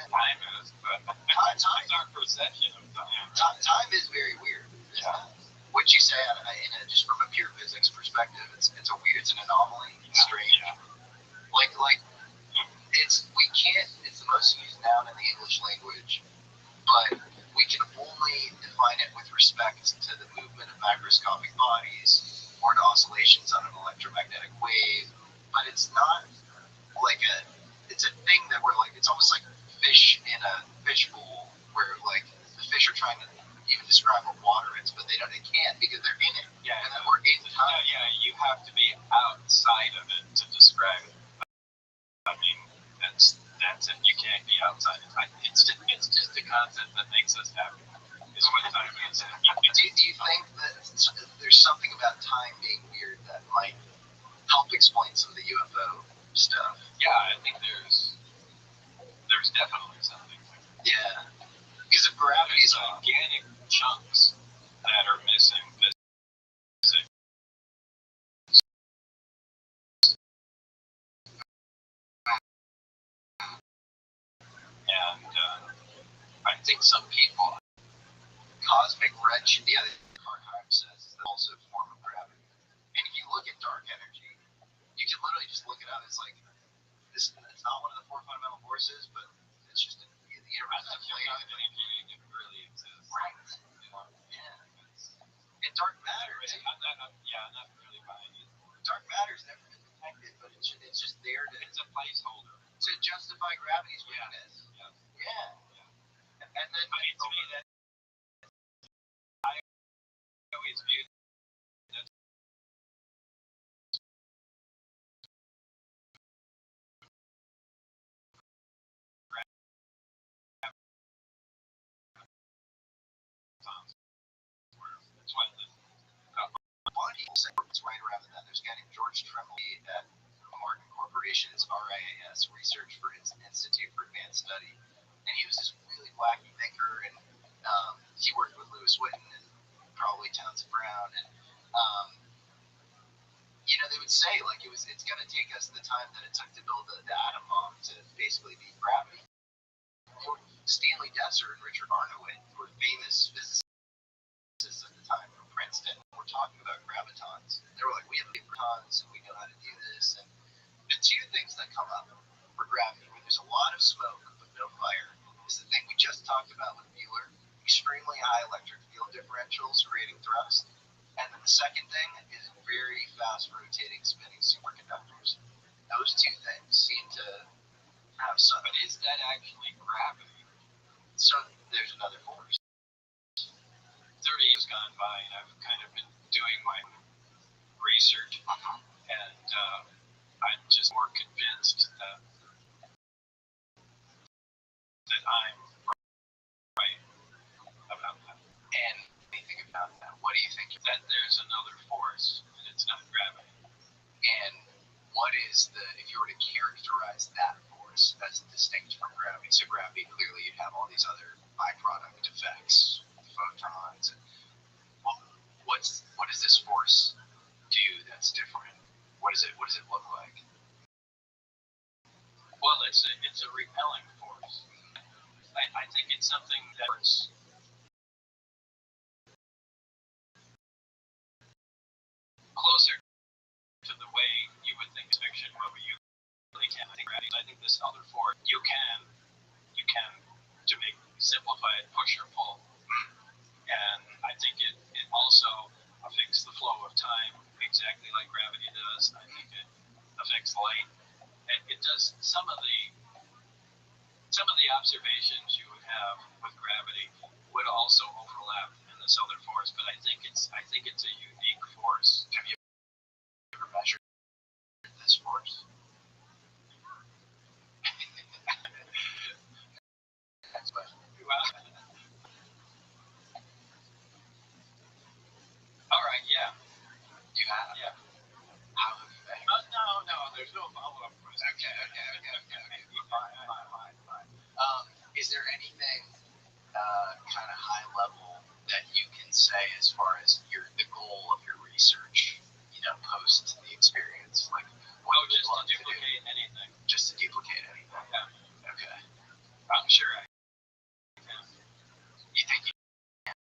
Time is, but Time's our perception of time. Time is very weird. Yeah. What you say, just from a pure physics perspective, it's an anomaly. It's strange. Yeah. Like it's the most used noun in the English language, but we can only define it with respect to the movement of macroscopic bodies or to oscillations on an electromagnetic wave. But it's not it's a thing that we're like, it's almost like fish in a fish bowl where like the fish are trying to even describe what water is, but they can't because they're in it. Yeah, and then we're in time. Yeah, you have to be outside of it to describe it. I mean, that's it. You can't be outside of it. It's just a concept that makes us happy. Is what time is. Do you think that there's something about time being weird that might help explain some of the UFO stuff? Yeah, I think there's definitely something. Yeah, because if gravity is gigantic chunks that are missing. And I think some people, cosmic redshift, the other archive says is also a form of gravity. And if you look at dark energy, you can literally just look it up. It's like it's not one of the four fundamental forces. not really buying it. Dark matter's never been detected, but it's just there to It's a placeholder. justify gravity's weakness. Yeah. Yeah. And then I mean, to me, that I always viewed that that's why a lot of people say it's right around then. There's a guy named George Tremblay at Martin Corporation's RIAS, Research for Institute for Advanced Study, and he was this really wacky thinker, and he worked with Lewis Whitten and probably Townsend Brown, and they would say like it's going to take us the time that it took to build the atom bomb to basically beat gravity. Stanley Desser and Richard Arnowit, who were famous physicists at the time from Princeton, were talking about gravitons. They were like, we have gravitons and we know how to do this. And the two things that come up for gravity, when there's a lot of smoke but no fire, is the thing we just talked about with Bueller, extremely high electric field differentials creating thrust. And then the second thing is very fast rotating spinning superconductors. Those two things seem to have some. But is that actually gravity? So there's another force. 30 years gone by, and I've kind of been doing my research, and I'm just more convinced that I'm right about that. And anything about that, what do you think? That there's another force, and it's not gravity. And what is if you were to characterize that force as distinct from gravity? So gravity, clearly you'd have all these other byproduct effects, photons. And, what does this force do that's different? What does it look like? Well, it's a repelling force. I think it's something that's closer to the way you would think fiction, where you really can't think gravity. I think this other force you can to make simplify it, push or pull. And I think it also affects the flow of time exactly like gravity does. I think it affects light. It does some of the observations you would have with gravity would also overlap in this other force, but I think it's a unique force. Have you ever measured this force? Next question. All right, yeah. You have? Yeah. How have you measured? No, there's no follow-up question. Okay. Fine. Is there anything kind of high level that you can say as far as the goal of your research, post the experience? Like, Just to duplicate anything. Just to duplicate anything. Yeah. Okay. I'm sure I can. You think you can?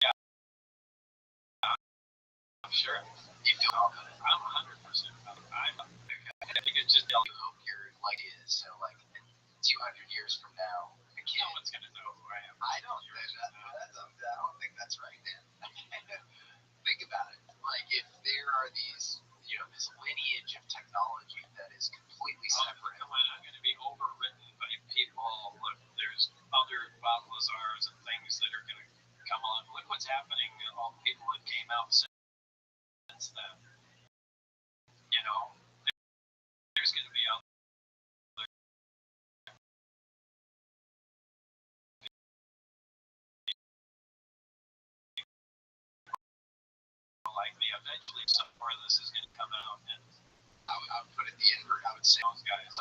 Yeah. I'm sure. You feel confident? I'm 100%. I think it's just You hope your idea is so like in 200 years from now, no one's gonna know who I am. I don't think that's right, man. Think about it. Like if there are these, this lineage of technology that is completely separate. Come on, I'm gonna be overwritten by people. Look, there's other Bob Lazars and things that are gonna come along. Look what's happening. All the people that came out since then. There's gonna be other like me. Eventually, some more of this is going to come out, and I would put it the invert. I would say those guys.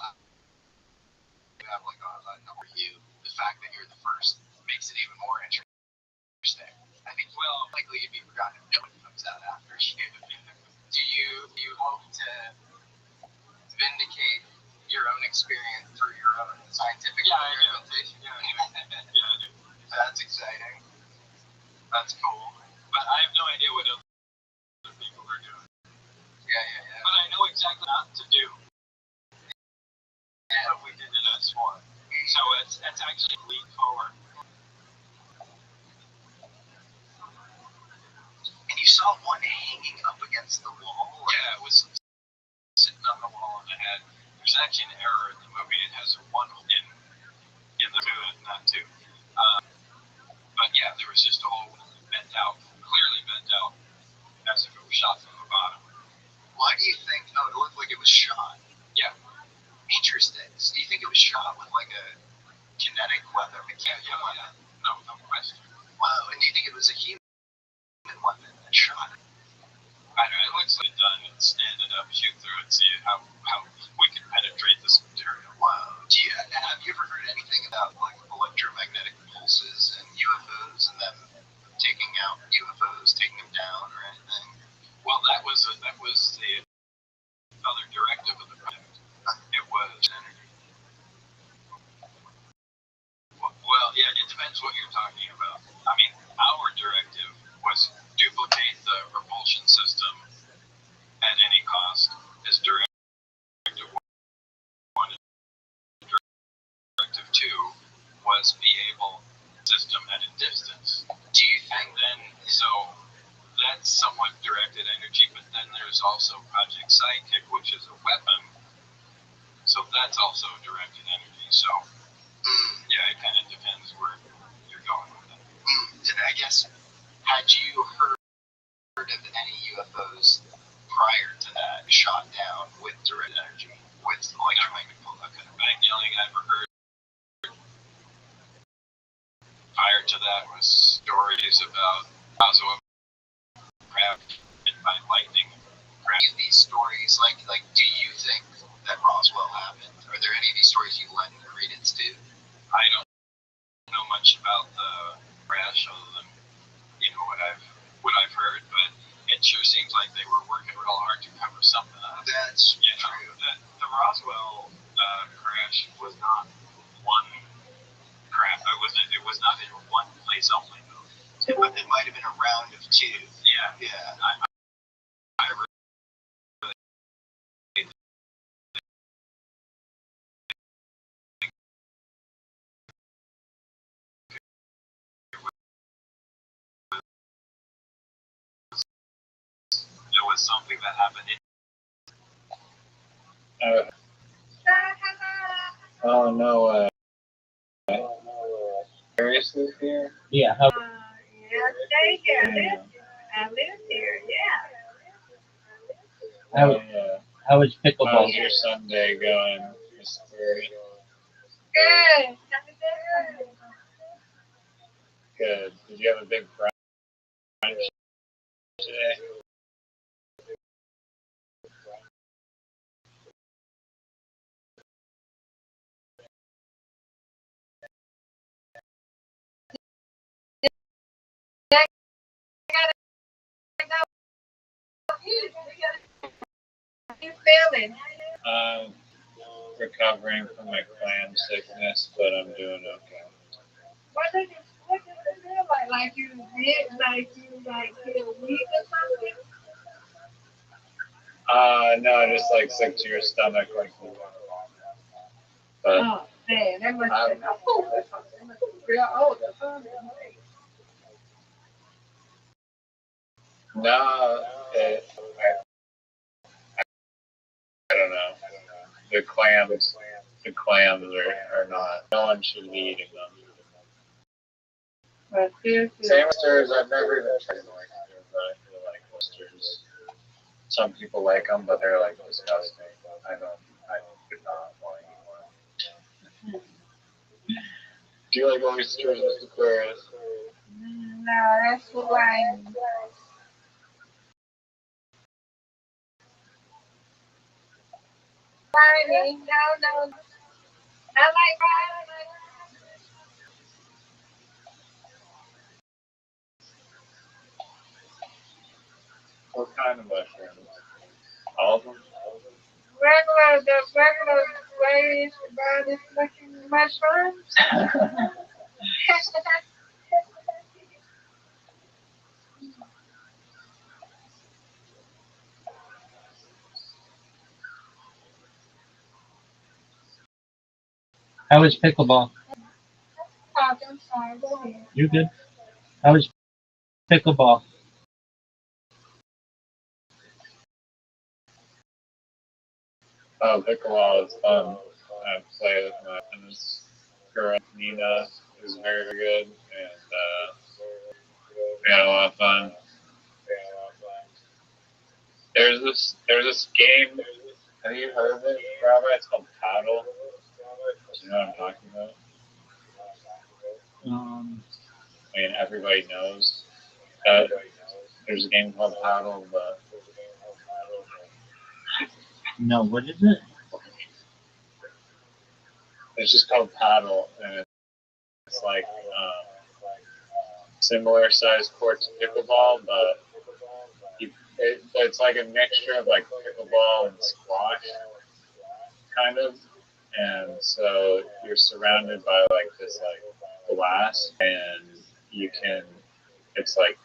You have like a number you. The fact that you're the first makes it even more interesting. I think likely you'd be forgotten if no one comes out after you. Do you hope to vindicate your own experience through your own scientific experimentation? Yeah, I do. That's exciting. That's cool. But I have no idea what other people are doing. Yeah. But I know exactly what to do. What we did in S1. So it's actually a leap forward. saw one hanging up against the wall. Yeah, it was sitting on the wall, and there's actually an error in the movie. It has a one in the two, not two. But yeah, there was just a hole bent out, clearly bent out, as if it was shot from the bottom. Why do you think? Oh, it looked like it was shot. Yeah. Interesting. So do you think it was shot with like a kinetic weapon? Yeah. No question. Wow. And do you think it was a human weapon that shot it? I don't know. It looks like done and stand it up, shoot through it, see how we can penetrate this material. Wow. Have you ever heard anything about like electromagnetic pulses and UFOs and them taking out UFOs, taking them down, or anything? Well, that was the other directive of the project. It was energy. Well, yeah, it depends what you're talking about. I mean, our directive was duplicate the propulsion system at any cost. As directive 1 and directive 2 was be able system at a distance. Do you think then so that's somewhat directed energy, but then there's also Project Sidekick, which is a weapon. So that's also directed energy. So yeah, it kind of depends where you're going with it. And I guess, had you heard of any UFOs prior to that shot down with direct energy, with electromagnetic pulse? Okay. The only thing I ever heard prior to that was stories about Roswell craft hit by lightning. These stories, like, do you think that Roswell happened? Are there any of these stories you lend credence to? I don't know much about the crash other than what I've heard, but it sure seems like they were working real hard to cover something up. That's true. The Roswell crash was not one crash. It was not in one place only, though. But it might have been a round of two. Yeah. I really it was something that happened in Oh, no way. Seriously here? Yeah. Yeah, stay here. I live here. Yeah. Oh, yeah. How was pickleball? How's your Sunday going, Miss Terry? Good. Good. Did you have a big brunch today? You feeling? I'm recovering from my clam sickness, but I'm doing okay. What does it feel like? Like you feel weak or something? No, just like sick to your stomach, like. But Oh, man, that must have been real old. no, I don't know. The clams are not. No one should be eating them. But seriously, Same oysters, I've never even tried oysters, but I feel like oysters. Some people like them, but they're like disgusting. I could not want to eat one. Do you like oysters, Mr. Aquarius? no, that's why. Friday, no. I like Friday. What kind of mushrooms? All of them? The regular grayish, brownish looking mushrooms. How was pickleball? I'm sorry, go ahead. You good? How was pickleball? Oh, pickleball is fun. I play with my tennis girl, Nina, who's very good, and we had a lot of fun. There's this game. Have you heard of it, Rabbi? It's called Paddle. Do you know what I'm talking about? I mean, everybody knows that there's a game called Paddle, but No, what is it? it's just called Paddle, and it's like similar sized court to pickleball, but it's like a mixture of like pickleball and squash, kind of. And so you're surrounded by like this like glass, and it's like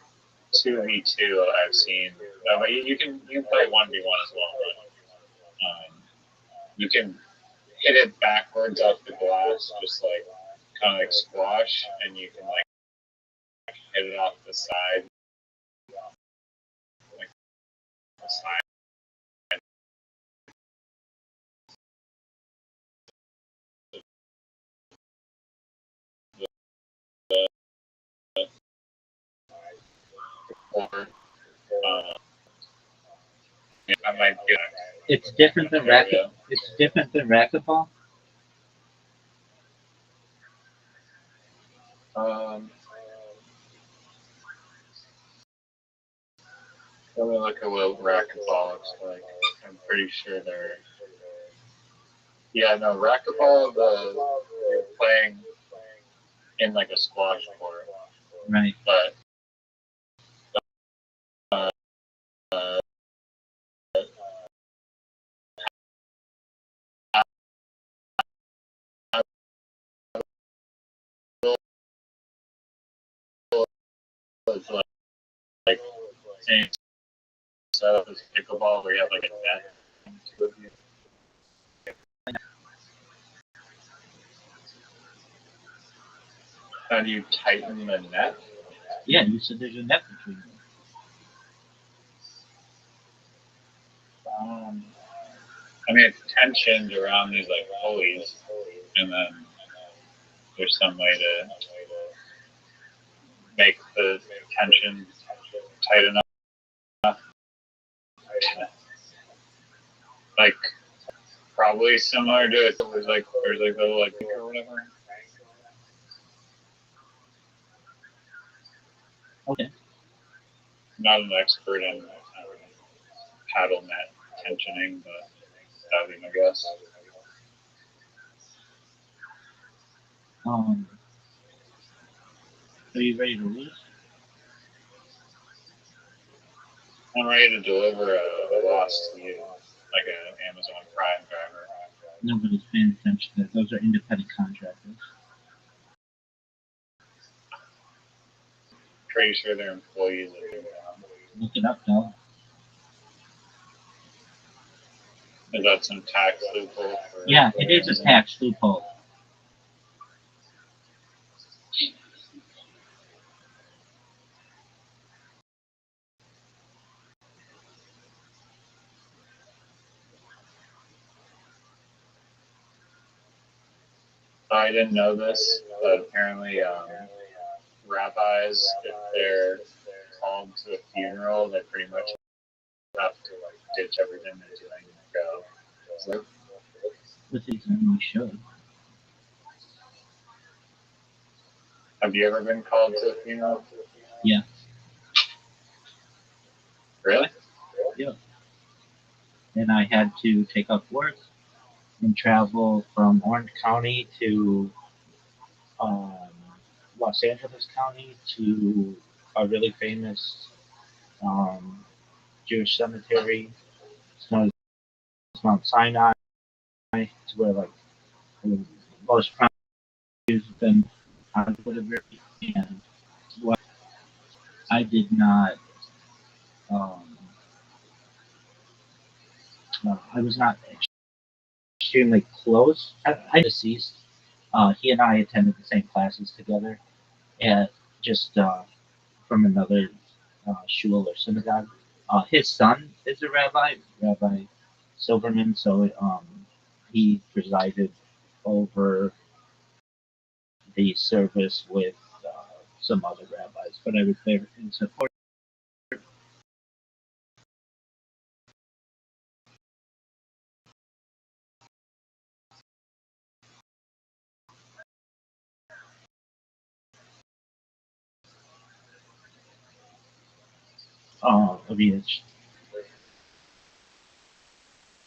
2v2. I've seen. No, but you can play 1v1 as well. But, you can hit it backwards off the glass, just like kind of like squash, and you can like hit it off the side, like the side. Or, I might do it. It's different than racket. It's different than racquetball. Let me look at what racquetball looks like. I'm pretty sure they're. Yeah, no, racquetball, you're playing in like a squash court. Right. But it's like same setup as pickleball where you have like a net. How do you tighten the net? Yeah, you said there's a net between them. I mean, it's tensioned around these like pulleys, and then there's some way to make the tension tight enough. Like probably similar to it. There's like little like or whatever. Okay. I'm not an expert in paddle net tensioning, but that'd be my guess. Are you ready to lose? I'm ready to deliver a loss to you, like an Amazon Prime driver. Nobody's paying attention to that. Those are independent contractors. Pretty sure they're employees of your job. Look it up, though. Is that some tax loophole? Yeah, it is a tax loophole. I didn't know this, but apparently rabbis, if they're called to a funeral, they pretty much have to like ditch everything they're doing and go. So, With exam, we should. have you ever been called to a funeral? Yeah. Really? Yeah. And I had to take off work and travel from Orange County to Los Angeles County to a really famous Jewish cemetery. It's known as Mount Sinai. It's where like the most prominent Jews have been on whatever. And what I did not, I was not extremely close. I deceased. He and I attended the same classes together, at just from another shul or synagogue. His son is a rabbi, Rabbi Silverman, so he presided over the service with some other rabbis, but I was there in support. I mean,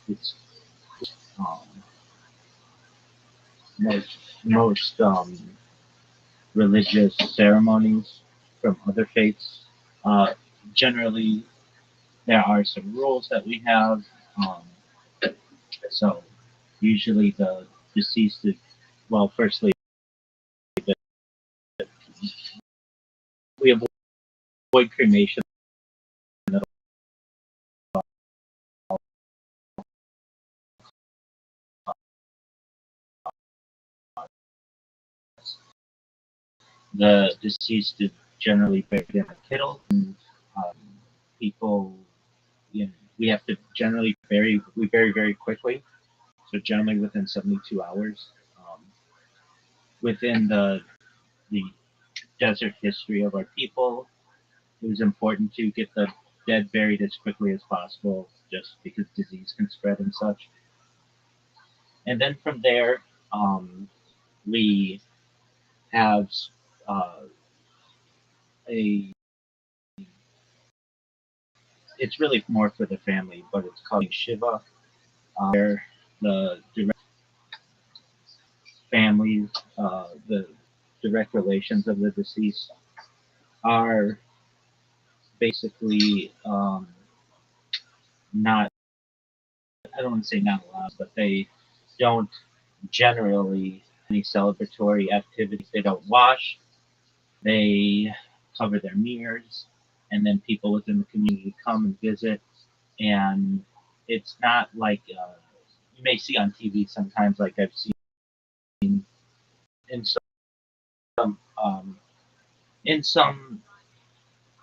it's most religious ceremonies from other faiths. Generally, there are some rules that we have. So usually the deceased is, well, firstly, we avoid cremation. The deceased is generally buried in a kittle. And, people, we have to generally we bury very quickly. So generally within 72 hours. Within the desert history of our people, it was important to get the dead buried as quickly as possible, just because disease can spread and such. And then from there, we have a. It's really more for the family, but it's called Shiva, where the direct families, the direct relations of the deceased are basically not, I don't want to say not allowed, but they don't generally any celebratory activities. They don't wash, they cover their mirrors, and then people within the community come and visit. And it's not like you may see on TV sometimes, like I've seen in in some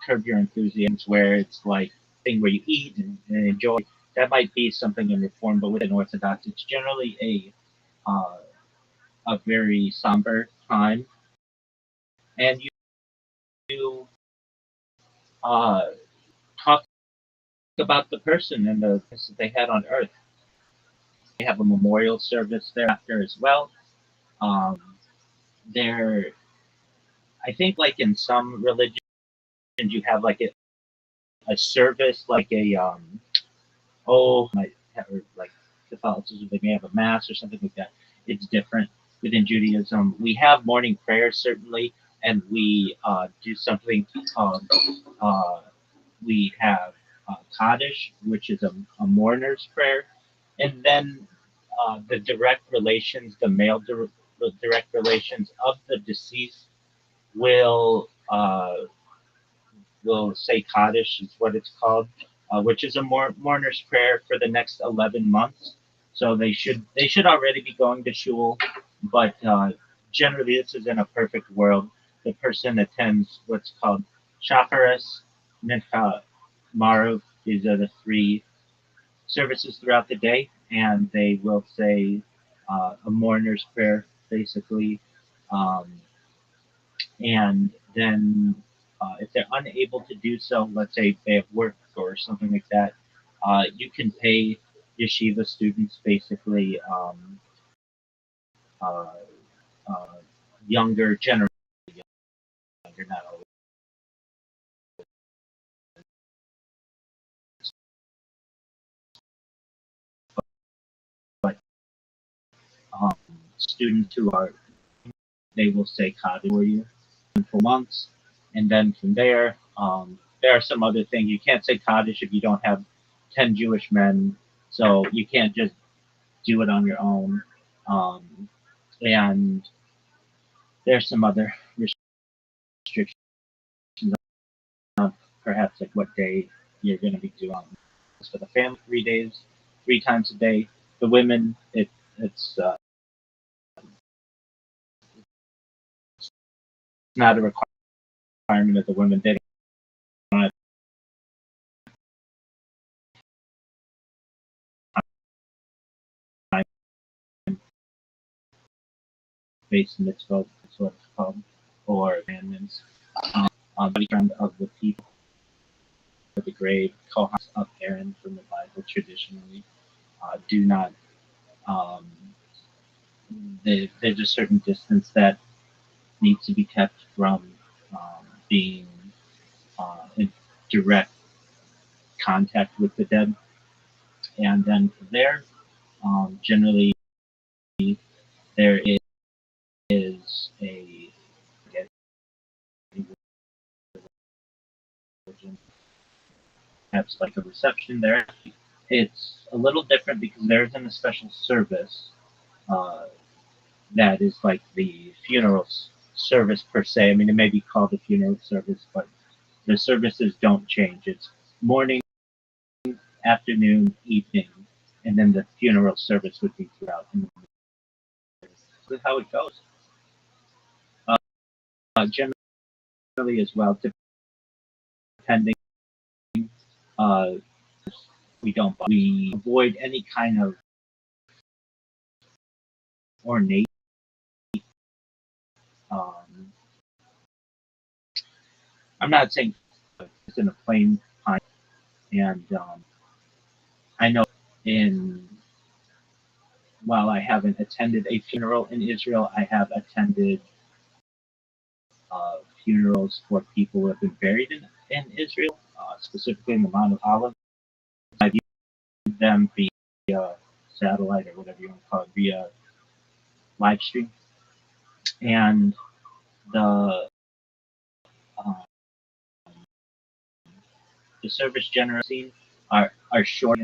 Curb Your Enthusiasm, where it's like thing where you eat and enjoy. That might be something in Reform, but within Orthodox, it's generally a very somber time, and you talk about the person and the things that they had on Earth. They have a memorial service thereafter as well. Um, there, I think, like in some religions, you have like a service, like a or like Catholicism, they may have a mass or something like that. It's different within Judaism. We have morning prayers certainly, and we do something called we have Kaddish, which is a mourner's prayer, and then the direct relations, the the direct relations of the deceased will say Kaddish is what it's called, which is a mourner's prayer for the next 11 months. So they should already be going to shul, but generally this is in a perfect world. The person attends what's called Shacharis, Mincha, Maruv. These are the three services throughout the day, and they will say a mourner's prayer, basically. Um, and then if they're unable to do so, let's say they have work or something like that, you can pay yeshiva students, basically uh, uh, younger generation, younger, not always, but um, students who are, they will say Kaddish for you for months, and then from there, there are some other things. You can't say Kaddish if you don't have 10 Jewish men, so you can't just do it on your own. And there's some other restrictions on perhaps like what day you're going to be doing. For the family, 3 days, 3 times a day. The women, it's not a requirement of the women. They don't base mitzvot, that's what it's called, or commandments, body friend of the people, the grave, Kohats of Aaron from the Bible traditionally, do not, um, there's a certain distance that needs to be kept from being in direct contact with the dead. And then from there, generally, there is a perhaps like a reception there. It's a little different because there isn't a special service that is like the funeral service per se. I mean, it may be called a funeral service, but the services don't change. It's morning, afternoon, evening, and then the funeral service would be throughout. And this is how it goes. Generally, as well, depending, we avoid any kind of ornate. Um, I'm not saying it's in a plain pine, and I know while I haven't attended a funeral in Israel, I have attended funerals for people who have been buried in Israel, specifically in the Mount of Olives. I viewed them via satellite or whatever you want to call it, via live stream, and the service generally are short.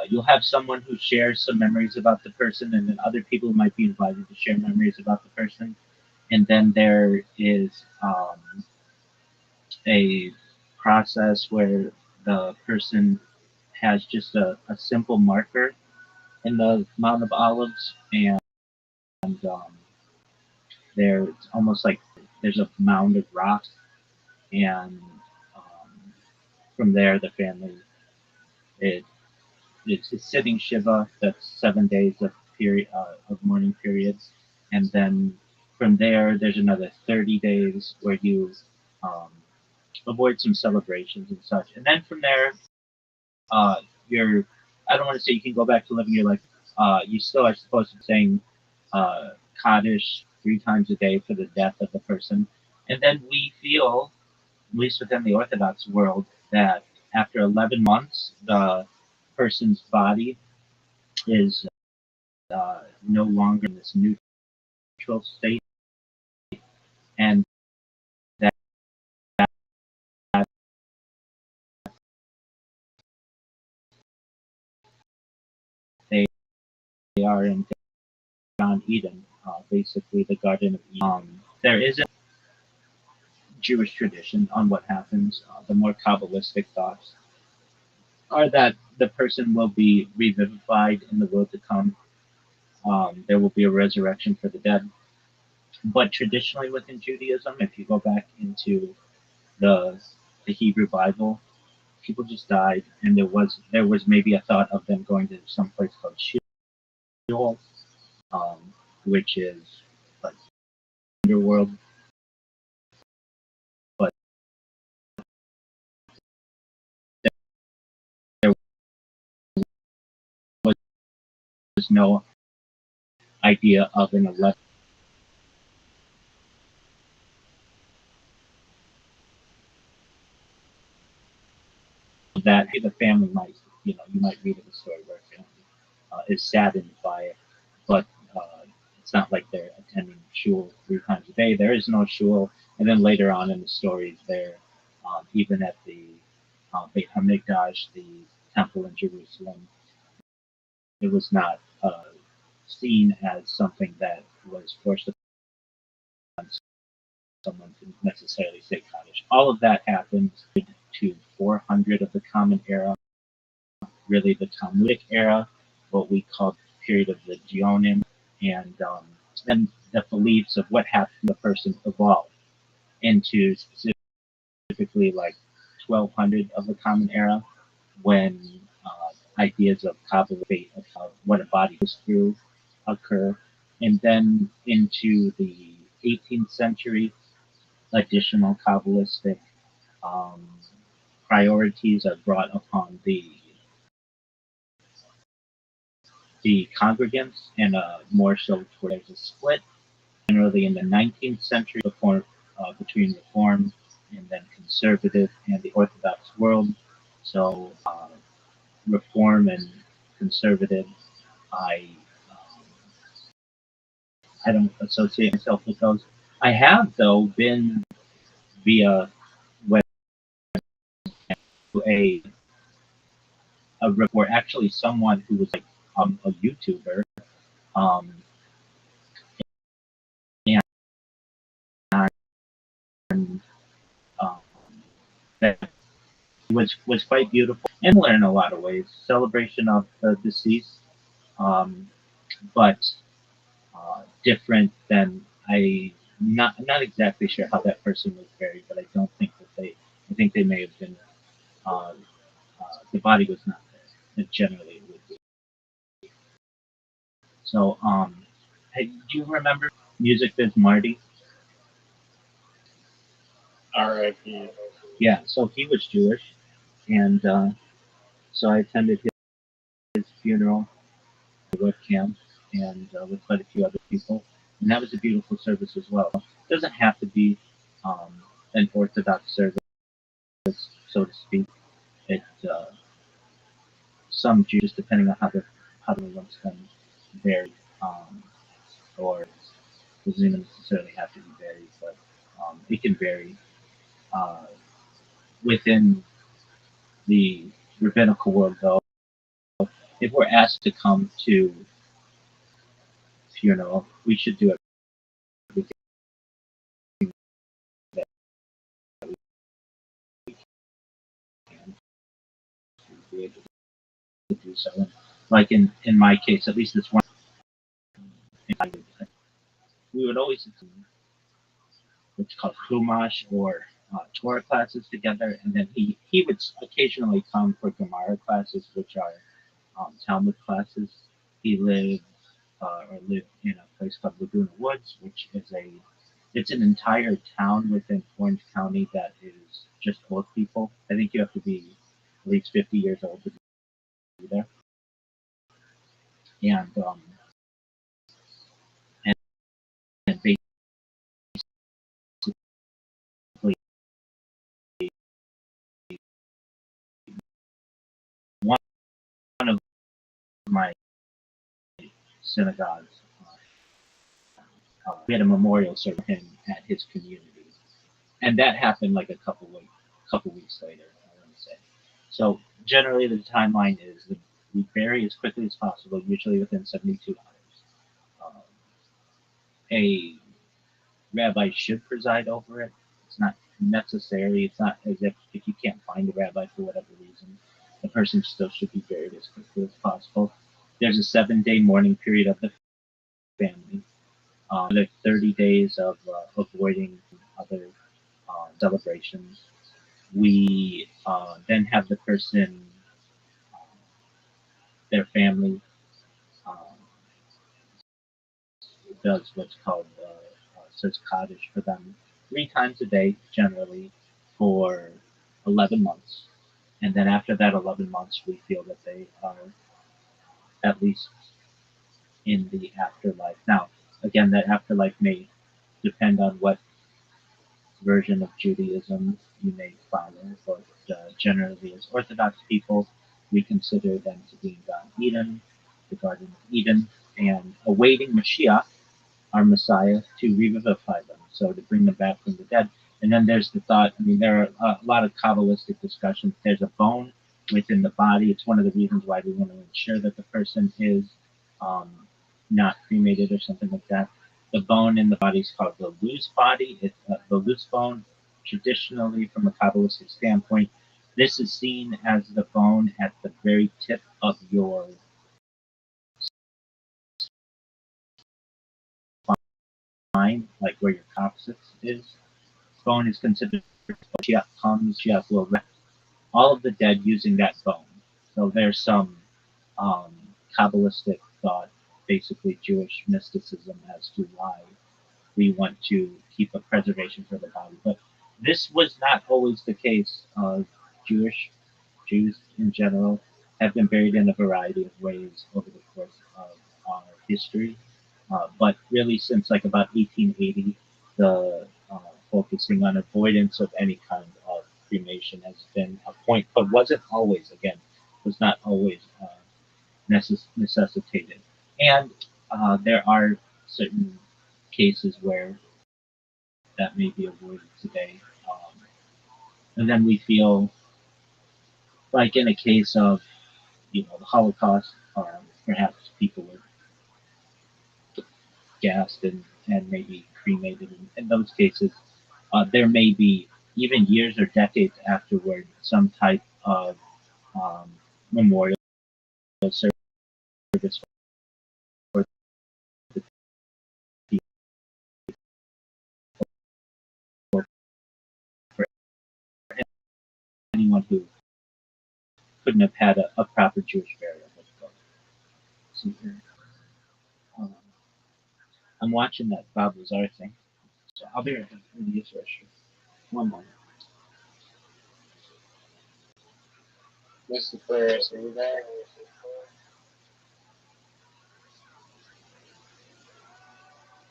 You'll have someone who shares some memories about the person, and then other people might be invited to share memories about the person. And then there is a process where the person has just a simple marker in the Mount of Olives, and there's almost like there's a mound of rocks, and from there the family it's a sitting shiva. That's 7 days of mourning periods, and then from there there's another 30 days where you avoid some celebrations and such, and then from there you're I don't want to say you can go back to living your life. You still are supposed to be saying Kaddish 3 times a day for the death of the person, and then we feel, at least within the Orthodox world, that after 11 months the person's body is no longer in this neutral state, and that they are in Gan Eden, basically the Garden of Eden. There is a Jewish tradition on what happens. The more Kabbalistic thoughts are that the person will be revivified in the world to come. There will be a resurrection for the dead. But traditionally within Judaism, if you go back into the Hebrew Bible, people just died, and there was maybe a thought of them going to some place called Sheol, which is like underworld, but there was no idea of an 11. That the family might, you might read of a story where a family is saddened by it, but it's not like they're attending shul 3 times a day. There is no shul, and then later on in the stories, there, even at the Beit Hamikdash, the temple in Jerusalem, it was not seen as something that was forced upon someone to necessarily say Kaddish. All of that happened to 400 of the Common Era, really the Talmudic era, what we call the period of the Geonim, and then the beliefs of what happened to the person evolved into specifically like 1200 of the Common Era, when ideas of Kabbalah, of what a body goes through, occur, And then into the 18th century, additional Kabbalistic um, priorities are brought upon the congregants, and more so toward there's a split. Generally, in the 19th century, between Reform and then Conservative and the Orthodox world. So, Reform and Conservative, I um, I don't associate myself with those. I have though been via web to where actually someone who was like a YouTuber um, and um, that was quite beautiful and similar in a lot of ways. Celebration of the deceased, um, but different than not exactly sure how that person was buried, but I don't think that I think they may have been uh, the body was not there. It generally would be. So hey, do you remember Music Biz Marty? R.I.P. Yeah, so he was Jewish, and so I attended his funeral with him and with quite a few other people, and that was a beautiful service as well. It doesn't have to be an Orthodox service, so to speak. It some Jews, depending on how the one's been buried, or doesn't even necessarily have to be buried, but it can vary uh, within the rabbinical world. Though, if we're asked to come to funeral, we should do everything that we can to be able to do so. And like in my case, at least this one, we would always do what's called Chumash or Torah classes together, and then he would occasionally come for Gemara classes, which are Talmud classes. He lived in a place called Laguna Woods, which is it's an entire town within Orange County that is just old people. I think you have to be at least 50 years old to be there. And and basically one of my synagogues, we had a memorial service for him at his community, and that happened like a couple weeks later, I want to say. So generally, the timeline is that we bury as quickly as possible, usually within 72 hours. A rabbi should preside over it. It's not necessary. It's not as if you can't find a rabbi for whatever reason, the person still should be buried as quickly as possible. There's a 7-day mourning period of the family. There's 30 days of avoiding other celebrations. We then have the person, their family, um, does what's called says Kaddish for them 3 times a day, generally, for 11 months. And then after that 11 months, we feel that they are at least in the afterlife. Now, again, that afterlife may depend on what version of Judaism you may follow, but generally, as Orthodox people, we consider them to be in Gan Eden, the Garden of Eden, and awaiting Mashiach, our Messiah, to revivify them, so to bring them back from the dead. And then there's the thought, I mean, there are a lot of Kabbalistic discussions. There's a bone within the body. It's one of the reasons why we want to ensure that the person is um, not cremated or something like that. The bone in the body is called the loose body. It's the loose bone. Traditionally, from a Kabbalistic standpoint, this is seen as the bone at the very tip of your spine, like where your coccyx is. Bone is considered. Mashiach comes, Mashiach will wreck all of the dead using that bone. So there's some Kabbalistic thought basically Jewish mysticism as to why we want to keep a preservation for the body. But this was not always the case. Jews in general have been buried in a variety of ways over the course of our history. But really, since like about 1880, the focusing on avoidance of any kind of cremation has been a point, but wasn't always. Again, was not always necessitated. And there are certain cases where that may be avoided today. And then we feel like in a case of, the Holocaust, perhaps people were gassed and maybe cremated. In those cases, there may be, even years or decades afterward, some type of memorial service for the people, for anyone who couldn't have had a proper Jewish burial. Let's go. See here. I'm watching that Bob Lazar thing, so I'll be right back. One moment. Mr. Claris, are you there?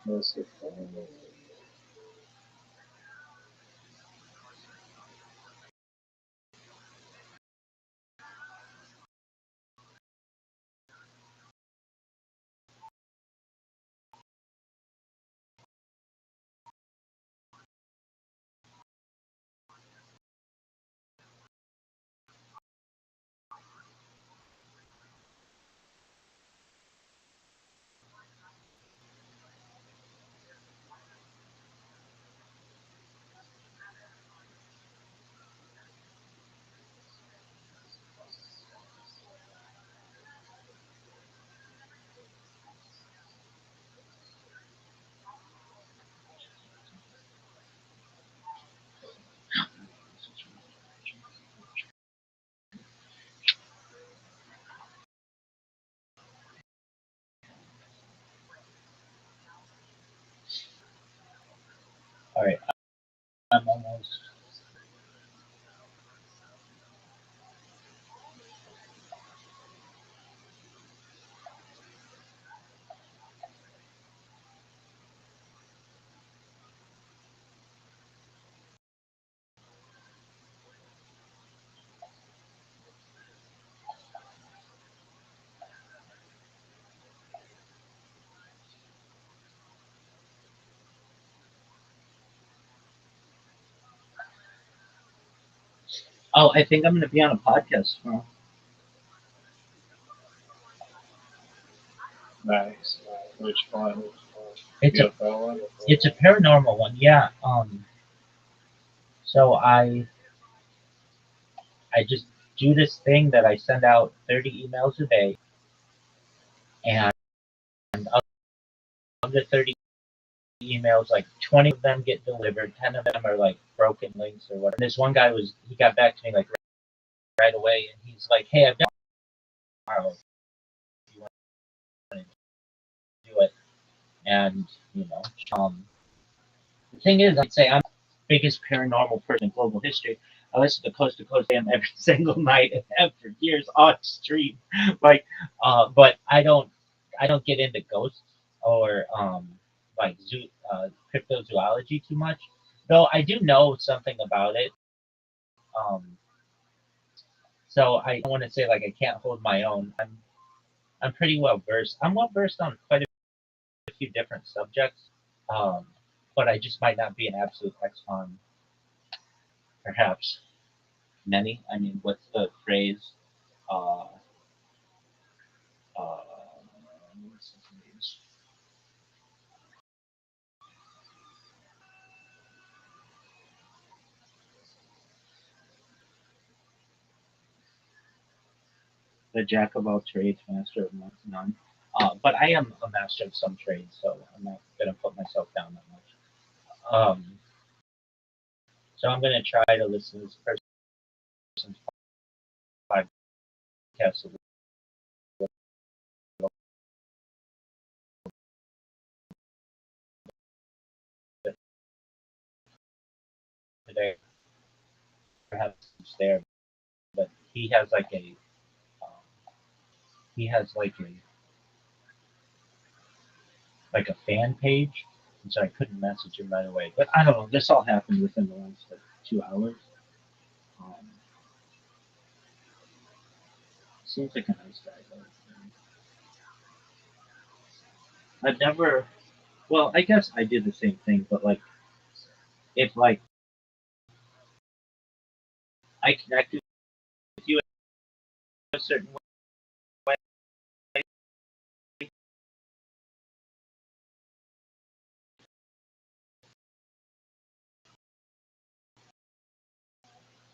Mr. Claris. All right, I'm almost. Oh, I think I'm going to be on a podcast tomorrow. Nice. Which one? It's a UFO one? it's a paranormal one, yeah. So I just do this thing that I send out 30 emails a day, and of the 30 emails, like 20 of them get delivered, 10 of them are like broken links or whatever. And this one guy he got back to me like right away, and he's like, "Hey, I've got tomorrow. If you want to do it?" And the thing is, I'd say I'm the biggest paranormal person in global history. I listen to Coast AM every single night and have for years on stream. Like, but I don't get into ghosts or like cryptozoology too much. Though I do know something about it. So I don't want to say like I can't hold my own. I'm pretty well versed. I'm well versed on quite a few different subjects. But I just might not be an absolute expert on perhaps many. I mean, what's the phrase? Uh, uh, the jack of all trades, master of none. But I am a master of some trades, so I'm not gonna put myself down that much. So I'm gonna try to listen to this person's podcast a there, have there, but he has like a fan page, and so I couldn't message him right away. But I don't know. This all happened within the last 2 hours. Seems like a nice guy though. I've never. Well, I guess I did the same thing, but like, if like I connected with you a certain way,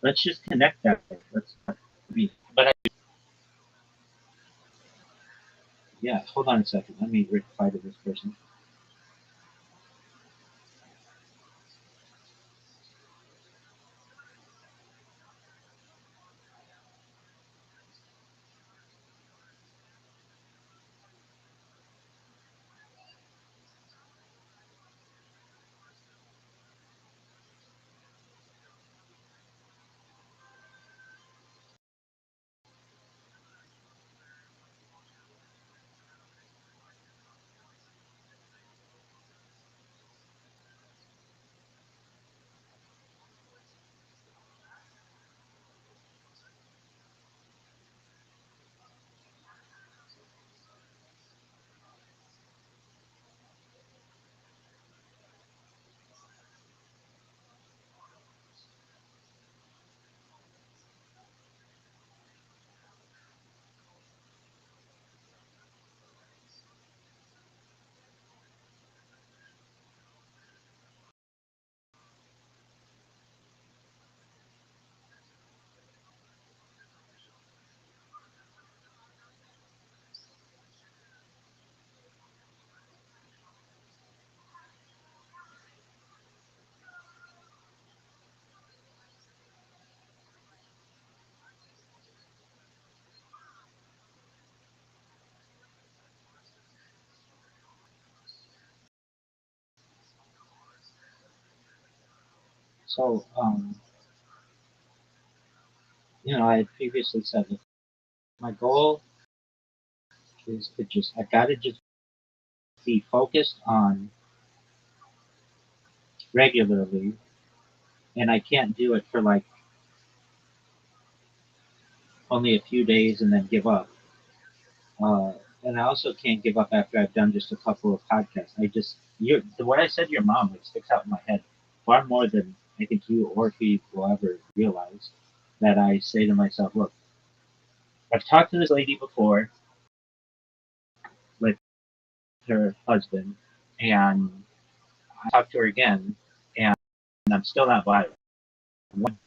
let's just connect that way. Let's be. But yeah, hold on a second. Let me reply to this person. So, I had previously said that my goal is to I gotta just be focused on regularly, and I can't do it for like only a few days and then give up. Uh, and I also can't give up after I've done just a couple of podcasts. What I said to your mom, like, sticks out in my head far more than I think you or he will ever realize. That I say to myself, look, I've talked to this lady before with her husband, and I talked to her again, and I'm still not viral. And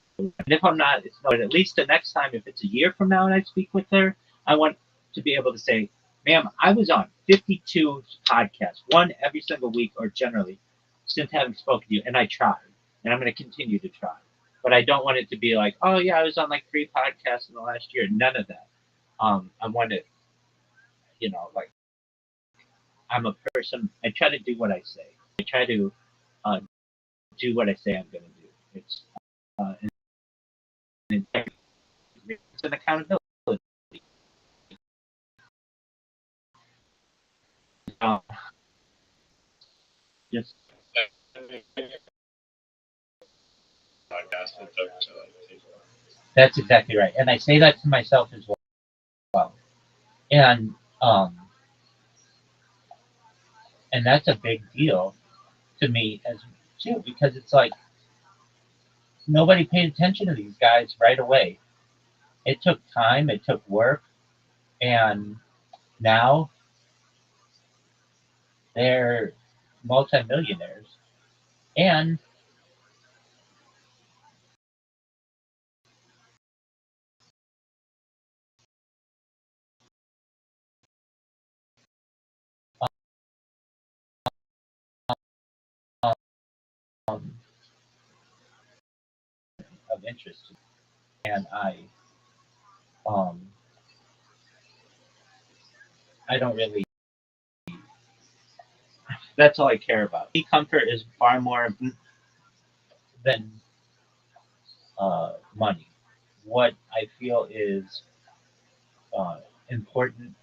if I'm not, but at least the next time, if it's a year from now and I speak with her, I want to be able to say, ma'am, I was on 52 podcasts, one every single week or generally, since having spoken to you, and I tried, and I'm going to continue to try. But I don't want it to be like, oh yeah, I was on like 3 podcasts in the last year. None of that. I want to, like, I'm a person. I try to do what I say. I try to do what I say I'm going to do. It's it's an accountability. Just Podcast it took to like take off. That's exactly right, and I say that to myself as well. And and that's a big deal to me as too, because it's like nobody paid attention to these guys right away. It took time, it took work, and now they're multimillionaires. And um, of interest, and um, I don't really. That's all I care about. Comfort is far more than money. What I feel is important.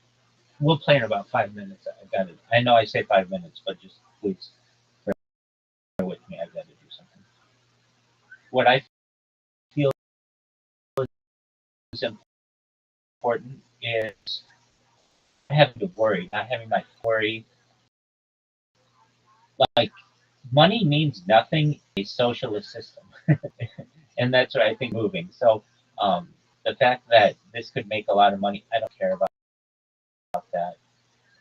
We'll play in about 5 minutes. I got it. I know I say 5 minutes, but just please bear with me. I've got to do something. What I feel is important is not having to worry, not having my worry. Like money means nothing in a socialist system, and that's what I think moving. So the fact that this could make a lot of money, I don't care about that.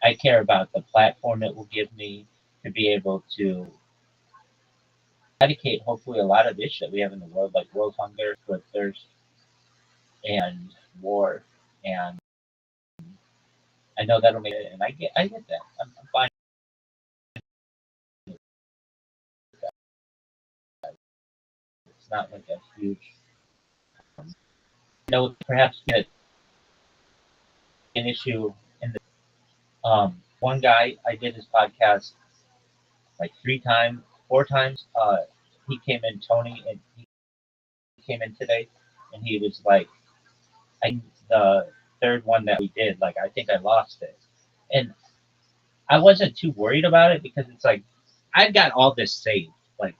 I care about the platform it will give me to be able to eradicate hopefully a lot of issues that we have in the world, like world hunger, food thirst, and war. And I know that'll make it, and I get that. I'm fine with that. It's not like a huge. I know perhaps an issue in the one guy I did his podcast like 3 times, 4 times. He came in, Tony, and he came in today, and he was like, the third one that we did, like I think I lost it, and I wasn't too worried about it because it's like I've got all this saved. Like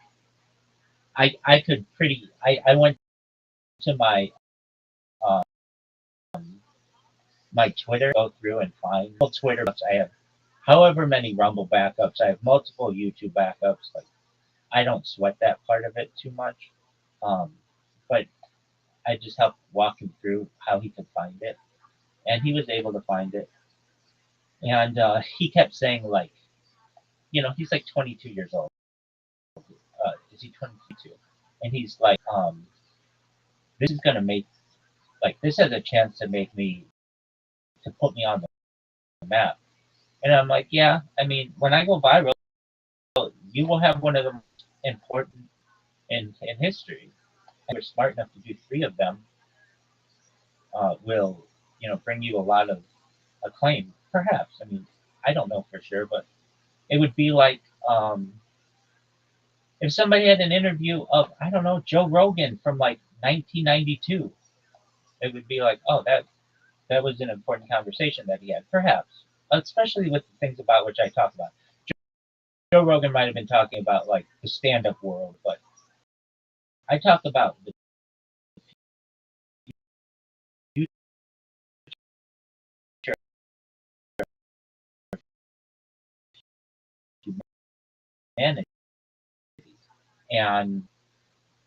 I could pretty. I went to my um, my Twitter, go through and find all Twitter. I have however many Rumble backups. I have multiple YouTube backups. Like I don't sweat that part of it too much, but I just helped walk him through how he could find it, and he was able to find it. And he kept saying like, he's like 22 years old. Is he 22? And he's like, this is gonna make like this has a chance to make me to put me on the map. And I'm like, yeah. I mean, when I go viral, you will have one of the most important in history. And you're smart enough to do 3 of them. Will bring you a lot of acclaim, perhaps. I mean, I don't know for sure, but it would be like if somebody had an interview of I don't know Joe Rogan from like 1992. It would be like, oh, that was an important conversation that he had, perhaps, especially with the things about which I talk about. Joe Rogan might have been talking about like the stand-up world, but I talk about the future of humanity, and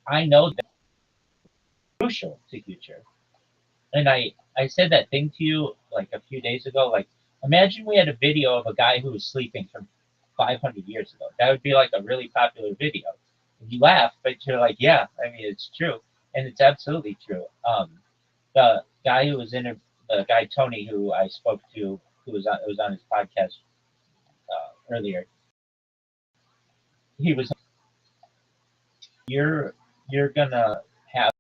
I know that's crucial to future. And I said that thing to you like a few days ago. Like, imagine we had a video of a guy who was sleeping from 500 years ago. That would be like a really popular video. You laugh, but you're like, yeah, I mean, it's true, and it's absolutely true. The guy who was in the guy Tony, who I spoke to, who was on his podcast earlier. He was, you're gonna have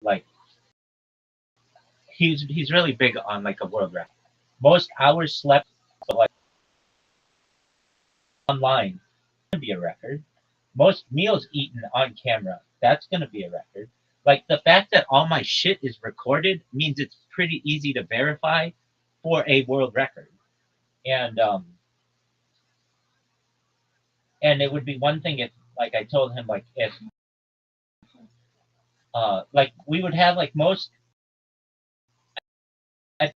like he's really big on like a world record. Most hours slept, so like online, gonna be a record. Most meals eaten on camera, that's gonna be a record. Like the fact that all my shit is recorded means it's pretty easy to verify for a world record. And and it would be one thing if like I told him like if like we would have like most I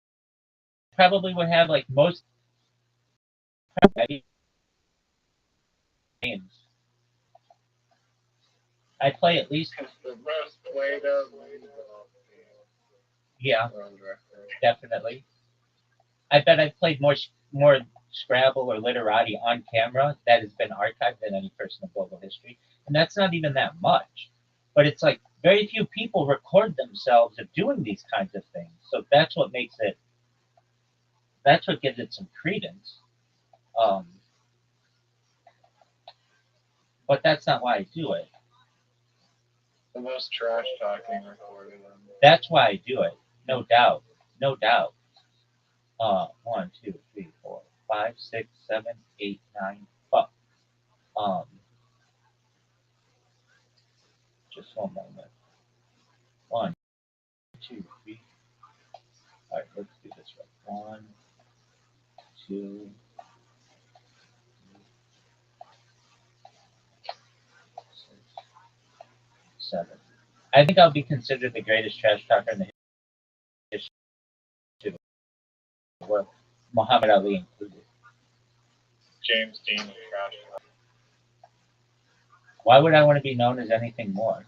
probably would have like most games. I play at least The best played of yeah, world record. definitely. I bet I've played more Scrabble or Literati on camera that has been archived than any person in global history, and that's not even that much. But it's like very few people record themselves of doing these kinds of things, so that's what makes it. That's what gives it some credence. Um, but that's not why I do it. The most trash talking recorded on That's why I do it. No doubt. No doubt. 1, 2, 3, 4, 5, 6, 7, 8, 9, 12. Just one moment. 1, 2, 3. All right, let's do this right. 1, 2, 6, 7. I think I'll be considered the greatest trash talker in the history of the world, Muhammad Ali included. James Dean of trash. Why would I want to be known as anything more?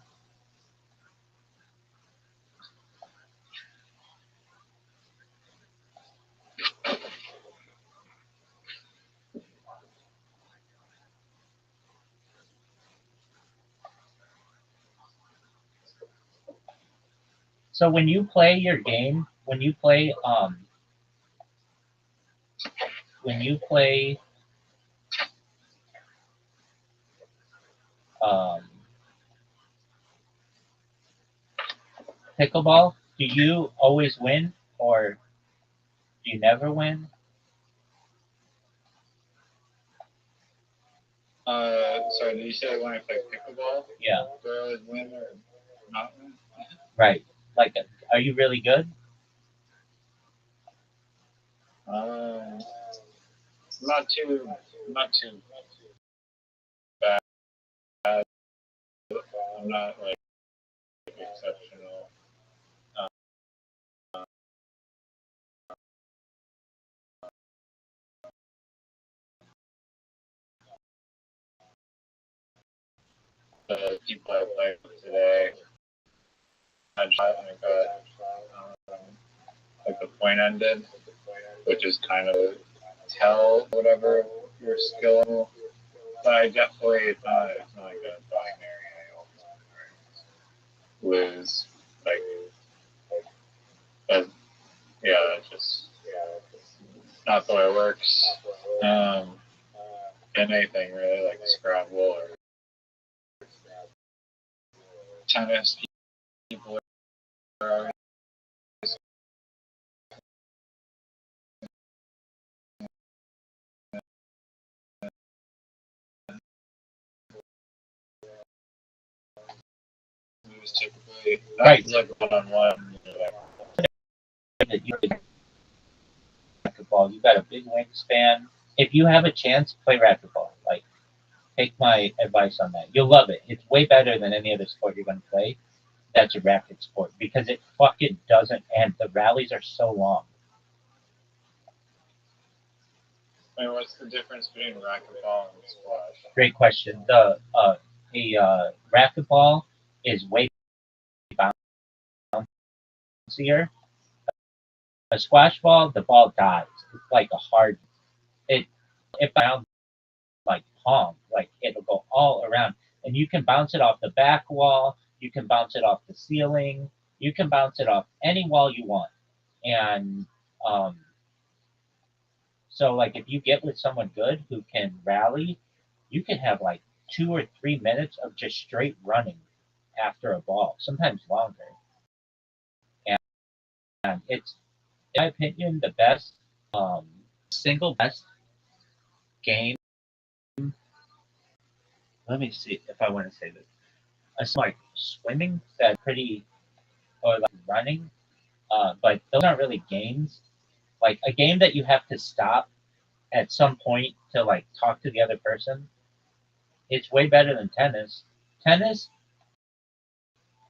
So when you play your game, when you play pickleball, do you always win or do you never win? Sorry, did you say when I play pickleball? Yeah. Do I always win or not win? Right. Like, are you really good? Not too bad. I'm not like exceptional. The people I played with today, I shot and I got like the point ended, which is kind of tell whatever your skill. But I definitely it's not like a binary. I lose like but yeah, it's just not the way it works. Anything really like Scrabble or tennis, people are always lose typically. Right. It's like one-on-one. You racquetball. You got a big wingspan. If you have a chance, play racquetball. Like, take my advice on that. You'll love it. It's way better than any other sport you're gonna play. That's a racket sport because it fucking doesn't end. The rallies are so long. I mean, what's the difference between racquetball and squash? Great question. The racquetball is way bouncier. A squash ball, the ball dies. It's like a hard. It bounces like palm, like it'll go all around, and you can bounce it off the back wall. You can bounce it off the ceiling. You can bounce it off any wall you want, and so like if you get with someone good who can rally, you can have like 2 or 3 minutes of just straight running after a ball, sometimes longer. And it's, in my opinion, the best, single best game. Let me see if I want to say this. It's like swimming, that's pretty, or like running, but those aren't really games. Like a game that you have to stop at some point to like talk to the other person. It's way better than tennis. Tennis,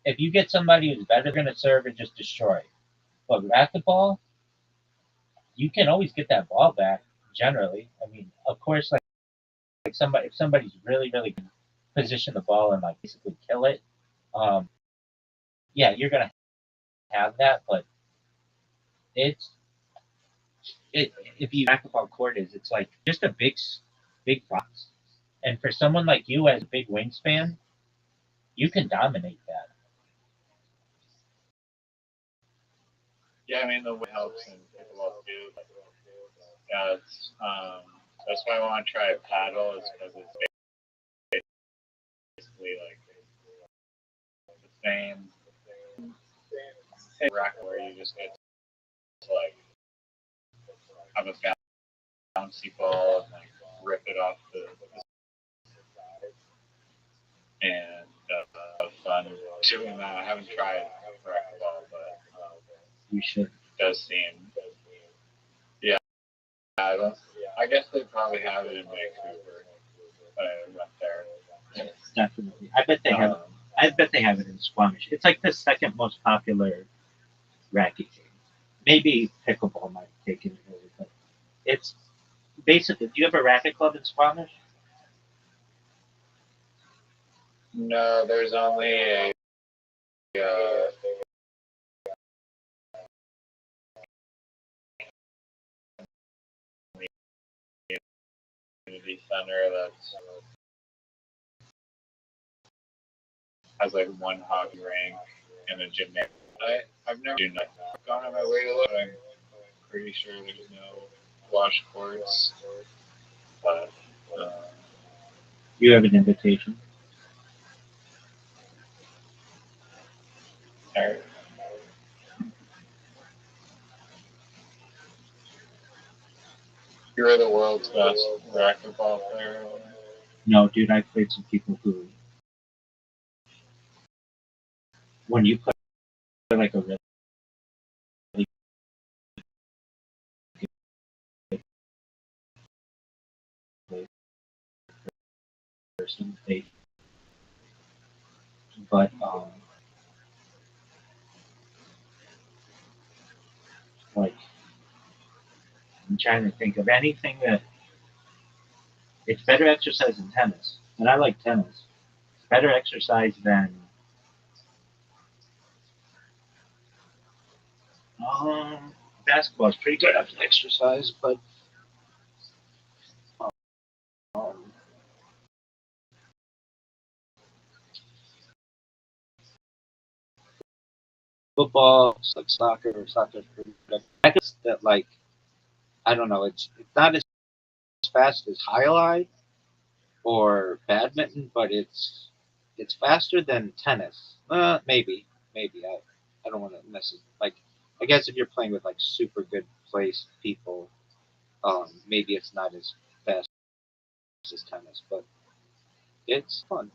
if you get somebody who's better, they're gonna serve and just destroy. But racquetball, you can always get that ball back. Generally, I mean, of course, like somebody if somebody's really good, position the ball and like basically kill it. Um, yeah, you're gonna have that, but it's if you racquetball court is it's like just a big box, and for someone like you as a big wingspan, you can dominate that. Yeah, I mean the way it helps in pickleball too. Yeah, it's that's why I want to try paddle is because it's basically like the same racket where you just get to like have a bouncy ball and like rip it off the and have fun doing that. I haven't tried racquetball, but You should. it does seem. Yeah, I don't. I guess they probably have it in Vancouver. I went there. Definitely. I bet they have. I bet they have it in Squamish. It's like the second most popular racket game. Maybe pickleball might have taken it over, but it's basically. Do you have a racket club in Squamish? No, there's only a community center that's has like one hockey rink and a gymnasium. I've never gone on my way to look. I'm pretty sure there's no wash courts, but You have an invitation. you're the world's best racquetball player. No, dude, I played some people who, when you play like a really good person, but like I'm trying to think of anything that it's better exercise than tennis, and I like tennis. It's better exercise than basketball. Is pretty good exercise, but um, football, it's like soccer. Soccer's pretty good. I guess that like I don't know. It's not as fast as highlight or badminton, but it's faster than tennis. Maybe. I don't want to mess it. Like I guess if you're playing with like super good placed people, maybe it's not as fast as tennis, but it's fun.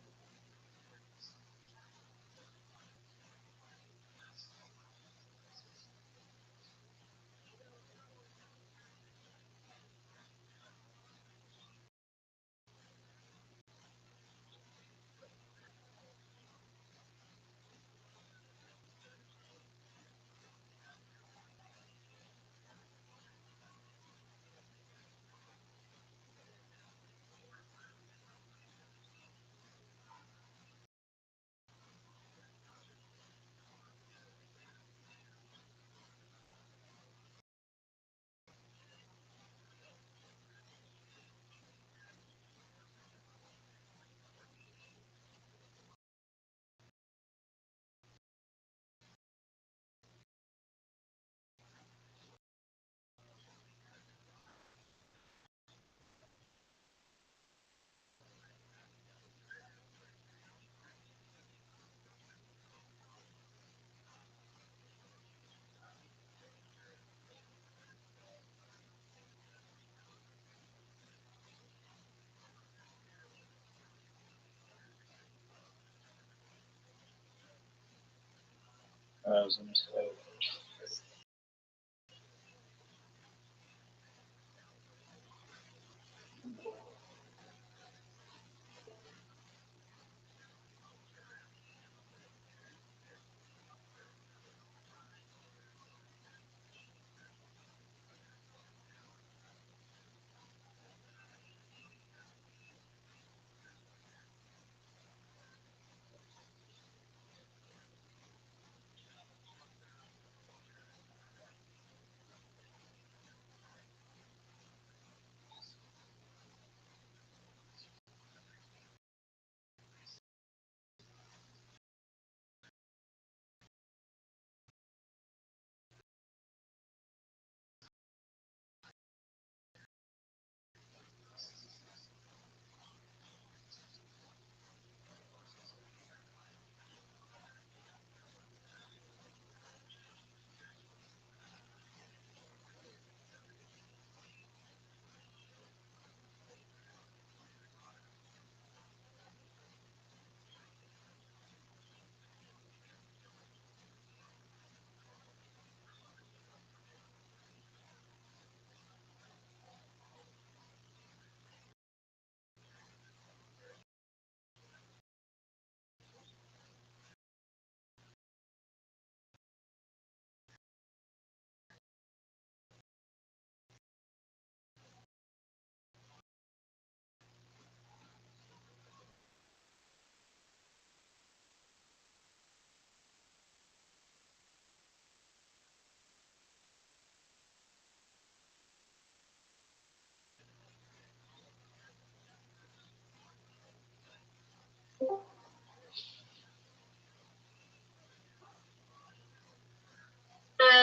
That was a mistake.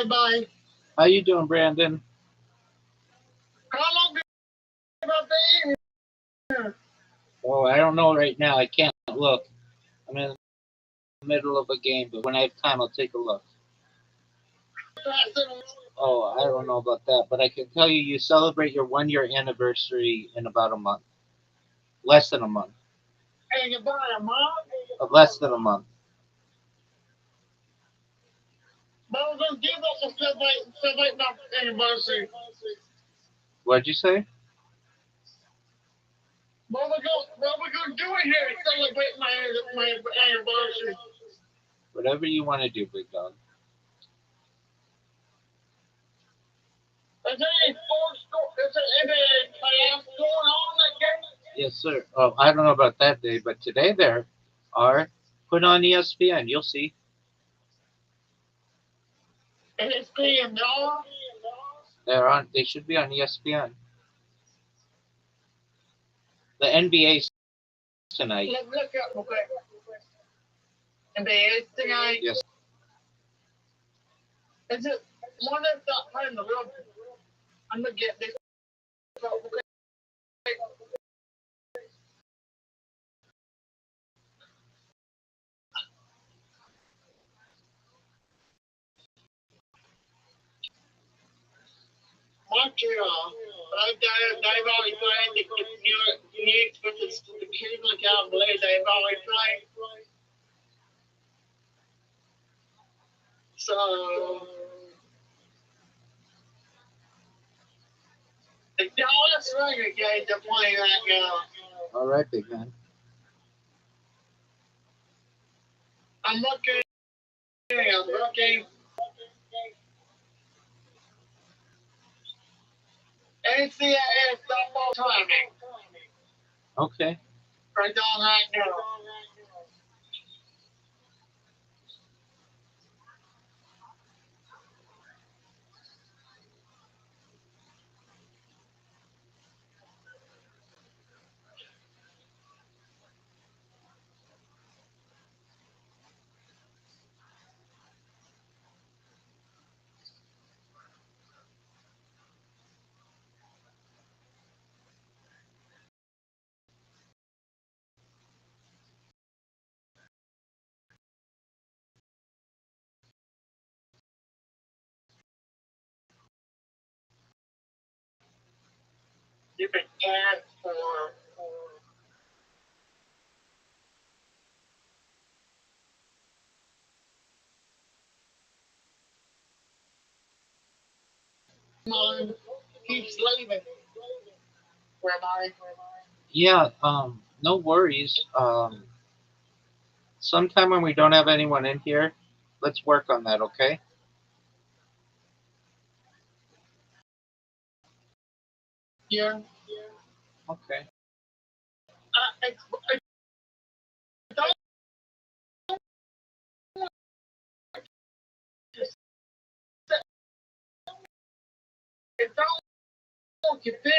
Bye. How you doing, Brandon? How long have I been here? Oh, I don't know right now. I can't look. I'm in the middle of a game, but when I have time, I'll take a look. Oh, I don't know about that, but I can tell you, you celebrate your 1 year anniversary in about a month. Less than a month. And about a month? Less than a month. But we're going to give us a celebrate my anniversary. What'd you say? What we're going to do in here is celebrate my anniversary. Whatever you want to do, big dog. Is there any is there any playoffs going on that game? Yes, sir. Oh, I don't know about that day, but today there are. Put on ESPN. You'll see. And it's being on? They're on. They should be on ESPN. The NBA's tonight. Look up real quick. NBA tonight? Yes. Is it one that's not playing the real? I'm going to get this. Montreal. They've already played the New York with the Cleveland Cavaliers. They've already played. So the Dallas Renegades are playing right now. All right, big man. I'm looking. NCAA football tournament. Okay. Right on right now. You've been tagged for keeps leaving. Rabbi. Yeah. No worries. Sometime when we don't have anyone in here, let's work on that. Okay. Yeah. Okay. It don't get there.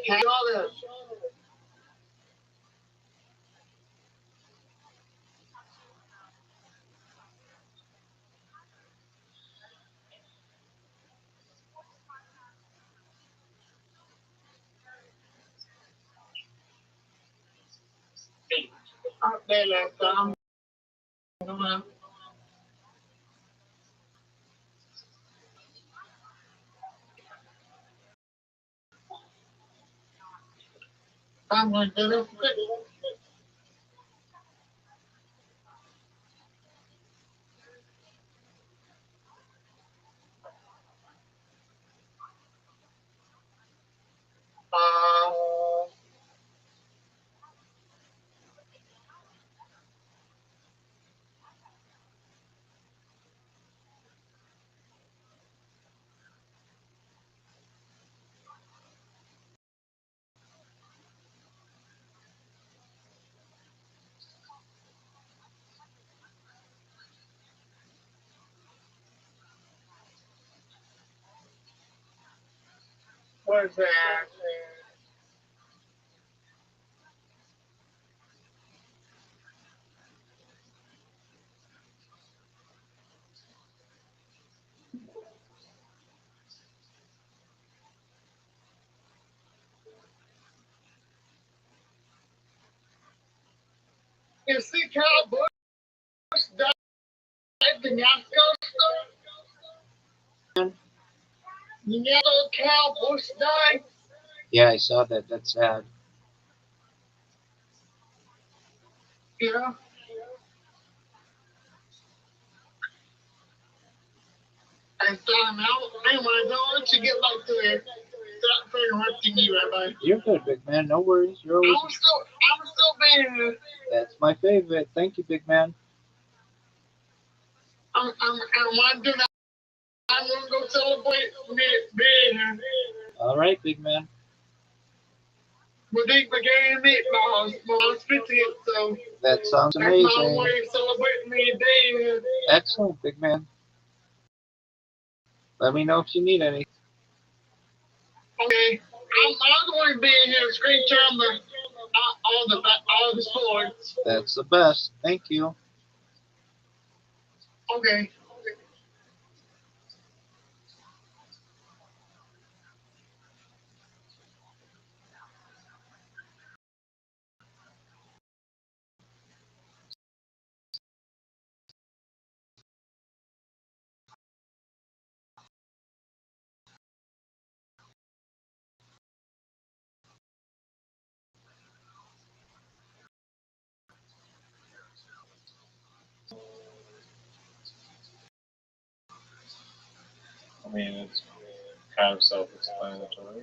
Hang on there. Up there, left arm. I'm going to do this quick. What's that? You see Kyle Busch died at the NASCAR store? You know Kyle Busch died? Yeah, I saw that. That's sad. Yeah. And so now, anyway, don't let you get back to it. Stop interrupting you, Rabbi. You're good, big man. No worries. You're always. I'm still being here. That's my favorite. Thank you, big man. I'm wondering. I'm gonna go celebrate being here. All right, big man. We think we're getting meatballs. Mom's 50th, so That sounds that's my amazing. way of celebrating me being here. Excellent, big man. Let me know if you need any. Okay. I'm going to be in here screen time all the sports. That's the best. Thank you. Okay. I mean, it's kind of self-explanatory.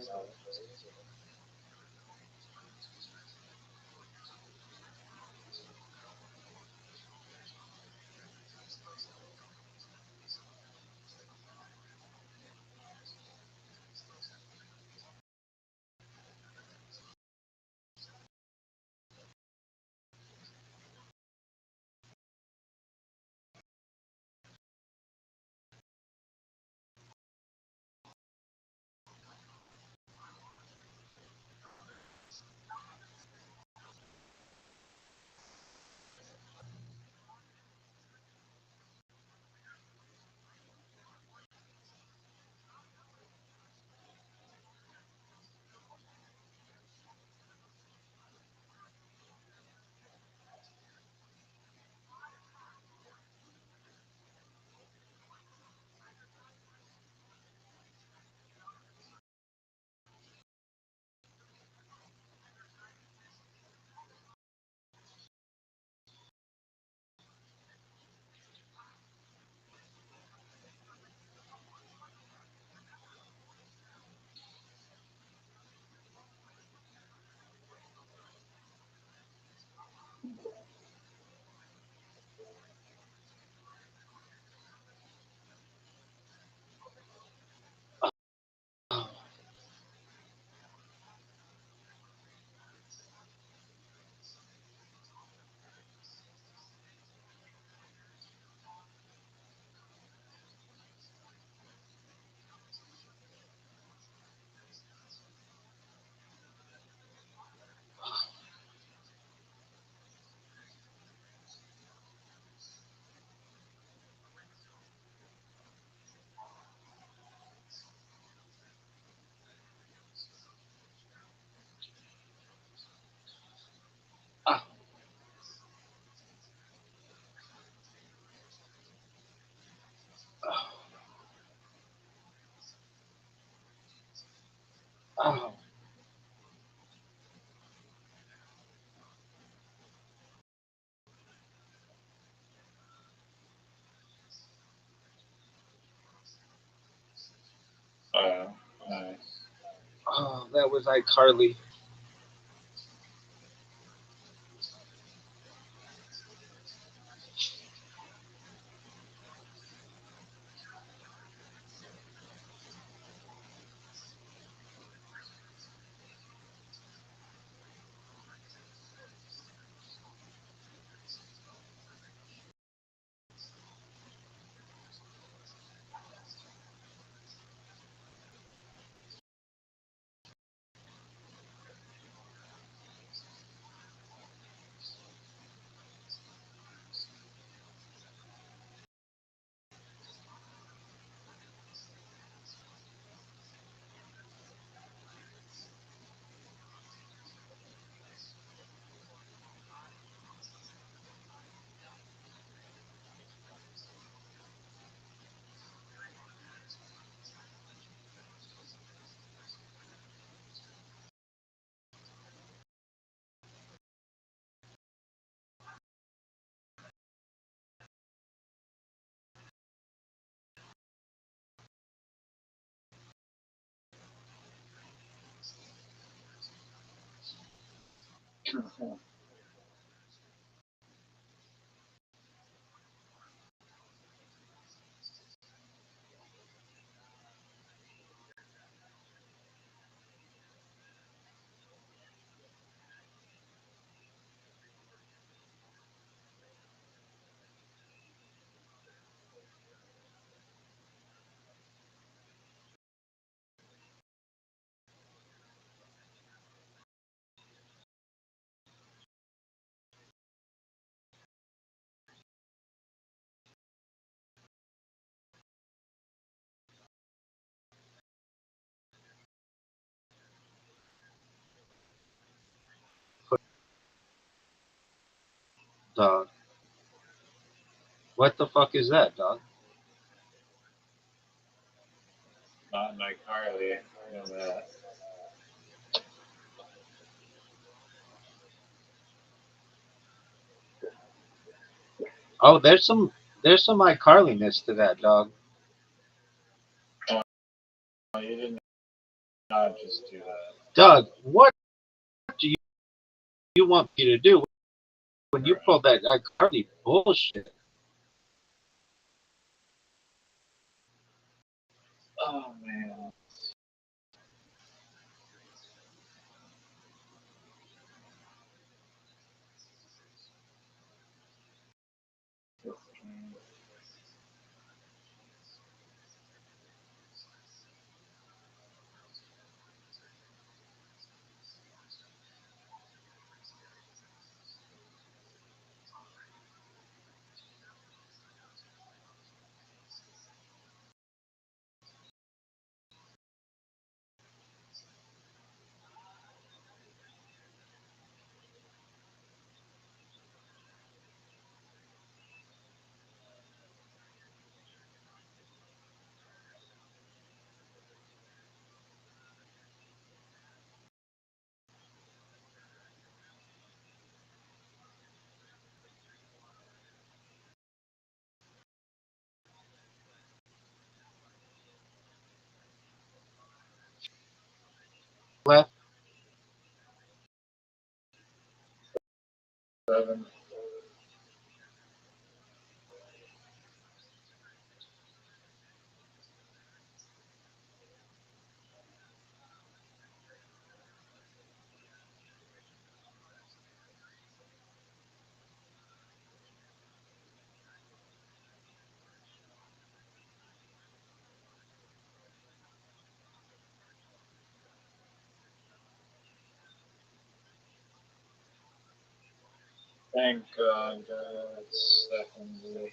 Oh. Nice. Oh, that was iCarly. Dog. What the fuck is that, dog? Not like Harley. You know that. Oh, there's some iCarliness to that, dog. Oh, you did not just do that. Doug, what do you want me to do when you pull that iCarly bullshit? Oh man. Left? 7. Thank God, it's secondly.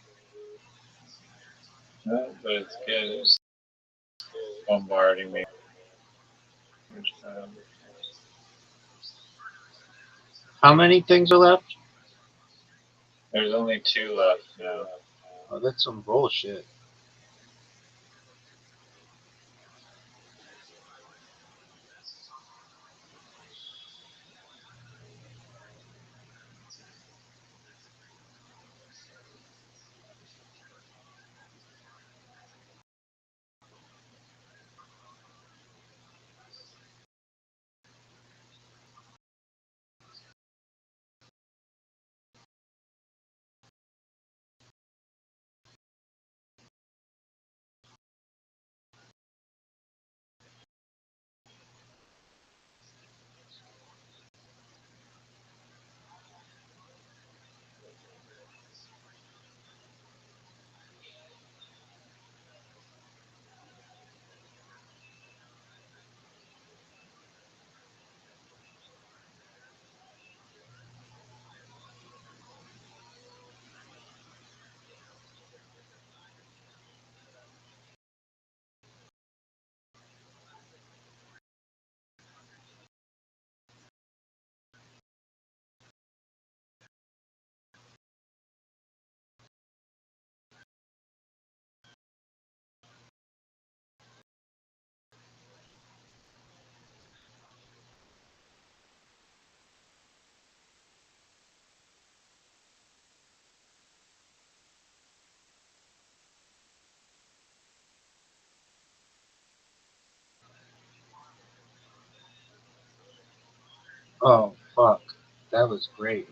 No, but it's good. It's bombarding me. How many things are left? There's only 2 left now. Oh, that's some bullshit. Oh, fuck. That was great.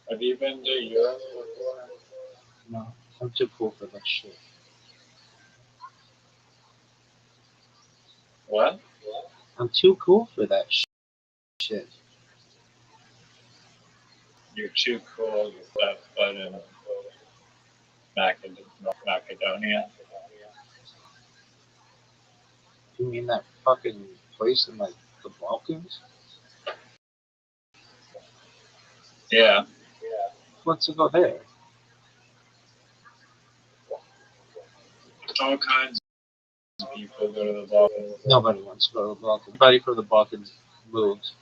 Have you been to Europe before? No, I'm too cool for that shit. What? I'm too cool for that shit. You're too cool to step foot in Macedonia. You mean that fucking place in like the Balkans? Yeah. Let's go there. All kinds of people go to the Balkans. Nobody wants to go to the Balkans. Everybody from the Balkans moves.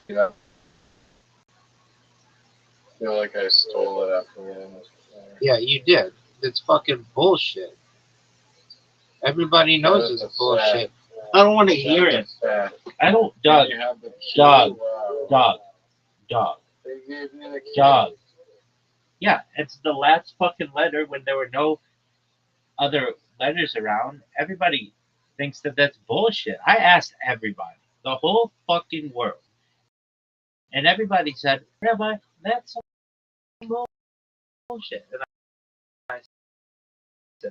Yeah. I feel like I stole it after we ended. Yeah, you did. It's fucking bullshit. Everybody knows it's bullshit. I don't want to hear it. I don't, Doug, Doug, Doug. They gave me the key. Doug. Yeah, it's the last fucking letter when there were no other letters around. Everybody thinks that that's bullshit. I asked everybody, the whole fucking world, and everybody said, Rabbi, that's some bullshit. And I said,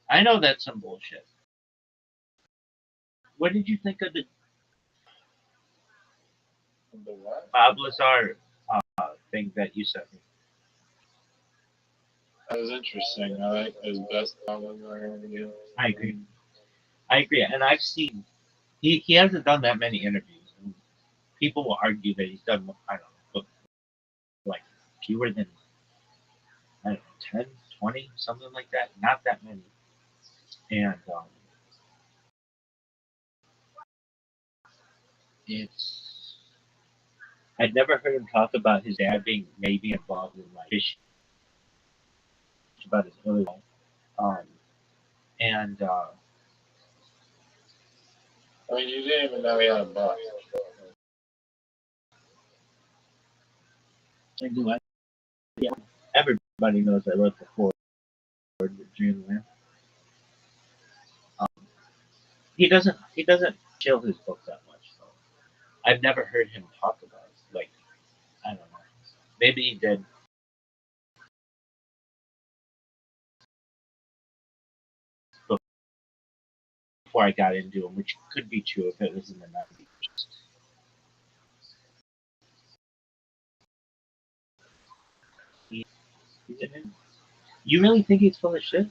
I know that's some bullshit. What did you think of the The what? Bob Lazar thing that you sent me? That was interesting. I like his best Bob Lazar interview. I agree. I agree. And I've seen, he hasn't done that many interviews. And people will argue that he's done, I don't know, like fewer than, I don't know, 10, 20, something like that. Not that many. And it's, I'd never heard him talk about his dad being maybe involved in like fishing, about his early life. And I mean, you didn't even know he had a book. I do. Yeah, everybody knows I wrote the forward with June Lamb. He doesn't chill his books that much. So I've never heard him talk about it. Like, I don't know. Maybe he did before I got into him, which could be true if it was in the 90s. in it. You really think he's full of shit?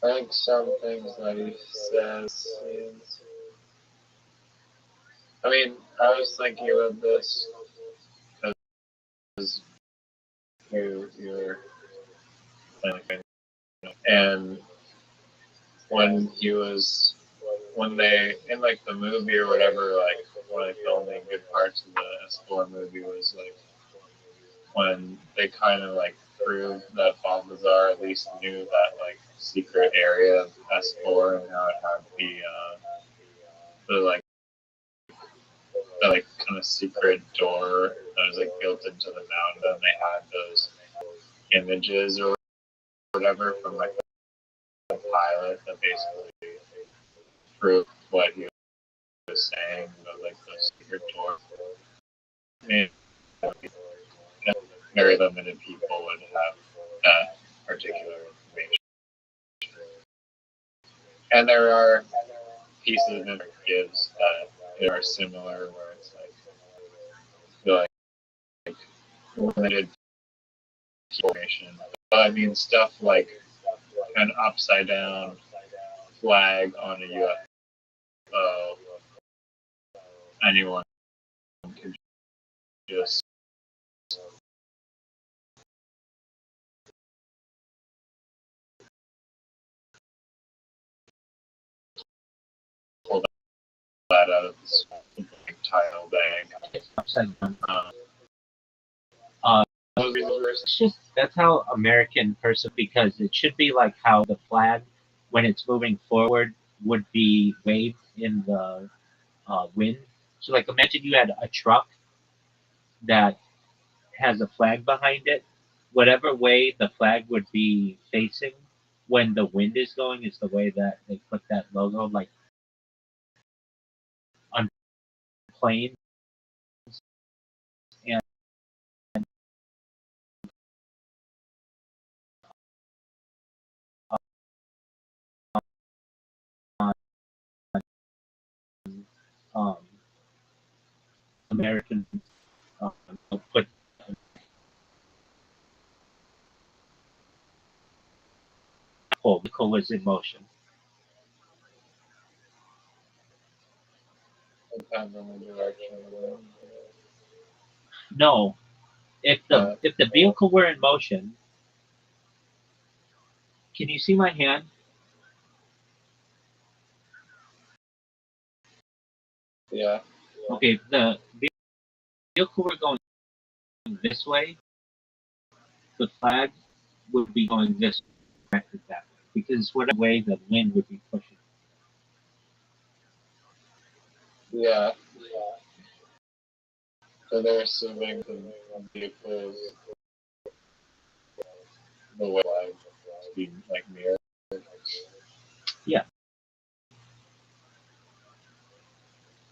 I think some things that he says. I mean, I was thinking about this because you're and when they in like the movie or whatever, like one of the only good parts of the S4 movie was like when they kind of like proved that Balthazar at least knew that like secret area of S4 and how it had the kind of secret door that was like built into the mountain, and they had those images or whatever from like the pilot that basically proved what he was saying about like the secret door. I mean, very limited people would have that particular information. And there are pieces of it gives that are similar where it's like limited information. But I mean stuff like an upside down flag on a UFO. Anyone can just pull that out of the tile bag. Upside down. Uh, It's just that's how American person, because it should be like how the flag, when it's moving forward, would be waved in the wind. So like imagine you had a truck that has a flag behind it. Whatever way the flag would be facing when the wind is going is the way that they put that logo, like on planes and um, American um, put vehicle was in motion. depends on the direction of the wind. No, if the vehicle were in motion, can you see my hand? Yeah. Okay, if the vehicle were going this way, the flag would be going this way, that way, because whatever way the wind would be pushing. Yeah. So they're assuming the vehicle is the way to be like mirrored. Yeah.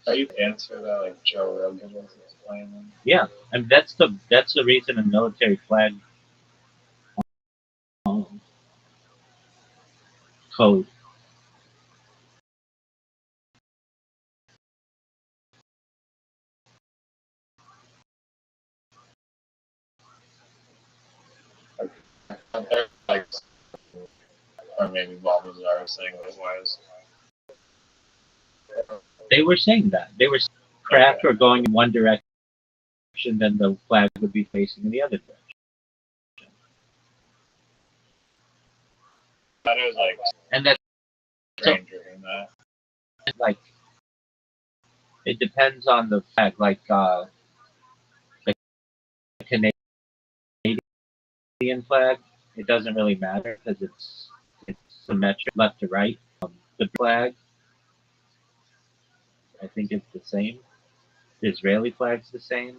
How you answer that like Joe Rogan was explaining? Yeah, and that's the reason a military flag code. Like, or maybe Balthazar was saying otherwise. They were saying that they were craft were going in one direction, then the flag would be facing in the other direction. That is like And that's stranger than that. like it depends on the flag. Like the Canadian flag, it doesn't really matter because it's symmetric left to right. The flag, I think it's the same. The Israeli flag's the same.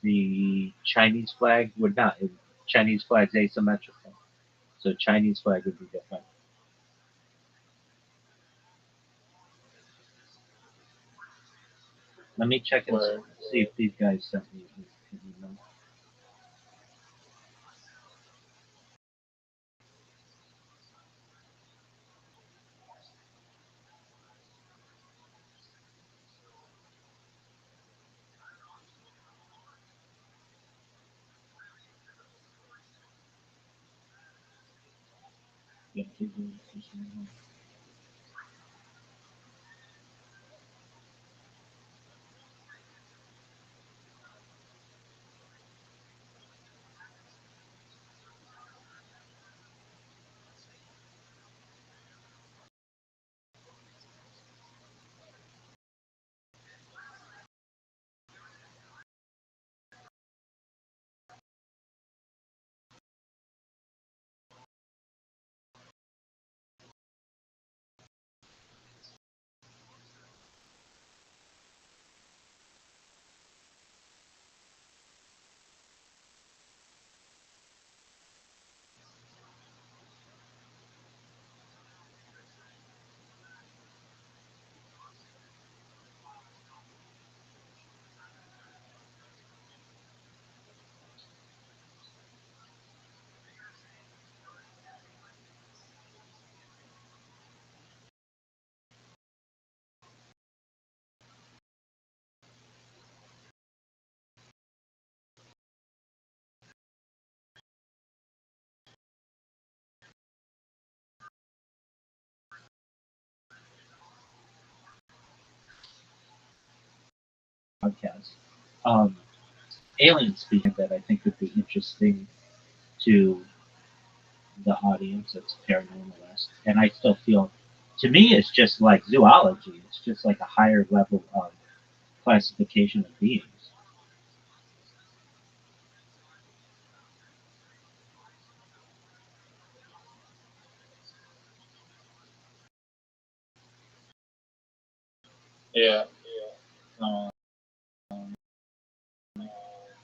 The Chinese flag would not. Chinese flag's asymmetrical, so Chinese flag would be different. Let me check and see if these guys sent me an email. Podcast. Alien speaking that I think would be interesting to the audience. It's paranormalist, and I still feel, to me, it's just like zoology. It's just like a higher level of classification of beings. Yeah. Um,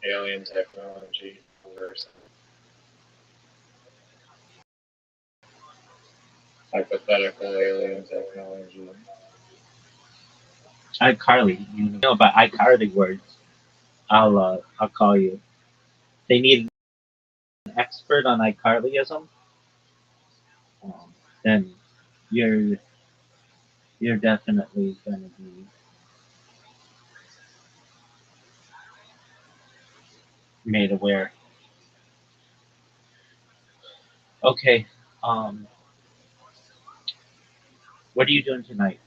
alien technology. Hypothetical alien technology. iCarly, you know about iCarly words. I'll call you. They need an expert on iCarlyism. Then you're you're definitely going to be made aware. Okay. Um, what are you doing tonight?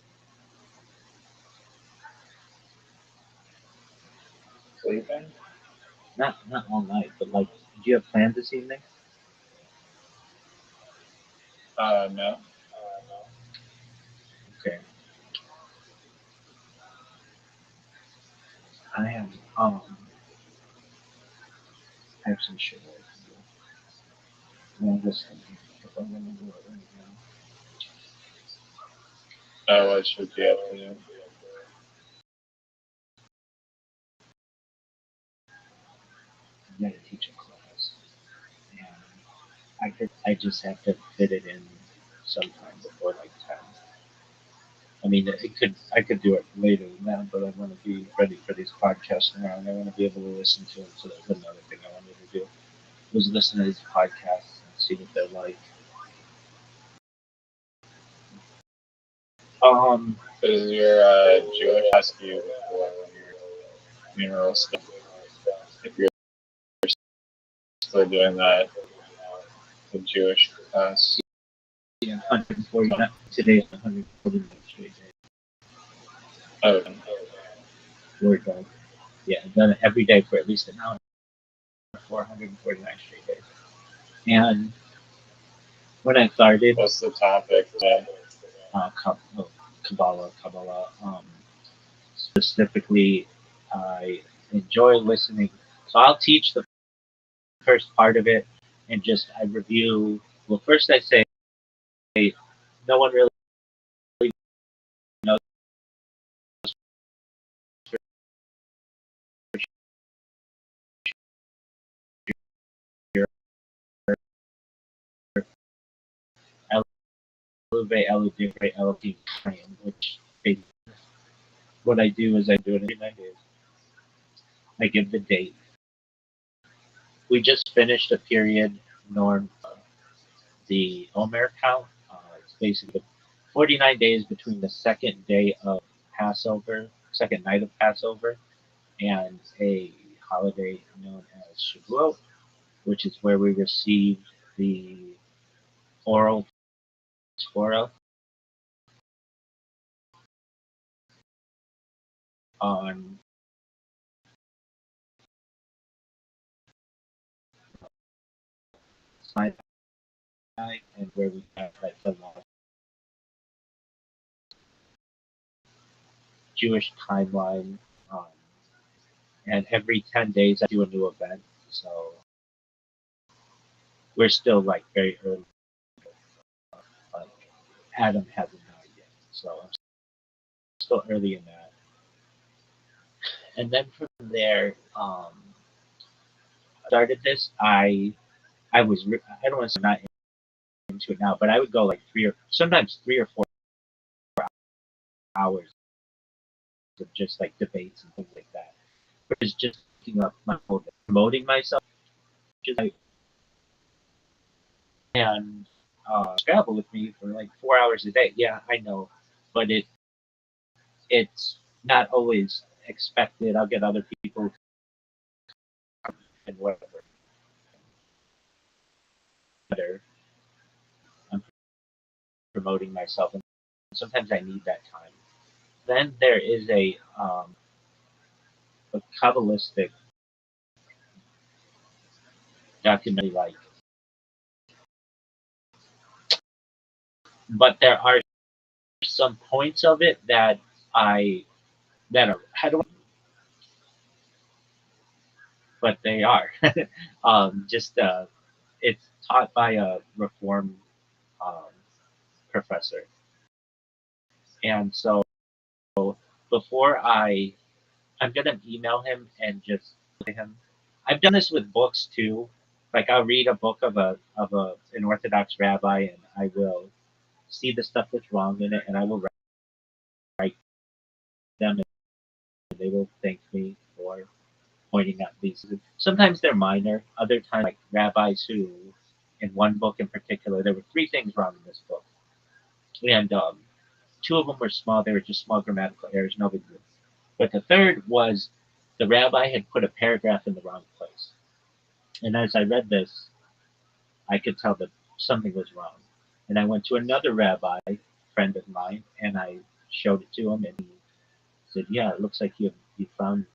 Sleeping? Not all night, but like, do you have plans this evening? No. Okay. I am. I have some shit I can do. I'm just thinking if I'm gonna do it right now. Oh, what should be up to you? I'm gonna teach a class, and I just have to fit it in sometime before like 10. I mean, I could do it later than that, but I want to be ready for these podcasts around. I want to be able to listen to them. So that's another thing I wanted to do was listen to these podcasts and see what they're like. Is your Jewish ask you before your funeral stuff? If you're still doing that, the Jewish class? Yeah, 140. Today's 149 straight day. Oh, Word dog. Yeah, I've done it every day for at least an hour for 149 straight days. And when I started, what's the topic today? Kabbalah. Specifically, I enjoy listening. So I'll teach the first part of it and just I review. Well, first I say no one really knows elevate, elevate, which what I do is I do it every 9 days. I give the date. We just finished a period, Norm, the Omer count. It's basically 49 days between the second day of Passover, second night of Passover, and a holiday known as Shavuot, which is where we receive the oral Torah on Sinai, and where we have like the Jewish timeline. And every 10 days I do a new event. So we're still like very early. Like Adam hasn't died yet. So I'm still early in that. And then from there, started this. I was I don't want to say I'm not into it now, but I would go like sometimes 3 or 4 hours of just like debates and things like that. Which is just picking up my whole day, promoting myself, just like, and Scrabble with me for like 4 hours a day. Yeah, I know, but it's not always expected. I'll get other people and whatever. I'm promoting myself, and sometimes I need that time. Then there is a Kabbalistic documentary, like, but there are some points of it that are how do I, but they are just it's taught by a reform professor, and so before I'm gonna email him and just him. I've done this with books too. Like I'll read a book of an Orthodox rabbi, and I will see the stuff that's wrong in it, and I will write them, and they will thank me for pointing out these. Sometimes they're minor. Other times, like rabbis who, in one book in particular, there were 3 things wrong in this book, and 2 of them were small. They were just small grammatical errors, no big deal. But the third was the rabbi had put a paragraph in the wrong place. And as I read this, I could tell that something was wrong. And I went to another rabbi, friend of mine, and I showed it to him, and he said, "Yeah, it looks like you found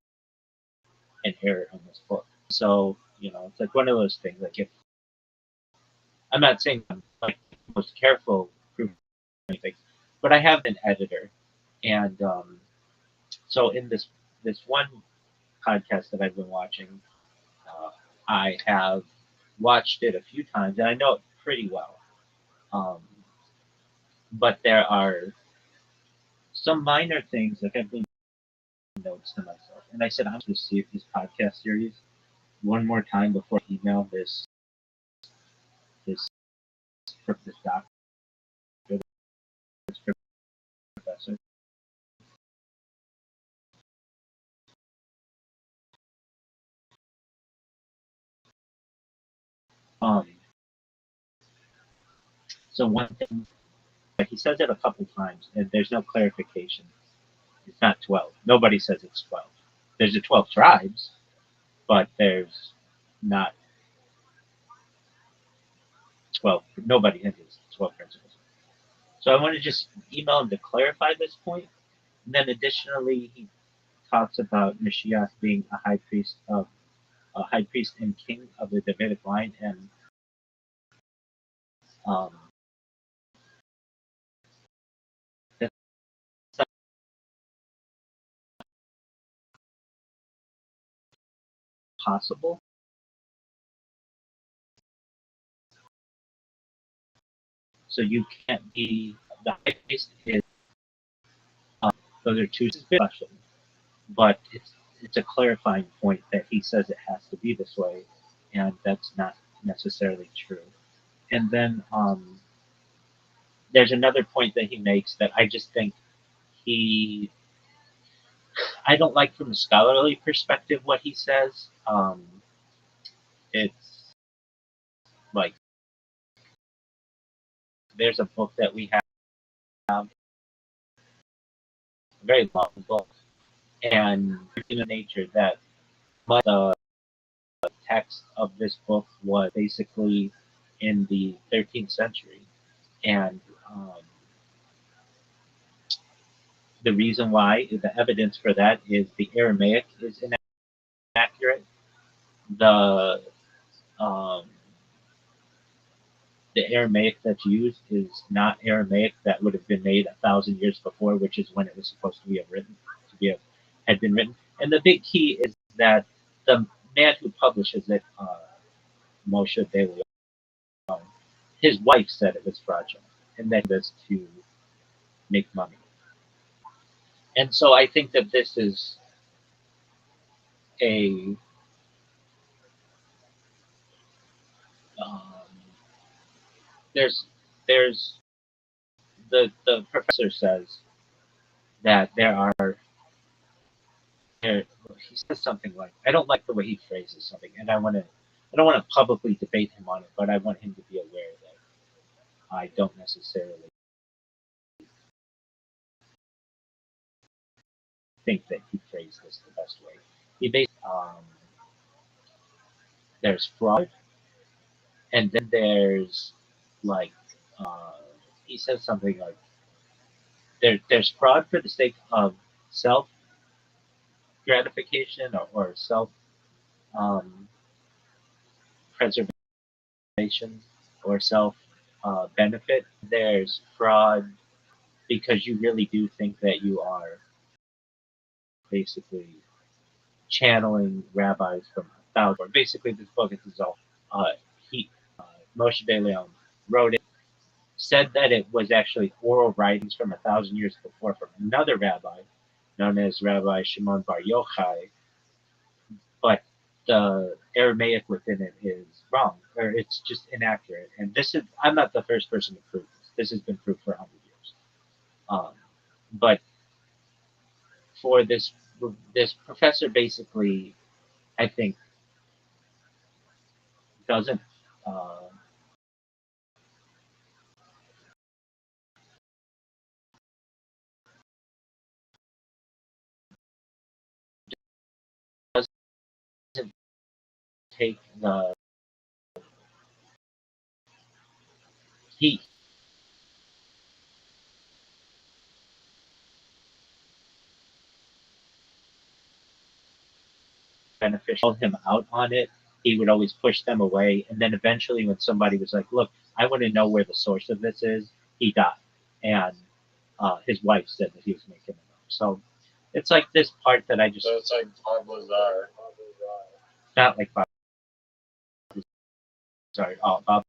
an error in this book." So, it's like one of those things. Like, if I'm not saying I'm like the most careful proof anything, but I have an editor, and so in this one podcast that I've been watching, I have watched it a few times, and I know it pretty well. But there are some minor things that I've been notes to myself, and I said I'm going to see this podcast series one more time before I email this doctor, this professor. So one thing, like he says it a couple times, and there's no clarification. It's not 12. Nobody says it's 12. There's the 12 tribes, but there's not 12. Nobody has 12 principles. So I want to just email him to clarify this point. And then additionally, he talks about Mashiach being a high priest and king of the Davidic line, and that's not possible. So you can't be the high priest is those are 2 special, but it's a clarifying point that he says it has to be this way, and that's not necessarily true. And then there's another point that he makes that I just think I don't like from a scholarly perspective what he says. It's like there's a book that we have, a very long book, and in the nature that the text of this book was basically in the 13th century, and the reason why, the evidence for that is the Aramaic is inaccurate. The um, the Aramaic that's used is not Aramaic that would have been made 1,000 years before, which is when it was supposed to be written, had been written. And the big key is that the man who publishes it, Moshe de Leon, his wife said it was fraudulent, and that it was to make money. And so I think that this is a there's the professor says that he says something like, I don't like the way he phrases something, and I don't want to publicly debate him on it, but I want him to be aware that I don't necessarily think that he phrased this the best way. He basically there's fraud, and then there's like he says something like there's fraud for the sake of self gratification or self preservation or self benefit. There's fraud because you really do think that you are basically channeling rabbis from 1,000. Or basically, this book is all Moshe de Leon wrote it, said that it was actually oral writings from 1,000 years before from another rabbi known as Rabbi Shimon Bar Yochai, but the Aramaic within it is wrong, or it's just inaccurate. And I'm not the first person to prove this. This has been proved for 100 years. But for this professor basically, I think, doesn't take the he beneficial him out on it. He would always push them away, and then eventually, when somebody was like, "Look, I want to know where the source of this is," he died, and his wife said that he was making it up. So it's like this part that I just. So it's like Bob Lazar. Not like Bob. Sorry, Bob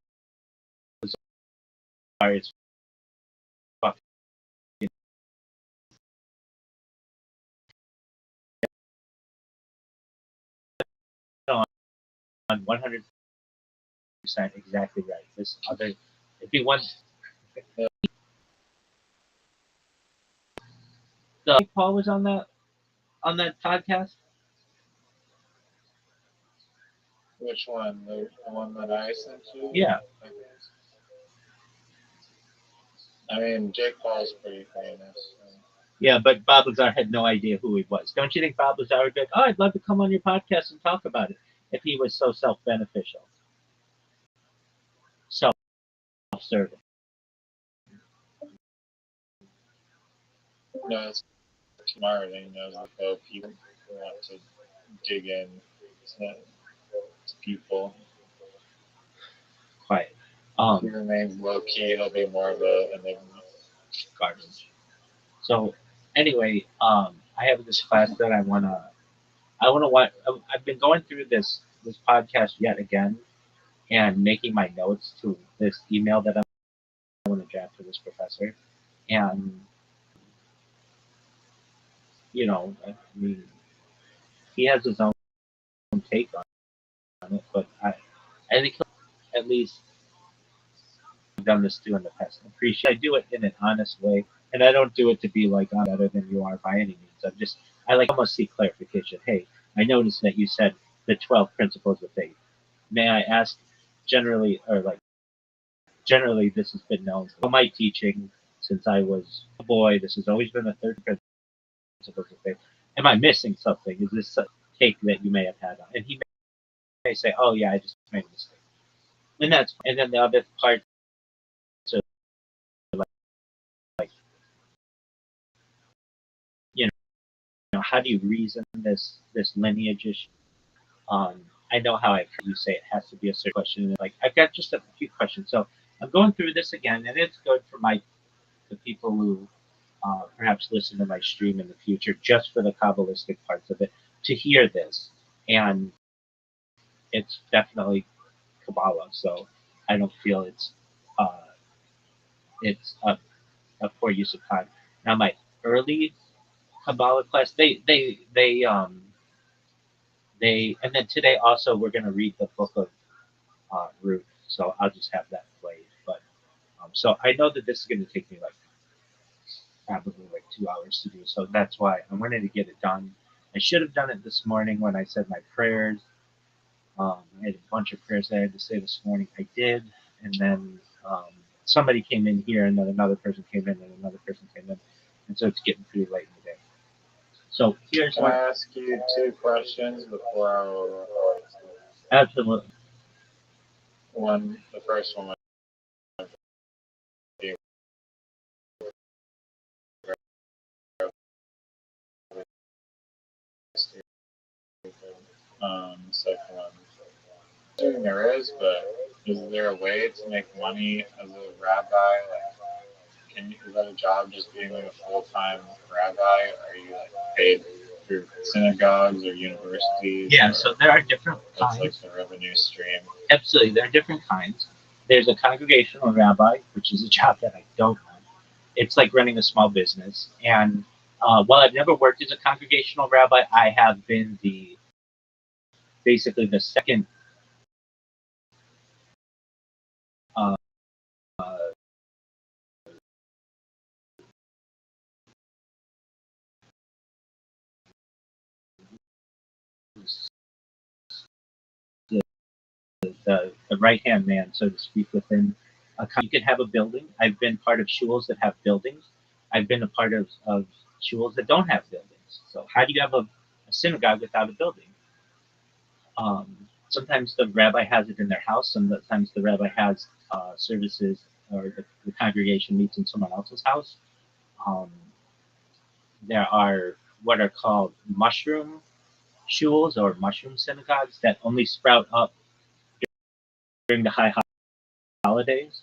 Lazar is fucking on 100% exactly right. This other, if he wants, Paul was on that podcast. Which one? The one that I sent you? Yeah. I mean, Jake Paul's pretty famous. So. Yeah, but Bob Lazar had no idea who he was. Don't you think Bob Lazar would be like, "Oh, I'd love to come on your podcast and talk about it," if he was so self-beneficial, self-serving? No, it's smart, and he knows that people want to dig in to people. Quiet. If he remains low key, he'll be more of an enigma. Garbage. So anyway, I have this class that I wanna watch. I've been going through this podcast yet again, and making my notes to this email that I want to draft to this professor, and I mean, he has his own take on it, but I think at least I've done this too in the past. I do it in an honest way, and I don't do it to be like, I'm better than you are by any means. I like almost seek clarification. Hey, I noticed that you said the 12 principles of faith. May I ask, generally this has been known from my teaching since I was a boy. This has always been the third principles of faith. Am I missing something? Is this a take that you may have had on? And he may say, "Oh yeah, I just made a mistake." And then the other part how do you reason this lineage issue? I know how I've heard you say it has to be a certain question. Like I've got just a few questions, so I'm going through this again, and it's good for the people who perhaps listen to my stream in the future, just for the Kabbalistic parts of it, to hear this. And it's definitely Kabbalah, so I don't feel it's a poor use of time. Now, my early Kabbalah class, and then today also we're going to read the book of Ruth, so I'll just have that played. But so I know that this is going to take me probably 2 hours to do, so that's why I wanted to get it done. I should have done it this morning when I said my prayers. I had a bunch of prayers that I had to say this morning. I did, and then somebody came in here, and then another person came in, and another person came in, and so it's getting pretty late in the day. So here's Can one. I ask you 2 questions before I Absolutely. the first one would be second one. There is, but is there a way to make money as a rabbi? Is that a job just being a full-time rabbi? Are you paid through synagogues or universities? Yeah, so there are different kinds. That's the revenue stream. Absolutely, there are different kinds. There's a congregational rabbi, which is a job that I don't want. It's like running a small business. And while I've never worked as a congregational rabbi, I have been basically the second the right-hand man, so to speak, within you can have a building. I've been part of shuls that have buildings. I've been a part of shuls that don't have buildings. So how do you have a synagogue without a building? Sometimes the rabbi has it in their house. Sometimes the rabbi has services, or the congregation meets in someone else's house. There are what are called mushroom shuls or mushroom synagogues that only sprout up during the high holidays.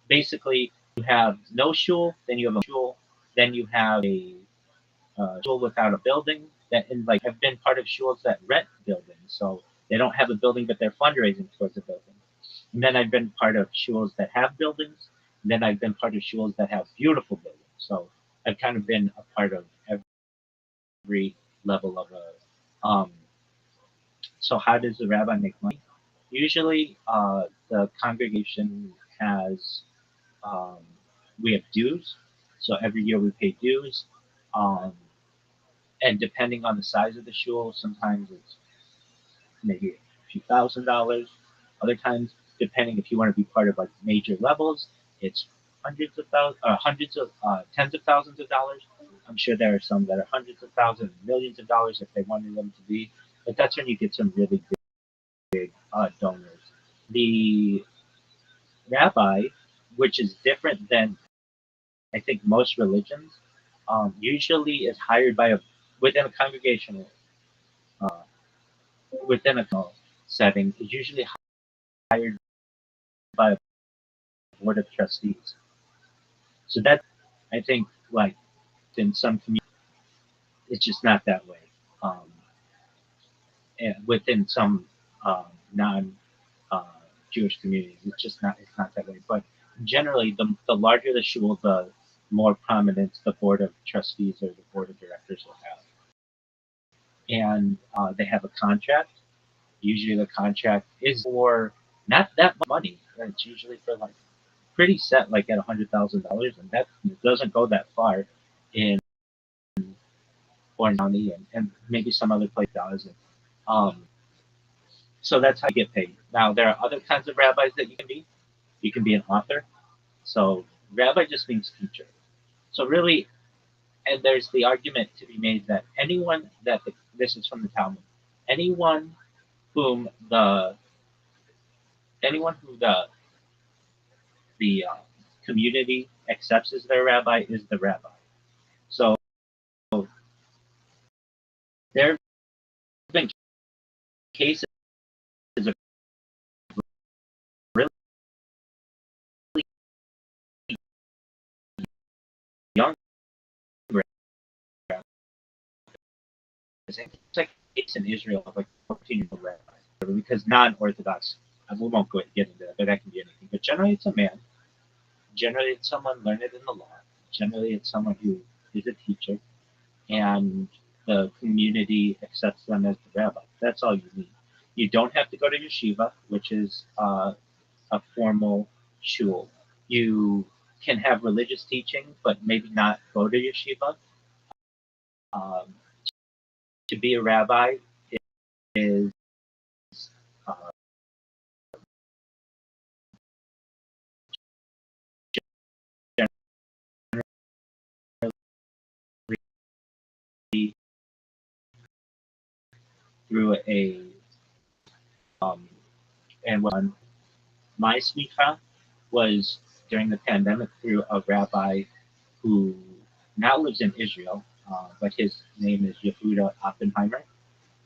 Basically, you have no shul, then you have a shul, then you have a shul without a building. I've been part of shuls that rent buildings, so they don't have a building, but they're fundraising towards a building. And then I've been part of shuls that have buildings. And then I've been part of shuls that have beautiful buildings. So I've kind of been a part of every level of a. So how does the rabbi make money? Usually, the congregation has we have dues. So every year we pay dues, and depending on the size of the shul, sometimes it's maybe a few $1,000s. Other times, depending if you want to be part of major levels, it's tens of thousands of dollars. I'm sure there are some that are hundreds of thousands, millions of dollars if they wanted them to be. But that's when you get some really big donors. The rabbi, which is different than I think most religions, usually is hired within a congregational within a setting, is usually hired by a board of trustees. So that, I think, in some communities, it's just not that way. And within some non Jewish communities, it's not that way. But generally, the larger the shul, the more prominence the board of trustees or the board of directors will have. And they have a contract. Usually the contract is for not that much money. It's usually for pretty set, at $100,000, and that doesn't go that far in Orange County, and maybe some other place does. So that's how you get paid. Now there are other kinds of rabbis that you can be. You can be an author. So rabbi just means teacher. So really, and there's the argument to be made that this is from the Talmud, anyone who the community accepts as their rabbi is the rabbi. So There have been cases of really young rabbis. It's like a case in Israel of like 14-year-old rabbi, because non-Orthodox. We won't get into that, but that can be anything. But generally, it's a man. Generally, it's someone learned in the law. Generally, it's someone who is a teacher, and the community accepts them as the rabbi. That's all you need. You don't have to go to yeshiva, which is a formal shul. You can have religious teaching, but maybe not go to yeshiva. To be a rabbi is uh, generally through a and when my smicha was during the pandemic through a rabbi who now lives in Israel, but his name is Yehuda Oppenheimer,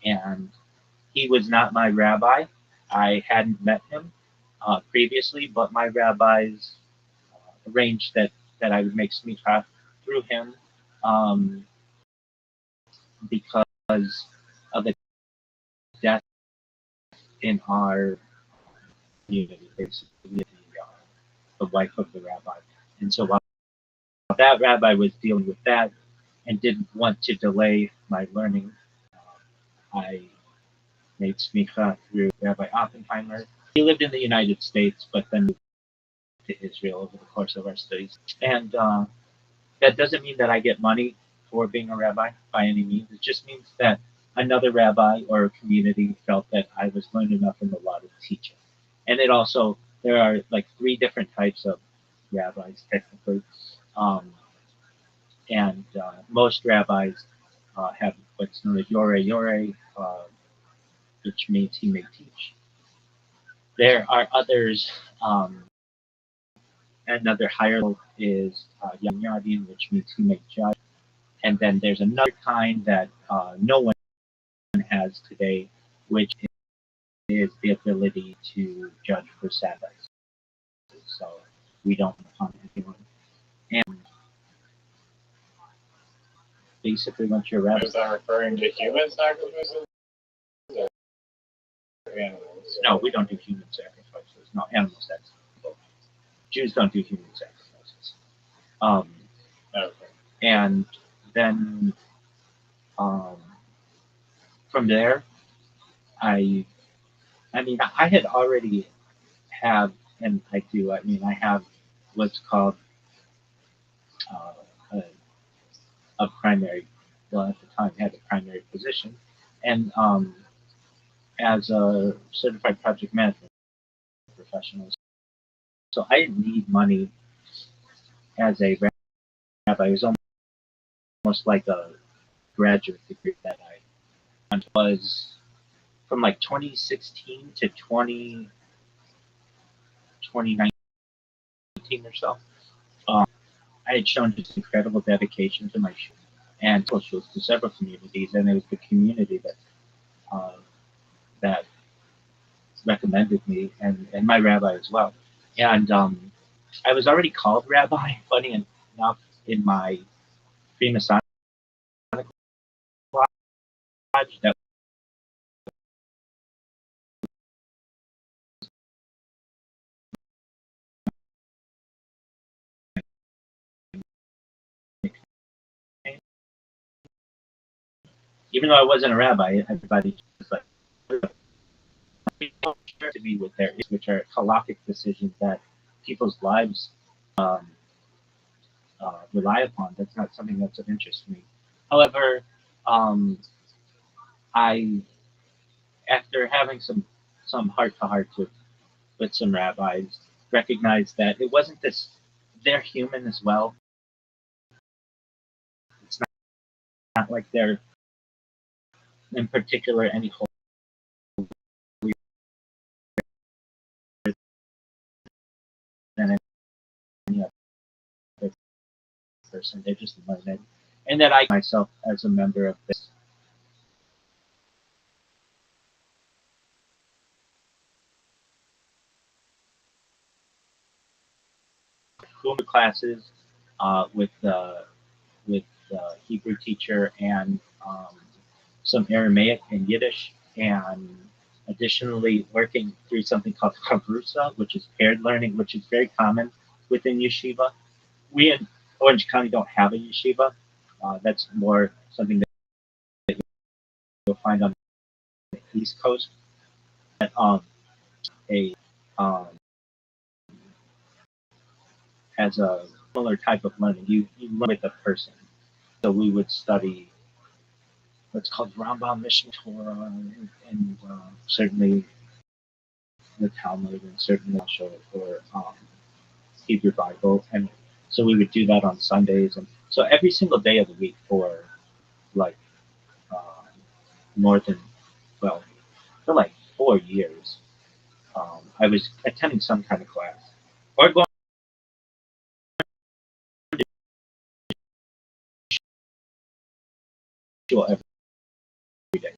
and he was not my rabbi. I hadn't met him previously, but my rabbis arranged that I would make smicha through him because of the death in our community, basically the wife of the rabbi. And so while that rabbi was dealing with that and didn't want to delay my learning, I made smicha through Rabbi Oppenheimer. He lived in the United States, but then moved to Israel over the course of our studies. And that doesn't mean that I get money for being a rabbi by any means. It just means that another rabbi or a community felt that I was learned enough in the law to teach it. And it also, there are like 3 different types of rabbis technically. And most rabbis have what's known as yore, which means he may teach. There are others, another higher level is yam, which means he may judge. And then there's another kind that no one has today, which is the ability to judge for Sabbaths. So we don't harm anyone. And basically, once you're a rabbi, Is that referring to human sacrifices or animals? No, we don't do human sacrifices. No, animal sacrifices. Jews don't do human sacrifices. Okay. And then from there, I mean, I had already have, and I do. I mean, I have what's called a primary. Well, at the time, had a primary position, and as a certified project management professional. So I didn't need money as a rabbi. It was almost like a graduate degree that I was from like 2016 to 2019 or so. I had shown just incredible dedication to my shul and shuls to several communities, and it was the community that recommended me, and my rabbi as well. And I was already called rabbi, funny enough, in my Freemasonic lodge that even though I wasn't a rabbi, everybody just like to me with their, which are halakhic decisions that people's lives rely upon. That's not something that's of interest to me. However, I, after having some heart to heart with some rabbis, recognized that it wasn't this. They're human as well. It's not like they're in particular any whole than any other person. They're just learned, and that I myself as a member of this Boomer classes with Hebrew teacher and some Aramaic and Yiddish, and additionally working through something called chavrusa, which is paired learning, which is very common within yeshiva. We in Orange County don't have a yeshiva. That's more something that you'll find on the East Coast. But, a as a similar type of learning, you learn with a person. So we would study what's called Rambam Mishnah Torah, and certainly the Talmud, and certainly also for Hebrew Bible, and so we would do that on Sundays, and so every single day of the week for like more than for like 4 years, I was attending some kind of class or going to every day,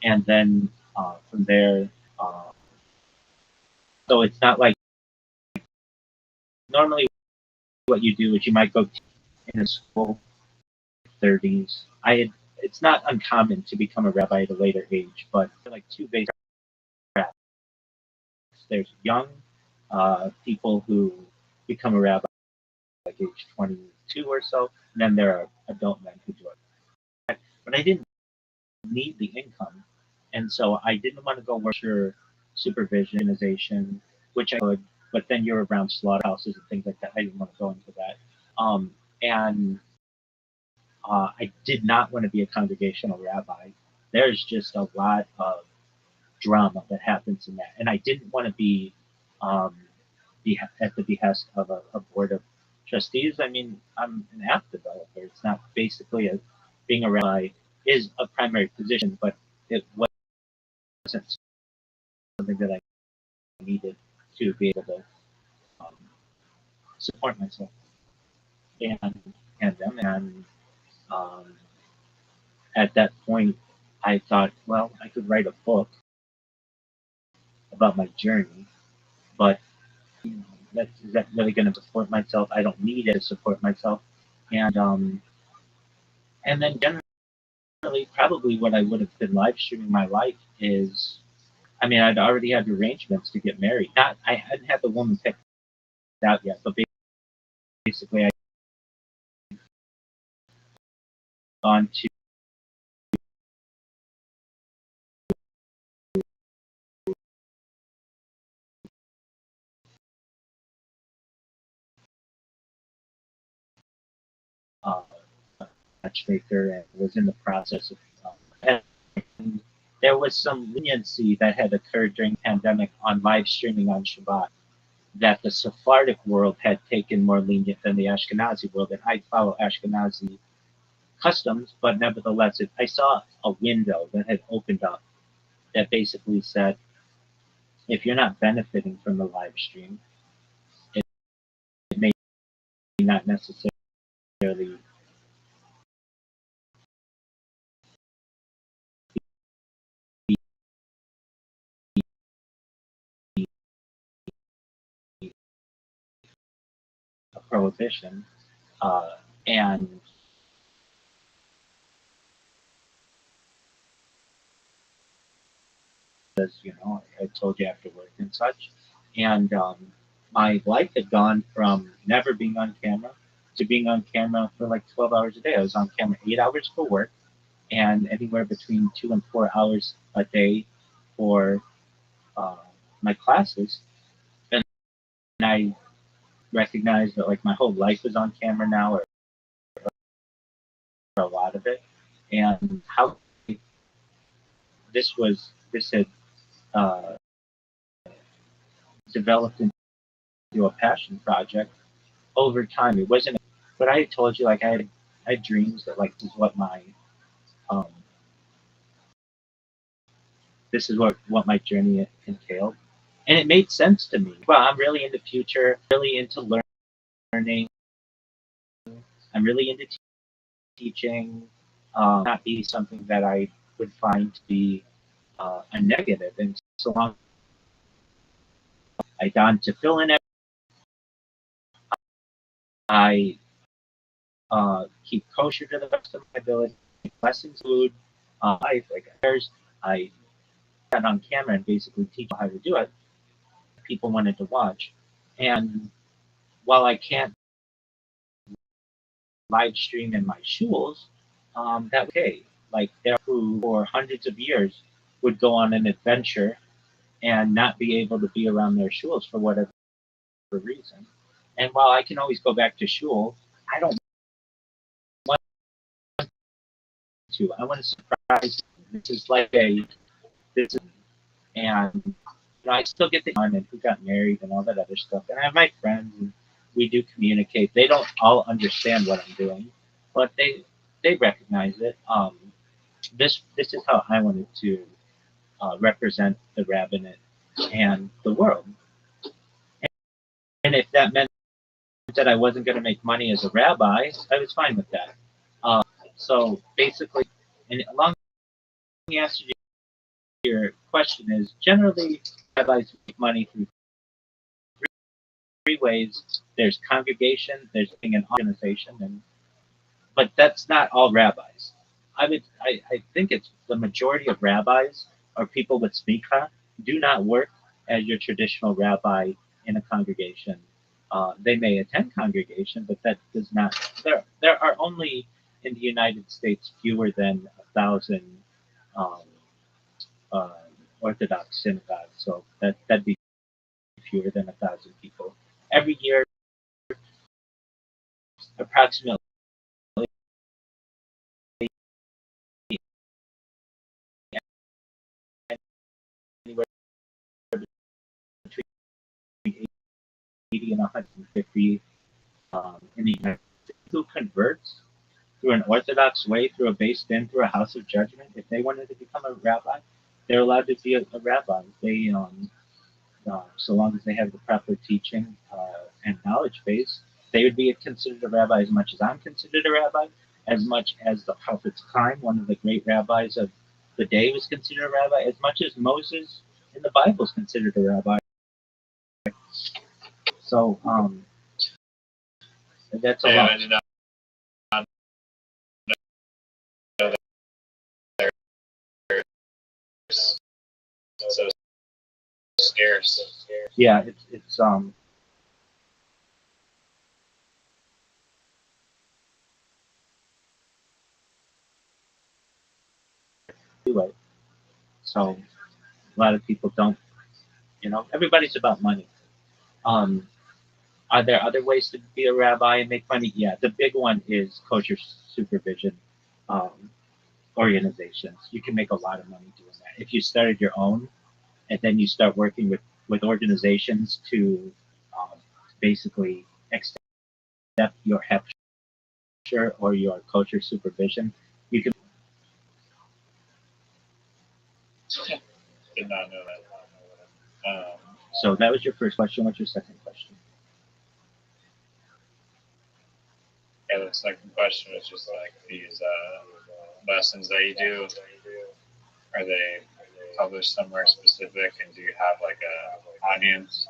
and then from there, so it's not like normally what you do is you might go in a school 30s. It's not uncommon to become a rabbi at a later age, but like two basic tracks. There's young people who become a rabbi like age 22 or so, and then there are adult men who do it. But I didn't need the income, and so I didn't want to go work for supervisionization, which I could, but then you're around slaughterhouses and things like that. I didn't want to go into that. And I did not want to be a congregational rabbi. There's just a lot of drama that happens in that, and I didn't want to be at the behest of a board of trustees. I mean, I'm an app developer. It's not basically being a rabbi is a primary position, but it wasn't something that I needed to be able to support myself and them. And at that point, I thought, well, I could write a book about my journey, but is that really going to support myself? I don't need it to support myself. And then generally, probably what I would have been live streaming my life is, I mean, I'd already had arrangements to get married. I hadn't had the woman picked out yet, but basically I gone to matchmaker and was in the process of and there was some leniency that had occurred during the pandemic on live streaming on Shabbat that the Sephardic world had taken more lenient than the Ashkenazi world, and I follow Ashkenazi customs, but nevertheless, I saw a window that had opened up that basically said, if you're not benefiting from the live stream, it may not necessarily be a prohibition, and as you know, I told you after work and such, and my life had gone from never being on camera to being on camera for like 12 hours a day. I was on camera 8 hours for work and anywhere between 2 and 4 hours a day for my classes. And I recognized that like my whole life is on camera now, or a lot of it, and how this had developed into a passion project over time. It wasn't, but I told you, like I had dreams that like this is what my journey entailed, and it made sense to me. Well, I'm really into future, really into learning. I'm really into teaching. Not be something that I would find to be a negative, and so long I got to fill in I keep kosher to the best of my ability. Blessings, food, life, like others. I got on camera and basically teach how to do it. People wanted to watch, and while I can't live stream in my shuls, that's okay. Like there who for hundreds of years would go on an adventure and not be able to be around their shuls for whatever reason. And while I can always go back to shul, I don't want to. I want to surprise. This is like this, and I still get the on and who got married and all that other stuff. And I have my friends, and we do communicate. They don't all understand what I'm doing, but they recognize it. This is how I wanted to represent the rabbinate and the world. And if that meant that I wasn't going to make money as a rabbi, I was fine with that. So basically, and along the answer to your question is generally rabbis make money through three ways. There's congregation, there's being an organization, but that's not all rabbis. I think it's the majority of rabbis or people with smicha do not work as your traditional rabbi in a congregation. They may attend congregation, but that does not. There are only in the United States fewer than 1,000 Orthodox synagogues, so that'd be fewer than 1,000 people every year. Approximately anywhere between 80 and 150 in the United States. Who converts through an Orthodox way, through a Beis Din, through a house of judgment, if they wanted to become a rabbi, they're allowed to be a rabbi. They, so long as they have the proper teaching and knowledge base, they would be considered a rabbi as much as I'm considered a rabbi, as much as the Prophet Chaim, one of the great rabbis of the day, was considered a rabbi, as much as Moses in the Bible is considered a rabbi. So that's a lot. I did not know that they're so scarce. Yeah, it's anyway. So a lot of people don't, everybody's about money. Are there other ways to be a rabbi and make money? Yeah, the big one is kosher supervision organizations. You can make a lot of money doing that. If you started your own and then you start working with organizations to basically accept your hefsher or your kosher supervision, you can. Did not know that. So that was your first question. What's your second question? Yeah, the second question was just like these lessons that you do. Are they published somewhere specific, and do you have like a audience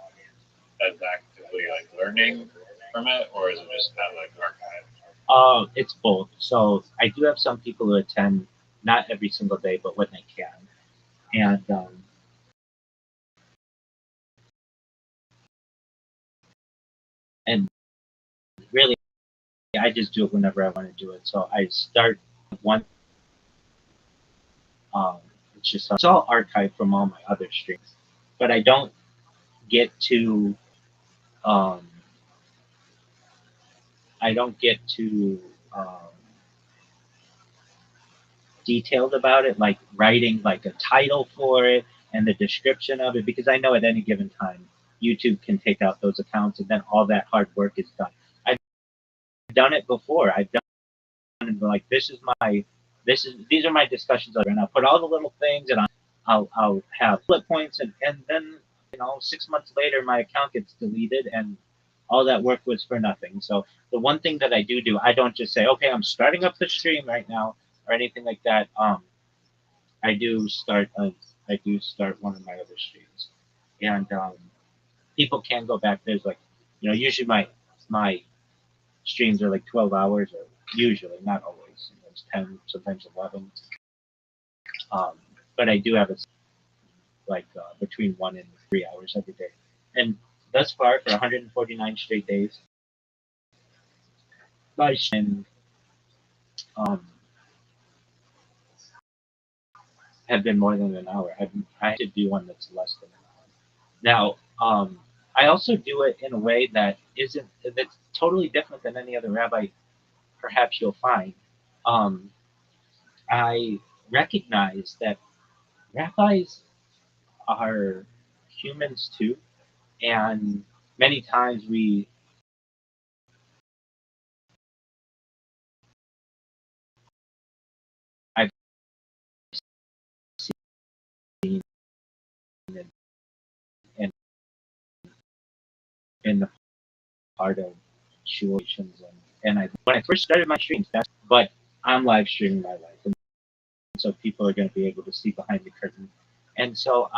that's actively like learning from it, or is it just kind of like archived? It's both. So I do have some people who attend, not every single day, but when they can, and really, I just do it whenever I want to do it. So I start one. It's all archived from all my other streams, but I don't get to. I don't get too detailed about it, like writing like a title for it and the description of it, because I know at any given time YouTube can take out those accounts, and then all that hard work is done. I've done it before. I've done like these are my discussions, and I'll put all the little things, and I'll have bullet points, and then 6 months later my account gets deleted, and all that work was for nothing. So the one thing that I do, I don't just say, okay, I'm starting up the stream right now or anything like that. I do start one of my other streams, and people can go back. There's like, usually my streams are like 12 hours, or usually, not always. Sometimes 10, sometimes 11. But I do have it like between 1 and 3 hours every day. And thus far, for 149 straight days, my stream have been more than an hour. I had to do one that's less than an hour. Now, I also do it in a way that's totally different than any other rabbi perhaps you'll find. I recognize that rabbis are humans too, and many times I've seen in the part of situations, and when I first started my streams, but I'm live streaming my life, and so people are going to be able to see behind the curtain, and so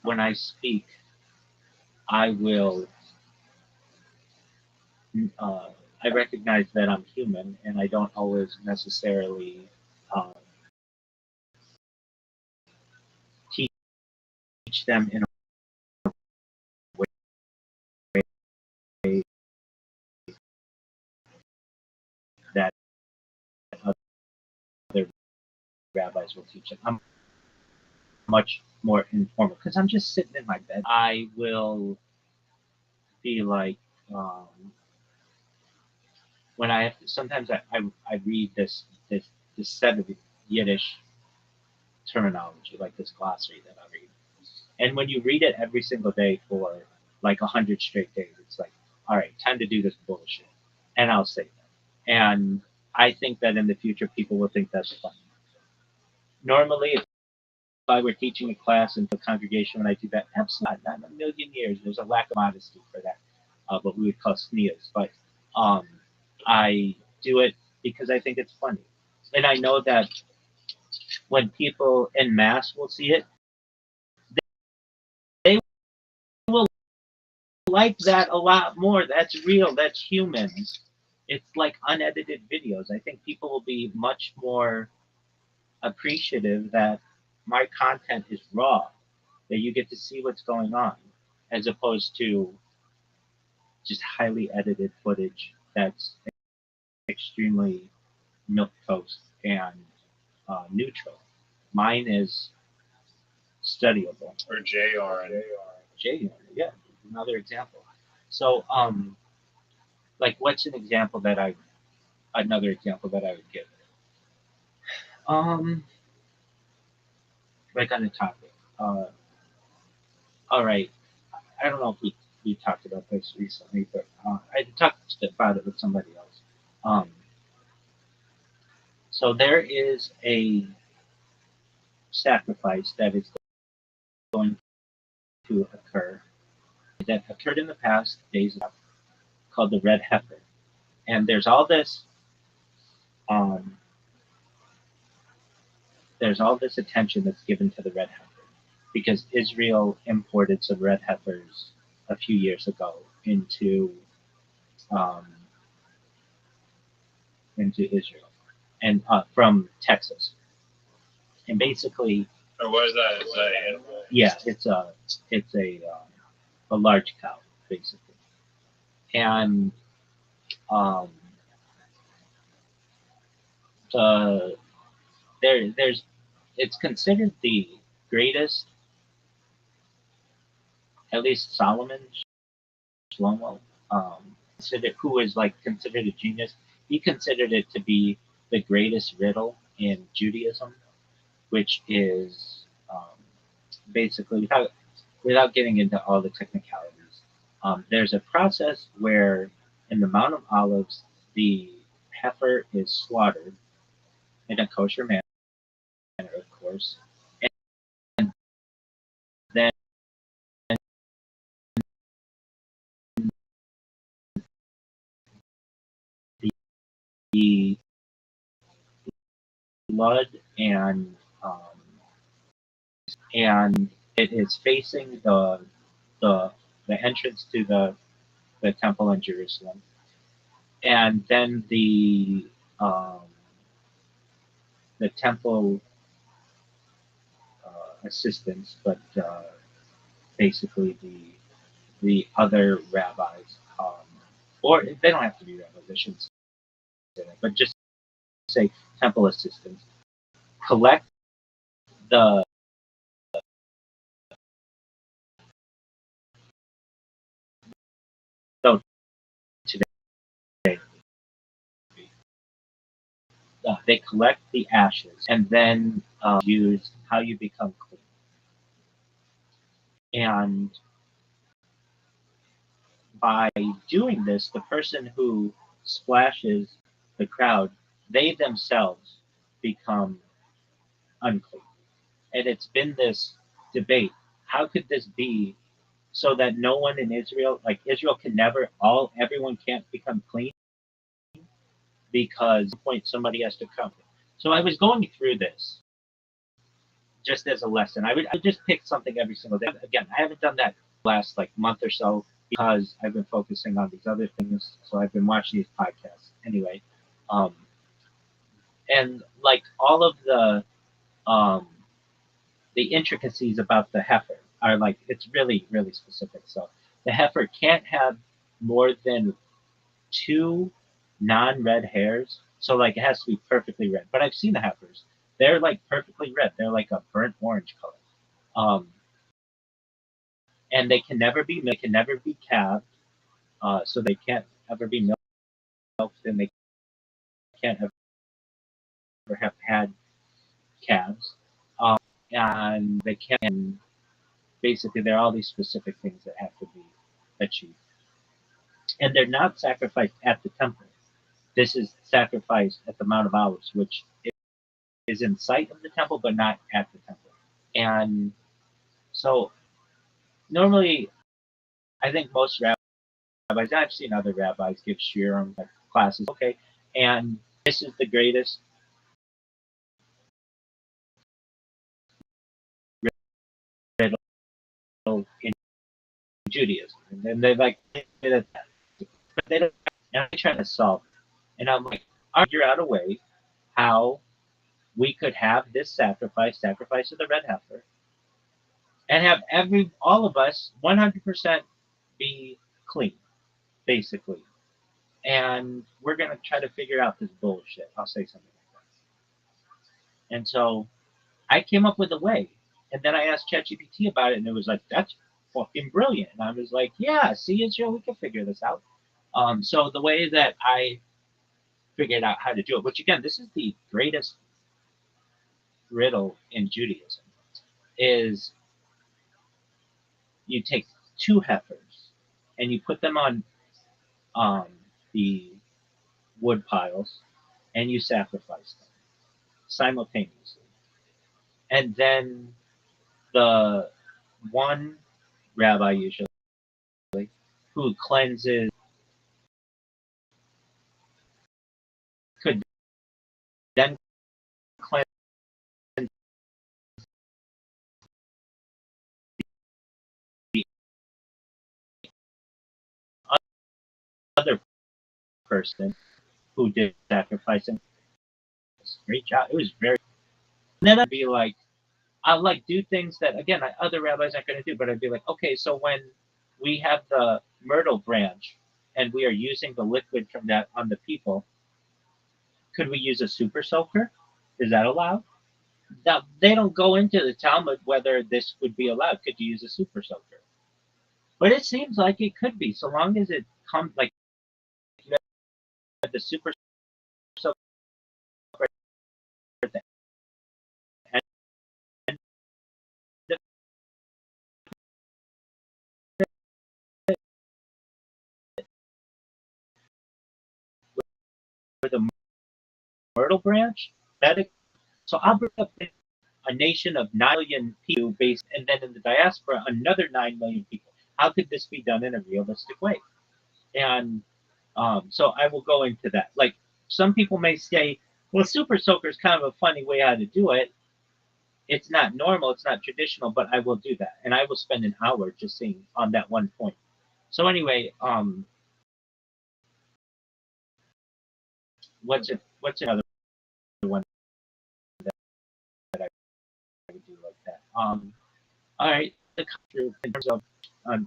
when I speak, I will. I recognize that I'm human, and I don't always necessarily teach them in a way that other rabbis will teach them. I'm much more informal because I'm just sitting in my bed. I will be like, when I have to, sometimes I read this set of Yiddish terminology, like this glossary that I read. And when you read it every single day for like 100 straight days, it's like, all right, time to do this bullshit. And I'll say that. And I think that in the future, people will think that's fun. Normally, if I were teaching a class in the congregation when I do that, absolutely not in a million years. There's a lack of modesty for that, what we would call sneers. But I do it because I think it's funny. And I know that when people in mass will see it, they will like that a lot more. That's real. That's humans. It's like unedited videos. I think people will be much more appreciative that my content is raw, that you get to see what's going on, as opposed to just highly edited footage that's extremely milquetoast and neutral. Mine is studyable. Or JR. JR, yeah, another example. So, like, what's another example that I would give? Like on the topic. All right, I don't know if we talked about this recently, but I talked about it with somebody else. So there is a sacrifice that is going to occur that occurred in the past days ago, called the red heifer, and there's all this attention that's given to the red heifer because Israel imported some red heifers a few years ago into Israel and from Texas, and basically. Or what is that? Is that an animal? Yeah, it's a large cow basically, and it's considered the greatest, at least Solomon, Shlomo, who is like considered a genius. He considered it to be the greatest riddle in Judaism, which is basically without getting into all the technicalities. There's a process where in the Mount of Olives, the heifer is slaughtered in a kosher manner, of course, and then the blood and It is facing the entrance to the temple in Jerusalem, and then the temple assistants, but basically the other rabbis, or they don't have to be rabbis, I shouldn't say that, but just say temple assistants, collect the so today they collect the ashes and then use how you become clean. And by doing this, the person who splashes the crowd, they themselves become unclean. And it's been this debate. How could this be so that no one in Israel, like Israel can never, everyone can't become clean because at some point somebody has to come. So I was going through this just as a lesson. I would just pick something every single day. Again, I haven't done that last like month or so because I've been focusing on these other things. So I've been watching these podcasts anyway. And like all of the intricacies about the heifer are like, it's really, really specific. So the heifer can't have more than 2 non-red hairs. So like it has to be perfectly red. But I've seen the heifers. They're like perfectly red. They're like a burnt orange color. And they can never be calved. So they can't ever be milked, and they can't ever have had calves. And they can basically, there are all these specific things that have to be achieved. And they're not sacrificed at the temple. This is sacrificed at the Mount of Olives, which is in sight of the temple, but not at the temple. And so normally, I think most rabbis, I've seen other rabbis give shiurim classes, okay, and this is the greatest riddle in Judaism. And then they like, but they don't, and I try to solve it. And I'm like, I'll figure out a way how we could have this sacrifice of the red heifer, and have all of us 100% be clean, basically. And we're gonna try to figure out this bullshit. I'll say something like that. And so I came up with a way, and then I asked ChatGPT about it, and it was like, "That's fucking brilliant." And I was like, "Yeah, see, Israel, we can figure this out." So the way that I figured out how to do it, which again, this is the greatest riddle in Judaism, is you take 2 heifers and you put them on the wood piles and you sacrifice them simultaneously. And then the one rabbi usually who cleanses could then cleanse the other person who did sacrificing. Great job. It was very. And then I'd be like, I'll like do things that again other rabbis aren't going to do, but I'd be like, okay, so when we have the myrtle branch and we are using the liquid from that on the people, could we use a super soaker? Is that allowed? Now, they don't go into the Talmud whether this would be allowed. Could you use a super soaker? But it seems like it could be, so long as it comes like you have the super soaker at the end with a myrtle branch. So I'll bring up a nation of 9 million people based, and then in the diaspora, another 9 million people. How could this be done in a realistic way? And so I will go into that. Like some people may say, well, super soaker is kind of a funny way how to do it. it's not normal, it's not traditional, but I will do that, and I will spend an hour just saying on that one point. So anyway, what's another one that I would do like that? All right, the culture in terms of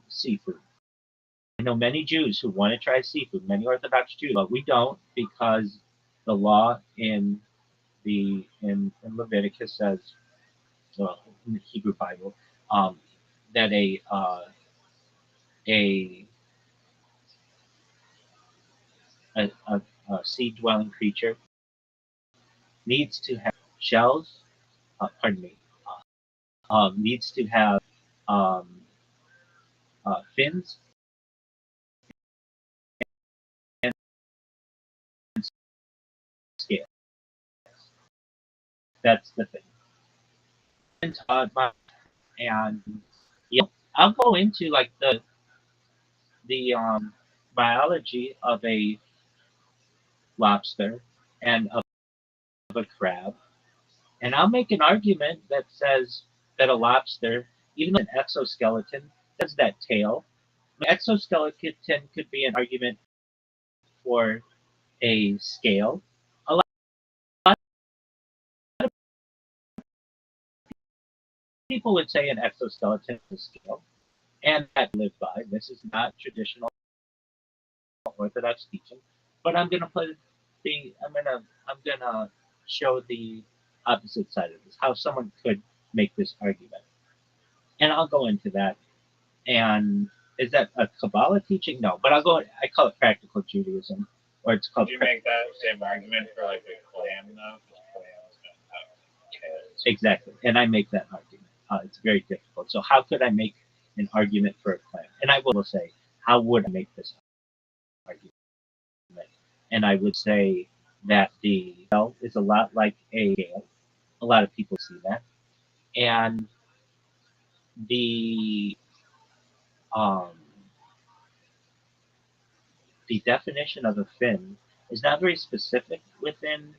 seafood. I know many Jews who want to try seafood, many Orthodox Jews, but we don't because the law in Leviticus says, well, in the Hebrew Bible, that a sea-dwelling creature needs to have shells. Pardon me. Needs to have um, fins and scales. That's the thing. And I'll go into like the biology of a lobster and of a crab, and I'll make an argument that says that a lobster, even an exoskeleton, has that tail. An exoskeleton could be an argument for a scale. A lot of people would say an exoskeleton is a scale, and that I live by. This is not traditional Orthodox teaching, but I'm gonna show the opposite side of this, how someone could make this argument, and I'll go into that. And is that a Kabbalah teaching? No, but I call it practical Judaism, or it's called. Did you make that same argument for like a clam though? Exactly, and I make that argument. It's very difficult. So how could I make an argument for a clam? And I will say, how would I make this argument? And I would say that the shell is a lot like a scale. A lot of people see that, and the um, the definition of a fin is not very specific within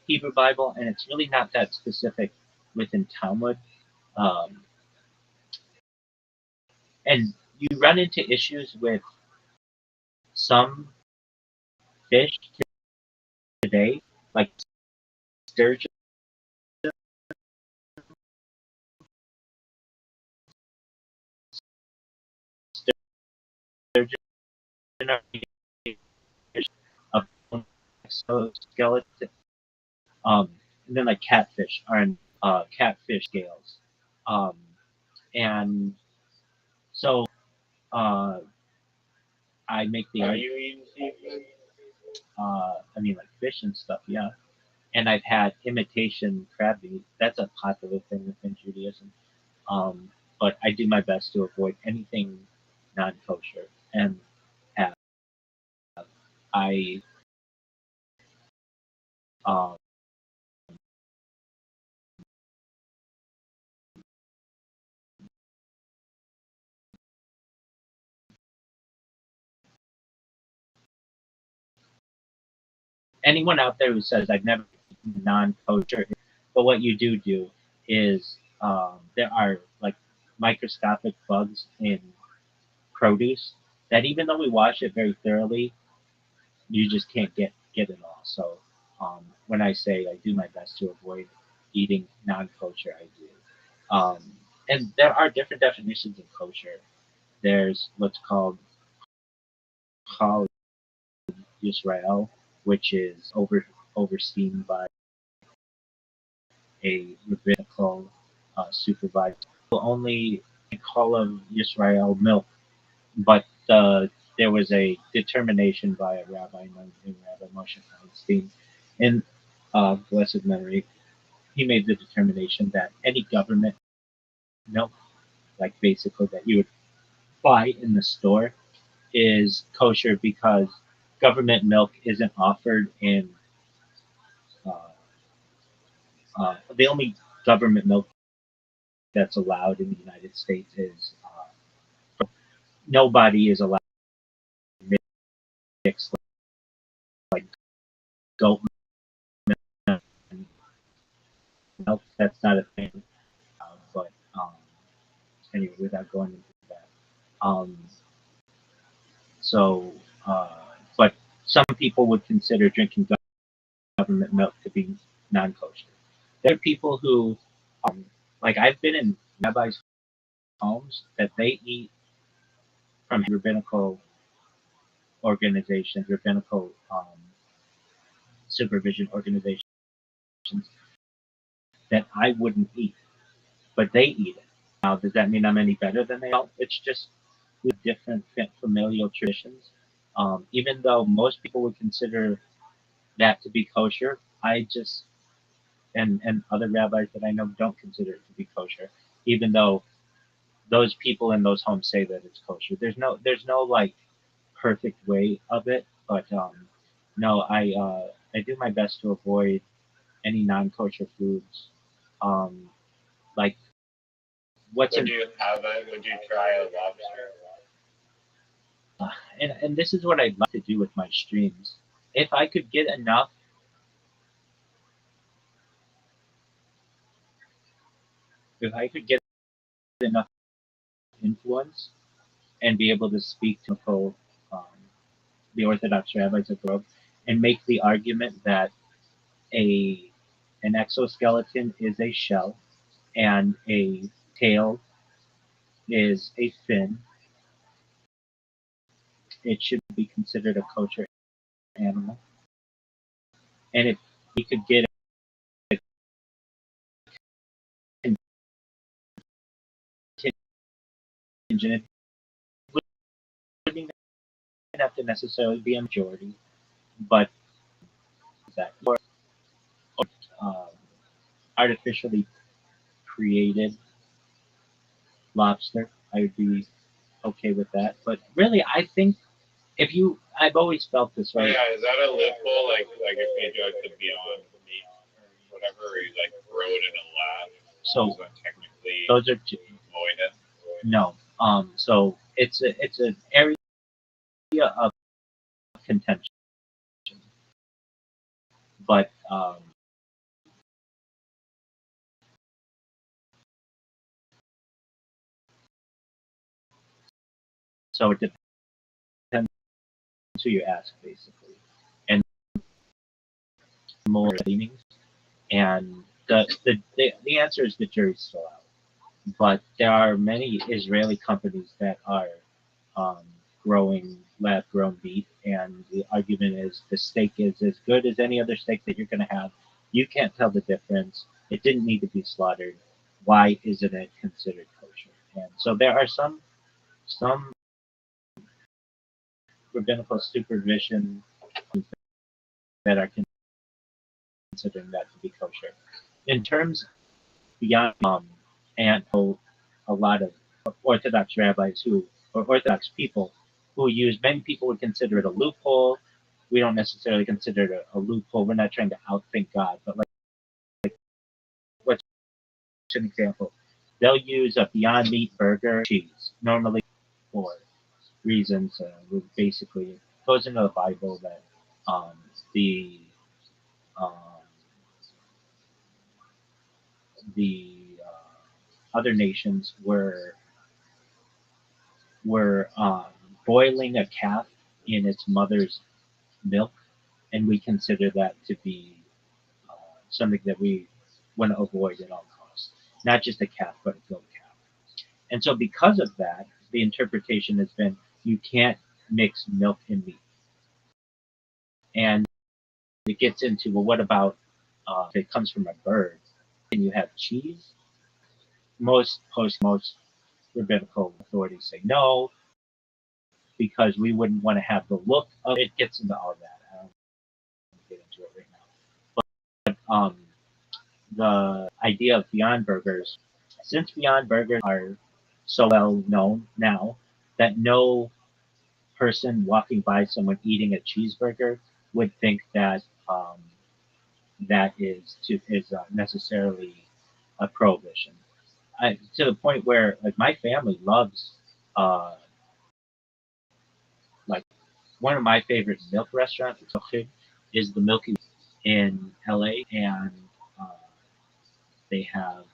Hebrew Bible, and it's really not that specific within Talmud. Um, and you run into issues with some fish today, like sturgeon. Sturgeon are fish of exoskeleton. And then like catfish are in catfish scales. Um, and so I make the Are argument. you eating seafood? I mean, like fish and stuff, yeah. And I've had imitation crab meat. That's a popular thing within Judaism. But I do my best to avoid anything non-kosher. And have I um, anyone out there who says I've never eaten non-kosher, but what you do is there are like microscopic bugs in produce that even though we wash it very thoroughly, you just can't get it all. So when I say I do my best to avoid eating non-kosher, I do. And there are different definitions of kosher. There's what's called Chal Yisrael, which is overseen by a rabbinical supervisor. Only Chal of Yisrael milk, but there was a determination by a rabbi named Rabbi Moshe Feinstein in blessed memory. He made the determination that any government milk, like basically that you would buy in the store, is kosher because government milk isn't offered in the only government milk that's allowed in the United States is nobody is allowed to mix like goat milk. That's not a thing. anyway, without going into that. Um, so, but some people would consider drinking government milk to be non-kosher. There are people who, like I've been in rabbis' homes that they eat from rabbinical organizations, rabbinical supervision organizations that I wouldn't eat, but they eat it. Now, does that mean I'm any better than they are? It's just with different familial traditions. Even though most people would consider that to be kosher, I just and other rabbis that I know don't consider it to be kosher, even though those people in those homes say that it's kosher. There's no like perfect way of it, but no, I do my best to avoid any non-kosher foods. Like what's Would you try a lobster? and this is what I'd like to do with my streams. If I could get enough influence and be able to speak to um, the Orthodox rabbis of the world and make the argument that an exoskeleton is a shell and a tail is a fin, it should be considered a kosher animal. And if we could get a contingent, it wouldn't have to necessarily be a majority, but that or artificially created lobster, I would be okay with that. But really, I think I've always felt this way. Yeah, is that a loophole? Like if you do it to Beyond Meat or whatever, or you like grow it in a lab, So technically those are avoid it? no. So it's an area of contention, but so it depends who you ask, basically, and more leanings. And the answer is the jury's still out. But there are many Israeli companies that are growing lab-grown beef, and the argument is the steak is as good as any other steak that you're going to have. You can't tell the difference. It didn't need to be slaughtered. Why isn't it considered kosher? And so there are some rabbinical supervision that are considering that to be kosher. In terms beyond and a lot of Orthodox rabbis or Orthodox people who use, many people would consider it a loophole. We don't necessarily consider it a loophole. We're not trying to outthink God, but like what's an example? They'll use a Beyond Meat burger cheese, normally for reasons. Basically, it goes into the Bible that the um, other nations were boiling a calf in its mother's milk, and we consider that to be something that we want to avoid at all costs. Not just a calf, but a goat calf. And so, because of that, the interpretation has been you can't mix milk and meat. And it gets into, well, what about if it comes from a bird? Can you have cheese? Most rabbinical authorities say no, because we wouldn't want to have the look of it. Gets into all that. I don't want to get into it right now. But the idea of Beyond Burgers, since Beyond Burgers are so well known now that no person walking by someone eating a cheeseburger would think that that is necessarily a prohibition. To the point where like my family loves like one of my favorite milk restaurants is the Milky in LA, and they have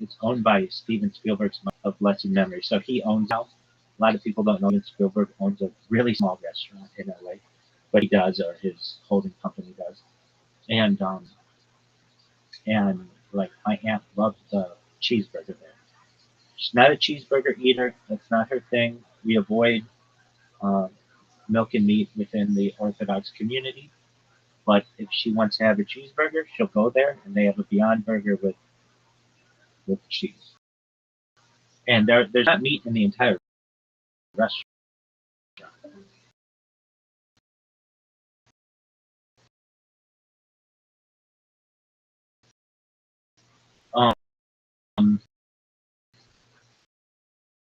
it's owned by Steven Spielberg's of blessed memory. So he owns a house. A lot of people don't know Steven Spielberg owns a really small restaurant in LA, but he does, or his holding company does. And like my aunt loves the cheeseburger there. She's not a cheeseburger eater. That's not her thing. We avoid milk and meat within the Orthodox community. But if she wants to have a cheeseburger, she'll go there, and they have a Beyond Burger with cheese. And there's not meat in the entire restaurant.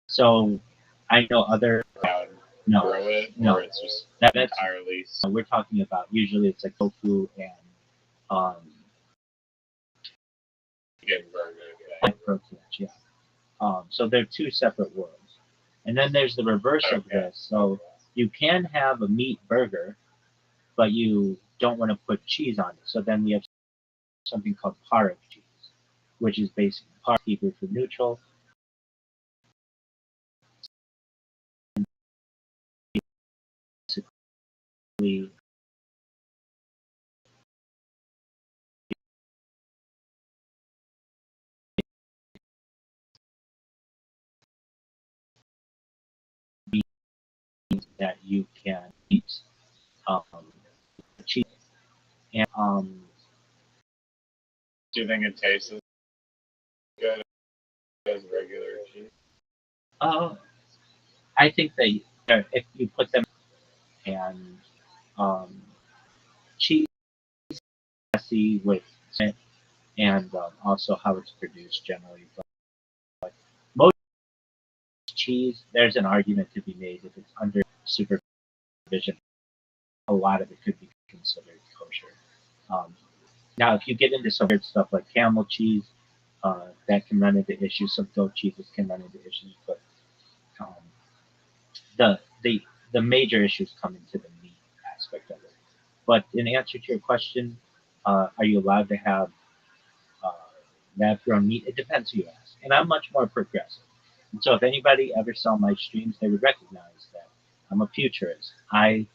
So I know other no grow it, no or it's just that's entirely. we're talking about. Usually it's like tofu and Chicken burger. plant proteins. Yeah. So they're two separate worlds. And then there's the reverse of this. So you can have a meat burger, but you don't want to put cheese on it. So then we have something called pareve cheese, which is basically pareve Hebrew for neutral. Basically, means that you can eat cheese. And Do you think it tastes as good as regular cheese? I think if you put them and cheese messy with it, and also how it's produced generally. But most cheese, there's an argument to be made if it's under supervision. A lot of it could be considered kosher. Now, if you get into some weird stuff like camel cheese, that can run into issues. Some goat cheeses can run into issues, but the major issues come into the meat aspect of it. But in answer to your question, are you allowed to have lab-grown meat? It depends who you ask. And I'm much more progressive. And so if anybody ever saw my streams, they would recognize that I'm a futurist. I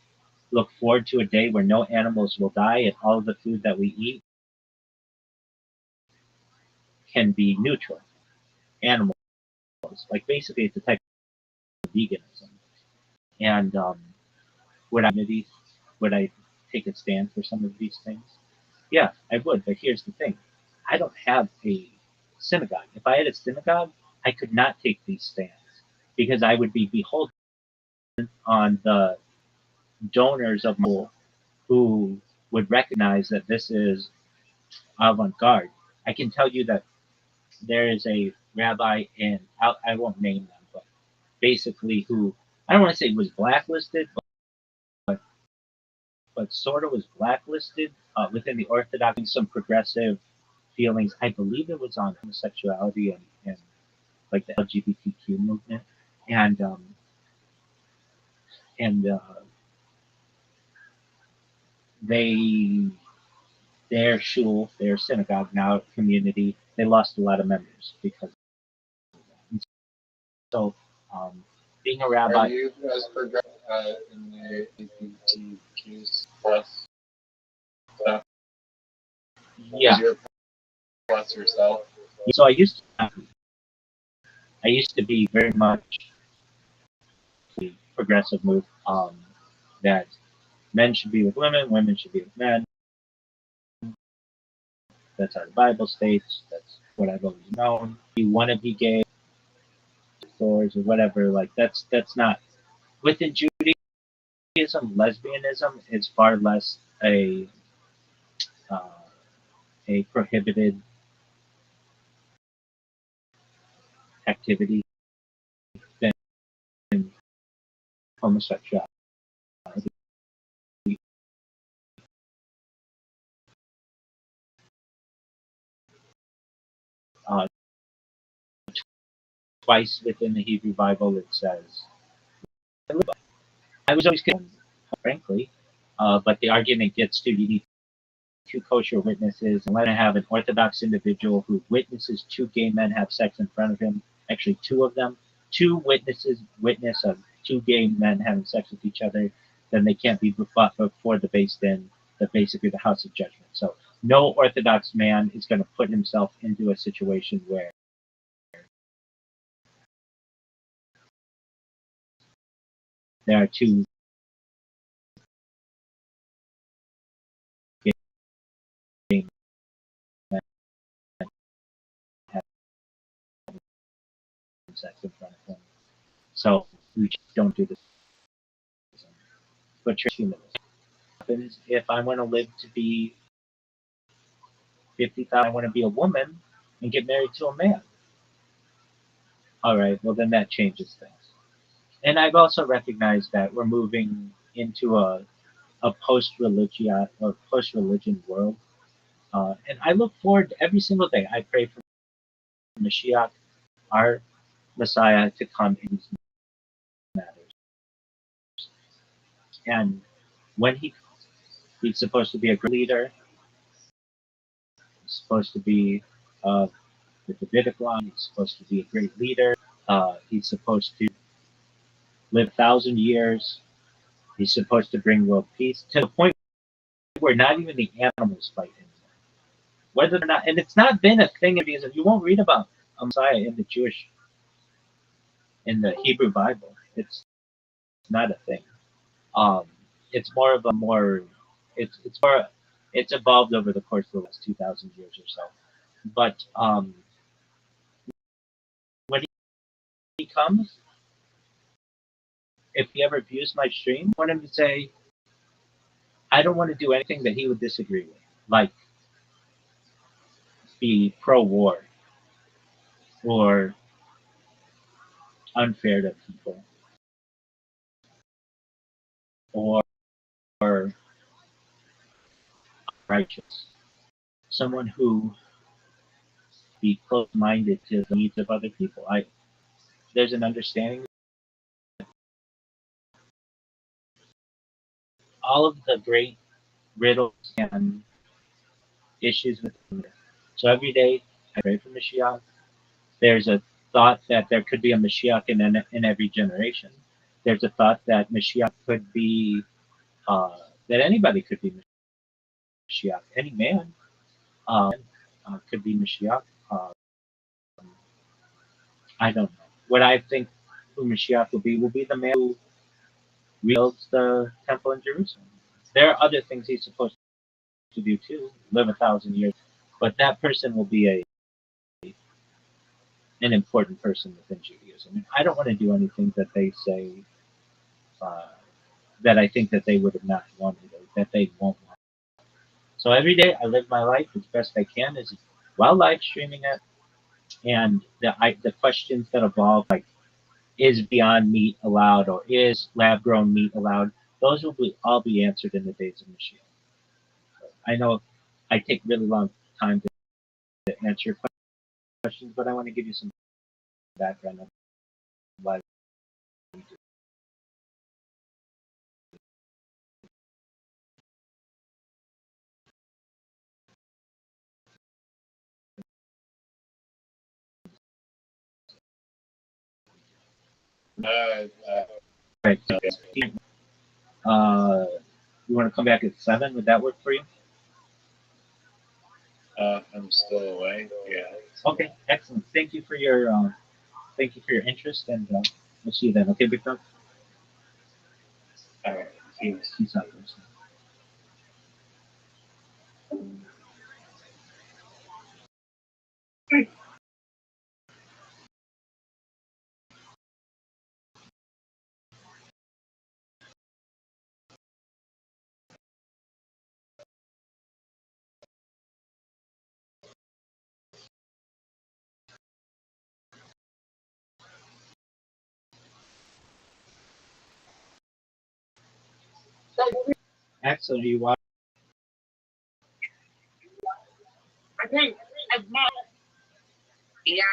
look forward to a day where no animals will die and all of the food that we eat can be neutral. Animals. Like basically it's a type of veganism. And would I take a stand for some of these things? Yeah, I would, but here's the thing. I don't have a synagogue. If I had a synagogue, I could not take these stands because I would be beholden on the donors of my who would recognize that this is avant-garde. I can tell you that there is a rabbi I won't name them, but basically who, I don't want to say was blacklisted, but sort of was blacklisted within the Orthodox, some progressive feelings. I believe it was on homosexuality and like the LGBTQ movement, and their shul, their synagogue, now community, they lost a lot of members because of that. And so, being a rabbi. Are you as progressive in the LGBTQ plus stuff? Yeah. You're plus yourself. So I used to be very much the progressive move that men should be with women, women should be with men. That's how the Bible states. That's what I've always known. You want to be gay, or whatever. Like that's not within Judaism. Lesbianism is far less a prohibited activity than homosexuality. Twice within the Hebrew Bible it says, I was always confused, frankly, but the argument gets to you need two kosher witnesses, and let him have an Orthodox individual who witnesses two gay men have sex in front of him. Actually, two of them. Two witnesses witness of two gay men having sex with each other, then they can't be brought before the Beis Din, basically the house of judgment. So no Orthodox man is going to put himself into a situation where there are two gay men having sex in front of him. So we just don't do this. But transhumanism happens if I want to live to be 50,000, I want to be a woman and get married to a man. All right, well then that changes things. And I've also recognized that we're moving into a post-religion world. And I look forward to every single day. I pray for Mashiach, our Messiah, to come in these matters. And when he's supposed to be a great leader, he's supposed to be the Davidic line, he's supposed to be a great leader, he's supposed to live 1,000 years, he's supposed to bring world peace, to the point where not even the animals fight anymore. Whether or not, and it's not been a thing in Judaism. You won't read about a Messiah in the Hebrew Bible. It's not a thing. It's more of a it's evolved over the course of the last 2,000 years or so. But when he comes, if he ever views my stream, I want him to say, I don't want to do anything that he would disagree with, like be pro-war or unfair to people or righteous. Someone who be close-minded to the needs of other people. There's an understanding that all of the great riddles and issues with them. So every day I pray for Mashiach. There's a thought that there could be a Mashiach in every generation. There's a thought that Mashiach could be that anybody could be Mashiach. Any man could be Mashiach. I don't know. What I think who Mashiach will be the man who rebuilds the temple in Jerusalem. There are other things he's supposed to do too, live 1,000 years, but that person will be an important person within Judaism. And I don't want to do anything that they say that I think that they would have not wanted or that they won't want. So every day I live my life as best I can, as while live streaming it, and the questions that evolve, like is Beyond Meat allowed or is lab grown meat allowed? Those will all be answered in the days of Mashiach. I know I take really long time to answer your questions, but I want to give you some background on why we do. Right. So, you want to come back at 7? Would that work for you? I'm still away. Yeah. Okay, excellent. Thank you for your interest, and we'll see you then. Okay, Big Dog? All right. Peace out. Axel, do you watch? I think as much. Yeah.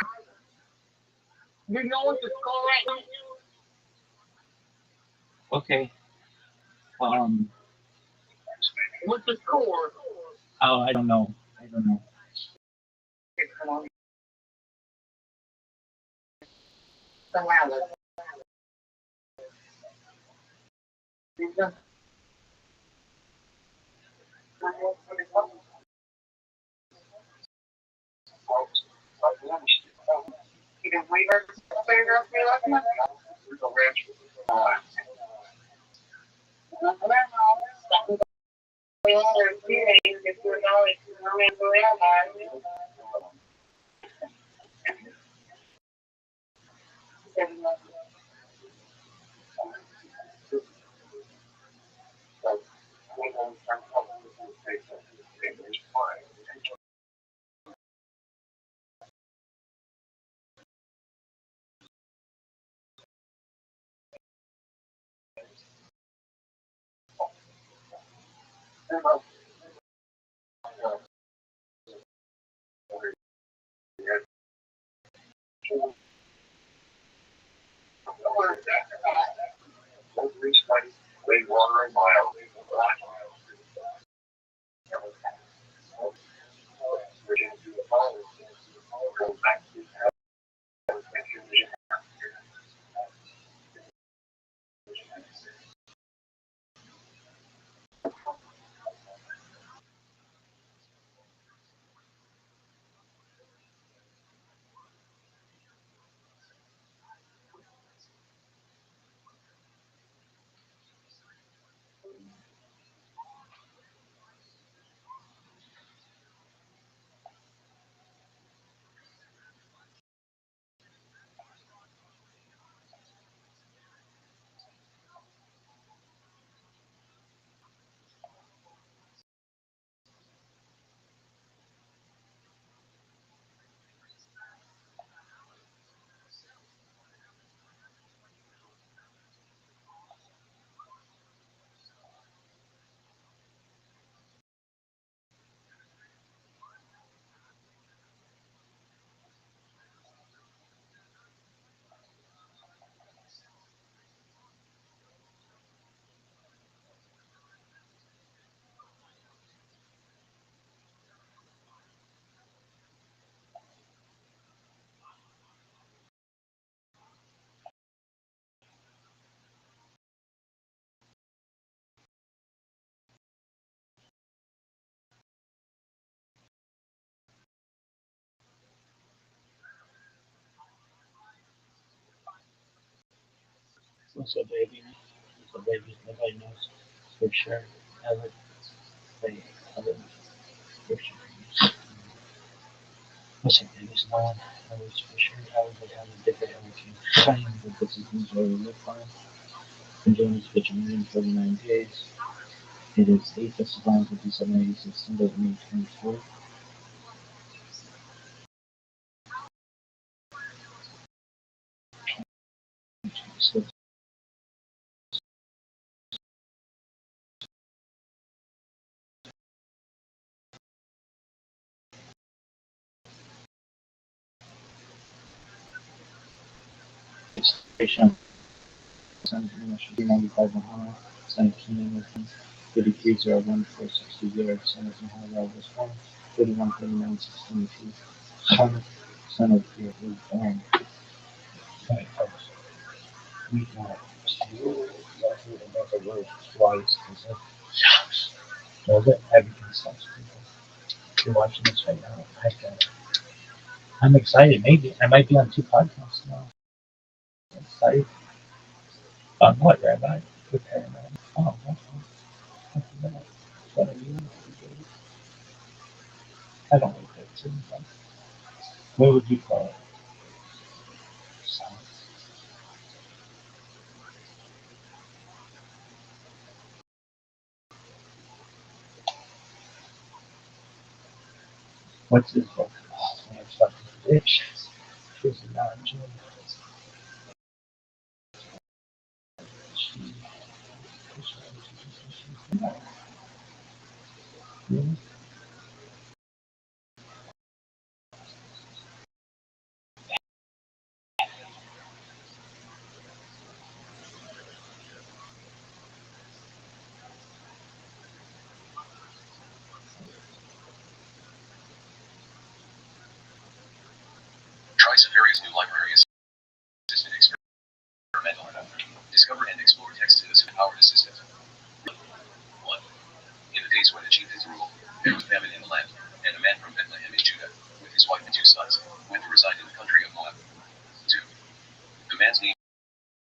You know what the score right now? Okay. What's the score? Oh, I don't know. I don't know. What's up, baby? What's up, baby? Nobody knows for sure. I would say, I would for sure. What's up, baby? No one knows for sure. I would have a different everything. Fine, but this is enjoy your fine. Enjoying this bitch 149 days. It is 8 Festival 5786 Sunday, May 24th. Station. Sun should be 95 Ohio. 17 3301 460 Son of Ohio, was 1 31 39 622. Son of your born. Right, folks. We got two about the word twice. Does it? Everything sucks, people. If you're watching this right now, I'm excited. Maybe I might be on 2 podcasts now. I'm excited. On what, Rabbi? Preparing. Oh, okay. What are you? I don't like that too. What would you call it? What's his book? Oh, man, fucking bitch. She's a non-Jew. Area's new library assistant experimental. Discover and explore text in the powered assistant. 1. In the days when the chief is ruled, there was famine in the land, and a man from Bethlehem in Judah, with his wife and 2 sons, went to reside in the country of Moab. 2. The man's name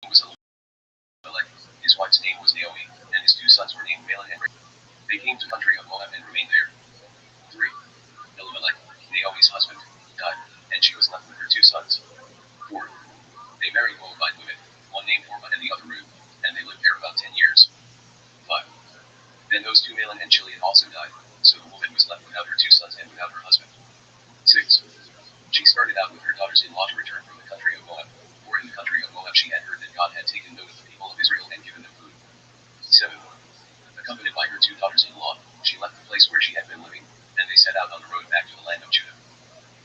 was Elimelech, his wife's name was Naomi, and his 2 sons were named Mahlon and Reuben. They came to the country of Moab and remained there. 3. Elimelech, Naomi's husband, died, and she was left with her 2 sons. 4. They married Moabite women, one named Orpah and the other Ruth, and they lived there about 10 years. 5. Then those 2 Mahlon and Chilion also died, so the woman was left without her 2 sons and without her husband. 6. She started out with her daughters-in-law to return from the country of Moab, for in the country of Moab she had heard that God had taken note of the people of Israel and given them food. 7. Accompanied by her 2 daughters-in-law, she left the place where she had been living, and they set out on the road back to the land of Judah.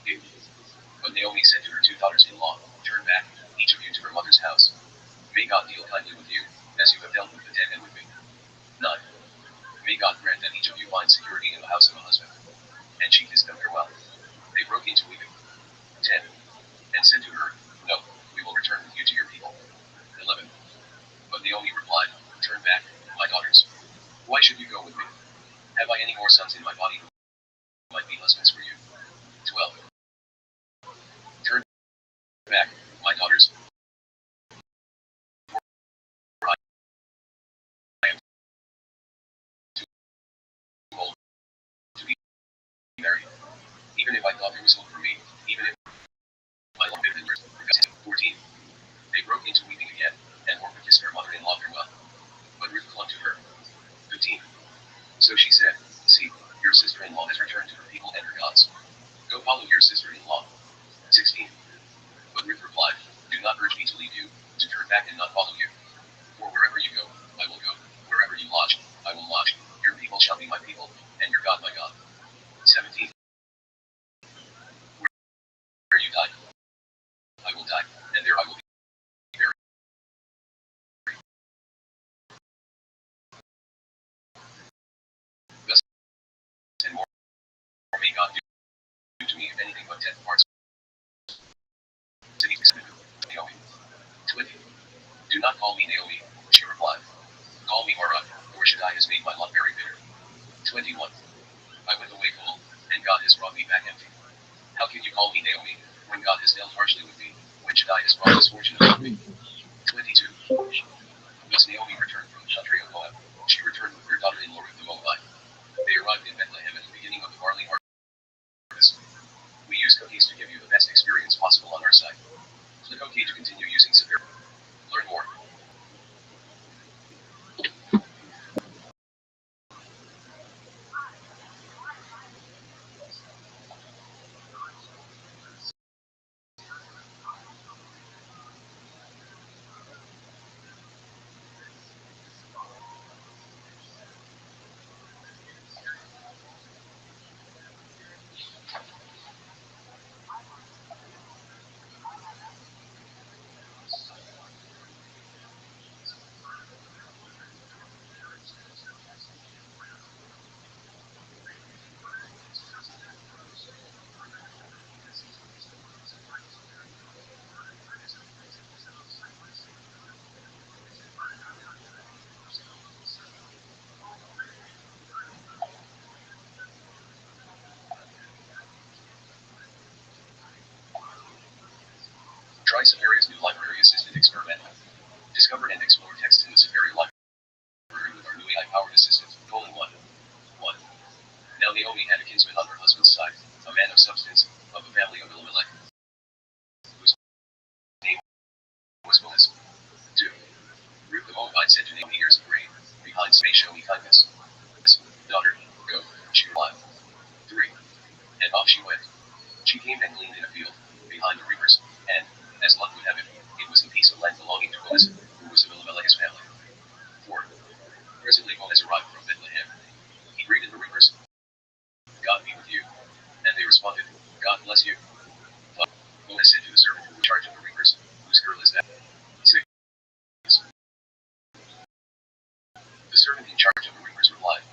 8. But Naomi said to her 2 daughters-in-law, "Turn back, each of you to her mother's house. May God deal kindly with you, as you have dealt with the dead and with me." 9. May God grant that each of you find security in the house of a husband. And she kissed them farewell. They broke into weeping. 10. And said to her, "No, we will return with you to your people." 11. But Naomi replied, "Turn back, my daughters. Why should you go with me? Have I any more sons in my body who might be husbands for you?" 12. Turn back, my daughters. For I am too old to be married. Even if I thought there was hope for me, even if my love had been 14. They broke into weeping again, and Orpah kissed her mother-in-law farewell. But Ruth clung to her. 15. So she said, "See, your sister-in-law has returned to her people and her gods. Go follow your sister-in-law." 16. But Ruth replied, "Do not urge me to leave you, to turn back and not follow you. For wherever you go, I will go. Wherever you lodge, I will lodge. Your people shall be my people, and your God my God." 17. Where you die, I will die, and there I will be buried. Thus and more may God do to me if anything but death parts. Naomi. 20. "Do not call me Naomi," she replied. "Call me Mara, for Shaddai has made my lot very bitter." 21. "I went away full, and God has brought me back empty. How can you call me Naomi, when God has dealt harshly with me, when Shaddai has brought misfortune upon me?" 22. Thus Naomi returned from the country of Moab. She returned with her daughter-in-law Ruth the Moabite. They arrived in Bethlehem at the beginning of the barley harvest. We use cookies to give you the best experience possible on our site. Click OK to continue using Sapphire. Learn more. Try Sapphire's new library assistant experimental. Discover and explore text in the Sapphire's library with our new AI-powered assistant. 1. 1. Now Naomi had a kinsman on her husband's side, a man of substance, of the family of Elimelech, whose name was Boaz. 2. Ruth the Moabite said to Naomi, "Ears of grain, behind may show me kindness." "Daughter, go," she replied. 3. And off she went. She came and gleaned in a field, behind the reapers, and, as luck would have it, it was the piece of land belonging to Boaz, who was of Elimelech's family. 4. Presently Boaz arrived from Bethlehem. He greeted the reapers. "God be with you." And they responded, "God bless you." 5. Boaz said to the servant who was in charge of the reapers, "Whose girl is that?" 6. The servant in charge of the reapers replied,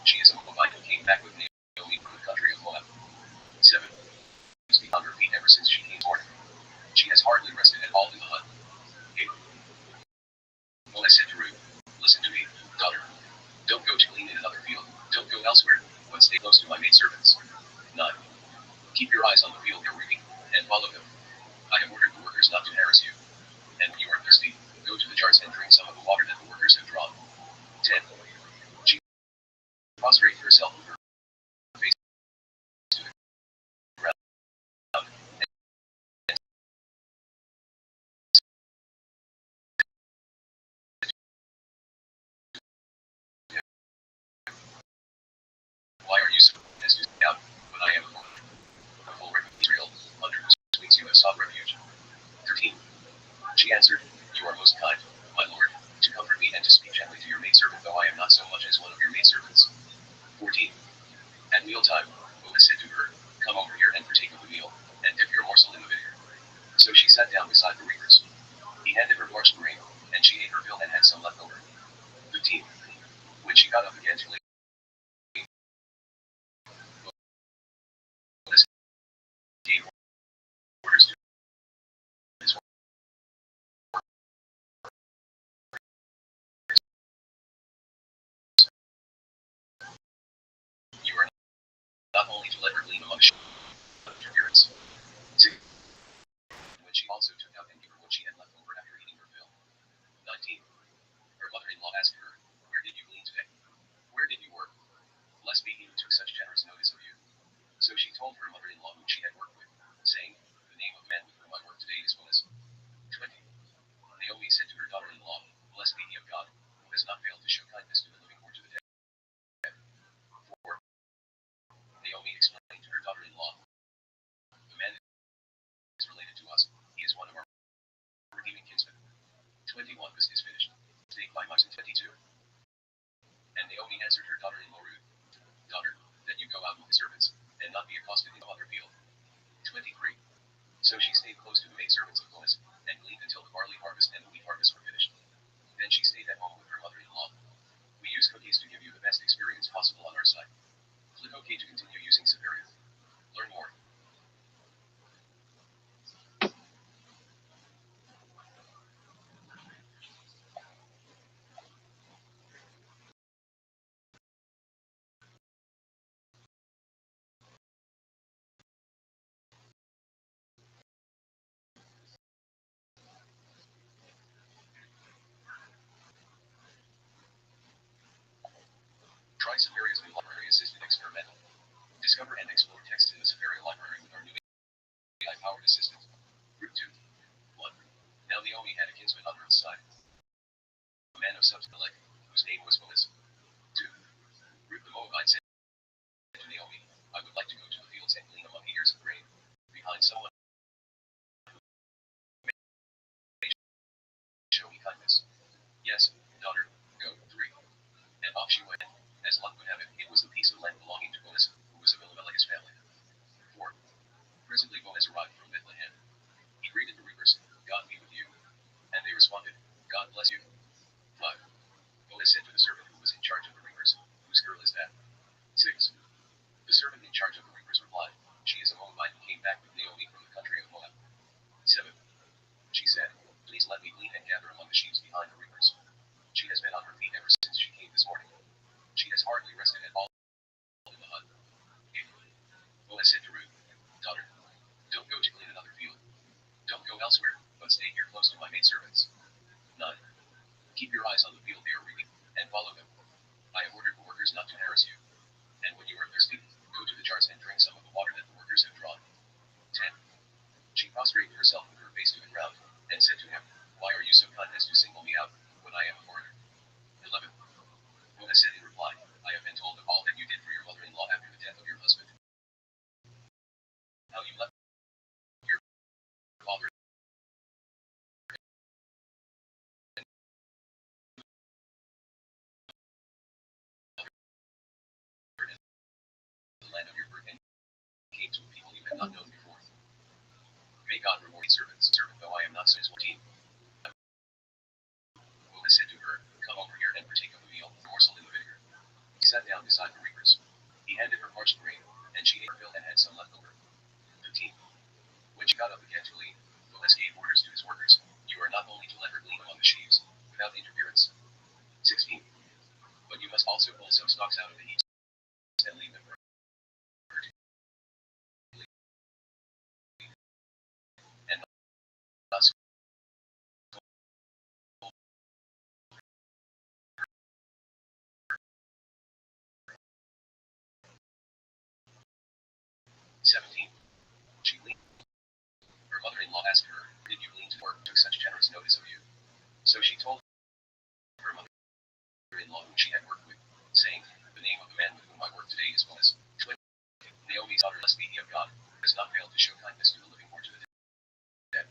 "She is a Moabite who came back with Naomi from the country of Moab." 7. She was on her feet ever since she came not only to let her glean among the sheep of interference. 2. When she also took out and gave her what she had left over after eating her fill. 19. Her mother-in-law asked her, "Where did you glean today? Where did you work? Blessed be he who took such generous notice of you." So she told her mother-in-law whom she had worked with, saying, "The name of the man with whom I work today is Boaz." 20. Naomi said to her daughter-in-law, "Blessed be he of God, who has not failed to show kindness to the living or to the dead." 4. Naomi explained to her daughter-in-law, "The man is related to us. He is one of our redeeming kinsmen." 21 This is finished. Take 5 months and 22. And Naomi answered her daughter-in-law Ruth, "Daughter, that you go out with the servants, and not be accosted in the other field." 23. So she stayed close to the maidservants of Boaz, and gleaned until the barley harvest and the wheat harvest were finished. Then she stayed at home with her mother-in-law. We use cookies to give you the best experience possible on our site. Click OK to continue using Severia. Learn more. Try Severia's new library-assisted experimental. Discover and explore texts in the Severia library with our new AI-powered assistant. Group 2. 1. Now Naomi had a kinsman on Ruth's side, a man of substance, whose name was Boaz. 2. Ruth the Moabite said to Naomi, "I would like to go to the fields and glean among the ears of grain, behind someone who may show me kindness." "Yes, daughter, go." 3. And off she went. As luck would have it, it was the piece of land belonging to Boaz, who was of Elimelech's family. 4. Presently Boaz arrived from Bethlehem. He greeted the reapers, "God be with you." And they responded, "God bless you." 5. Boaz said to the servant who was in charge of the reapers, "Whose girl is that?" 6. The servant in charge of the reapers replied, "She is a Moabite who came back with Naomi from the country of Moab." 7. She said, "Please let me glean and gather among the sheaves behind the reapers." She has been on her feet ever since she came this morning. She has hardly rested at all in the hut. 8. Boaz said to Ruth, "Daughter, don't go to glean another field. Don't go elsewhere, but stay here close to my maidservants." 9. Keep your eyes on the field they are reaping, and follow them. I have ordered the workers not to harass you. And when you are thirsty, go to the jars and drink some of the water that the workers have drawn. 10. She prostrated herself with her face to the ground, and said to him, "Why are you so kind as to single me out, when I am a foreigner?" 11. Boaz said in reply, "I have been told of all that you did for your mother-in-law after the death of your husband. How you left your father and the land of your birth and came to a people you had not known before. May God reward servants, servant though I am not." Since 14. Boaz said to her, "Come over here and partake of the meal, a morsel in the vinegar." He sat down beside the reapers. He handed her parched grain, and she ate her fill and had some left over. 15. When she got up again to leave, Boaz gave orders to his workers, "You are not only to let her glean among the sheaves, without interference." 16. But you must also pull some stalks out of the heaps and leave them for her to glean. And thus 17. She gleaned. Her mother-in-law asked her, "Did you glean to work? Took such generous notice of you." So she told her mother-in-law whom she had worked with, saying, "The name of the man with whom I work today is Boaz." 20. Naomi's daughter, blessed be he of God, has not failed to show kindness to the living or to the dead.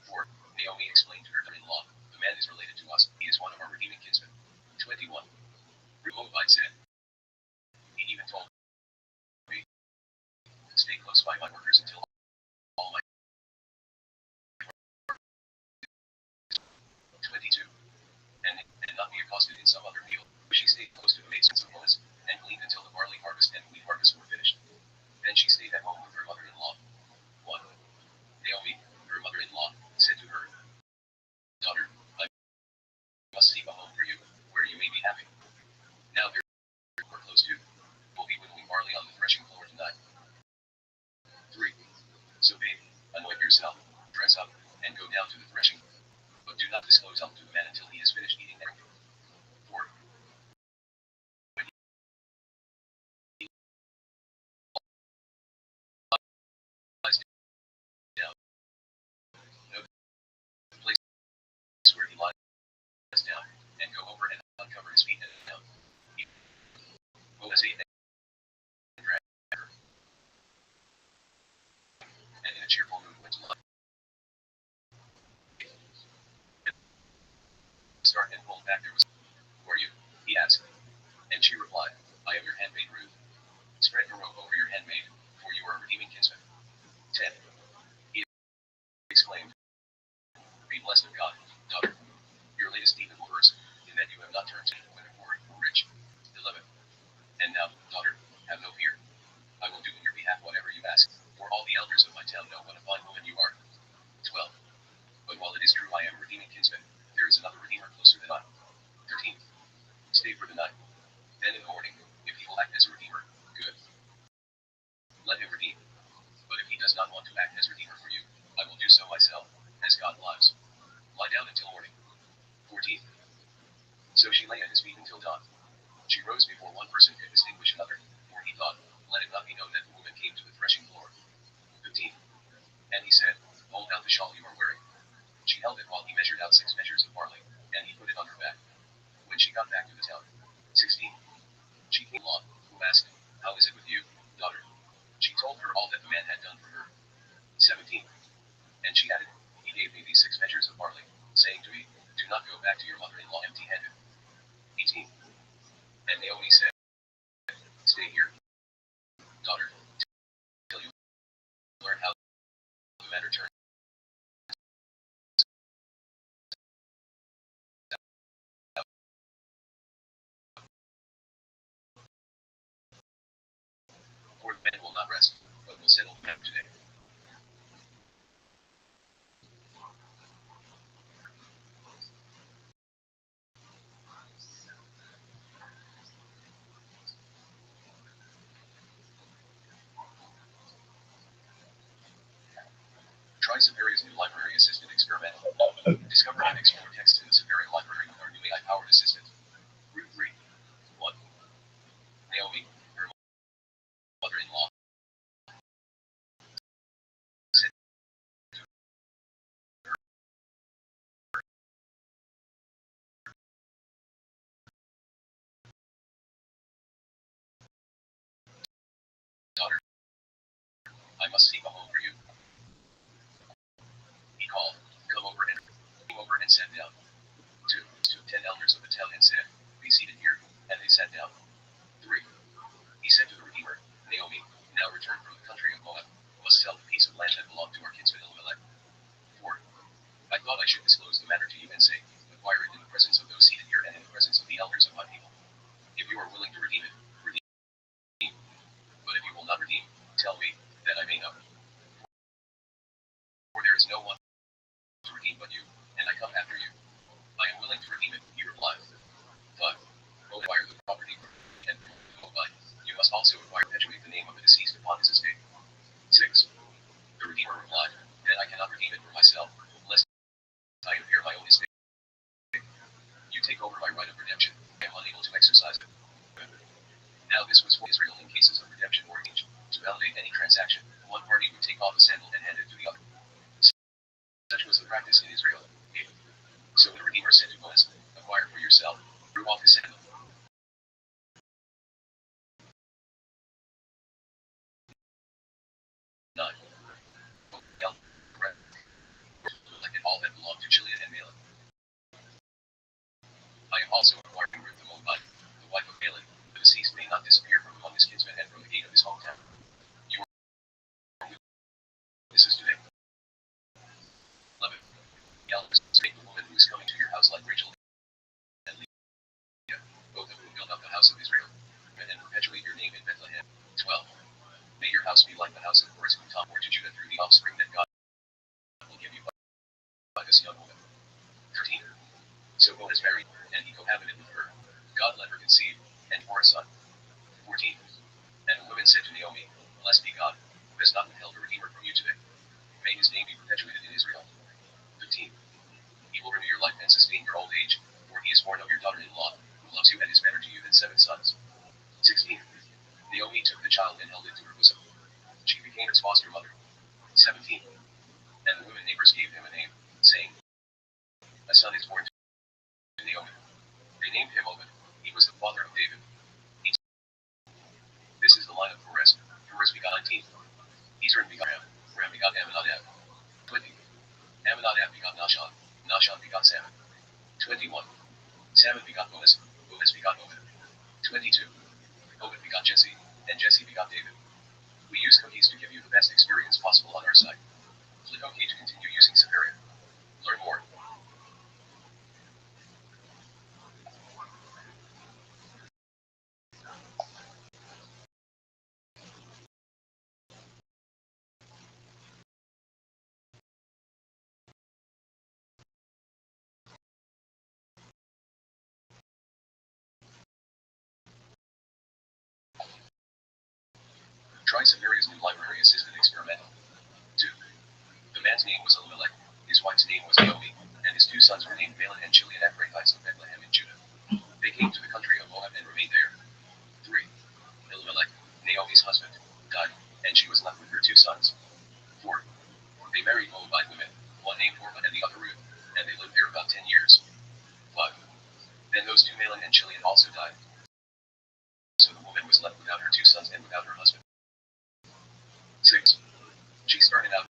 4. Naomi explained to her daughter-in-law, "The man is related to us. He is one of our redeeming kinsmen." 21. The Moabite said, "He even told me, 'Stay close by my workers until all my..." 22. And not be accosted in some other field. She stayed close to the maidservants of Boaz, and gleaned until the barley harvest and the wheat harvest were finished. Then she stayed at home with her mother-in-law. 1. Naomi, her mother-in-law, said to her, "Daughter, I must seek a home for you, where you may be happy. Now yourself, dress up, and go down to the threshing. But do not disclose all to the man until he has finished eating and drinking. 4. When he lies down, know the place where he lies down, and go over and uncover his feet and down. He will say and drag her, and in a cheerful mood went to lie. Start and pulled back. There was, who are you? He asked. And she replied, I am your handmaid Ruth. Spread your robe over your handmaid, for you are a redeeming kinsman. 10. He exclaimed, Be blessed of God, daughter. Your latest deed is worse, in that you have not turned to me whether poor or rich. 11. And now, daughter, have no fear. I will do in your behalf whatever you ask, for all the elders of my town know what a fine woman you are. 12. But while it is true I am a redeeming kinsman, there is another redeemer closer than I. 13. Stay for the night. Then in the morning, if he will act as a redeemer, good. Let him redeem. But if he does not want to act as redeemer for you, I will do so myself, as God lives. Lie down until morning. 14. So she lay at his feet until dawn. She rose before one person could distinguish another, for he thought, let it not be known that the woman came to the threshing floor. 15. And he said, Hold out the shawl you are wearing. She held it while he measured out 6 measures of barley, and he put it on her back. When she got back to the town. 16. She came along, who asked, How is it with you, daughter? She told her all that the man had done for her. 17. And she added, He gave me these 6 measures of barley, saying to me, Do not go back to your mother-in-law empty-handed. 18. And Naomi said, Stay here, daughter, till you learn how the matter turns. For the man will not rest, but will settle the matter today. Try Safari's new library assistant experimental. Discover and explore text in the Safari library with our new AI-powered assistant. Route 3. 1. Naomi, her mother-in-law, said to her, Daughter, I must seek a home for you. He called, came over and sat down. 2. To 10 elders of the town and said, Be seated here, and they sat down. 3. He said to the Redeemer, Naomi, now returned from the country of Moab, must sell the piece of land that belonged to our kinsman Elimelech. 4. I thought I should disclose the matter to you and say, Acquire it in the presence of those seated here and in the presence of the elders of my people. If you are willing to redeem it, redeem. But if you will not redeem, tell me, that I may know. For there is no one to redeem but you, and I come after you. I am willing to redeem it, he replied. 5. Acquire the property, and you must also perpetuate the name of the deceased upon his estate. 6. The Redeemer replied, Then I cannot redeem it for myself, lest I impair my own estate. You take over my right of redemption, I am unable to exercise it. Now this was for Israel in cases of redemption mortgage. To validate any transaction, one party would take off a sandal and hand it to the other. Such was the practice in Israel. 8. So the Redeemer said to Boaz, Acquire for yourself, threw off his sandal. 9. Collected all that belonged to Chilean and Malin. I am also acquiring Ruth the Moabite, the wife of Malin. The deceased may not disappear from among his kinsmen and from the gate of his hometown. You are witnesses today. 11. The elders spake the woman who is coming to your house like Rachel and Leah, both of whom built up the house of Israel, and perpetuate your name in Bethlehem. 12. May your house be like the house of Korah who taught more foster mother. 17. And the women neighbors gave him a name, saying, a son is born to Naomi. They named him Obed. He was the father of David. 18. This is the line of Perez. Perez begot 19. Ezra begot Ram. Ram begot Amminadab. 20. Amminadab begot Nahshon. Nahshon begot Salmon. 21. Salmon begot Boaz. Boaz begot Obed. 22. Obed begot Jesse. And Jesse begot David. We use cookies to give you the best experience possible on our site. Click OK to continue using Safari. Learn more. Try Safari's new library assistant experimental. 2. The man's name was Elimelech, his wife's name was Naomi, and his 2 sons were named Mahlon and Chilion, Ephrathites of Bethlehem in Judah. They came to the country of Moab and remained there. 3. Elimelech, Naomi's husband, died, and she was left with her 2 sons. 4. They married Moabite women, one named Orpah and the other Ruth, and they lived there about 10 years. 5. Then those 2 Mahlon and Chilion also died. So the woman was left without her 2 sons and without her husband. 6. She started out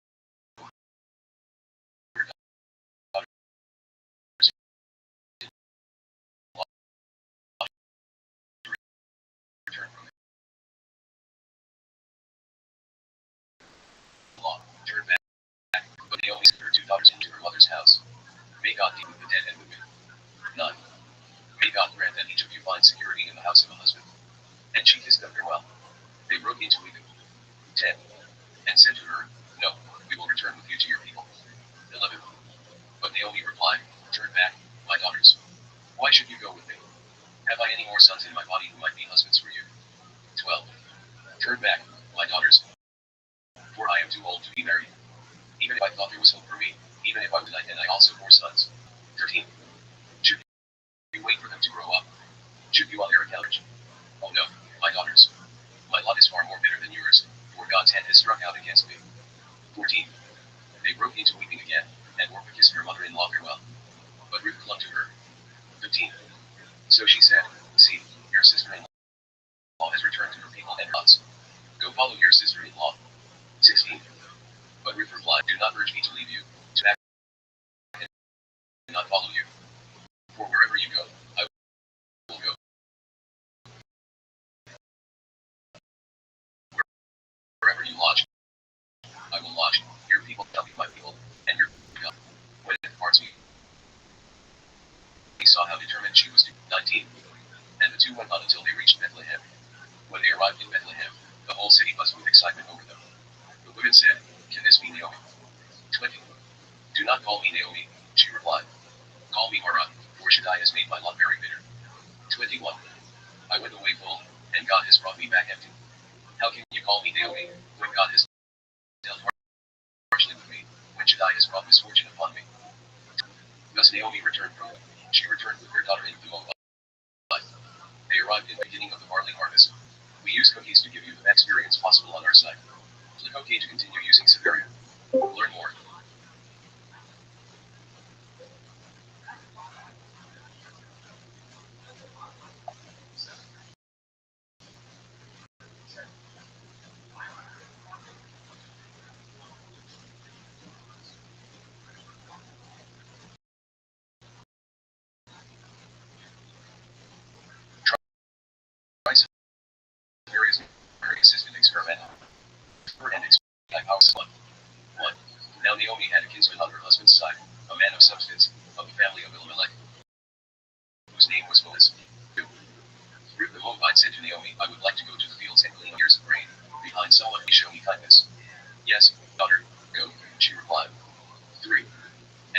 turned back, but Naomi sent her 2 daughters into her mother's house. May God deal with the dead and the wicked. 9. May God grant that each of you find security in the house of a husband. And she kissed them farewell. They broke into weeping. 10. And said to her, no, we will return with you to your people. 11. But Naomi replied, turn back, my daughters. Why should you go with me? Have I any more sons in my body who might be husbands for you? 12. Turn back, my daughters. For I am too old to be married. Even if I thought there was hope for me, even if I would and I also bore sons. 13. Should you wait for them to grow up? Should you on their account? Oh no, my daughters. My lot is far more bitter than yours, for God's hand has struck out against me. 14. They broke into weeping again, and Orpah kissed her mother-in-law farewell. But Ruth clung to her. 15. So she said, see, your sister-in-law has returned to her people and gods. Go follow your sister-in-law. 16. But Ruth replied, do not urge me to leave you, to act and not follow you. For wherever you go, I will go. Wherever you lodge, I will lodge. Your people shall be my people, and your God. When it departs me, he saw how determined she was to. 19. And the 2 went on until they reached Bethlehem. When they arrived in Bethlehem, the whole city buzzed with excitement over them. The women said, can this be Naomi? 20. Do not call me Naomi, she replied. Call me Mara, for Shaddai has made my lot very bitter. 21. I went away full, and God has brought me back empty. How can you call me Naomi, when God has dealt harshly with me, when Shaddai has brought misfortune upon me? Thus Naomi returned from them. She returned with her daughter into Moab. They arrived in the beginning of the barley harvest. We use cookies to give you the best experience possible on our site. Click OK to continue using Safari. Learn more. Try Safari's very assistant experimental. And experimental house 1. 1. Now Naomi had a kinsman on her husband's side, a man of substance, of the family of Elimelech, whose name was Boaz. 2. Ruth the Moabite said to Naomi, I would like to go to the fields and glean ears of grain. Behind someone may show me kindness. Yes, daughter, go, she replied. 3.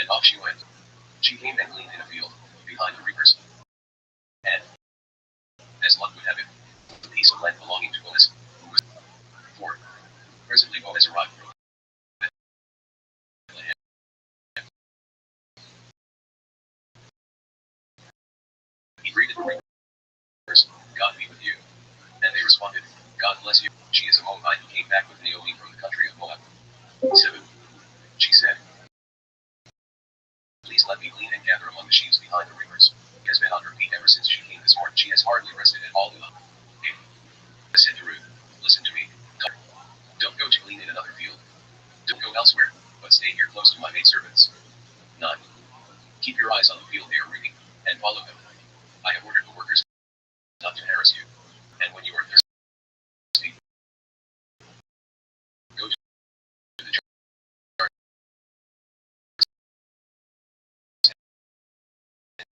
And off she went. She came and gleaned in a field, behind the reapers. And, as luck would have it, a piece of land belonging to Boaz, who was 4. Presently Boaz arrived from Bethlehem. He greeted the reapers, God be with you. And they responded, God bless you. She is a Moabite who came back with Naomi from the country of Moab. 7. She said, please let me glean and gather among the sheaves behind the reapers. She has been on her feet ever since she came this morning. She has hardly rested at all. 8. I said to Ruth, listen to me, daughter. Don't go to glean in another field. Don't go elsewhere, but stay here close to my maidservants. 9. Keep your eyes on the field they are reaping, and follow them. I have ordered the workers not to harass you. And when you are thirsty, go to the jar and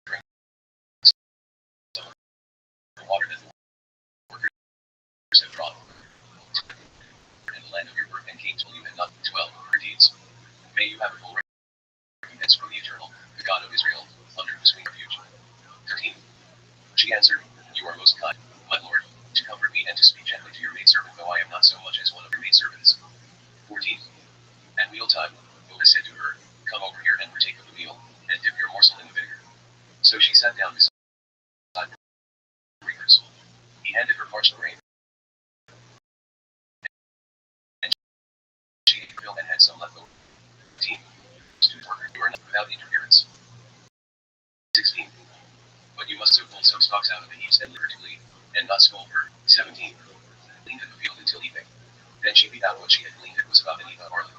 drink some of the water that the workers have drawn. In the land of your birth and came till you had not. 12. Your deeds. May you have a full recompense from the Eternal, the God of Israel, under whose wing refuge. 13. She answered, you are most kind, my lord, to comfort me and to speak gently to your maidservant, though I am not so much as one of your maidservants. 14. At mealtime, Boaz said to her, come over here and partake of the meal, and dip your morsel in the vinegar. So she sat down beside the reapers. He handed her parched grain, and she ate her fill and had some left over. 15. Student worker, you are not without interference. 16. But you must have pulled some stalks out of the heaps and leave her to glean, and not scold her. 17. Gleaned in the field until evening. Then she beat out what she had gleaned. It was about an ephah of barley.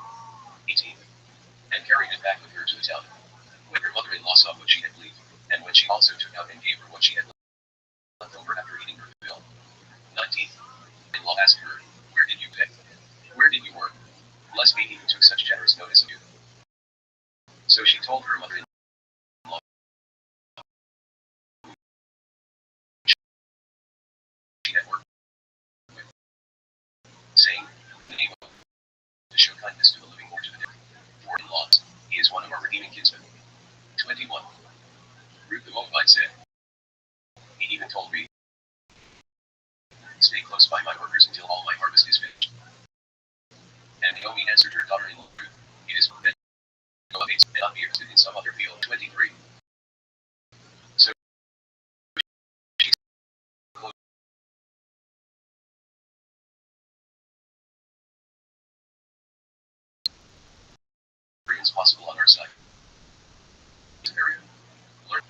18. And carried it back with her to the town. When her mother-in-law saw what she had gleaned, and when she also took out and gave her what she had left over after eating her fill. 19. In-law asked her, where did you pick? Where did you work? Blessed be he who took such generous notice of you. So she told her mother-in-law she had worked with, saying, the name of to show kindness to the living or to the dead. For in-laws, he is one of our redeeming kinsmen. 21. Ruth the Moabite said, he even told me, stay close by my workers until all my harvest is finished. And Naomi answered her daughter-in-law Ruth, it is that Moabites may not be interested in some other field. 23. So she closed as possible on our side. Area. Learn.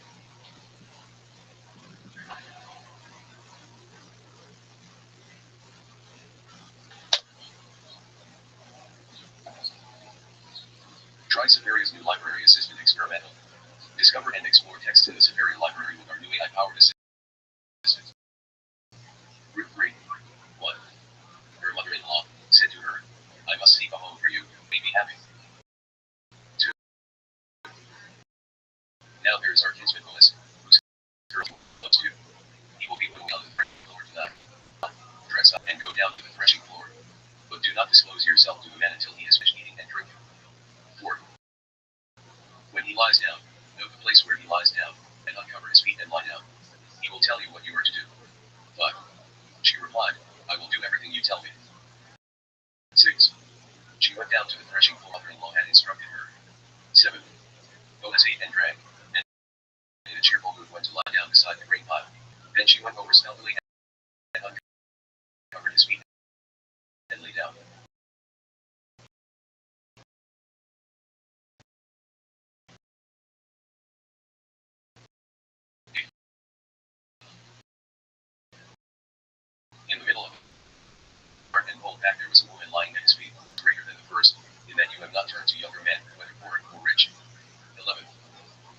Try Severia's new library assistant experimental. Discover and explore text in the Severia library with our new AI-powered assistant. Route 3. 1. Her mother-in-law said to her, I must seek a home for you, may be happy. 2. Now there is our kinsman Boaz, whose girl loves you. He will be putting on the threshing floor tonight. Dress up and go down to the threshing floor. But do not disclose yourself to the man until he has finished eating and drinking. 4. When he lies down, know the place where he lies down, and uncover his feet and lie down. He will tell you what you are to do. 5. She replied, I will do everything you tell me. 6. She went down to the threshing floor mother-in-law had instructed her. 7. Boaz ate and drank, and in a cheerful mood went to lie down beside the grain pile. Then she went over stealthily and uncovered his feet and lay down. In the middle of the dark and cold pack there was a woman lying at his feet, greater than the first, in that you have not turned to younger men, whether poor or rich. 11.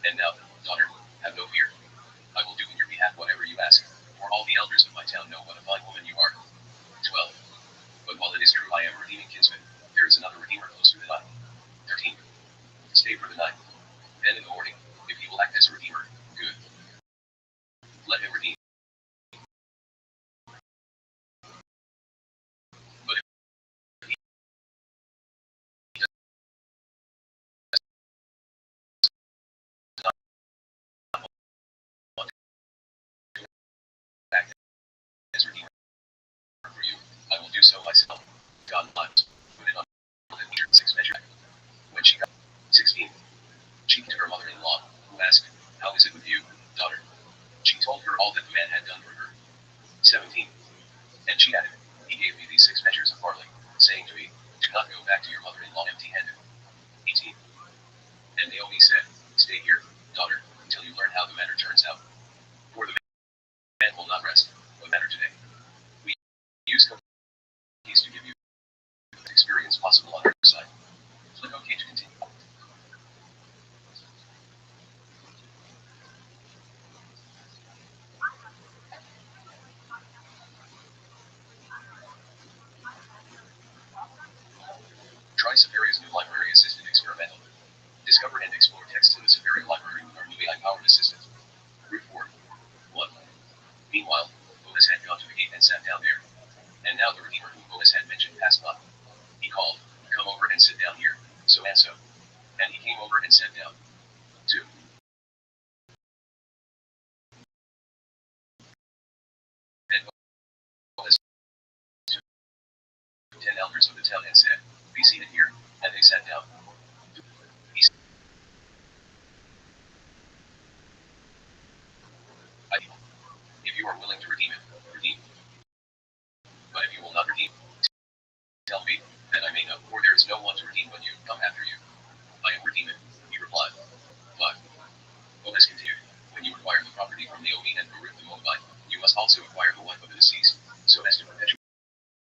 And now, daughter, have no fear. I will do in your behalf whatever you ask, for all the elders of my town know what a fine woman you are. 12. But while it is true I am a redeeming kinsman, there is another redeemer closer than I. 13. Stay for the night. Then in the morning, if he will act as a redeemer, good. Let him redeem. But if he does not back to your mother-in-law empty-handed. 18. And Naomi said, stay here, daughter, until you learn how the matter turns out. For the man will not rest the matter today. We use cookies to give you the best experience possible on our side. Click OK to continue. Try Safari's new library assistant experimental. Discover and explore text in the Safari library with our new AI-powered assistant. Route 4. 1. Meanwhile, Boaz had gone to the gate and sat down there. And now the Redeemer whom Boaz had mentioned passed by. He called, come over and sit down here, so and so. And he came over and sat down. 2. Then Boaz took 10 elders of the town and said, be seated here, and they sat down. He said, if you are willing to redeem it, redeem. But if you will not redeem, tell me, that I may know, for there is no one to redeem but you, come after you. I am redeeming, he replied. But Boaz continued, when you acquire the property from Naomi and from Ruth the Moabite, you must also acquire the wife of the deceased, so as to perpetuate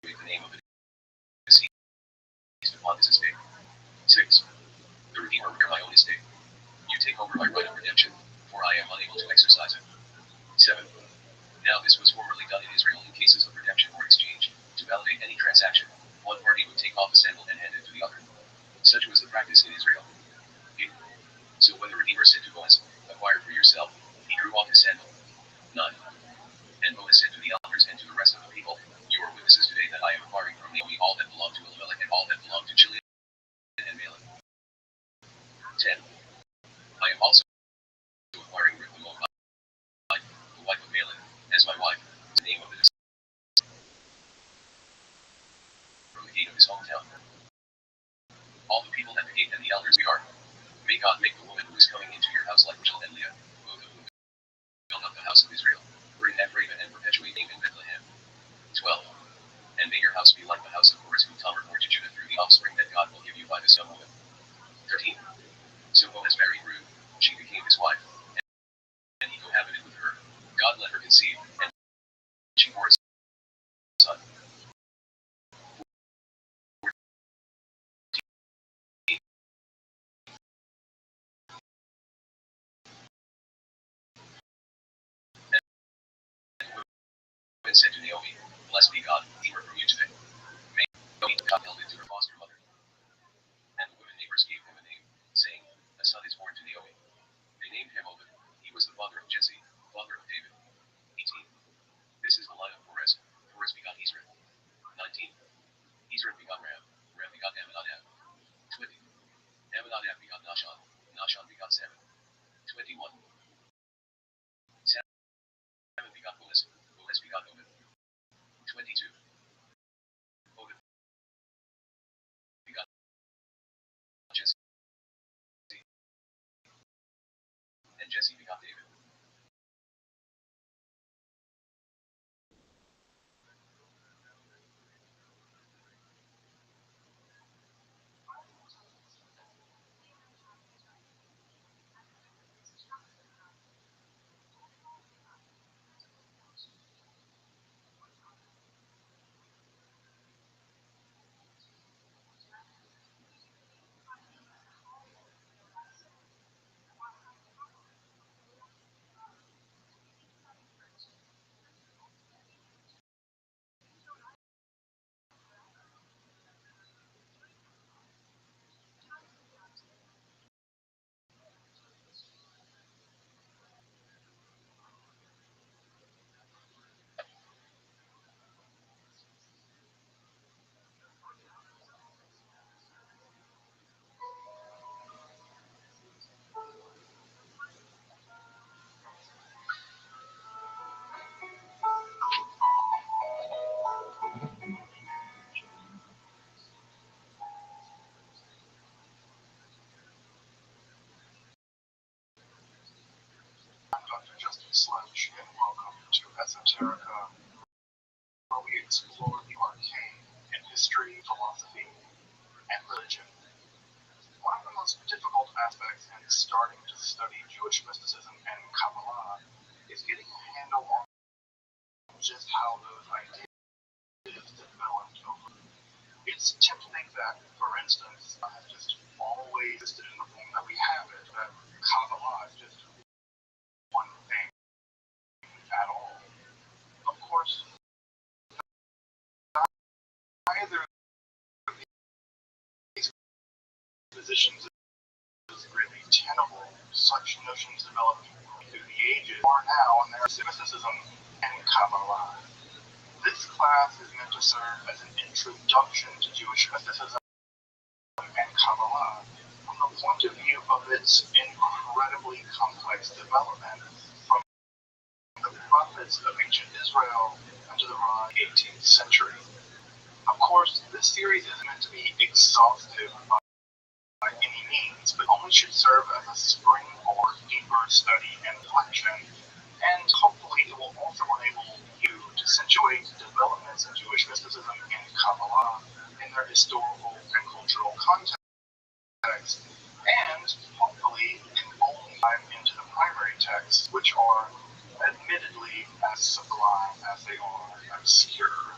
the name of the deceased upon his estate. 6. The Redeemer rear my own estate. You take over my right of redemption, for I am unable to exercise it. 7. Now this was formerly done in Israel in cases of redemption or exchange. To validate any transaction, one party would take off a sandal and hand it to the other. Such was the practice in Israel. 8. So when the Redeemer said to Boaz, acquire for yourself, he drew off his sandal. 9. And Boaz said to the elders and to the rest of the people, you are witnesses today that I am acquiring from Naomi all that belonged to Elimelech and all that belonged to Chilion and Malon. 10. I am also acquiring Ruth the Moabite, the wife of Malon, as my wife, the name of the deceased, from the gate of his hometown. All the people at the gate and the elders we are. May God make the woman who is coming into your house like Rachel and Leah, both of whom build up the house of Israel, bring Ephraim and perpetuate name in Bethlehem. 12. And may your house be like the house of Boaz whom Tamar bore to Judah through the offspring that God will give you by this young woman. 13. So Boaz married Ruth, she became his wife, and he cohabited with her. God let her conceive, and she bore a son. 14. And the woman said to Naomi, blessed be God, Redeemer from you today. May Naomi God held it to her foster mother. And the women neighbors gave him a name, saying, a son is born to Naomi. They named him Obed. He was the father of Jesse, father of David. 18. This is the line of Perez. Perez begot Israel. 19. Israel begot Ram. Ram begot Amminadab. 20. Amminadab begot Nahshon. Nahshon begot Salmon. 21. Salmon begot Boaz. Boaz begot Obed. 22. Obed begot Jesse. And Jesse begot David. I'm Dr. Justin Sledge, and welcome to Esoterica, where we explore the arcane in history, philosophy, starting to study Jewish mysticism and Kabbalah is getting a handle on just how those ideas developed over. It's tempting that, for instance, just always existed in the form that we have it, that Kabbalah is just one thing at all. Of course, neither of these positions is really tenable. Such notions developed through the ages are now in their mysticism and Kabbalah. This class is meant to serve as an introduction to Jewish mysticism and Kabbalah from the point of view of its incredibly complex development from the prophets of ancient Israel into the 18th century. Of course, this series isn't meant to be exhaustive by any means, but only should serve as a springboard for deeper study and reflection, and hopefully it will also enable you to situate developments in Jewish mysticism and Kabbalah in their historical and cultural context, and hopefully only dive into the primary texts, which are admittedly as sublime as they are obscure.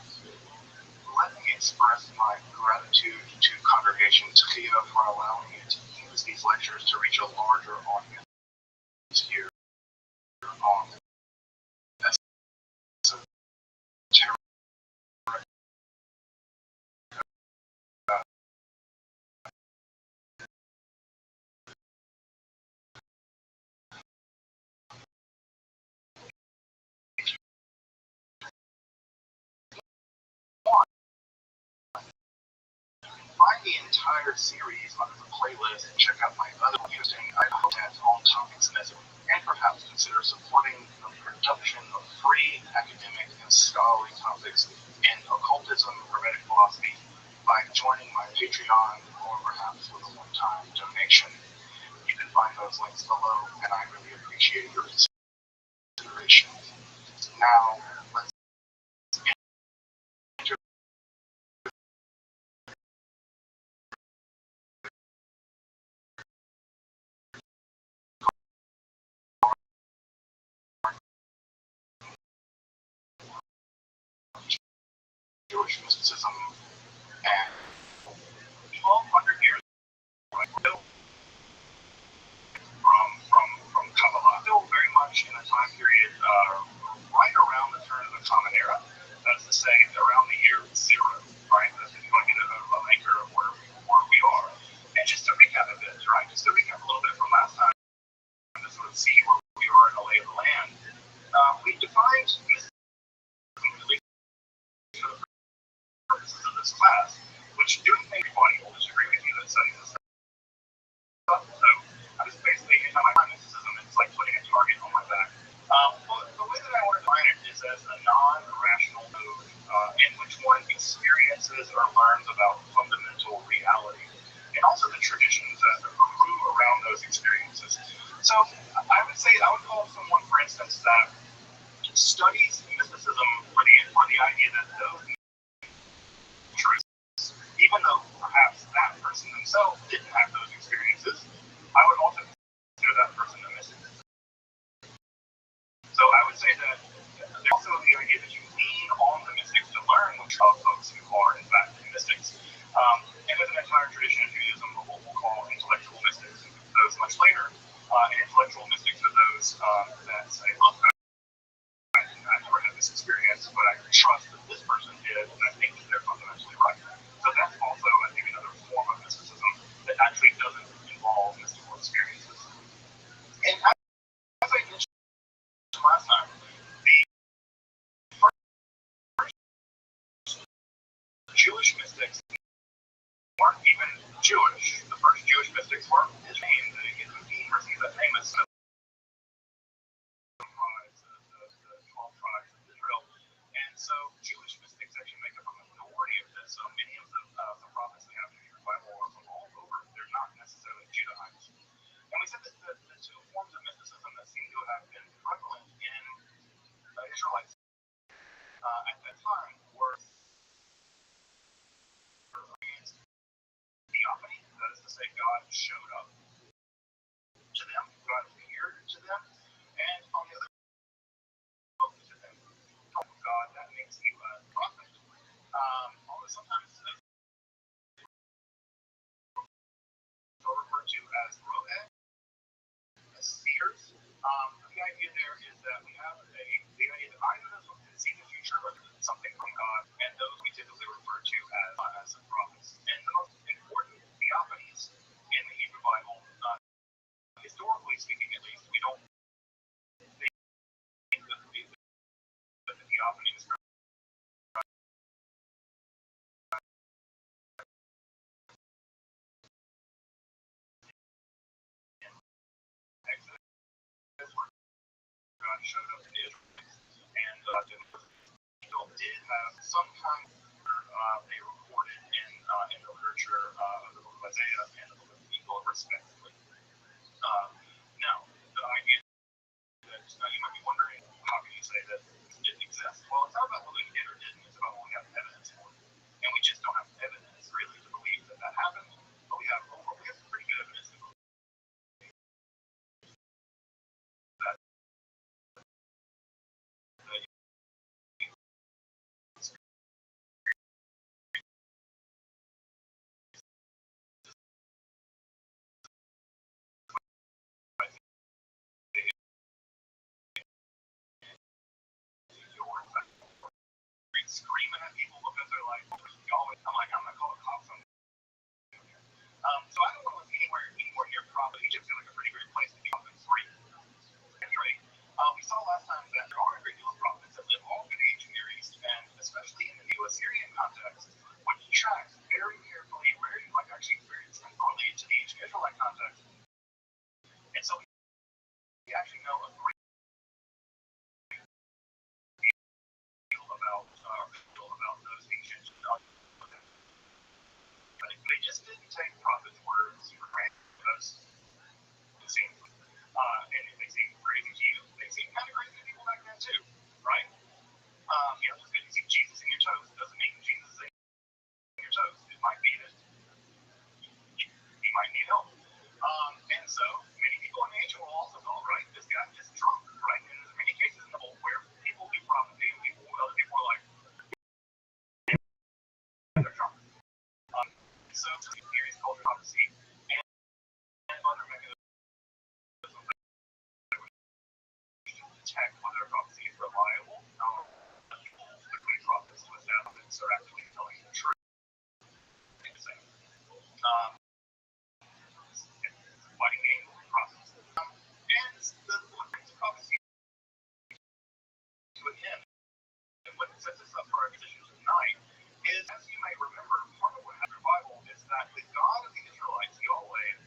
Let me express my gratitude to Congregation Tchia for allowing me to use these lectures to reach a larger audience here on Find the entire series under the playlist and check out my other videos I hope on topics in this, and perhaps consider supporting the production of free academic and scholarly topics in occultism, hermetic philosophy by joining my Patreon or perhaps with a one-time donation. You can find those links below, and I really appreciate your consideration. Now, let's enter Jewish mysticism and 1,200 years from Kabbalah, still very much in a time period right around the turn of the Common Era. That's to say, around the year zero, right? That's if you want to get an anchor of where we are. And just to recap a bit, right? Just to recap a little bit from last time, to sort of see where we were in the lay of the land. We defined mysticism, at least for the purposes of this class, which doing things everybody will disagree with you that studies this stuff. So I just basically, anytime I find mysticism, it's like putting a target on my back. But the way that I want to define it is as a non-rational mode in which one experiences or learns about fundamental reality, and also the traditions that accrue around those experiences. So I would call someone, for instance, that studies mysticism for the idea that those truths, even though perhaps that person themselves didn't have those experiences, I would also consider that person a mystic. So I would say that there's also the idea that you lean on the mystics to learn, which are folks who are in fact mystics. And there's an entire tradition of Judaism of what we'll call intellectual mystics. Those much later, intellectual mystics are those that say, look, I never had this experience, but I trust that this person did, and I think that they're fundamentally right. So that's also, I think, another form of mysticism that actually doesn't involve mystical experiences. And as I mentioned last time, the first Jewish mystics weren't even Jewish. The first Jewish mystics weren't his name. The person that name is the 12 tribes of Israel. And so Jewish mystics actually make up a minority of this. So many of the prophets we have in the Bible are from all over. They're not necessarily Judahites. And we said that the two forms of mysticism that seem to have been prevalent in Israelites at that time were theophany, that is to say, God showed up. nature, or something from God, and those we typically refer to as the prophets. And the most important theophanies in the Hebrew Bible, historically speaking at least, we don't think that the theophany was Exodus, where God showed up in Israel, and still did have some kind of they recorded in the literature of the book of Isaiah and the book of Ezekiel, respectively. Now, the idea that you might be wondering, how can you say that this didn't exist? Well, it's not about whether it did or didn't, it's about what we have evidence for. And we just don't have evidence, really, to believe that that happened, but we have pretty good evidence to believe that screaming at people because they're like, y'all, I'm like, I'm not calling cops on them. So I don't want to live anywhere near prophet. Egypt's like a pretty great place to be prophet free. We saw last time that there are a great deal of prophets that live all through the ancient Near East, and especially in the Neo-Assyrian context, when you track very carefully, actually very temporally to the ancient Israelite context. And so we actually know a great deal about those ancient they just didn't take prophets' words for granted because it seemed, and if they seem crazy to you, they seem kind of crazy to people back then too, right? Just because you see Jesus in your toes doesn't mean Jesus is in your toes. It might be that you might need help. And so many people in the ancient world also thought, right, this guy just drunk, right? And there's many cases in the Bible where people do prophecy and other people are like, they're drunk. So theories called prophecy and other mechanisms that would detect whether a prophecy is reliable. Typically, prophets to establish are actually telling the truth. Fighting game process. And the what brings prophecy to an end, and what sets us up for our position tonight, is, as you may remember, part of what happened in the Bible is that the God of the Israelites, Yahweh,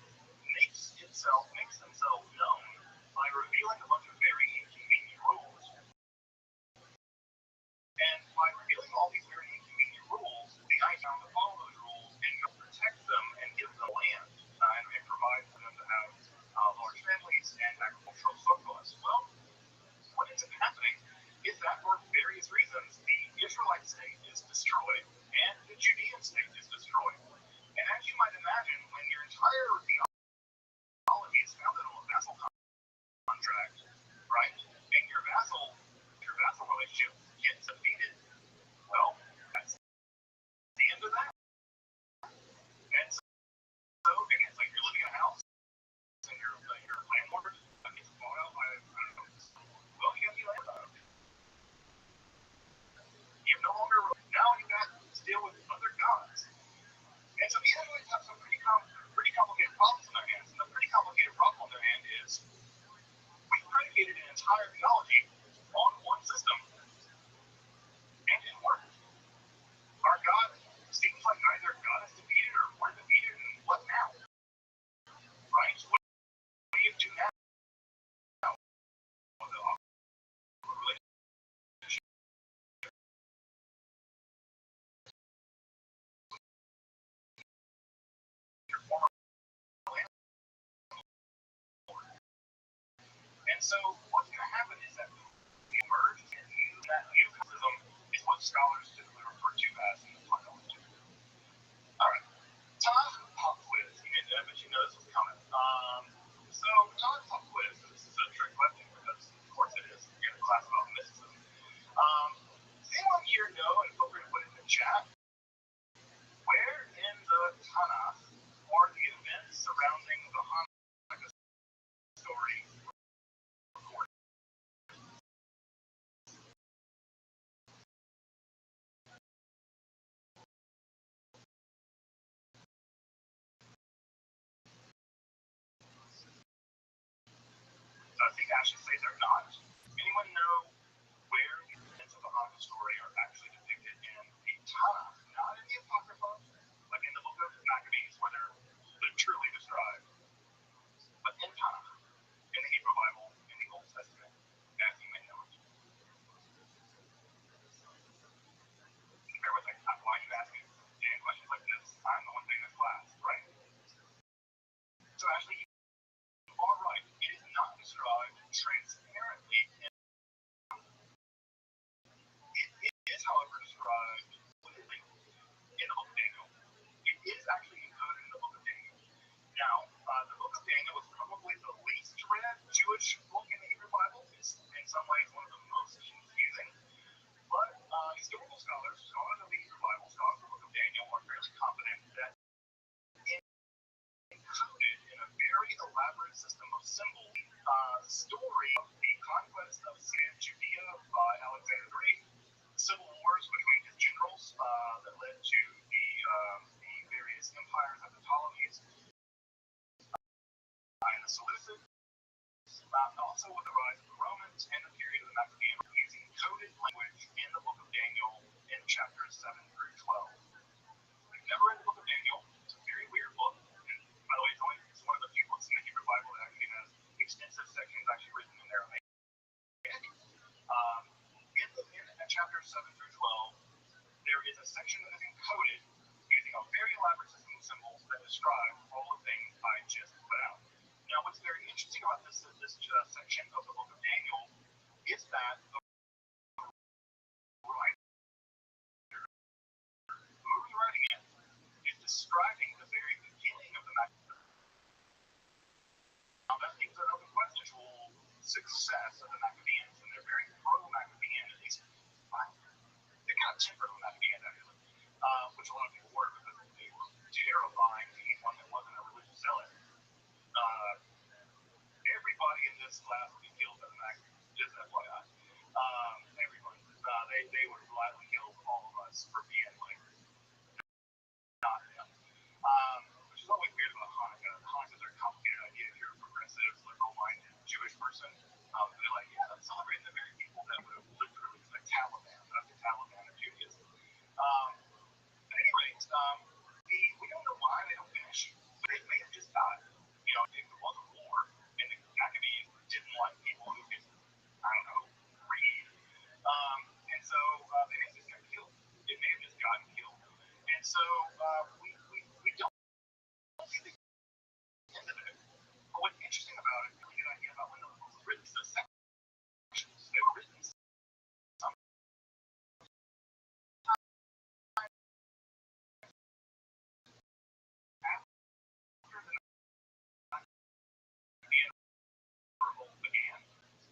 makes himself known by revealing a bunch of very inconvenient rules. And by revealing all these very inconvenient rules, the Israelites to follow those rules and protect them and give them land and provide for them to have large families and agricultural surplus. Well, what ends up happening is that for various reasons, the Israelite state is destroyed and the Judean state is destroyed. And as you might imagine, when your entire theology is founded on a vassal contract, right, and your vassal relationship gets defeated, well, that's the end of that. And so again, it's like you're living in a house and your landlord gets bought out by, I don't know, well, you have to be landlord. You no longer, now you got to deal with other gods. And so the Israelites have some pretty complicated problems in their hands. And the pretty complicated problem on their hand is we predicated an entire theology on one system, and it worked. Our God seems like either God is defeated or we're defeated, and what now? Right? What do you do now? And so what's going to happen is that we emerge and that neoclassicism is what scholars typically refer to as the final. Alright, time for the pop quiz. I bet you know this was coming. So time for pop quiz. This is a trick question because of course it is. You're in a class about mysticism. Does anyone here know, and feel free to put it in the chat, where in the Tanakh are the events surrounding the Hanukkah story recorded? actually say they're not. Anyone know where the events of the Hanukkah story are actually depicted in the Tanakh, not in the Apocrypha, like in the book of Maccabees, where they're literally described, but in Tanakh, in the Hebrew Bible, in the Old Testament, as you may know it. Bear with me. Why are you asking Dan questions like this? I'm the one taking this class, right? So actually, you are right. It is not described transparently. It is, however, described clearly in the book of Daniel. It is actually encoded in the book of Daniel. Now, the book of Daniel is probably the least read Jewish book in the Hebrew Bible. It's in some ways one of the most confusing. But historical scholars of the Hebrew Bible, scholars of the book of Daniel, are fairly confident that encoded in a very elaborate system of symbols, the story of the conquest of Judea by Alexander the Great, civil wars between his generals that led to the various empires of the Ptolemies and the Seleucids, also with the rise of the Romans and the period of the Maccabean, using coded language in the book of Daniel in chapters 7 through 12. I've never read the book of Daniel. It's a very weird book. And by the way, it's one of the few books in the Hebrew Bible that actually has extensive sections actually written in Aramaic. In chapters 7 through 12, there is a section that is encoded using a very elaborate system of symbols that describe all the things I just put out. Now, what's very interesting about this section of the book of Daniel is that the writer, whoever's writing it, is describing the very beginning of the Maccabees. Now, that leaves an open question to success of the Maccabeans, and they're very pro-Maccabean, at least. They're kind of tempered on Maccabean, actually, which a lot of people were because they were terrifying to anyone that wasn't a religious zealot. Everybody in this class would be killed by the Maccabees, just FYI. Everybody. They would gladly kill all of us for being like not them. Which is always weird about Hanukkah. Hanukkah's a complicated idea if you're a progressive, liberal-minded Jewish person. They're like, yeah, that's celebrating the very people that would have literally like Taliban. That's the Taliban of Judaism. At any rate, we don't know why they don't finish. They may have just died. You know, if it was a war and the Maccabees didn't like people who could, I don't know, read. And so they may have just got killed. It may have just gotten killed. And so we don't see the end of it. But what's interesting about it, really good idea about when the book was written, the sections, they were written some after the Maccabean revolt began,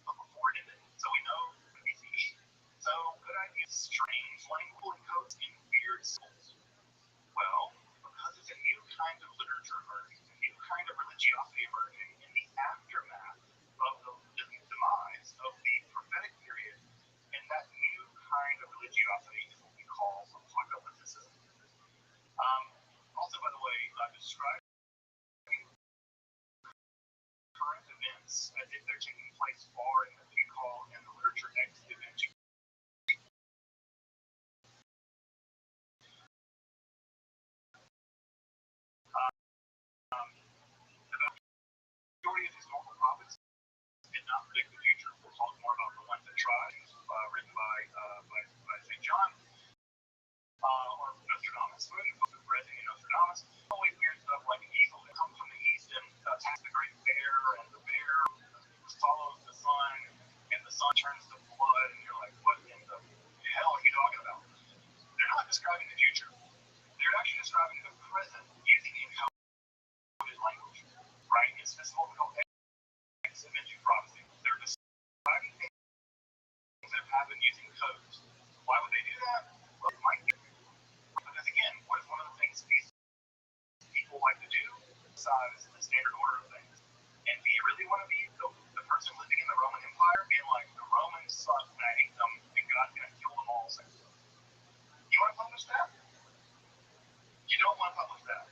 but before it ended. So we know the BCE. So good idea, strange language codes in weird symbols. Well, because it's a new kind of literature emerging, a new kind of religiosity emerging in the aftermath of the demise of the prophetic period, and that new kind of religiosity is what we call apocalypticism. Also, by the way, describing current events as if they're taking place far in what we call in the literature exponential. The majority of historical prophets did not predict the future. We'll talk more about the ones that tried, written by St. John, or Nostradamus, the book of Reading in Nostradamus. Always weird stuff like evil that comes from the east and attacks the great bear, and the bear follows the sun, and the sun turns to blood, and you're like, what in the hell are you talking about? They're not describing the future. They're actually describing the present using encoded language, right? It's what we call exponential prophecy. They're describing things that have happened using codes. Why would they do that? Well, it might be because, again, what is one of the things these people like to do besides the standard order of things? And do you really want to be the person living in the Roman Empire being like, the Romans suck and I hate them and God's going to kill them all? You want to publish that? You don't want to publish that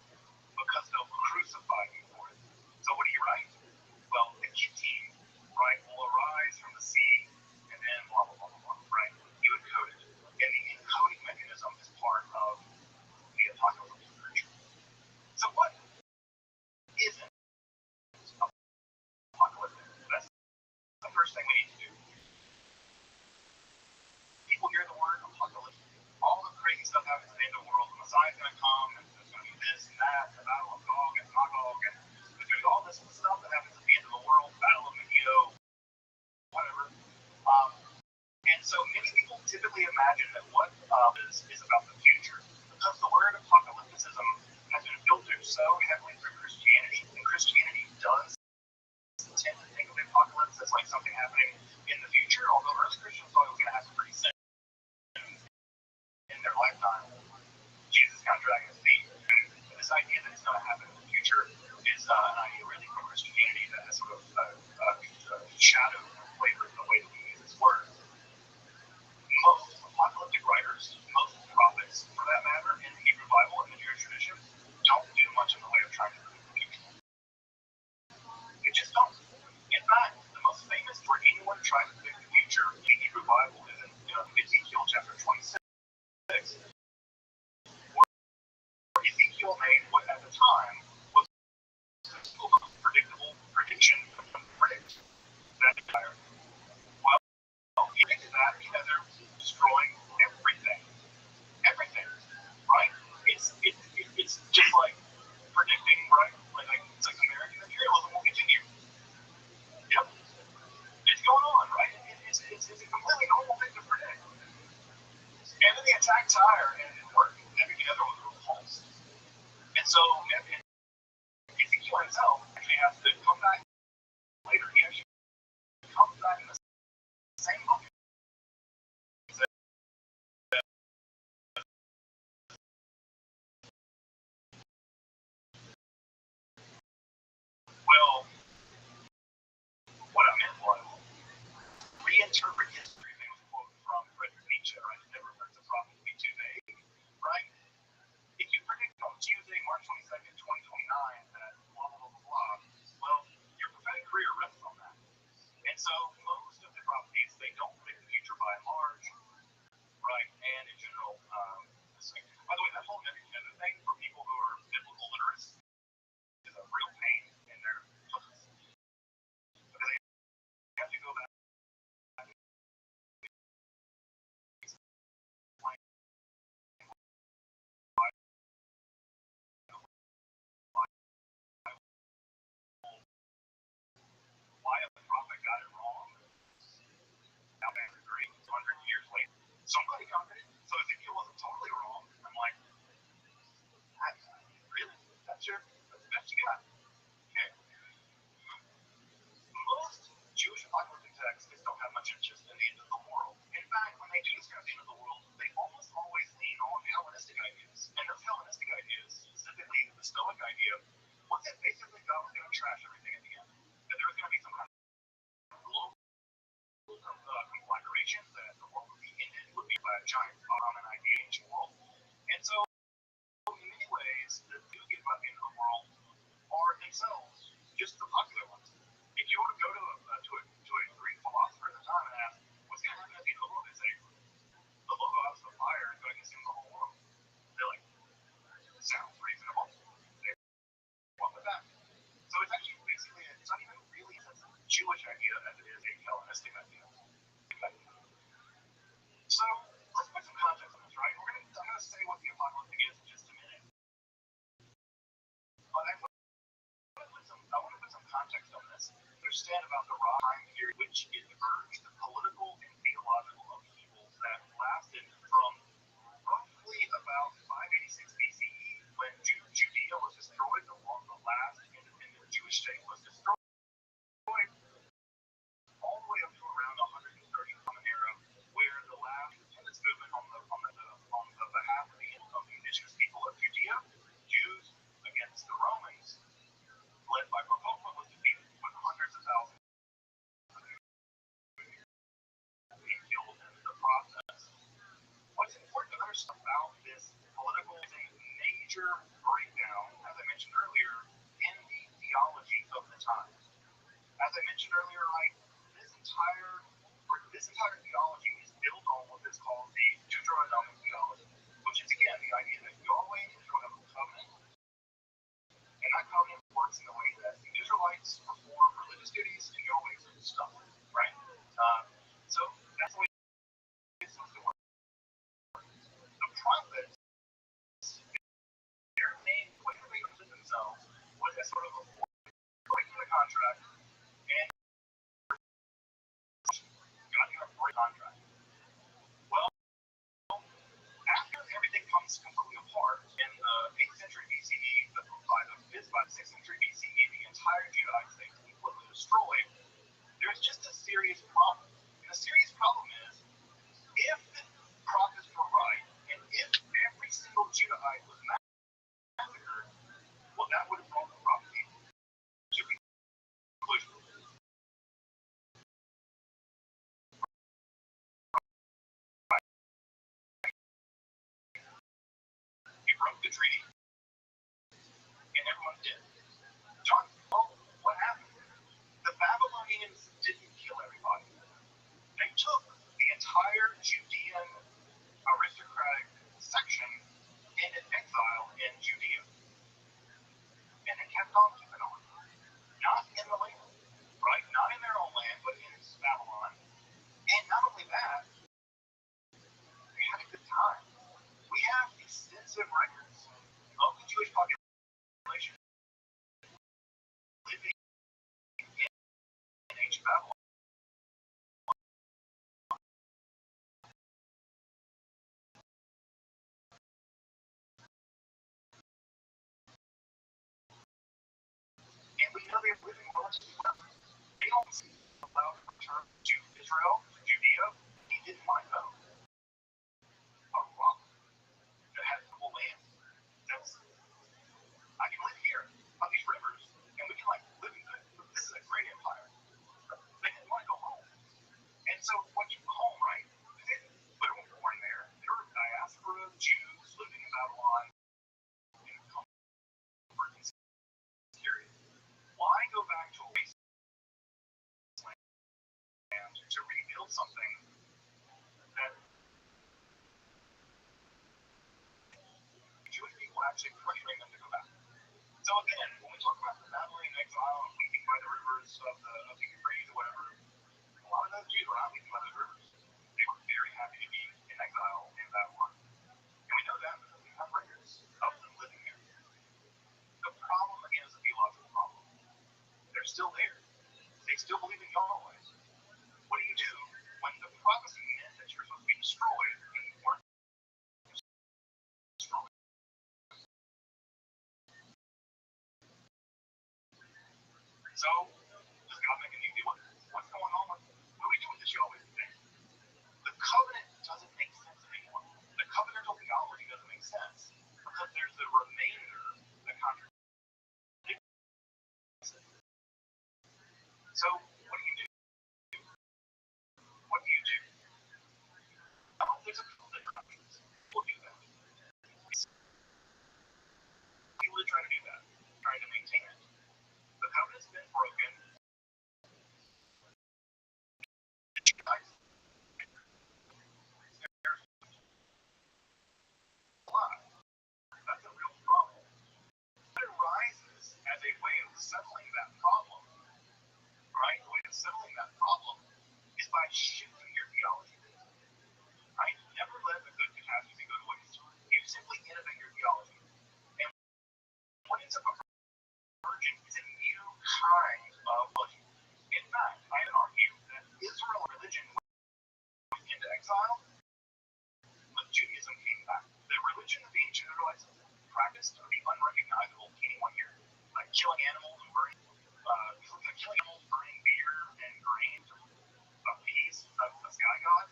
because they'll crucify you for it. So what do you write? Well, the kid team, right, will is about the future. Because the word apocalypticism has been filtered so heavily through Christianity, and Christianity does tend to think of the apocalypse as like something happening in the future, although early Christians thought it was going to happen pretty soon in their lifetime. Jesus kind of dragging his feet. And this idea that it's going to happen in the future is an idea really from Christianity that has sort of shadowed and flavored the way that we use this word. Most apocalyptic writers, most prophets for that matter, in the Hebrew Bible and the Jewish tradition, don't do much in the way of trying to predict the future. They just don't. In fact, the most famous for anyone trying to predict the future in the Hebrew Bible is in Ezekiel chapter 26, where Ezekiel made what at the time was the most predictable prediction to predict that empire. Well, he predicted that because they're destroying everything. Everything, right? It's just like predicting, right? Like it's like American imperialism will continue. Yep, it's going on, right? It's a completely normal thing to predict. And then they attacked Tyre and it didn't work. Nebuchadnezzar was repulsed. And so Ezekiel himself actually has to come back later. He actually comes back in the same book. Well, what I meant was reinterpret history. They was a quote from Friedrich Nietzsche, right? Never hurts a prophet to be too vague, right? If you predict on Tuesday, March 22nd, 2029, that blah, blah, blah, blah, blah, well, your prophetic career rests on that. And so most of the prophecies, they don't predict the future by and large, right? And in general, by the way, that whole Nebuchadnezzar thing for people who are biblical literates is a real pain in their lives. Because they have to go back. Why a prophet got it wrong? Now they agree 200 years later. Somebody got it. So Ezekiel wasn't totally wrong. I'm like, really? That's the best you got. Okay. Most Jewish apocalyptic texts just don't have much interest in the end of the world. In fact, when they do discuss the end of the world, they almost always lean on Hellenistic ideas. And those Hellenistic ideas, specifically the Stoic idea, was that basically God was going to trash everything at the end. That there was going to be some kind of global conflagration, that the world would be ended, would be by a giant common idea in ancient world. And so, in many ways, the do get by the end of the world are themselves just the popular ones. If you were to go to a Greek philosopher at the time and ask, what's going to happen at the end of the world, they say, the Logos, the fire, is going to consume the whole world. They're like, sounds reasonable. They want with that. So it's actually basically, it's not even really a Jewish idea as it is a Hellenistic idea. So let's put some context on this, right? I'm going to say what the apocalyptic is in just a minute. But I want to put some context on this. Understand about the raw time period which it emerged, the political and theological upheavals that lasted from roughly about 586 BCE, when Judea was destroyed, the last independent Jewish state was destroyed, all the way up to around 130 Common Era, where the last independence movement on the behalf of the indigenous people of Judea, Jews against the Romans, led by Rothschild'S, was defeated with hundreds of thousands being killed in the process. What's important to understand about this political is a major breakdown, as I mentioned earlier, in the theology of the time. As I mentioned earlier, right, this entire theology is built on what is called the Deuteronomic theology, which is again the idea that Yahweh is going to have a covenant. And that covenant works in the way that the Israelites perform religious duties and Yahweh is stuff, right? So that's the way it's supposed to work. The prophets, their main way that they present themselves was as sort of a breaking the contract and God, you have a great contract. Well, after the treaty, and everyone did. John, well, what happened? The Babylonians didn't kill everybody. They took the entire Judean aristocratic section into exile in Judea. And they kept on keeping on. Not in the land, right? Not in their own land, but in Babylon. And not only that, they had a good time. We have extensive records of the Jewish population living in ancient Babylon. And we know they're living relatively well. They don't seem allowed to return to Israel, to Judea. He didn't want to go. A rock that had full land. That's, I can live here on these rivers, and we can live in good. This is a great empire. They didn't want to go home. And so when you go home, right, they were born there. There were diaspora Jews living in Babylon in comfort and security. Why go back to a wasteland to rebuild something that Jewish people actually pressuring them to go back? So again, when we talk about the Babylonian exile and weeping by the rivers of the Euphrates or whatever, a lot of those Jews were not weeping by those rivers. They were very happy to be in exile in Babylon. And we know that because we have records of them living there. The problem is a theological problem. They're still there. They still believe in Yahweh. What do you do when the prophecy meant that you're supposed to be destroyed and you weren't destroyed? So, does God make a new deal with it? What's going on? What do we do with this Yahweh thing? The covenant doesn't make sense anymore. The covenantal theology doesn't make sense because there's the remainder that contradicts it. So, what do you do? What do you do? Well, there's a couple different options. We'll do that. People are trying to do that, trying to maintain it. The covenant's been broken. That's a real problem. It arises as a way of settling that problem, right? The way of settling that problem is by shifting your theology. Right? Never let a good catastrophe go to waste. You simply innovate your theology. And what ends up emerging is a new kind of religion. In fact, I would argue that Israel religion went into exile, but Judaism came back. The religion of the ancient Israelites practiced to be unrecognizable to anyone here. Like killing animals and burning beer and grain to appease a sky god.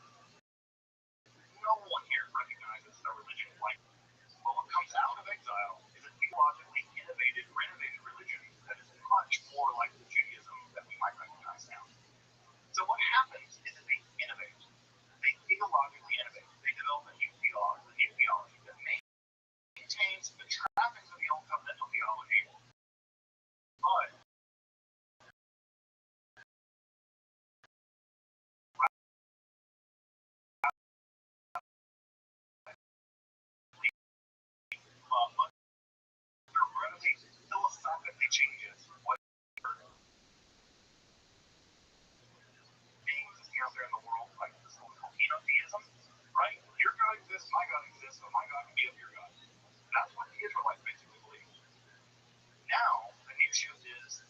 No one here recognizes a religion like this. But what comes out of exile is a theologically innovated, renovated religion that is much more like the Judaism that we might recognize now. So what happens is that they innovate. They theologically innovate. They develop a new theology that maintains the trappings of the old covenantal theology, but philosophically changes what things existing out there in the world, like this whole monotheism, right? Your God exists, my God exists, so my God can be of your God. That's what the Israelites basically believe. Now, the new shift is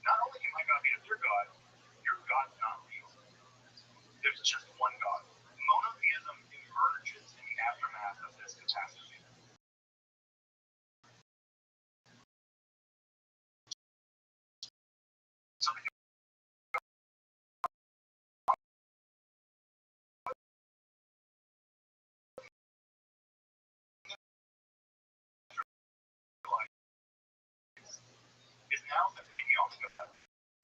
not only can my God be of your God's not real. There's just one God. Monotheism emerges in the aftermath of this catastrophe. So the is now that the theology of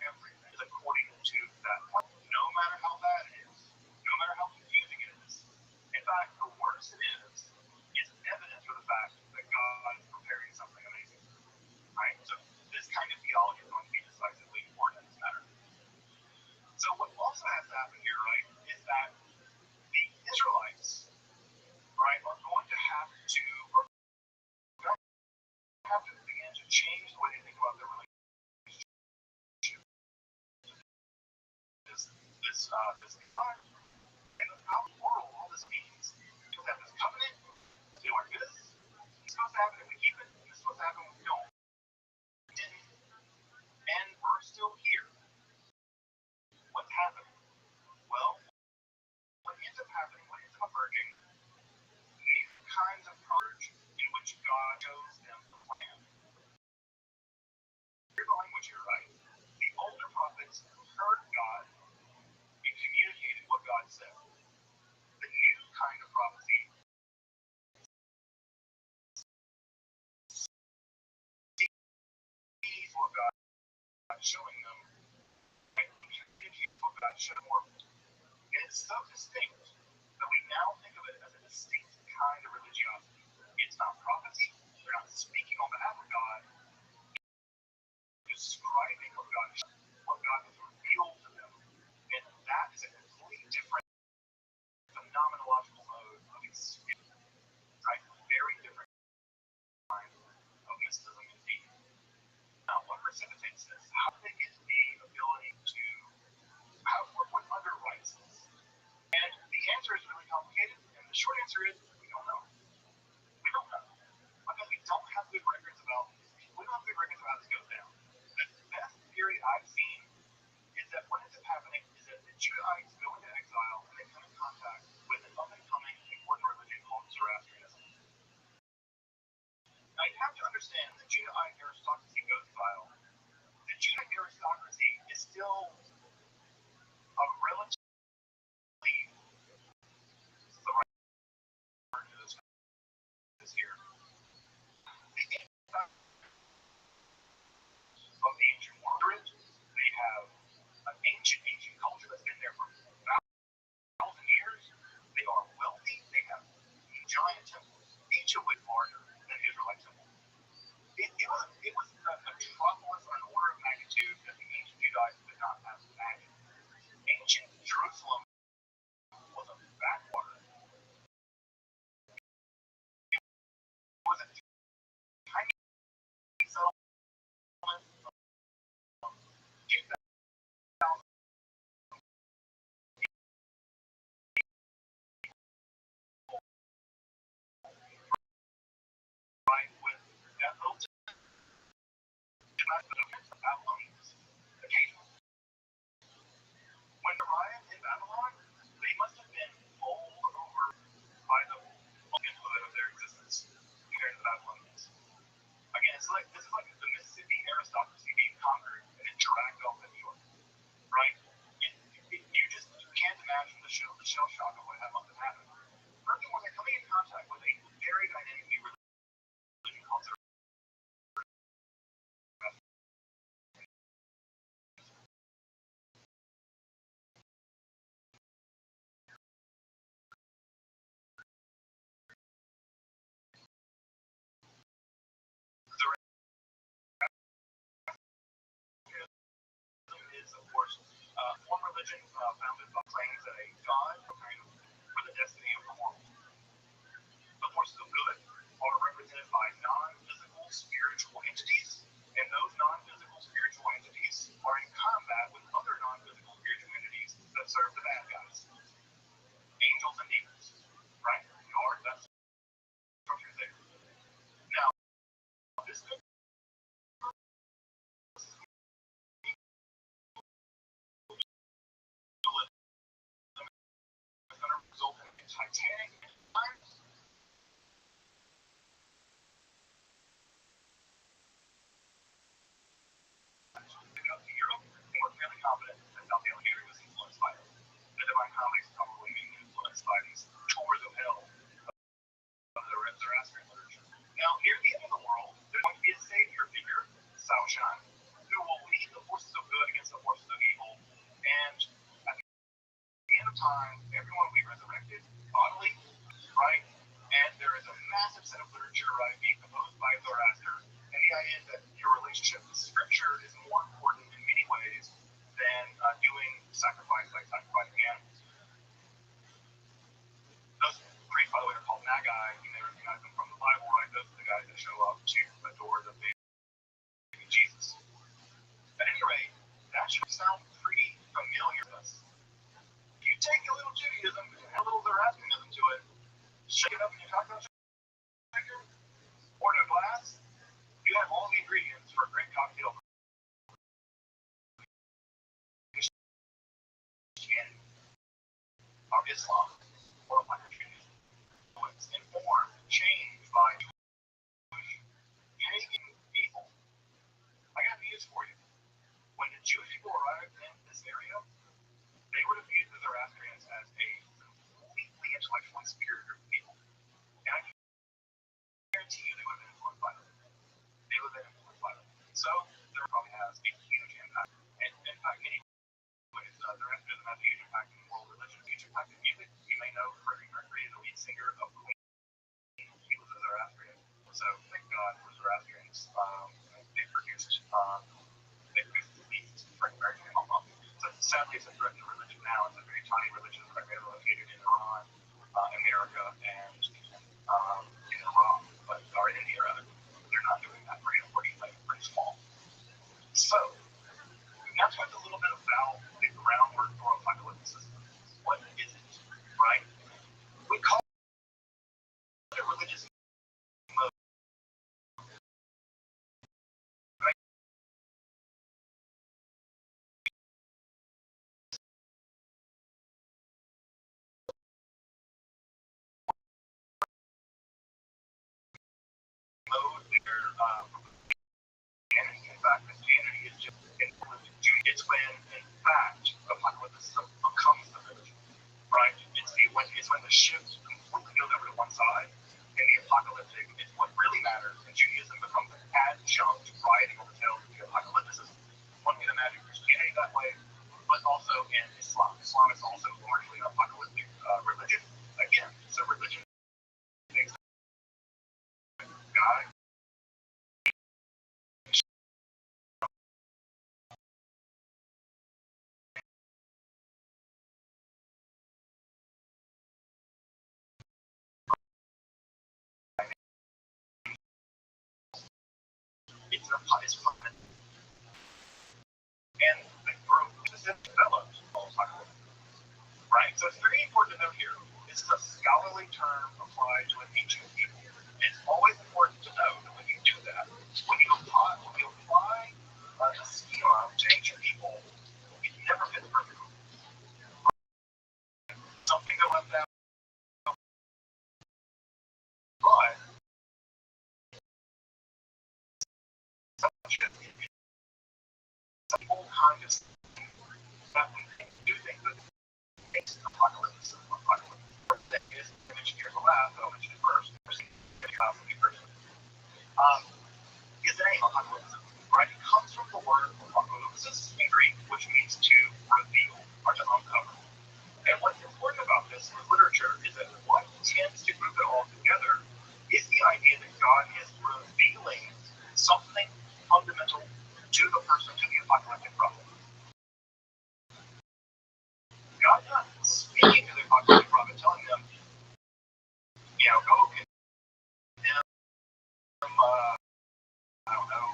everything is according to that point. No matter how bad it is, no matter how confusing it is. In fact, the worse it is evidence for the fact that God have to begin to change the way they think about their relationship. This and how moral all this means. Because that this covenant, you know, this is supposed to happen if we keep it, and this is supposed to happen if we don't. We didn't. And we're still here. What's happening? Well, what ends up happening, what ends up emerging, new kinds of purge in which God shows them the plan. Here's the language here, right? The older prophets heard God and communicated what God said. The new kind of prophecy sees what God is showing them, and communicates what God showed them. And it's so distinct that we now think of it as a distinct kind of religiosity. It's not prophecy. They're not speaking on behalf of God. Describing what God has revealed to them. And that is a completely different phenomenological mode of experience. Right? Very different kind of mysticism indeed. Now, what precipitates this? How do they get the ability to what underwrites this? And the answer is really complicated, and the short answer is we don't know. We don't know. Because we don't have good records about how this goes down. The best theory I've seen is that what ends up happening is that the Judahites go into exile and they come in contact with an up-and-coming important religion called Zoroastrianism. Now you have to understand the Judahite aristocracy goes exile. The Judahite aristocracy is still a relatively the right word is here. Of the ancient world, they have an ancient culture that's been there for 1,000 years. They are wealthy. They have giant temples, each of which larger than Israelite temple. It was a metropolis on an order of magnitude that the ancient Judahites could not have imagined. Ancient Jerusalem was a backwater. It was a tiny settlement of 2,000 right with that little Babylonians. Occasionally. When they arrived in Babylon, they must have been bowled over by the hood of their existence compared to the Babylonians. Again, this is like the Mississippi aristocracy being conquered and then dragged off to New York, right? You can't imagine the shell shock of what must have happened. Furthermore, they're coming in contact with a very dynamically religion called is, of course, one religion founded by claims that a god for the destiny of the world. The forces of good are represented by non-physical spiritual entities, and those non-physical spiritual entities are in combat with other non-physical spiritual entities that serve the bad guys. Angels and demons, right? That's structure there. Now, this is going to result in a Titanic times. Up to Europe, and we're fairly confident that South Alligator was influenced by it. The Divine Comics probably being influenced by these tours of hell of the Zoroastrian literature. Now, near the end of the world, there's going to be a savior figure, Saoshan, who will lead the forces of good against the forces of evil, and at the end of time, everyone will be resurrected bodily, right? And there is a massive set of literature, right, being composed by Zoroaster, and the idea is that your relationship with Scripture is more important in many ways than doing sacrifice like sacrificing animals. Those priests, by the way, are called Magi. You may recognize them from the Bible, right? Those are the guys that show up to adore Islam, or like Judaism. It's informed, changed by Jewish pagan people. I got news for you. When the Jewish people arrived in this area, they would have viewed the Zoroastrians as a completely intellectually superior group of people. And I guarantee you they would have been influenced by them. They would have been influenced by them. So, there probably has a huge impact. And in fact, many ways, Zoroastrianism has a huge impact in world religion, huge impact in music. You may know Freddie Mercury, the lead singer of Queen. He was a Zoroastrian. So, thank God for Zoroastrians. They produced Freddie Mercury. So, sadly, it's a threatened religion now. It's a very tiny religion primarily located in Iran, America, and in Iraq, or India, rather. They're not doing that great, unfortunately. Pretty small. So, now talk a little bit about the groundwork for apocalypse. What is it, right? We call it a religious mode. Christianity, in fact, Christianity is just it's when, in fact, apocalypse becomes the religion, right? It's when the shift completely goes over to one side, and the apocalyptic is what really matters, and Judaism becomes an adjunct riding on the tail of the apocalypticism. One can imagine Christianity that way, but also in Islam. Islam is also largely an apocalyptic religion. Again, it's a religion that God it's permanent. And the group is developed apocalypse, right? So it's very important to note here, this is a scholarly term applied to an ancient people. It's always important to know that when you do that, when you apply a schema to ancient people, it never fits perfectly. Something go left out, but some people kind of do think that it's apocalypse. That is mentioned here in the last, but I'll mention it first. Is the name apocalypse, right? It comes from the word apocalypsis in Greek, which means to reveal or to uncover. And what's important about this in literature is that what tends to group it all together is the idea that God is revealing something fundamental to the person, to the apocalyptic prophet. God's not speaking to the apocalyptic prophet, telling them, go condemn, I don't know,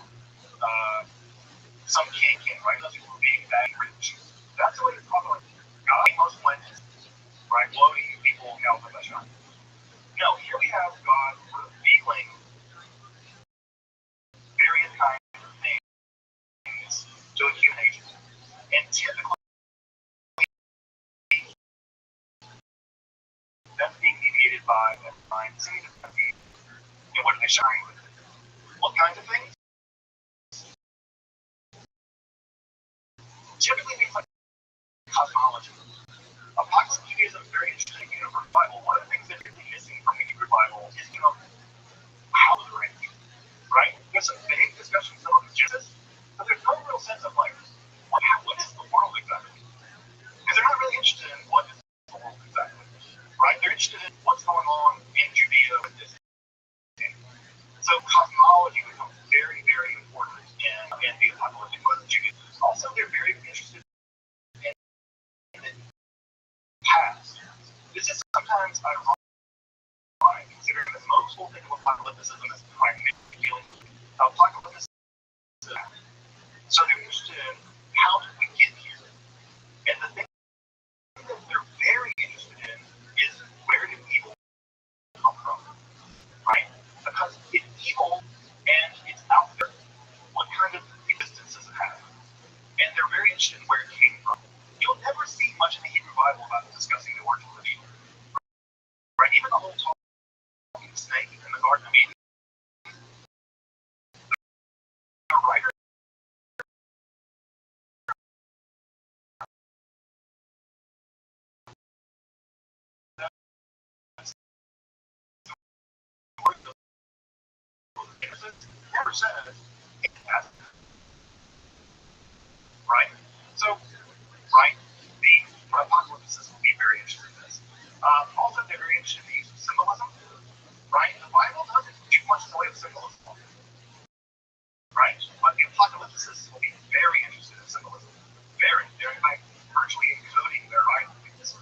some king, right? Those people being bad and rich. That's the way the apocalypse. God most lenses, right? Woe to you people, No, here we have God revealing various kinds of things to a human nature. And typically, that's being mediated by the mind seed of the. And what are they sharing with it? What kinds of things? Typically, things like cosmology. Apocalypse Judaism is very interesting in the Hebrew Bible. One of the things that's really missing from the Hebrew Bible is, how to rank, right? There's some big discussions about Genesis, but there's no real sense of what is the world exactly? Because they're not really interested in what is the world exactly, right? They're interested in what's going on in Judea with this. So cosmology becomes very, very important in the apocalyptic book of Judaism. Also, they're very interested in the past. This is sometimes ironic, considering that most never says it has to. Right? So, right, the apocalypse will be very interested in this. Also, they're very interested in the use of symbolism. Right? The Bible doesn't do much in the way of symbolism. Right? But the apocalypse will be very interested in symbolism. Very. They're in fact virtually encoding their writings.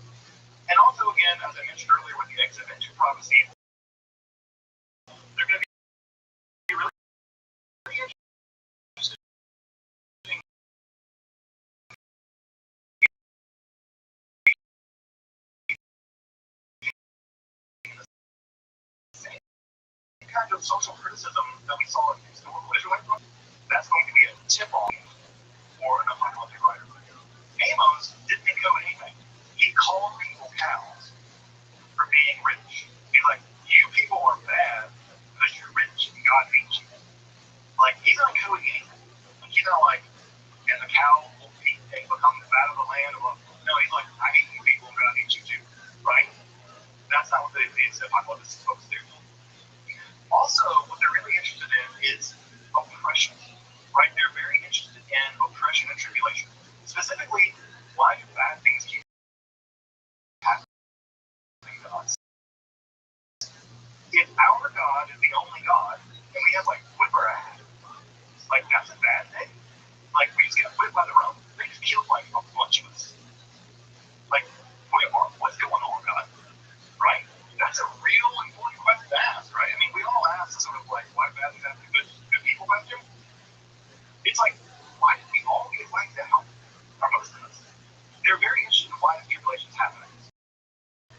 And also, again, as I mentioned earlier with the exit into prophecy, they're going to be really interested in the same kind of social criticism that we saw in historical Israelite books. That's going to be a tip-off for an apocalyptic writer. Amos didn't encode anything. He called people cows for being rich. He's like, you people are bad because you're rich and God hates you. Like, he's not encoding anything. Like, he's not like, and the cow will eat and become the fat of the land. No, he's like, I hate you people and God hates you too. Right? That's not what these apocalyptic folks do. Also, what they're really interested in is oppression. Right? They're very interested in oppression and tribulation. Specifically, why do bad things keep happening to us? If our God is the only God, and we have like whip our ass, like that's a bad thing. Like we just get whipped by the Romans. They just killed like a bunch of us. Like, what's going on, God? Right? That's a real important question to ask, right? I mean, we all ask sort of like, why bad things happen to good people question? It's like, why did we all get wiped out? Or most of us. They're very interested in why the tribulation is happening.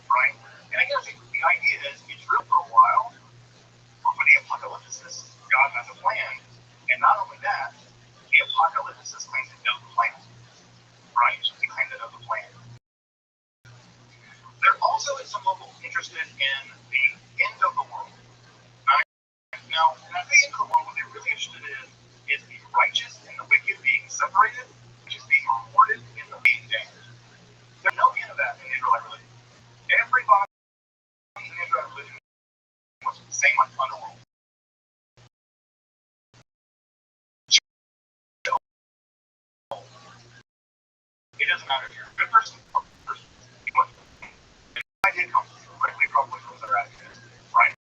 Right? And I guess the idea is it's real for a while, but for the apocalypse, God has a plan. And not only that, the apocalypse claims to know the plan. Right? They claim to know the plan. They're also at some level interested in the end of the world. Right? Now, when I say end of the world, what they're really interested in is the righteous and the wicked being separated, which is being rewarded and the being damned. There's no end of that in Israelite religion. Everybody in Israelite religion was the same like underworld. It doesn't matter if you're a good person or a bad person. I did come from you, right? They probably from their attitude, right?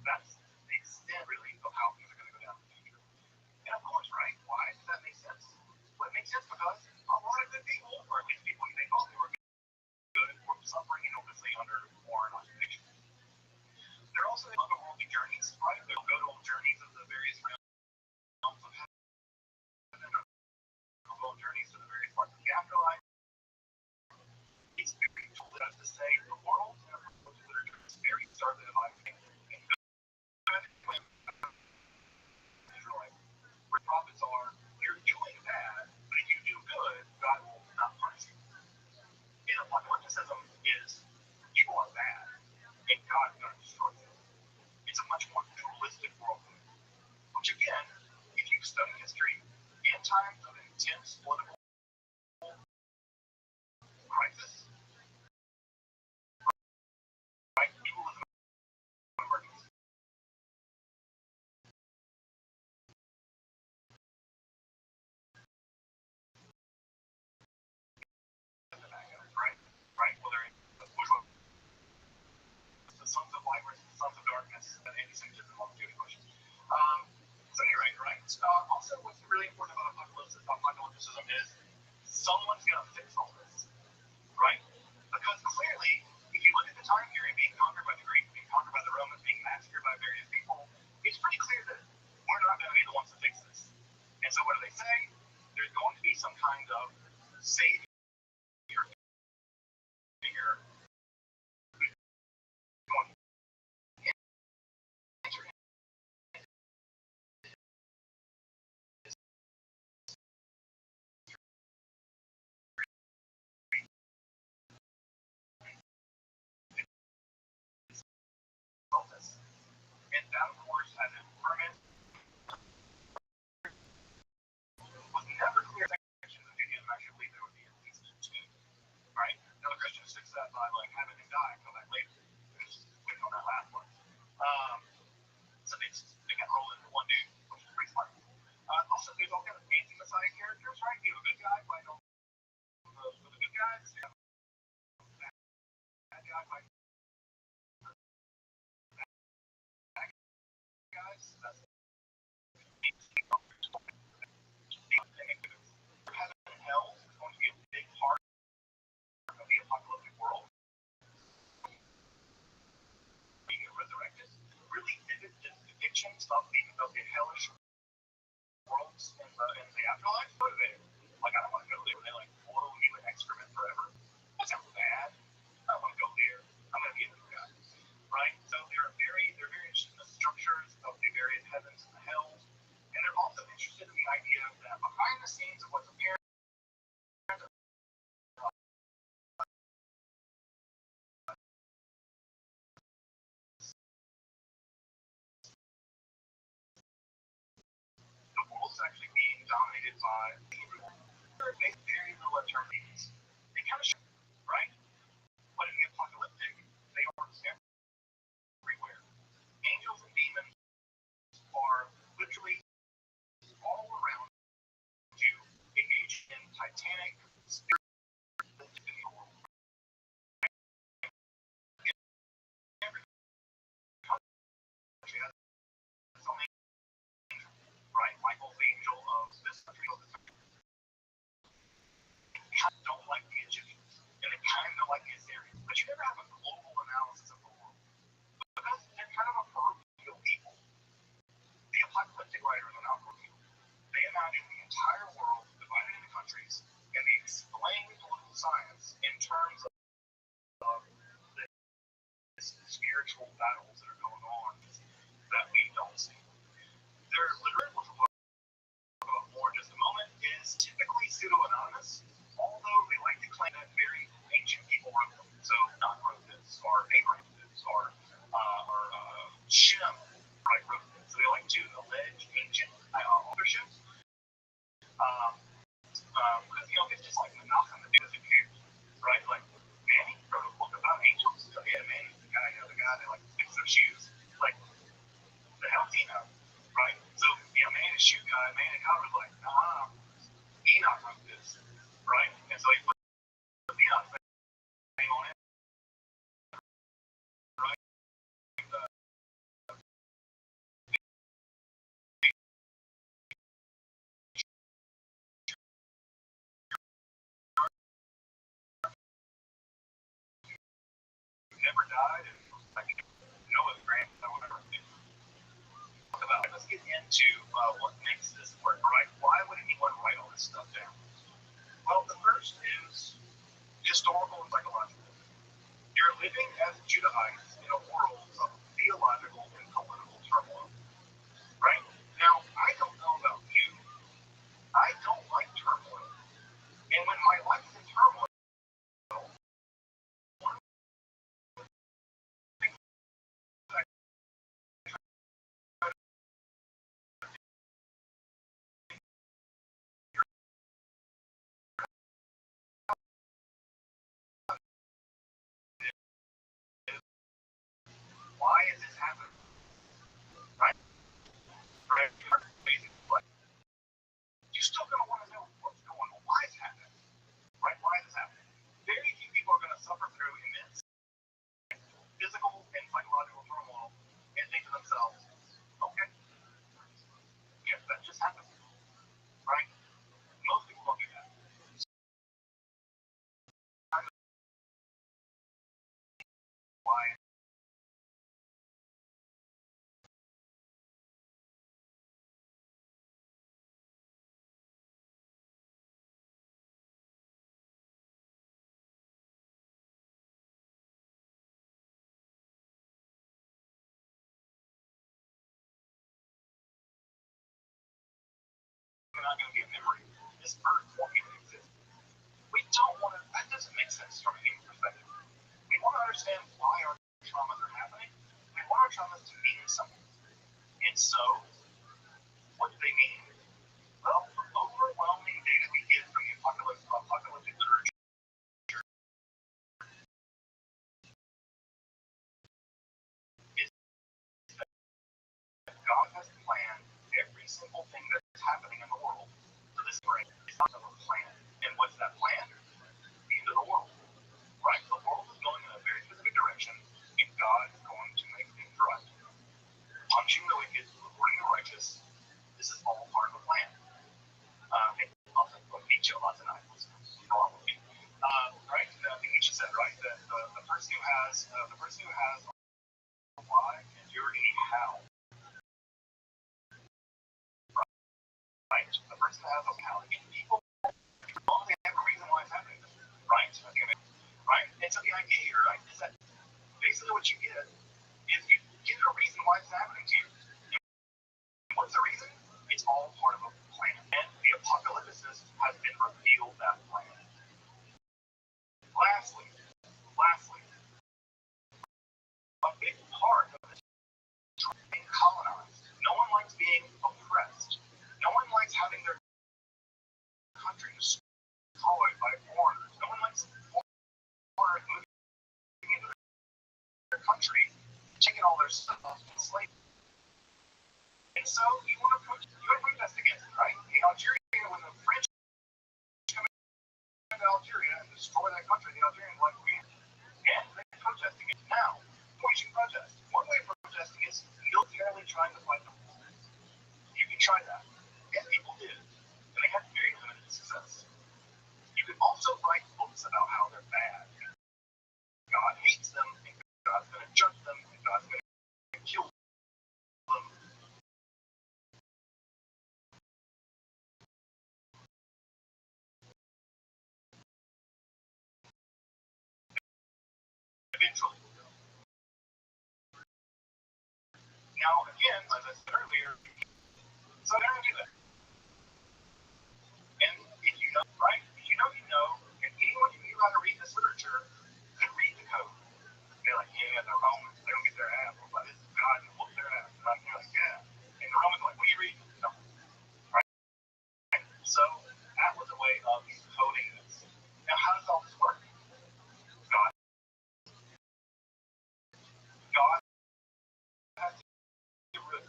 That's the extent, really, of how things are going to go down in the future. And of course, right? Why does that make sense? Well, it makes sense because a lot of good people, or at least people they thought they were good, were suffering enormously under foreign occupation. They're also in otherworldly journeys, right? They'll go on journeys of the various realms of heaven, and then they'll go on journeys to the various parts of the afterlife. It's very told us to say the world in literature is very startling in my opinion. Where prophets are, you're doing bad, but if you do good, God will not punish you. And apocalypticism is you are bad, and God is going to destroy you. It's a much more dualistic worldview. Which again, if you study history, in times of intense political crisis, right, dualism emerges. Right? Well, they're the sons of light versus the sons of darkness, and anti-Semitism on the Jewish question. So anyway, right? Also, what's really important about apocalypticism is someone's going to fix all this, right? Because clearly, if you look at the time period being conquered by the Greeks, being conquered by the Romans, being massacred by various people, it's pretty clear that we're not going to be the ones to fix this. And so what do they say? There's going to be some kind of savior figure who's going to enter all this. And that, of course, has a permanent, was never clear sections of Judaism actually believe there would be a realize that heaven and hell is going to be a big part of the apocalyptic world. Being resurrected, really vivid depictions of the hellish worlds in the afterlife. What are they? Like, I don't want to go there. They like blow you in excrement forever. That sounds bad. I don't want to go there. I'm going to be a new guy. Right? So they're very interested in the structures of the various heavens and the hells. And they're also interested in the idea that behind the scenes of what's apparent the world's actually being dominated by very little alternatives. They kind of show, right? But in the apocalyptic, they are everywhere. Angels and demons are literally all around you, engaged in titanic spiritual in the world. Every country has its own angel, right? Michael's the angel of this country, of this country. They kind of don't like the Egyptians, and they kind of don't like the Assyrians. But you never have a global analysis of the world. Because they're kind of a parochial people. The apocalyptic writers are not parochial. They imagine the entire world divided into countries, and they explain political science in terms of the spiritual battles that are going on that we don't see. Their literature, which we'll talk about more in just a moment, is typically pseudo-anonymous, although they like to claim that very ancient people wrote them. So not wrote this, or Abraham wrote this, or Shem wrote this. So they like to allege ancient authorship. Because, it's just like Menachem, the dude who cares, right? Like, Manny wrote a book about angels. So, yeah, Manny's the guy that, like, fix their shoes. Like, the hell does he know, right? So, Manny's shoe guy, Manny was like, Enoch wrote this, right? And so he put the Enoch name on it, right? Never died, and like Noah's grandson, whatever. Let's get into what makes this work, right? Why would anyone write all this stuff down? Well, the first is historical and psychological. You're living as Judahites in a world of theological and political turmoil, right? Now, I don't know about you. I don't like turmoil. And when my life is in turmoil, why is this happening? Right? Right? Basically, you're still going to want to know what's going on. Why is it happening? Right? Why is this happening? Very few people are going to suffer through immense physical and psychological turmoil and think to themselves, okay, yes, that just happened. Right? Most people don't do that. Why? Not going to be a memory. This earth won't even exist. We don't want to, that doesn't make sense from a human perspective. We want to understand why our traumas are happening. We want our traumas to mean something. And so, what do they mean? Well, the overwhelming data we get from the apocalyptic literature is that God has planned every single thing that's happening in the world. So this is not a plan. And what's that plan? The end of the world. Right? The world is going in a very specific direction, and God is going to make things right. Punching the wicked, righteous. This is all part of the plan. I'll meet you a lot tonight. Probably. Right? I think Nietzsche said, right, that the person who has a why and you're a how. Right? The person who has a how. People only have a reason why it's happening. Right? Right? And so the idea here, right, is that basically what you get is you get a reason why it's happening to you. And what's the reason? It's all part of a plan. And the apocalypse has been revealed that plan. Lastly, a big part of this is being colonized. No one likes being oppressed. No one likes having their country destroyed by foreigners. No one likes foreigners moving into their country, taking all their stuff and slavery. And so you want to protest against it, right? In Algeria, when the French come into Algeria and destroy that country, the Algerians like and they protest against it. Now, what you can protest? One way of protesting is militarily trying to fight them. You can try that. And people did. And they had very limited success. You can also write books about how they're bad. God hates them, and God's going to judge them, and God's going to kill them. Eventually. Now, again, as I said earlier, so they're going to do that. And if you know, right? If you know, and anyone who knew how to read this literature could read the code. They're like, yeah, they're Romans. They don't get their ass. Well, this is God and whoop their ass. And I'm like, yeah. And the Romans are like, what are you reading? No. Right? So that was a way of coding this. Now, how does all this work? God has to reveal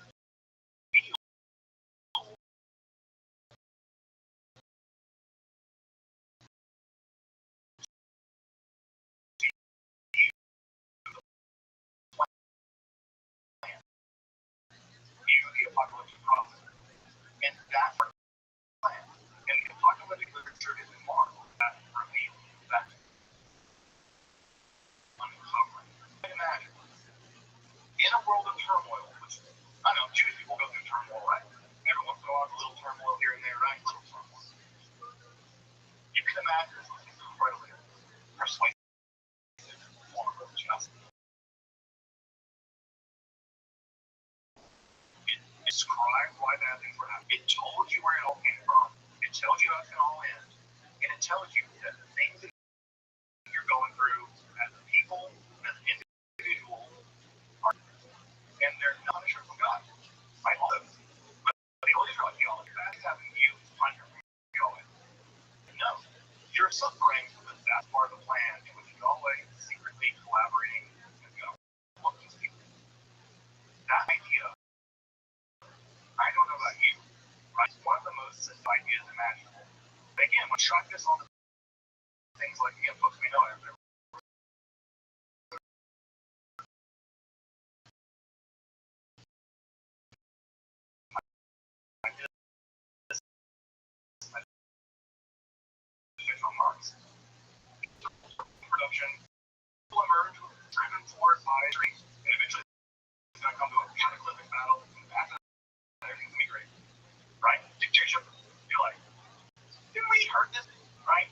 the apocalyptic prophet. And that's our plan. And the apocalyptic literature is remarkable. That reveals that uncovering. Imagine, in a world of turmoil, which I know Jewish people go through turmoil, right? Every once in a while, a little turmoil here and there, right? Little turmoil. You can imagine this incredibly persuasive form of justice. It described why bad things were happening. It told you where it all came from. It tells you how it's going to all end. And it tells you that the things that you're going through as a people, as an individual, are, and they're not punishment from God. Right? All those. But the old Israelite theology, bad things happen to you, punishment from God. No. You're suffering because that's part of the plan in which you're always secretly collaborating with God. Look, these people. That idea, I don't know about you, right? It's one of the most simple ideas imaginable. But again, when shot this on the things like, again, folks we know, Marx. Production will emerge, driven forward by dreams, and eventually it's going to come to a cataclysmic battle, and after that, everything's going to be great. Right? Dictatorship, you're like, didn't we heard this? Right?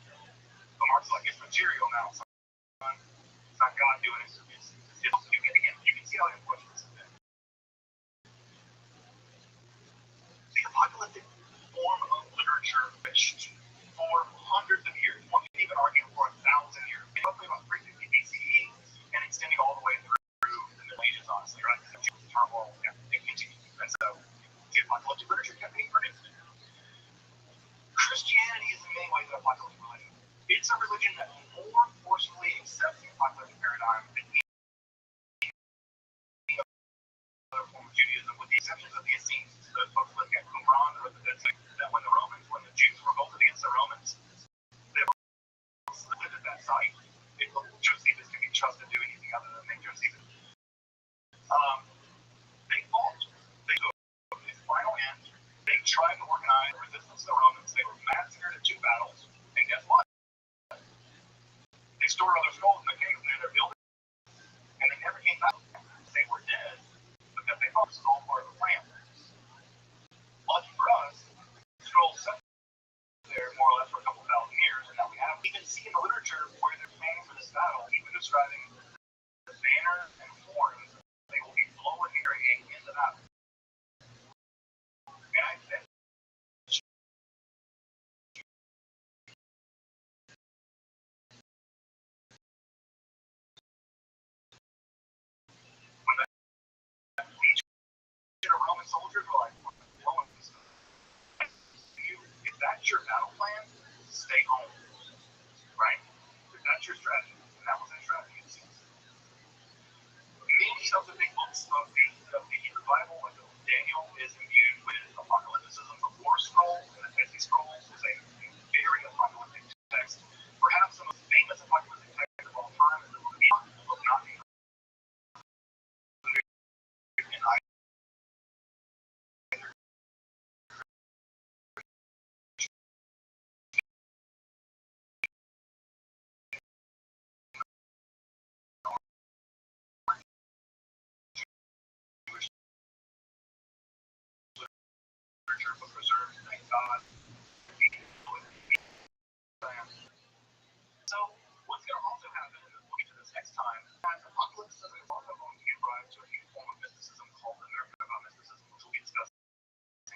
But Marx is like, it's material now, son. It's not God doing it. You can see how important this is. The apocalyptic form of literature for hundreds of years, one can even argue for 1,000 years, roughly about 350 BCE, and extending all the way through the Middle Ages, honestly, right? Turmoil, it continues. And so, the apocalyptic literature kept being produced. Christianity is in many ways an apocalyptic religion. It's a religion that more forcefully accepts the apocalyptic paradigm than any other form of Judaism, with the exceptions of the Essenes. Those folks looking at Qumran or the Dead Sea, that when the Jews revolted against the Romans, they lived at that site. If Josephus can be trusted to do anything other than make Josephus. They trying to organize resistance to the Romans. They were massacred in 2 battles, and guess what? They stored all their skulls in the cave near their building, and they never came back. They were dead because they thought this was all part of the plan. Lucky for us, scrolls sat there more or less for a couple thousand years, and now we have. You can see in the literature where they're planning for this battle, even describing the banner and horns they will be blowing carrying in the battle. And I bet when that legion of Roman soldiers were like blowing this stuff. If that's your battle plan, stay home. Right? If that's your strategy, and that was their strategy, it seems. Many of the big books of the Bible, like Daniel, is imbued with apocalypticism. The War Scroll and the Dead Sea Scrolls is a very apocalyptic text. Perhaps the most famous apocalyptic text of all time is the book of Enoch, not included in either. Literature, but preserved, thank God. So, what's going to also happen, and we'll get to this next time, is apocalypticism is also going to give rise to a new form of mysticism called the Merkaba mysticism, which we'll be discussing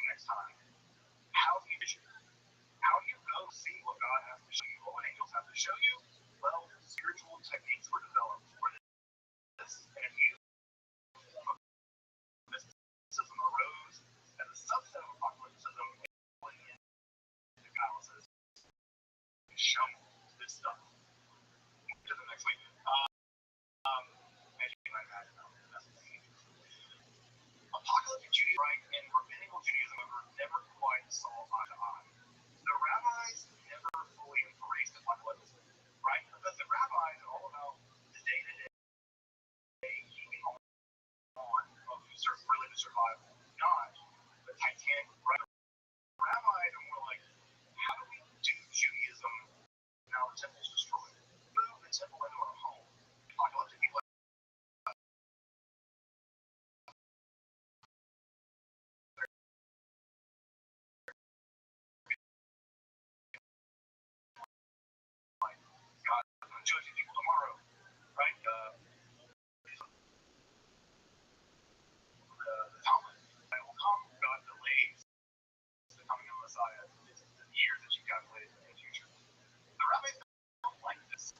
next time. How do you vision? How do you go see what God has to show you, or what angels have to show you? Well, spiritual techniques were developed for this, and a new form of mysticism arose as a subset of apocalypticism in the Gallicis. Show me this stuff. To the next week. As you might imagine, apocalyptic Judaism, right, and rabbinical Judaism never quite saw eye to eye. The rabbis never fully embraced apocalypticism, right? Because the rabbis are all about the day-to-day keeping on of religious survival, not the Titanic. Right? Rabbis are more like, how do we do Judaism now the temple's destroyed? Move the temple into our home. Apocalyptic people like, God's going to judge people tomorrow, right? The Talmud, that will come, God delays the coming of the Messiah. It's the years that you calculated in the future. The rabbis don't like this.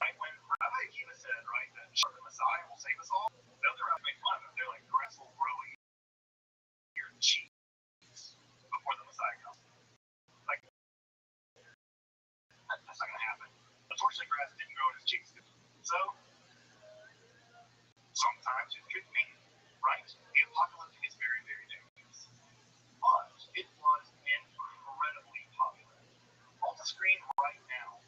Right? When Rabbi Akiva said, right, that the Messiah will save us all, the other rabbis make fun of him. They're like, grass will grow in your cheeks before the Messiah comes. Like, that's not going to happen. Unfortunately, grass didn't grow in his cheeks. So, sometimes it could be, right? The apocalyptic is very, very dangerous. But it was incredibly popular. On the screen right now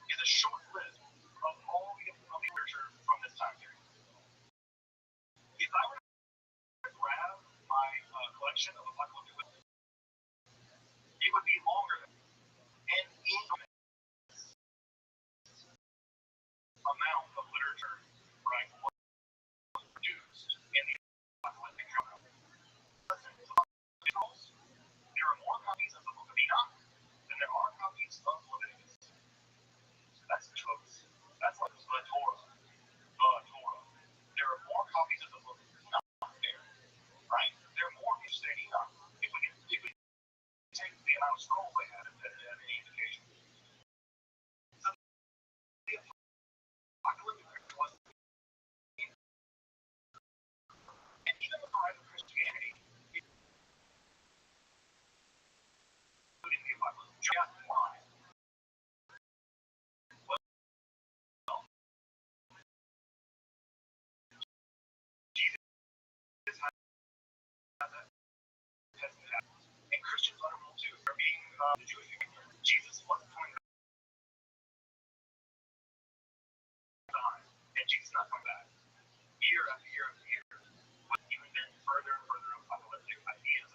is a short list of all the literature from this time period. If I were to grab my collection of apocalyptic literature, it would be longer than an enormous amount of literature, right, was produced in the apocalyptic genre. There are more copies of the Book of Enoch than there are copies of Leviticus. That's close. That's like the Torah. There are more copies of the Book of Enoch there, right? There are more people in Enoch. If we take the amount of scrolls they had, that had any indication. So the apocalyptic was, and even with the rise of Christianity, including the apocalypse, just why? Well, Jesus has that. And Christians are able to, for being the Jewish people. Jesus wasn't coming back, and Jesus not coming back. Year after year after year, with even then further and further apocalyptic ideas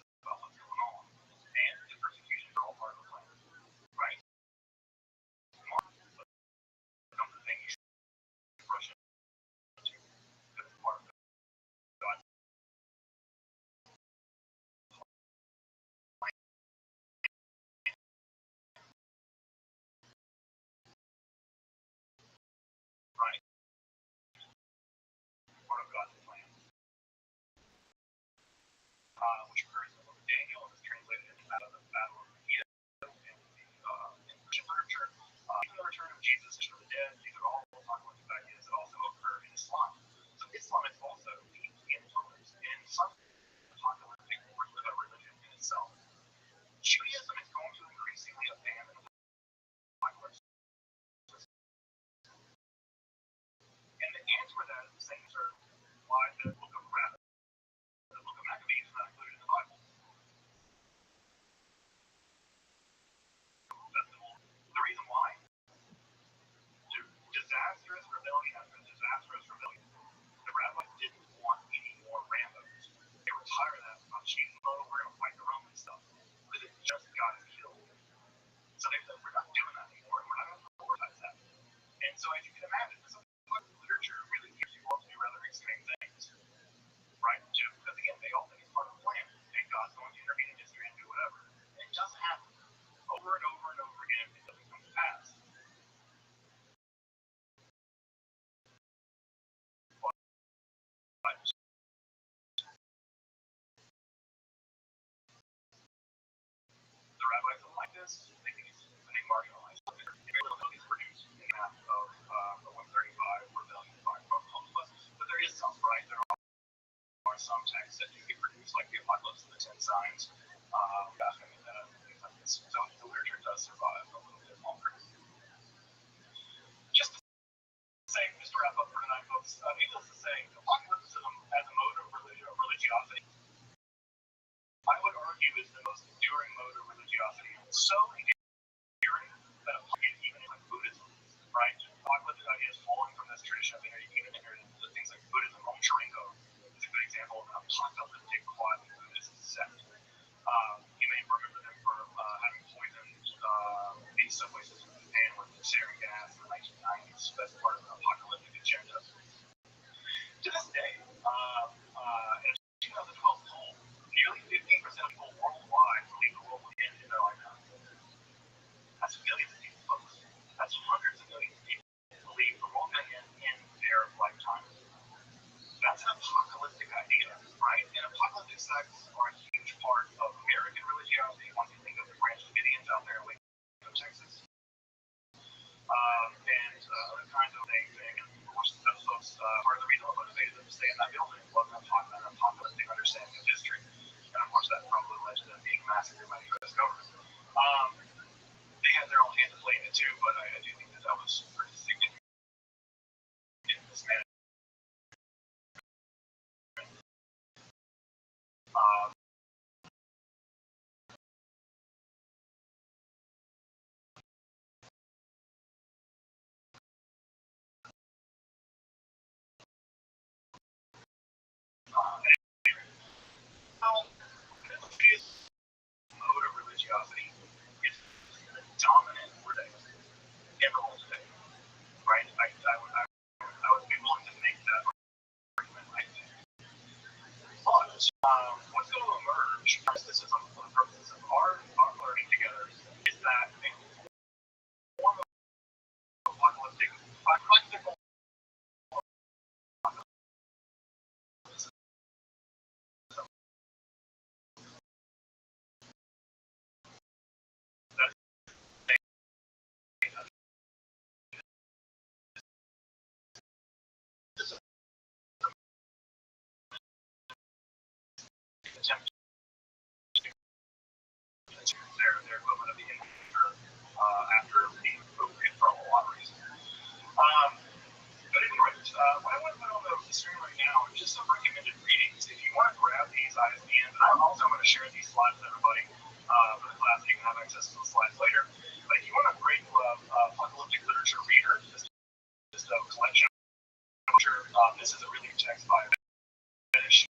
tired of that about cheating. Oh, we're going to fight the Roman stuff. But it just got killed. So they said, we're not doing that anymore. We're not going to prioritize that. And so as you can imagine, this literature really gives you all to do rather extreme things. Right? Too. Because again, they all think it's part of the plan. And God's going to intervene in history and do whatever. And it doesn't happen. Over and over and over again, it doesn't come to pass. But the rabbis don't like this. They think it's marginalized. It's produced in half of the 135 rebellion by Rothschild'S. But there is some, right? There are some texts that do get produced, like the Apocalypse of the 10 Signs. So the literature does survive a little bit longer. Just to say, just to wrap up for tonight, folks, needless to say, apocalypticism as a mode of religiosity, I would argue is the most enduring mode of religiosity. So enduring that even in like Buddhism, right? Apocalyptic ideas flowing from this tradition, even into things like Buddhism. Om Sharingo is a good example of an apocalyptic quasi-Buddhist sect. You may remember them for having poisoned the subway system in Japan with sarin gas in the 1990s. That's part of an apocalyptic agenda. To this day, in a 2012 poll, nearly 15% of people worldwide believe the world will end in their lifetime. That's millions of people, folks. That's hundreds of millions of people who believe the world will end in their lifetime. That's an apocalyptic idea, right? And apocalyptic sects are a huge part of American religiosity. Once you think of the Branch Davidians out there in Waco, Texas, and other kinds of things. And of course, those folks, part of the reason what motivated them to stay in that building was an apocalyptic understanding of history. And of course, that probably led to them being massacred by the U.S. government. They had their own hand to play in it too, but I do think that was pretty significant in this manner. Mode of religiosity is dominant today, everyone today, right? I would be willing to make that argument, I think. But what's going to emerge, mysticism for the purposes of our learning together, is that a form of apocalyptic attempt to their equivalent of the infrastructure after being moved for a lot of reasons. But anyway, what I want to put on the screen right now is just some recommended readings. If you want to grab these ISBNs, and I'm also going to share these slides with everybody for the class, so you can have access to the slides later. But if you want a great apocalyptic literature reader, just a collection of literature, this is a really good text by Finish.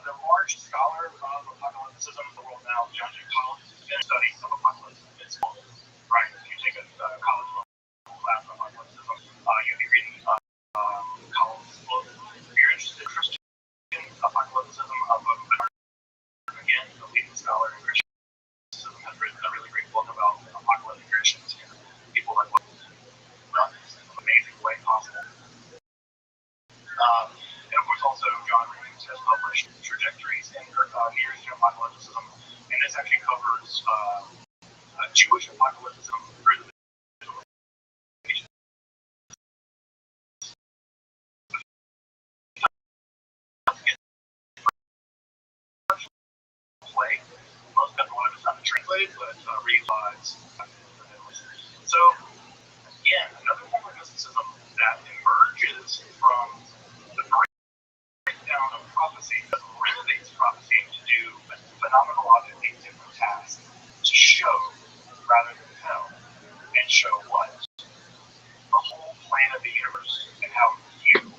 The large scholar of apocalypticism in the world now, John J. Collins, in studies of apocalypse. It's called, right? If you take a college class on apocalypticism, you'll be reading Collins' book. If you're interested in Christian apocalypticism, again, the leading scholar in Christianism has written a really great book about apocalyptic Christians and people that would run this in an amazing way possible. And of course, also John Reynolds has published Trajectories in Near-Eastern Apocalypticism, and this actually covers Jewish apocalypticism through the play. Most of it's not translated, but realize. So, again, another form of mysticism that emerges from the breakdown of prophecy, that renovates prophecy to do phenomenologically different tasks, to show rather than tell, and show what? The whole plan of the universe and how you,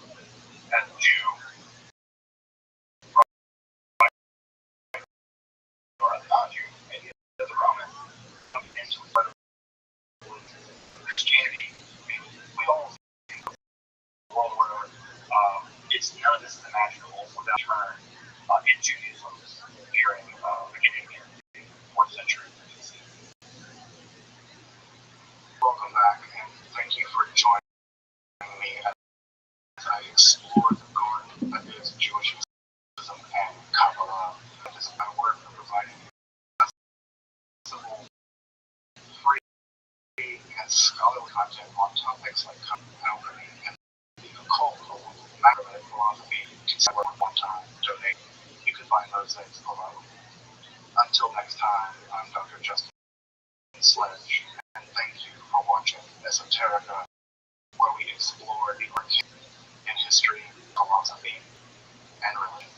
as a Jew, this is imaginable without turn in Judaism during beginning in the 4th century BC. Welcome back, and thank you for joining me as I explore the garden that is Jewish mysticism and Kabbalah. It is my work for providing accessible, free, and scholarly content on topics like alchemy and the occult, mathematical philosophy, consider one time, donate. You can find those things below. Until next time, I'm Dr. Justin Sledge, and thank you for watching Esoterica, where we explore the arcane in history, philosophy, and religion.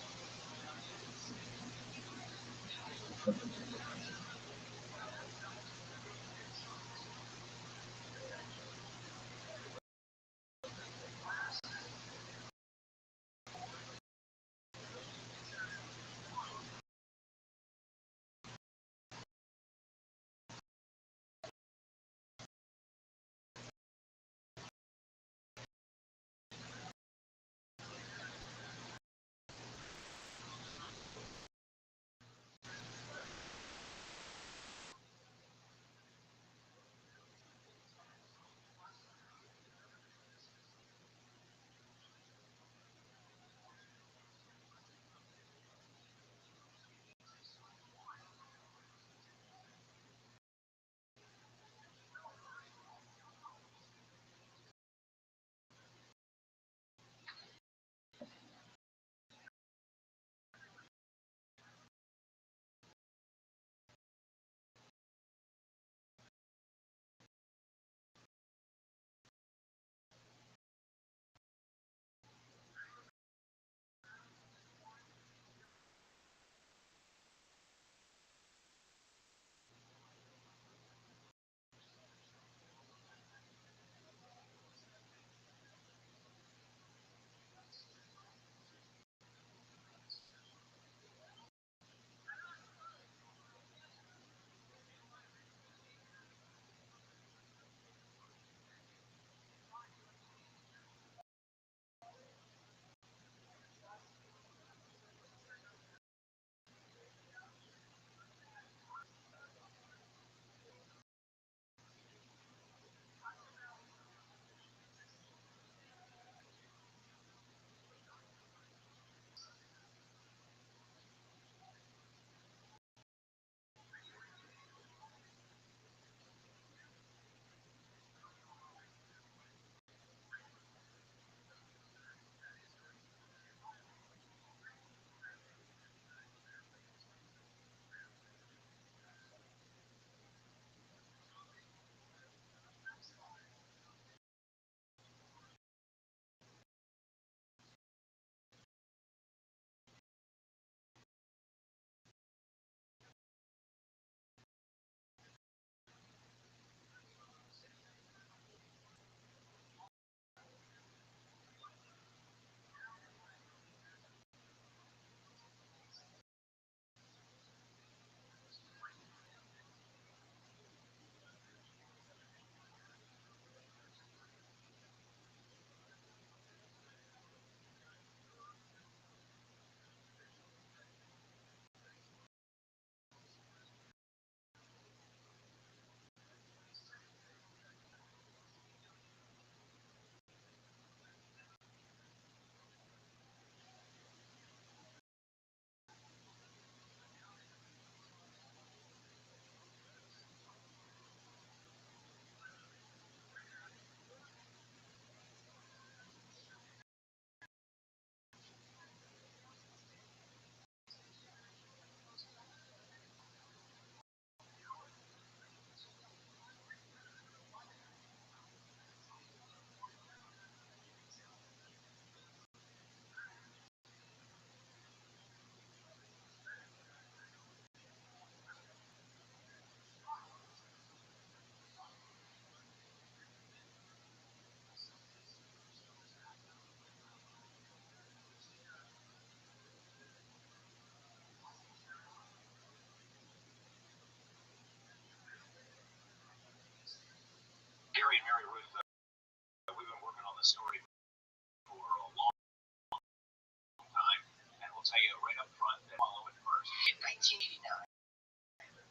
tell you right up front that follow it first. In 1989,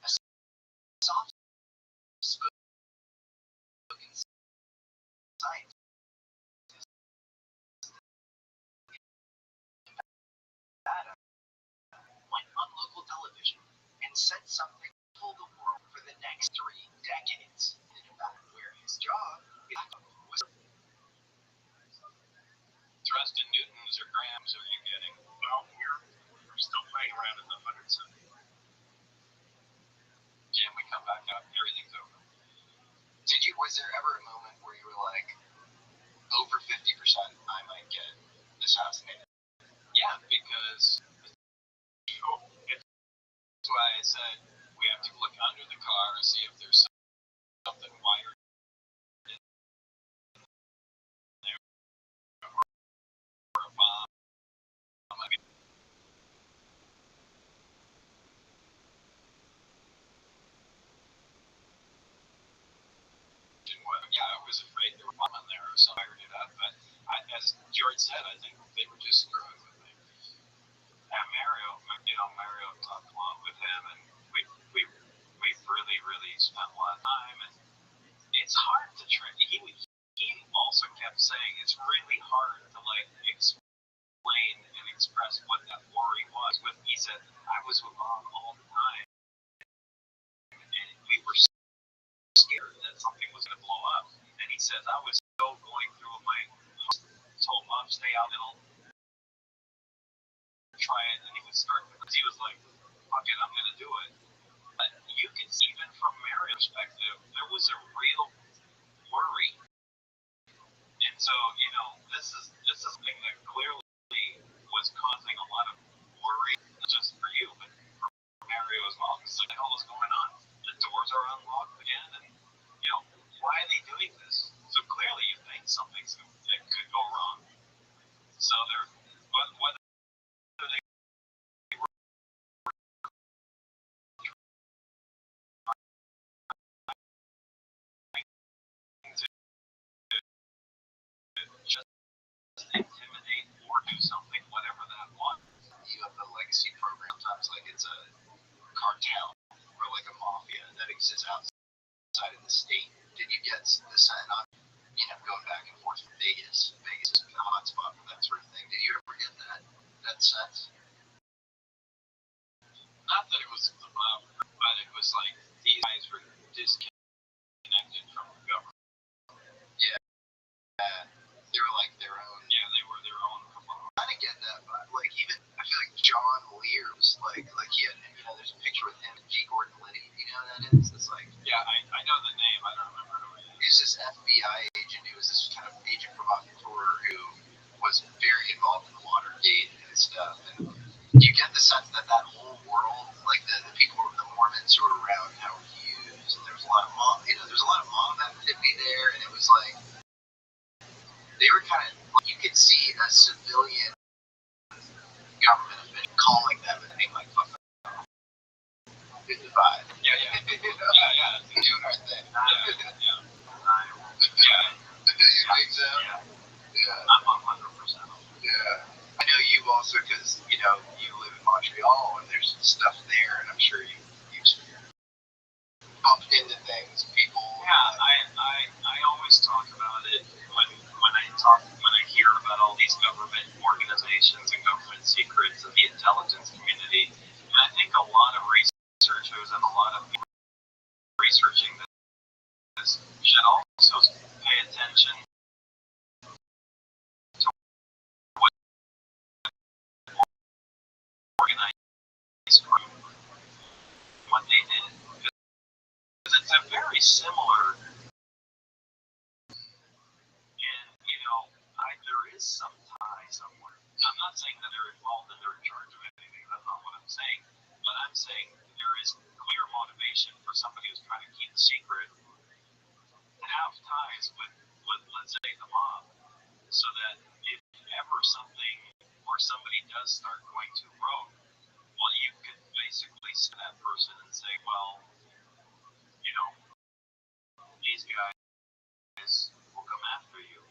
a soft-spoken scientist went on local television and said something for the world for the next 3 decades. Where his job was Thrust in newtons or grams are you getting? Well, we're still playing around in the hundreds of. Jim, we come back up, everything's over. was there ever a moment where you were like, over 50%, I might get assassinated? Yeah, because that's why I said we have to look under the car and see if there's something wired in there or a bomb. I mean, yeah, I was afraid there were bomb in there, so I fired it up. But as George said, I think they were just screwing with me. And Mario talked a lot with him, and we really spent a lot of time. And it's hard to train. He also kept saying it's really hard to explain and express what that worry was. He said I was with Mom all the time, and we were scared that something was going to blow up. And he says I was still going through my told Mom stay out and I'll try it, and he would start because he was like, fuck it, I'm going to do it. But you can see, even from Mario's perspective, there was a real worry. And so, this is something that clearly was causing a lot of worry, not just for you, but for Mario as well. Because what the hell is going on? The doors are unlocked again, and why are they doing this? So clearly, you think something could go wrong. So whether they just intimidate or do something, whatever that was. You have the legacy program, sometimes like it's a cartel or like a mafia that exists outside of the state. Did you get the sense on, going back and forth from Vegas? Vegas is a hot spot for that sort of thing. Did you ever get that sense? Not that it was the mob, but it was like these guys were disconnected from the government. Yeah. They were like their own. Yeah, they were their own. I didn't get that, but even I feel like John Lear was like he had, there's a picture with him and G. Gordon Liddy. You know who that is? It's like, yeah, I know the name. I don't remember who he is. He's this FBI agent. He was this kind of agent provocateur who was very involved in the Watergate and stuff. And you get the sense that whole world, like the people, the Mormons who were around Howard Hughes, and there was a lot of there's a lot of mob activity there, and it was like they were kind of you could see a civilian government official calling them and being like, "Fuck 55." Yeah. Yeah. Doing our thing. Yeah. You think so? Yeah. I'm 100%. Yeah. I know you also, because you live in Montreal and there's stuff there, and I'm sure you've bumped into things, people. Yeah, I always talk about it when I hear about all these government organizations and government secrets and the intelligence community. And I think a lot of researchers and a lot of people researching this should also pay attention to what organized group, what they did. Because it's a very similar, and there is some tie somewhere. I'm not saying that they're involved and they're in charge of anything. That's not what I'm saying. But I'm saying there is clear motivation for somebody who's trying to keep a secret to have ties with let's say, the mob, so that if ever something or somebody does start going too rogue, well, you could basically see that person and say, well, these guys will come after you.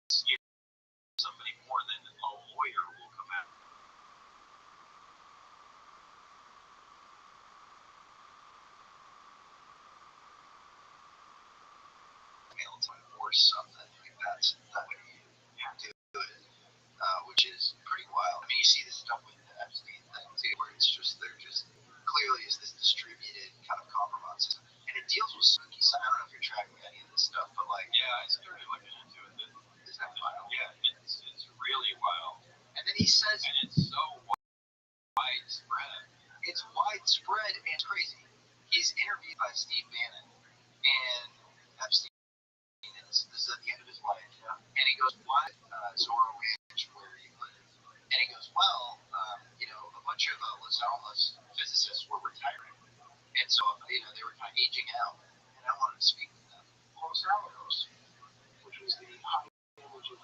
somebody more than a lawyer will come out. Or something like that's that way you do it, which is pretty wild. I mean, you see this stuff with the Epstein thing too, where it's just they're just clearly is this distributed kind of compromise system, and it deals with spooky stuff. I don't know if you're tracking any of this stuff, but like, yeah, I started looking into it. Is that wild? Yeah, it's really wild. And then he says, and it's so widespread. It's widespread and crazy. He's interviewed by Steve Bannon, and Epstein. This is at the end of his life, and he goes, "What Zorro Ranch, where you live?" And he goes, "Well, a bunch of Los Alamos physicists were retiring, and so they were kind of aging out, and I wanted to speak with them." Los Alamos, which was the high village of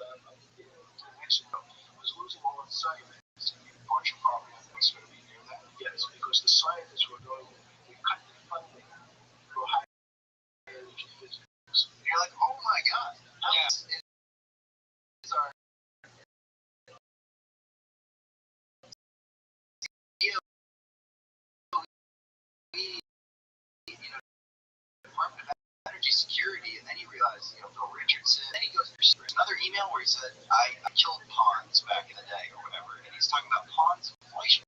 Mexico, was losing all its scientists. A bunch of property was going to be near that. Yes, because the scientists were going to cut the funding for higher energy physics. And you're like, "Oh my God!" Yeah. It's our Department of Energy Security, and then you realize, Bill Richardson. Then he goes, there's another email where he said, I killed pawns back in the day, or whatever, and he's talking about pawns inflation,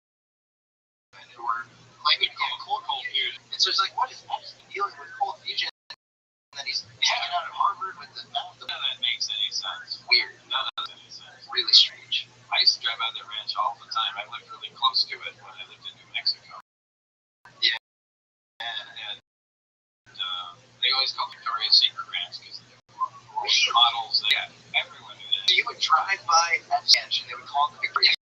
who were claiming to get cold fusion. And so it's like, what is Epstein dealing with cold fusion? And then he's hanging out at Harvard with the mouth. None of that makes any sense. Weird. None of that makes any sense. Really strange. I used to drive out that ranch all the time. I lived really close to it when I lived in New Mexico. Yeah. And they always call Victoria's Secret ranch because they were models. Yeah, everyone knew that. So you would drive by that ranch and they would call it the Victoria's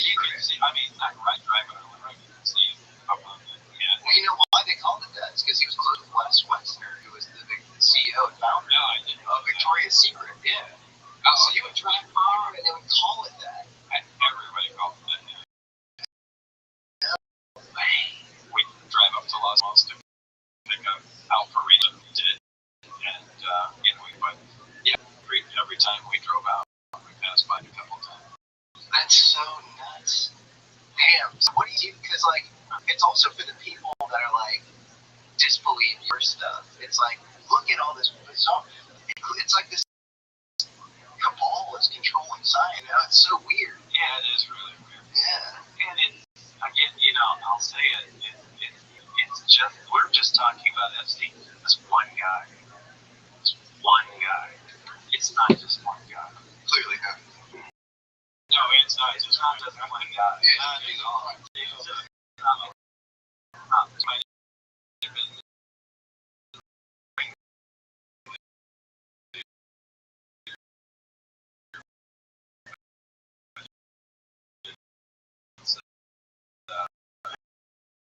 You can see, I mean, not right driving on the road, you can see it up on the, yeah. Well, you know why they called it that? It's because he was close with Les Wexner, who was the CEO and founder of Victoria's Secret. Yeah. So you would drive by and they would call it that. Everybody called it that. Yeah. We drive up to Los Angeles to pick up Alpharetta did, and but yeah, every time we drove out, we passed by a couple times. That's so nuts. Damn. So what do you do? Because it's also for the people that are disbelieve your stuff. It's like, look at all this bizarre. It's like this cabal is controlling science. It's so weird. Yeah, it is really weird. Yeah. And again, I'll say it. It's just we're just talking about Epstein. This one guy. This one guy. It's not just one guy. Clearly not. No, it's not. It's not just one guy. Not at all.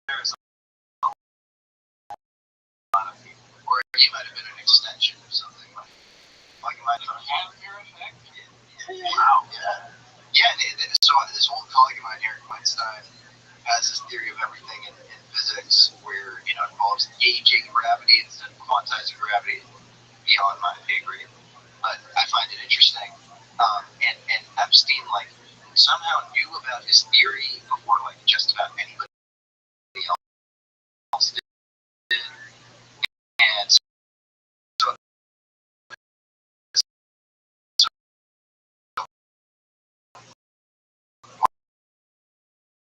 There's a lot of people. Or he might have been an extension or something. Like it might have Have your effect. Wow. Yeah. Yeah. So this old colleague of mine, Eric Weinstein, has this theory of everything in physics where it involves gauging gravity instead of quantizing gravity. Beyond my pay grade, but I find it interesting. And Epstein somehow knew about his theory before just about anybody else did. And so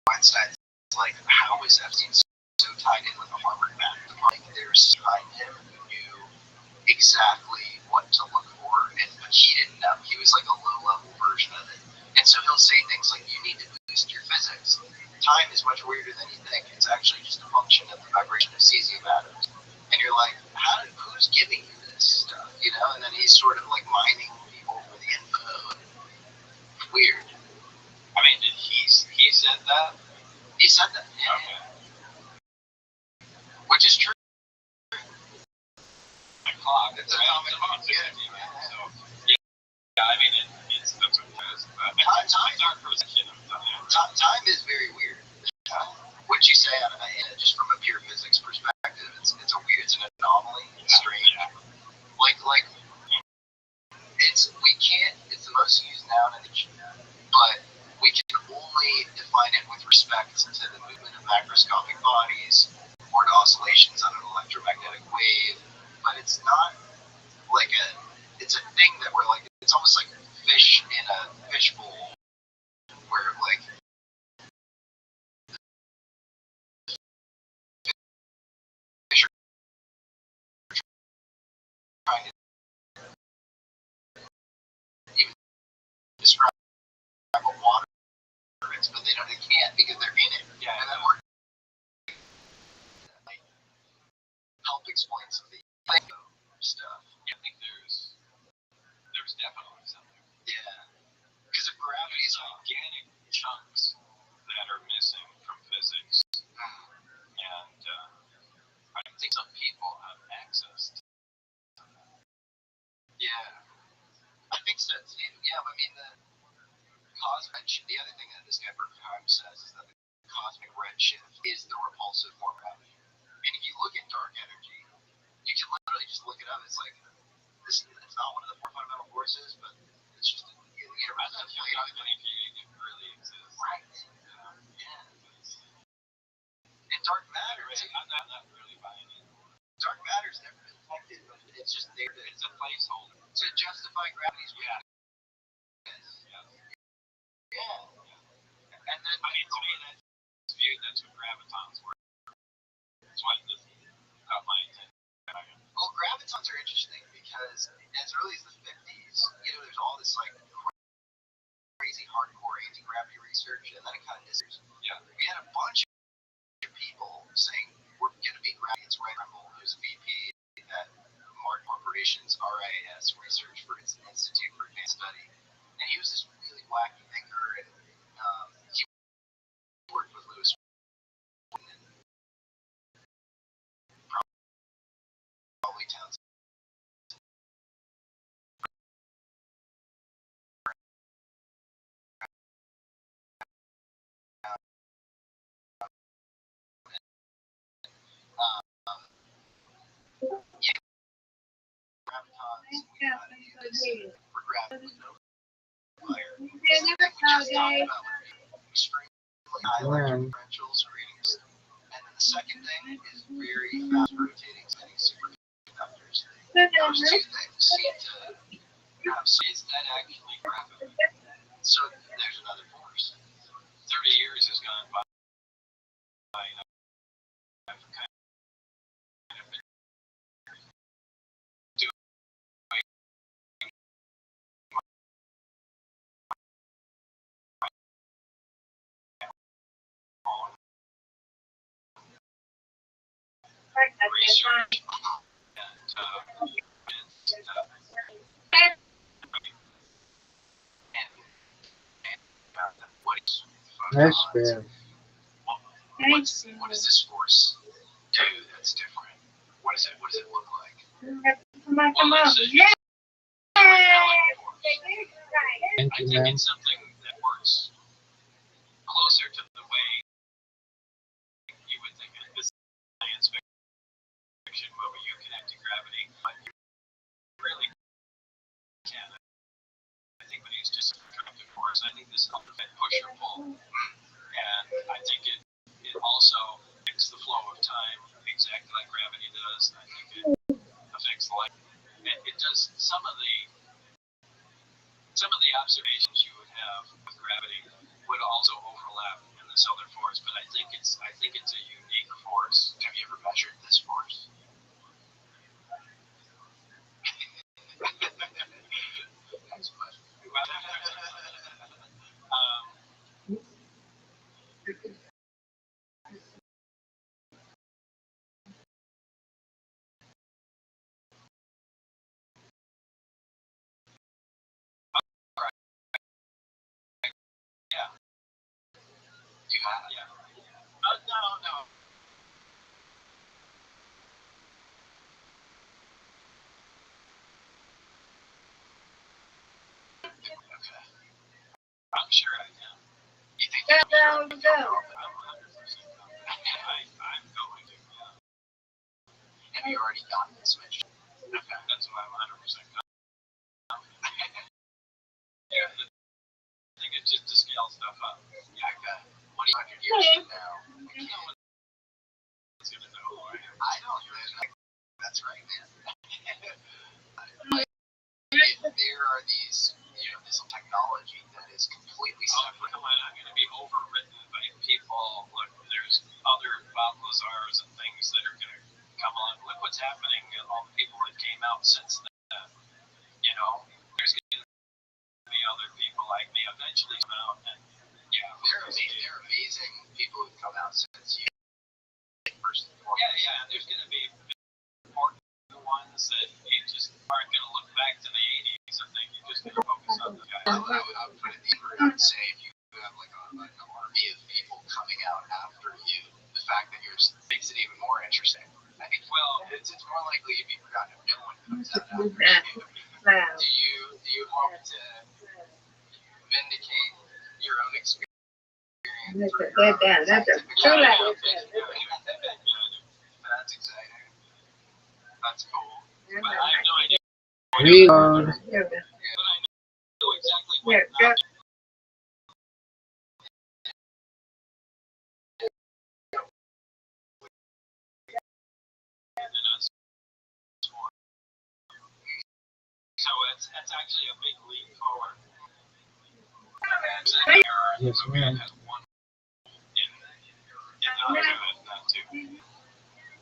Weinstein's how is Epstein so tied in with the Harvard map? There's behind him who knew exactly what to look for, but he didn't know. He was a low-level version of it. And so he'll say things like, you need to boost your physics. Time is much weirder than you think. It's actually just a function of the vibration of cesium atoms. And you're like, who's giving you this stuff? And then he's sort of mining people for the info. Weird. I mean, did he said that? He said that, yeah. Okay. Which is true. Clock. It's a common clock, yeah. So, yeah, I mean, it's that's what it is. Time's our perception of time. Time is very weird. What you say, just from a pure physics perspective, it's an anomaly. It's strange. We can't supposed to use noun and age, but we can only define it with respect to the movement of macroscopic bodies or to oscillations on an electromagnetic wave. But it's not like it's a thing that we're like, it's almost like fish in a fishbowl, where like fish are trying to even describe what water is, but they can't because they're in it. Yeah, and that works. Like, help explain some of the stuff. Yeah, I think there's definitely something. Yeah, because if gravity is Organic chunks that are missing from physics, and I think some people have access to. yeah, I think so too. Yeah, I mean the other thing that this guy Berkheim says is that the cosmic redshift is the repulsive form of gravity. And if you look at dark energy, you can literally just look it up. It's like it's not one of the four fundamental forces, but it's just it really exists. Right. Yeah. And dark matter. I'm not really buying it. Dark matter's never been detected, but it's just there to. It's a placeholder To justify gravity's weakness. Yeah. And then I mean, to me, that's viewed. That's what gravitons were. That's why this got my attention. Well, gravitons are interesting because as early as the 50s, there's all this like crazy hardcore anti-gravity research, and then it kind of disappears. Yeah. We had a bunch of people saying we're going to be gravity. It's Ray Rumble, who's a VP at Martin Corporation's RIAS Research for its Institute for Advanced Study, and he was this really wacky thinker, and he worked with Lewis and probably Townsend. Gravitons, we got to use this for gravity. Fire. We just talked about extremely high electric differentials creating. And then the second thing is very fast rotating spinning superconductors. Those two things seem to have. Is that actually gravity? So there's another force. 30 years has gone by. I've kind of been doing research That's fair. What does this force do that's different? What does it look like? Come on. Yeah. I think it's something that works closer to the way you would think of this science fiction movie. You connect to gravity, but you really can't. I think when he's just attractive force, I think this is ultimate push or pull, and I think it also affects the flow of time exactly like gravity does. I think it affects light. It does some of the observations you would have with gravity would also overlap in this other force, but I think it's a unique force. Have you ever measured this force? Next question. Yeah. You have? Yeah. No. Okay. I'm sure I can. You think Go. I'm 100% I'm going to. Yeah. have you already gotten this measured? That's why I'm 100% confident. stuff up. Yeah, okay. What do you 100 years from now? No one's gonna know who I am. I don't know. That's right, man. There are these, this technology that is completely separate. Come on, I'm going to be overwritten by people. Look, there's other Bob Lazars and things that are going to come on. Look what's happening. All the people that came out since then. There's going to be other people like me eventually come out. And, they're amazing people who've come out since you. First and foremost. Yeah. There's going to be important ones that you just aren't going to look back to the 80s. I think you're just going to focus on the guys. I would put it deeper. I would say if you have like an army of people coming out after you, the fact that yours makes it even more interesting. I think, it's more likely to be forgotten if no one comes out after you. Wow. Do you hope to vindicate your own experience? Put that down. That's a true life. That's exciting. That's cool. But I have no idea. Reload. Yeah. But I know exactly what Yeah, go. So it's actually a big leap forward. Yes, ma'am.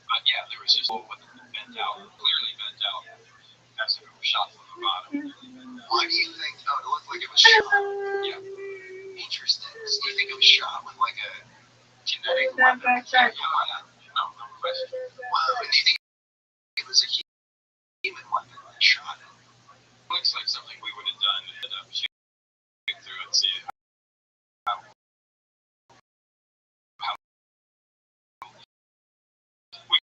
But yeah, there was just bent out, clearly bent out, as if it was shot from the bottom. Why do you think? Oh, it looked like it was shot. Yeah. Interesting. So do you think it was shot with like a genetic Back, weapon? back, back. No question. Wow. And do you think it was a human weapon that shot it? Looks like something we would have done to hit up, shoot through and see how we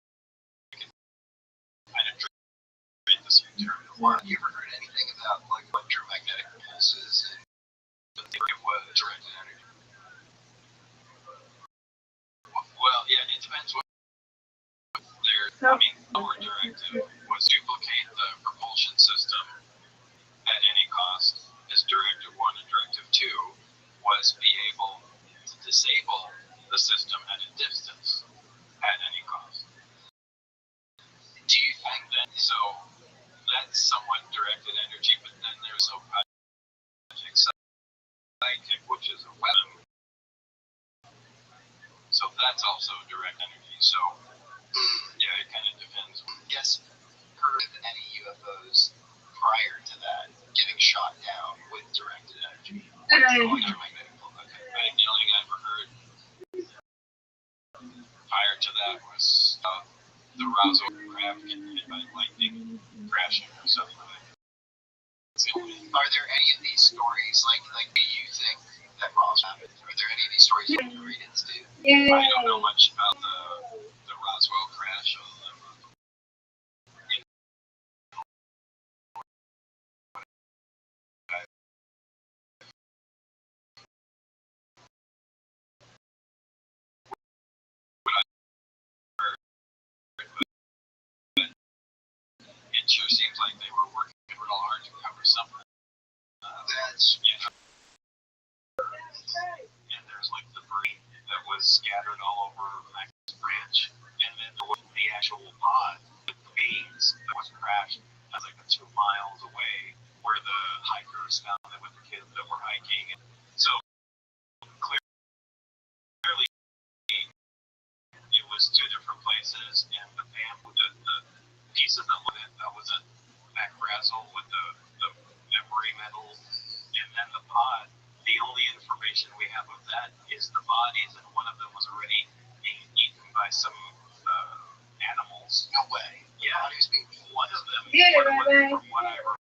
can kind of treat this material. Have you ever heard anything about like electromagnetic pulses and the theory of what directed energy? Well, yeah, it depends what our directive was duplicate the propulsion system at any cost, as directive 1 and directive 2 was be able to disable the system at a distance at any cost. Do you think that? So that's somewhat directed energy, but then there's a project sidekick, which is a weapon. So that's also direct energy. So yeah, it kind of depends. Yes. Heard of any UFOs prior to that getting shot down with directed energy? Electromagnetic pulse. Okay. I think the only thing I ever heard prior to that was the Roswell craft getting hit by lightning, crashing or something like that. Are there any of these stories, like do you think that Roswell happened? Are there any of these stories you can read into? Yeah. I don't know much about the Roswell crash. It sure seems like they were working real hard to cover something. And there's like debris that was scattered all over Max Branch, and then there was the actual pod with the beams that was crashed. That's like 2 miles away, where the hikers found it with the kids that were hiking. And so clearly, it was 2 different places, and the piece of them that was a back razzle with the memory metal, and then the pod. The only information we have of that is the bodies, and one of them was already being eaten by some animals. No way. Yeah, one of them. Yeah, from what I remember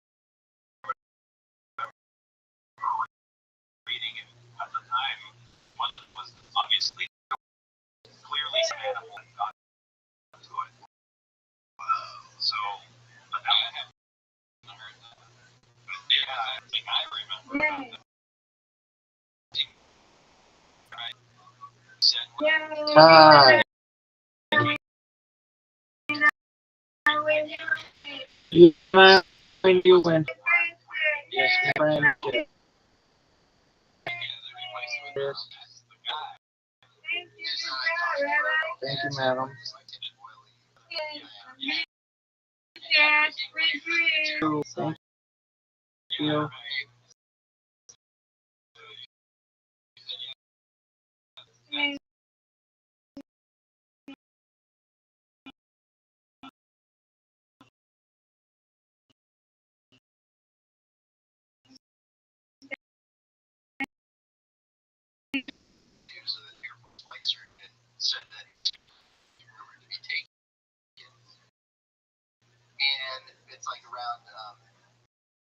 reading at the time, one was obviously clearly some animal that got to it. So, but I haven't heard that. But yeah, I think I remember about that. Hi. You mind when you win? Yes, my friend. Yeah, there'd be places Chris. Thank you, good job, Rabbi. Thank you, madam. Yes. Yes, free drink. Thank you. Yes. News of the Air Force flights and said that you were to be taken. And it's like around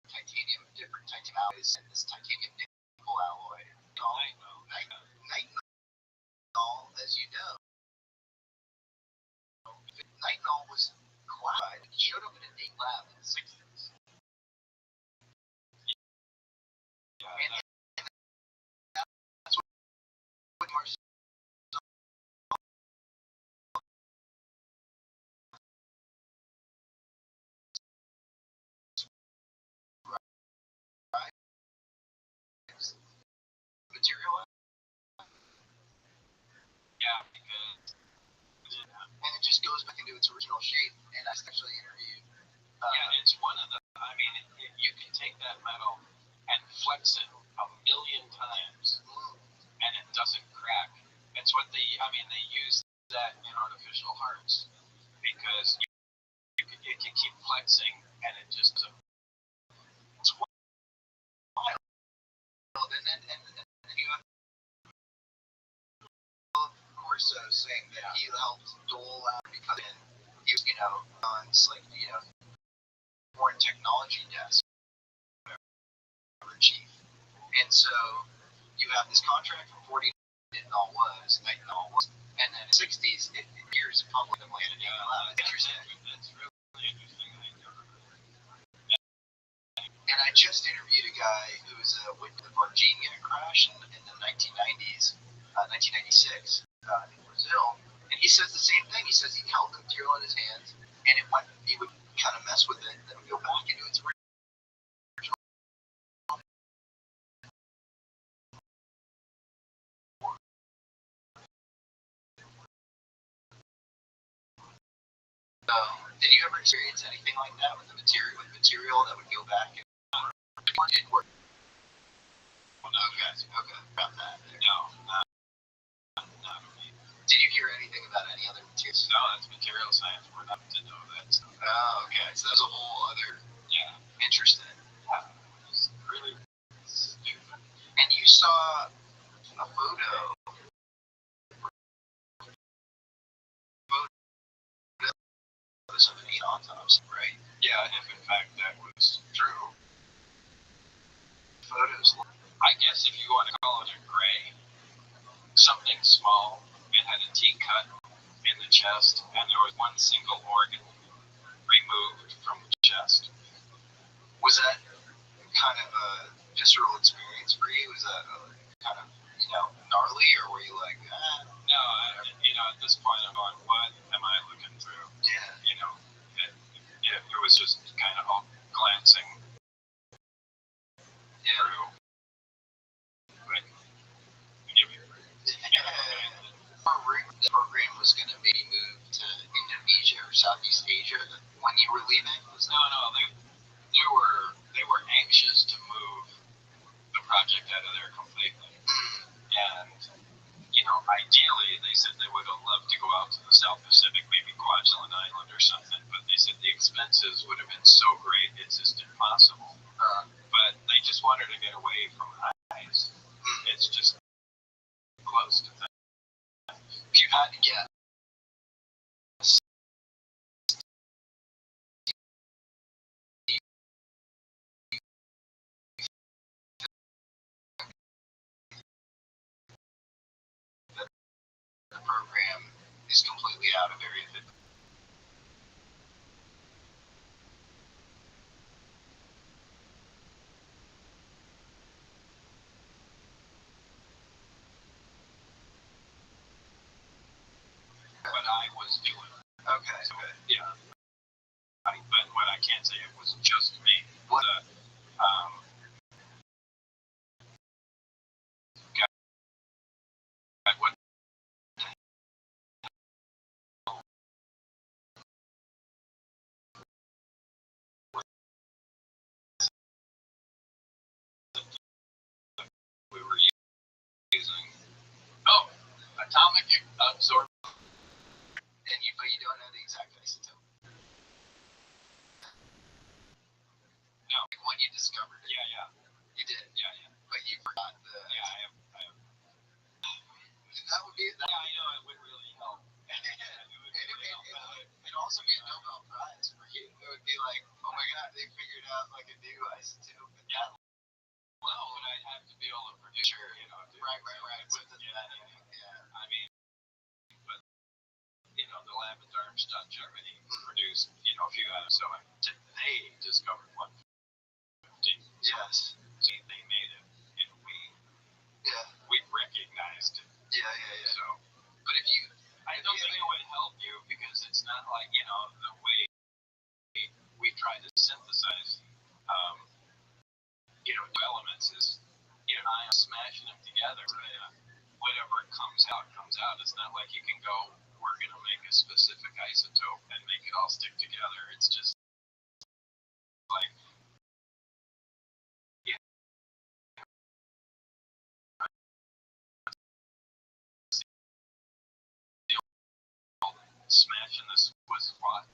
titanium, different titanium alloys, and this titanium nickel alloy. Nitinol, as you know, nitinol was classified. It showed up in a Nate lab in the 60s. And that's what Mars material. Yeah, because And it just goes back into its original shape. And I actually interviewed. yeah, it's one of the. I mean, you can take that metal and flex it 1,000,000 times, and it doesn't crack. It's what they. I mean, they use that in artificial hearts because you can keep flexing, and it just. It's wild. And you have, of course, saying that he helped dole out because he was, on like foreign technology desk, chief. And so you have this contract from 40 nitinol was, and then in the 60s, it appears in public and landed in the interesting. That's really interesting. And I just interviewed a guy who was a witness of the Virginia crash in the 1990s, 1996 in Brazil, and he says the same thing. He says he held the material in his hands, and he would kind of mess with it, and then it would go back into its original. Did you ever experience anything like that with material that would go back? Did work. Okay, about that. No, not me. Did you hear anything about any other materials? No, that's material science. We're not to know that stuff. Oh, okay. So there's a whole other interesting. It's really stupid. And you saw a photo of an autopsy, right? Yeah, if in fact that was true. Photos. I guess if you want to call it a gray, something small, it had a T cut in the chest, and there was one single organ removed from the chest. Was that kind of a visceral experience for you? Was that kind of, gnarly, or were you like, No, at this point I'm going, what am I looking through? Yeah. It was just kind of all glancing through. But, the program was going to be moved to Indonesia or Southeast Asia when you were leaving? No, they were anxious to move the project out of there completely. And, ideally they said they would have loved to go out to the South Pacific, maybe Kwajalein Island or something, but they said the expenses would have been so great it's just impossible. But they just wanted to get away from ice. It's just close to that. If you had to get the program is completely out of Area 50. What I was doing. Okay. So, yeah. But what I can't say, it was just me. What? atomic absorption. But you don't know the exact isotope. No. Like when you discovered it. Yeah. You did. Yeah. But you forgot the. Yeah, I have. That would be. Yeah, I know it would really help. It'd also be a Nobel Prize for you. It would be like, oh my God, they figured out like a new isotope at that level. Well, but I'd have to be able to produce. Sure, right. With the yeah. I mean, but the lab in Darmstadt, Germany, produced a few items. So they discovered 115. Yes. See, they made it, and we recognized it. Yeah. So, but I don't think it would help you because it's not like the way we try to synthesize, elements is smashing them together. Whatever comes out. It's not like you can go, we're going to make a specific isotope and make it all stick together. It's just like, smashing this with what?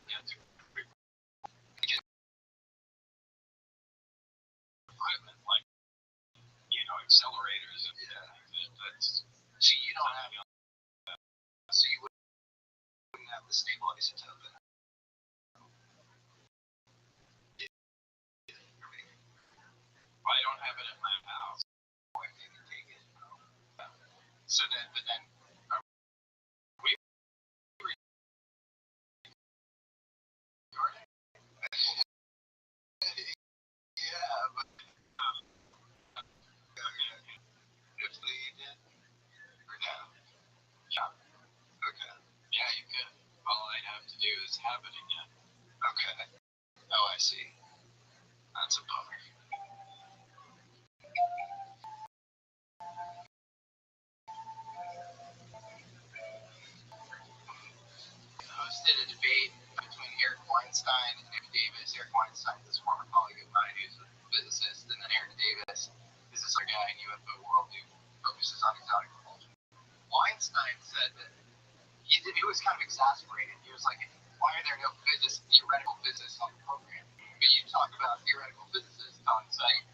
Equipment like, accelerators and that's. So you don't have. So you wouldn't have the stable isotope in it. Well, I don't have it at my house. I can take it. So then, but then, we recording? Yeah, but if they did or no? Yeah. Okay. Yeah, you could. All I'd have to do is have it again. Okay. Oh, I see. That's a bummer. Hosted a debate between Eric Weinstein and David Davis. Eric Weinstein is a former colleague of mine who's a physicist, and then Eric Davis is this other guy in UFO world who focuses on exotic propulsion. Weinstein said that he was kind of exasperated. He was like, why are there no theoretical physicists on the program? But you talk about theoretical physicists on site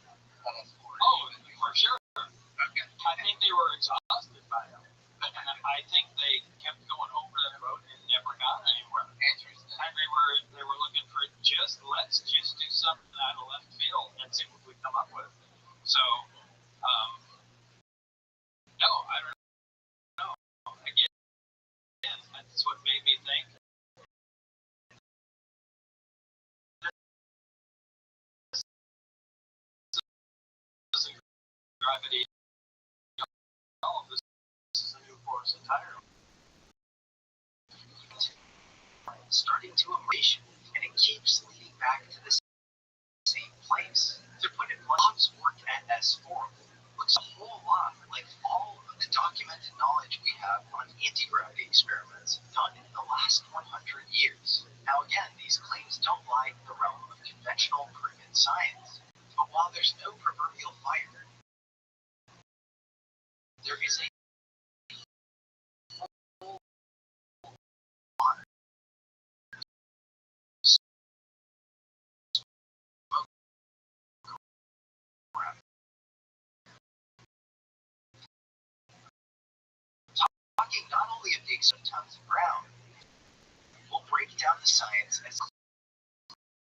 at S4. Oh, for sure. Okay. I think they were exhausted by them. And I think they kept going over that road and never got anywhere. Interesting. And they were looking for let's just do something out of left field and see what we come up with. So, no, I don't know. Again, that's what made me think. Gravity. All of this is a new force entirely. Starting to emerge, and it keeps leading back to the same place. To put it bluntly, work at S4 looks a whole lot like all of the documented knowledge we have on anti-gravity experiments done in the last 100 years. Now again, these claims don't lie in the realm of conventional proven science. But while there's no proverbial fire, there is a whole lot of smoke around. Talking not only of the tons of ground, we'll break down the science as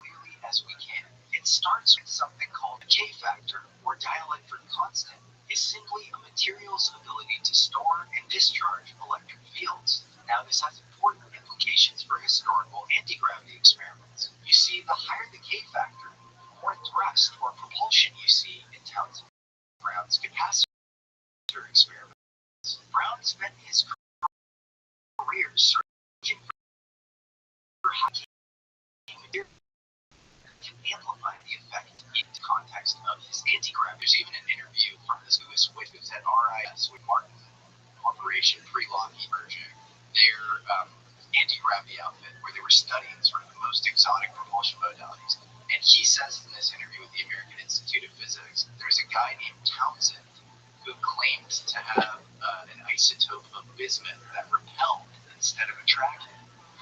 clearly as we can. It starts with something called a K-factor, or dielectric constant, is simply a material's ability to store and discharge electric fields. Now, this has important implications for historical anti-gravity experiments. You see, the higher the K-factor, the more thrust or propulsion you see in Townsend Brown's capacitor experiments. Brown spent his career searching for how material can amplify the effect in the context of his anti-gravity. There's even an interview from this Lewis Witt, who's at RIS with Martin Corporation pre-Lockheed merger, their anti-gravity outfit, where they were studying sort of the most exotic propulsion modalities. And he says in this interview with the American Institute of Physics, there's a guy named Townsend who claimed to have an isotope of bismuth that repelled instead of attracted.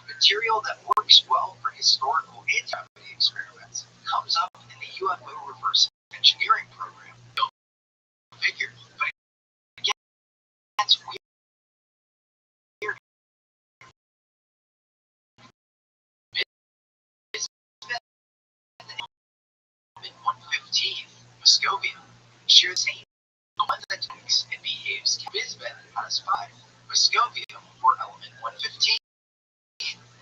Material that works well for historical anti-gravity experiments comes up in the UFO reverse engineering program. Go figure. But again, that's weird. Bismuth element 115, Muscovia, share the same one that thinks and behaves. Bismuth has 5. Muscovia, or element 115,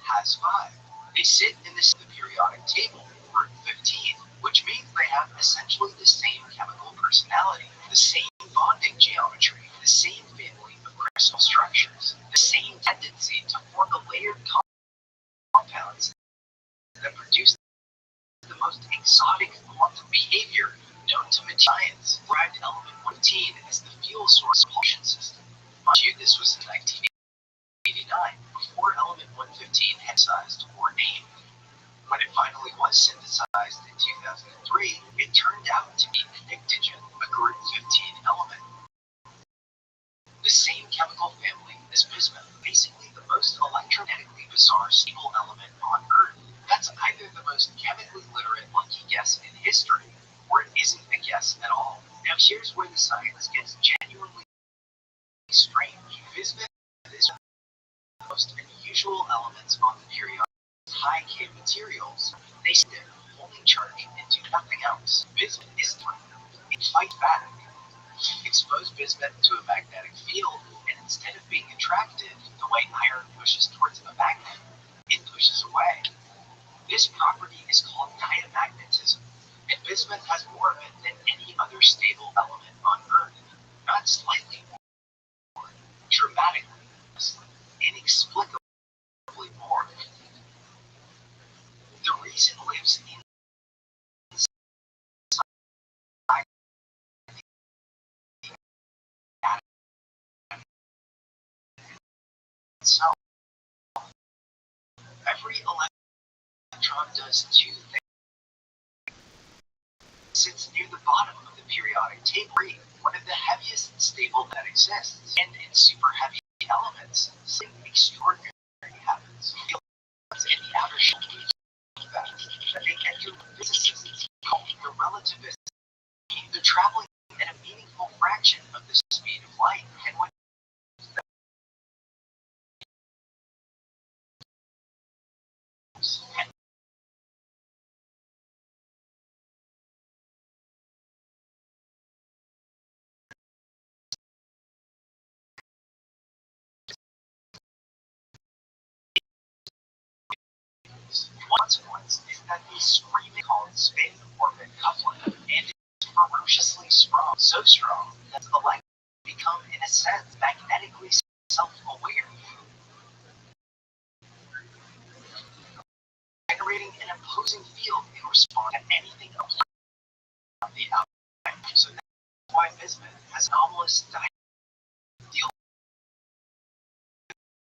has 5. They sit in the periodic table, group 15, which means they have essentially the same chemical personality, the same bonding geometry, the same family of crystal structures, the same tendency to form the layered compounds that produce the most exotic quantum behavior known to science. Derived element 15 is the fuel source propulsion system. Mind you, this was in 1989, before element 115 had sized or named. When it finally was synthesized in 2003, it turned out to be pnictogen, a group 15 element. The same chemical family as bismuth, basically the most electromagnetically bizarre stable element on Earth. That's either the most chemically literate lucky guess in history, or it isn't a guess at all. Now here's where the science gets genuinely strange. Bismuth is one of the most unusual elements on the periodic high K materials. They sit holding charge and do nothing else. Bismuth is threatened. It fights back. Expose bismuth to a magnetic field, and instead of being attracted the way iron pushes towards a magnet, it pushes away. This property is called diamagnetism, and bismuth has more of it than any other stable element on Earth. Not slightly more, dramatically, inexplicably more. The reason lives inside the atom itself. Every electron does 2 things. It sits near the bottom of the periodic table, one of the heaviest stable that exists, and in super heavy elements, something extraordinary happens. The electrons in the outer shell that they enter physicists call the relativist. They're traveling at a meaningful fraction of the speed of light, and when consequence is that these screaming called spin orbit coupling, and it's ferociously strong, so strong that the light become, in a sense, magnetically self-aware, generating an opposing field in response to anything on the outside. So that's why bismuth has anomalous ideal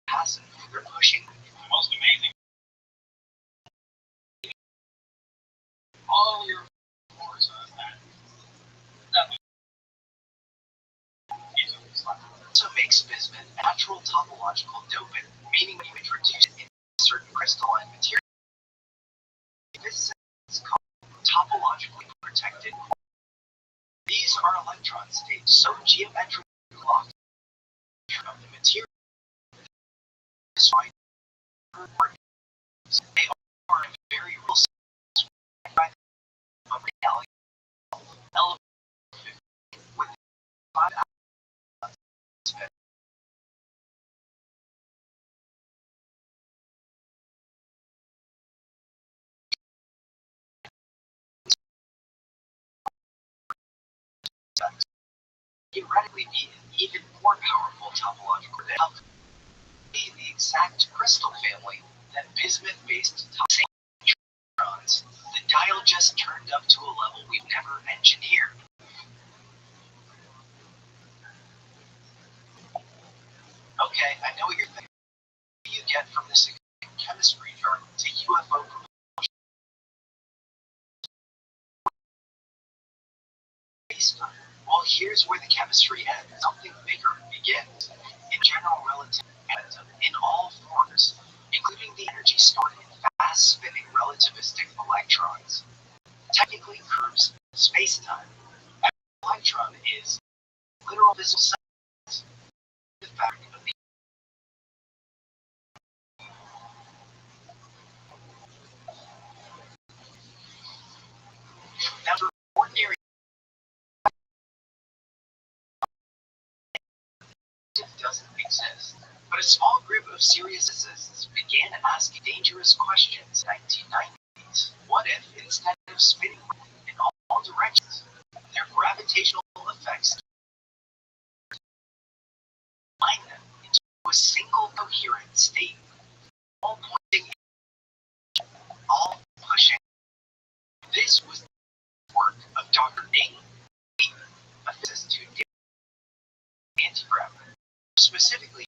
passive. They're pushing The most amazing. All your force on that. also makes bismuth a natural topological dopant, meaning when you introduce it in certain crystalline material, this is called topologically protected. These are electron states so geometrically locked of the material. That's why they are very real by the reality element with 5 theoretically be an even more powerful topological depth. The exact crystal family that bismuth-based electrons, the dial just turned up to a level we've never engineered. Okay, I know what you're thinking. What do you get from this chemistry jargon to UFO propulsion? Well, here's where the chemistry ends. Something bigger begins. In general relativity in all forms, including the energy stored in fast-spinning relativistic electrons, technically curves space-time. An electron is literal physical science, the fabric of the now, for ordinary doesn't exist, but a small group of serious physicists began asking dangerous questions in the 1990s. What if, instead of spinning in all directions, their gravitational effects bind them into a single coherent state, all pointing, all pushing? This was the work of Dr. Nate, a physicist who did anti-gravity. Specifically,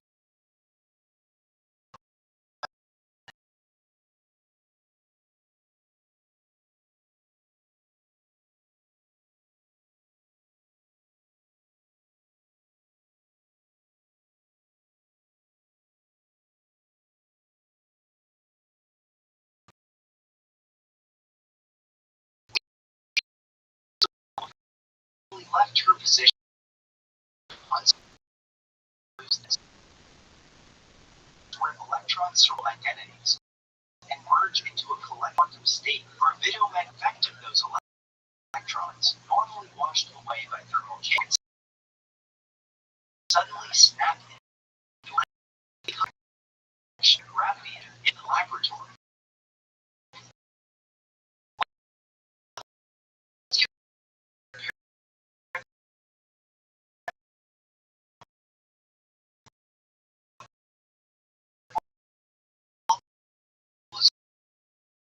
left her position where electrons throw identities and merge into a collective quantum state where a videomagnetic effect of those electrons, normally washed away by thermal changes, suddenly snap into a gravity in the laboratory.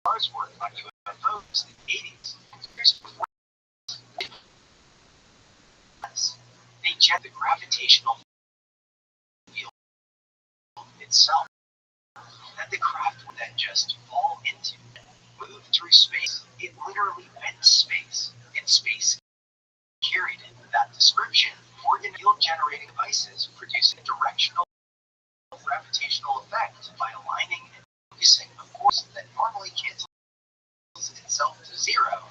Stars worked like UFOs in the 80s. Years before this, they checked the gravitational field itself that the craft would then just fall into, move through space. It literally bent space, and space carried it. That description, organ field generating devices producing a directional gravitational effect by aligning and focusing a force that normally cancels itself to zero,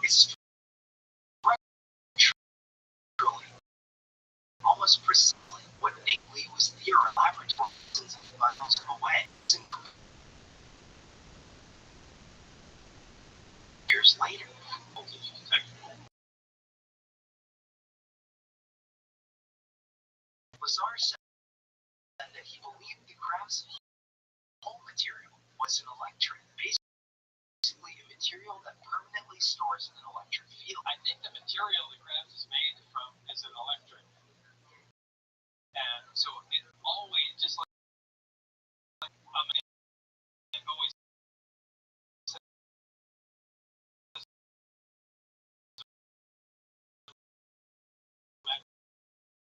is structurally, almost precisely what Nate Lee was theorizing laboratories miles away. Years later, Lazar said that he believed the craft's whole material was an electron, basically a material that permanently stores an electric field. I think the material the craft is made from is an electric. And so it always, just like it always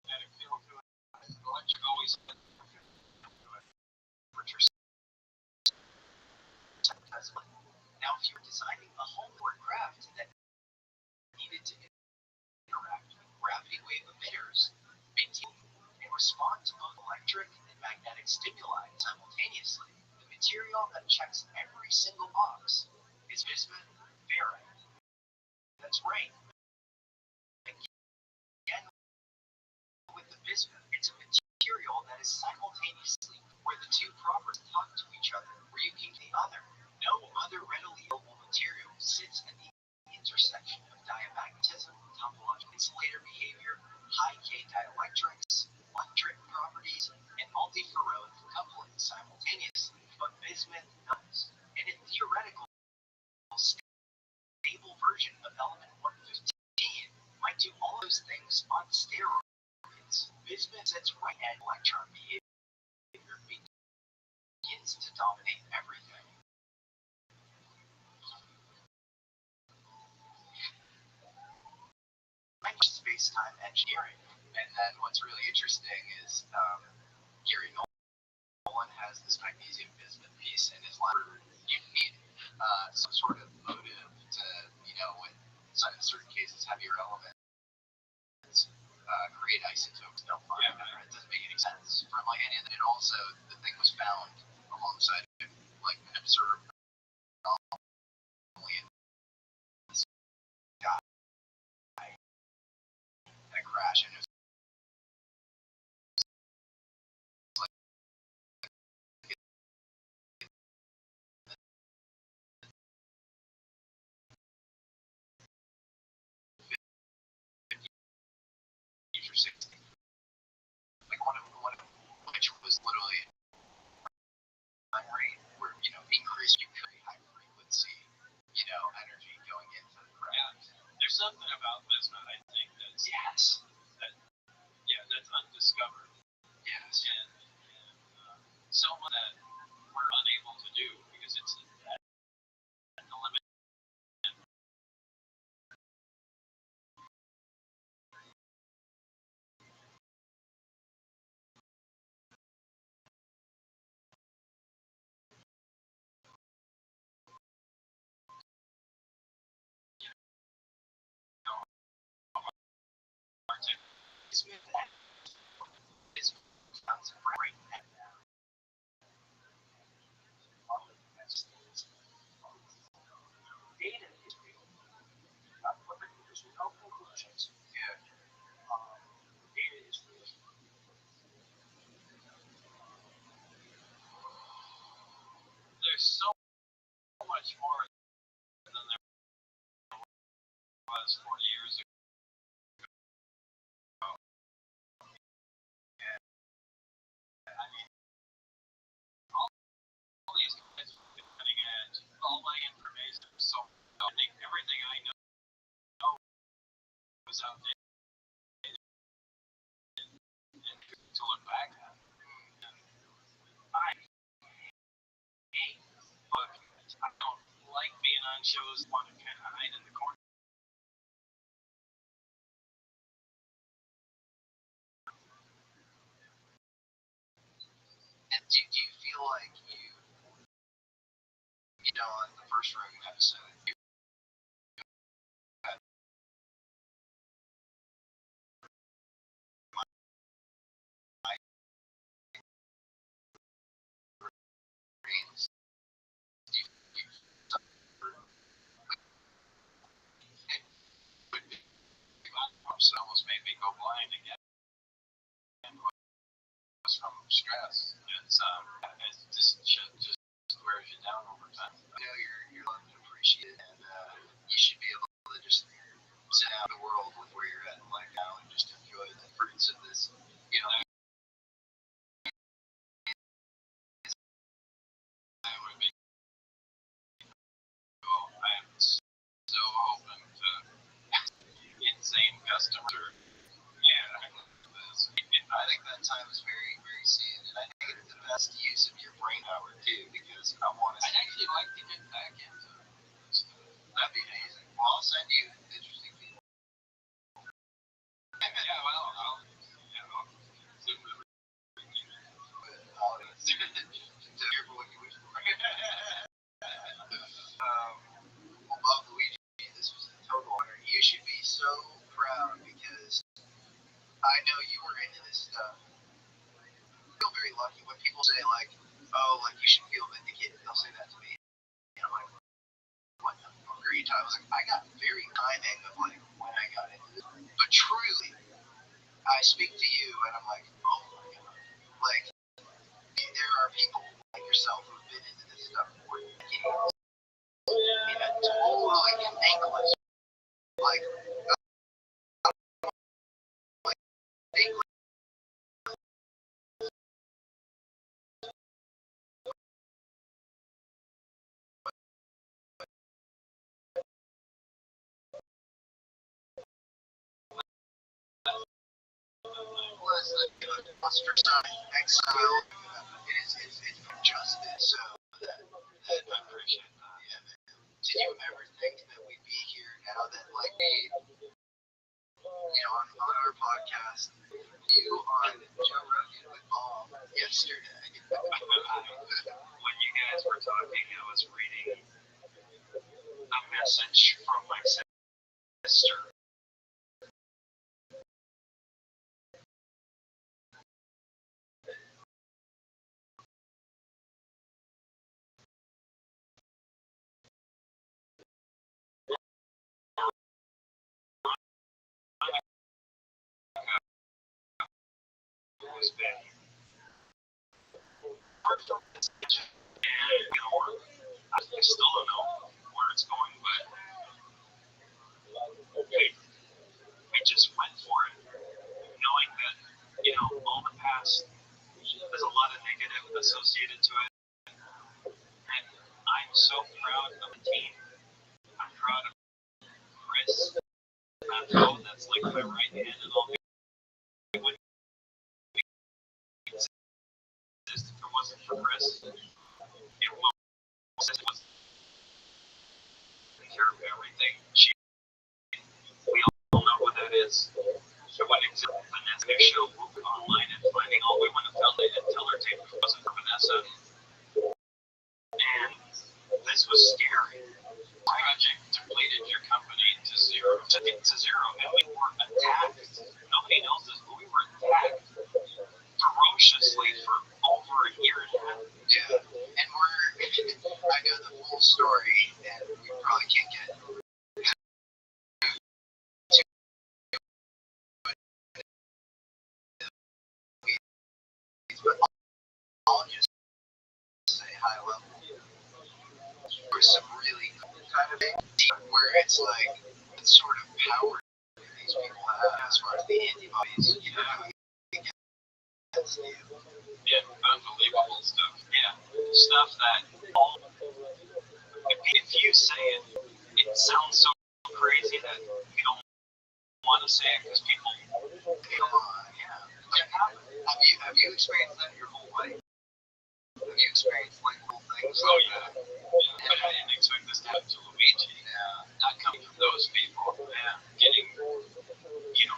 magnetic field to it. Electric always now, if you're designing a homeward craft that needed to interact with gravity wave emitters, maintain and respond to both electric and magnetic stimuli simultaneously, the material that checks every single box is bismuth ferrite. That's right. Again, with the bismuth, it's a material that is simultaneously where the two properties talk to each other, where you can the other. No other readily available material sits at the intersection of diamagnetism, topological insulator behavior, high K dielectrics, electric properties, and multi-ferrone coupling simultaneously, but bismuth does. In a theoretical stable version of element 115 might do all those things on steroids. Bismuth sits right at electron behavior begins to dominate everything. Space-time engineering, and then what's really interesting is Gary Nolan has this magnesium bismuth piece in his library. You need some sort of motive to, in certain cases, heavier elements create isotopes. Don't fire. It doesn't make any sense from imagine if like or 60, like one of which was literally a rate where increase you could high frequency, energy going into the ground. Yeah, there's something about this that I think that's that's undiscovered. Yes. And someone that we're unable to do because it's at the limit. It's right now. Data is real. There's no conclusions. Yeah. Data is real. There's so much more than there was 40 years ago. Yeah. I mean, all these guys are cutting edge. All my information is so I think everything I know was outdated. And to look back at. I hate books. I don't like being on shows that want to kind of hide in the corner. And do you feel like on the first Rogan episode, you had my brains, it almost made me go blind again. And it was from stress. It's just wears you down over time. I know you're loved and appreciated, and you should be able to just sit out in the world with where you're at in life now and just enjoy the fruits of this. That would be cool. I'm so open to insane customers. Yeah, I love this. I think that time is very, very soon, and I think it's the best use of your brain power too, because I want to. I'd actually like to get back into it. That'd be amazing. Well, I'll send you interesting people. Yeah, well, I'll zoom with audience to hear what you wish for. Love Luigi. This was a total honor. You should be so proud because I know you were into this stuff. I feel very lucky when people say like, "Oh, like you should feel vindicated." They'll say that to me, and I'm like, "What the fuck are you talking?" I was like, I got very timing of like when I got into this, but truly, I speak to you, and I'm like, "Oh my god!" Like there are people like yourself who've been into this stuff for decades in a totally thankless, like thankless. Ostracized, exile. It's from justice. So that I appreciate that. Yeah, man. Did you ever think that we'd be here now that like on our podcast, you on Joe Rogan with Paul yesterday? When you guys were talking, I was reading a message from my sister. was bad. And, you know, I still don't know where it's going, but we just went for it, knowing that, you know, all the past, there's a lot of negative associated to it. And I'm so proud of the team. I'm proud of Chris. That's like my right hand, and all it wouldn't exist if it wasn't for Chris. It was taking care of everything. We all know who that is. It wouldn't exist. Vanessa show online and finding all we want to tell her tape if it wasn't for Vanessa. And this was scary. Project depleted your company to zero, and we were attacked. Nobody knows this, but we were attacked ferociously for over a year and a half. Yeah, and I know the full story, and we probably can't get but I'll just say high level. There's some really kind of deep where it's like what sort of power these people have as far as the antibodies, you know, against you. Yeah, unbelievable stuff. Yeah, stuff that if you say it, it sounds so crazy that you don't want to say it because people Come on, yeah. Have you experienced that your whole life? Have you experienced like cool things? Oh yeah. But I didn't expect this to happen to Luigi. Yeah. Not coming from those people. Yeah. Getting, you know,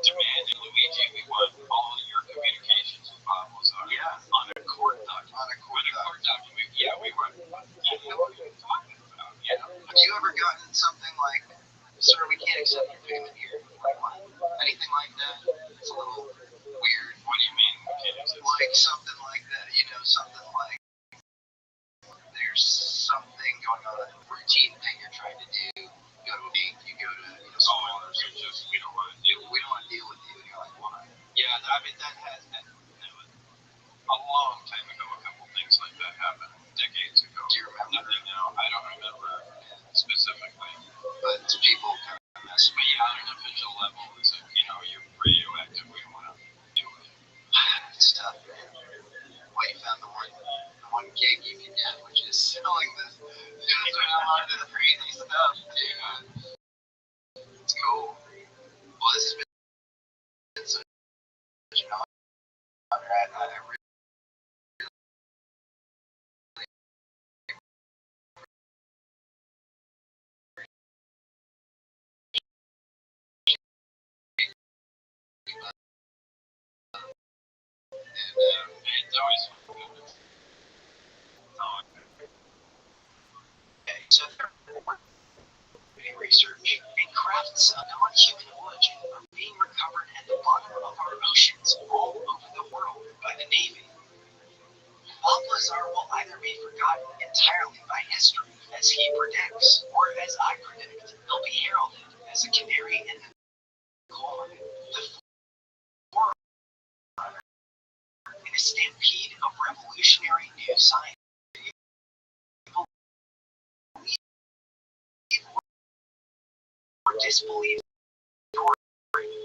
demanding Luigi, we want all your communications with Bob was on a court document. Yeah, we were. You know what you're talking about. Yeah. Have you ever gotten something like, sir, we can't accept your payment here? Like what? Anything like that? It's a little weird. What do you mean? We can't accept? Like something like that, you know, something like there's something going on, a routine thing you're trying to do. You go to a bank, you go to, you know, Oh, so just we don't want to deal with you, and you're like, why? Yeah, I mean that was a long time ago. A couple things like that happened decades ago. Do you remember? Nothing now. I don't remember specifically, But people kind of mess but yeah, on an official level, it's like, you know, you're radioactive. We don't want to deal with it. It's tough, man. Well, you found the one gig you can get, which is selling this. You know, doing a lot of this crazy stuff, dude. It's cool. Well, this has been such an honor. I really It's always okay. So research and crafts of non-human origin are being recovered at the bottom of our oceans all over the world by the Navy. Bob Lazar will either be forgotten entirely by history, as he predicts, or as I predict, he'll be heralded as a canary in the coal mine, the forerunner in a stampede of revolutionary new science. People believe or disbelieve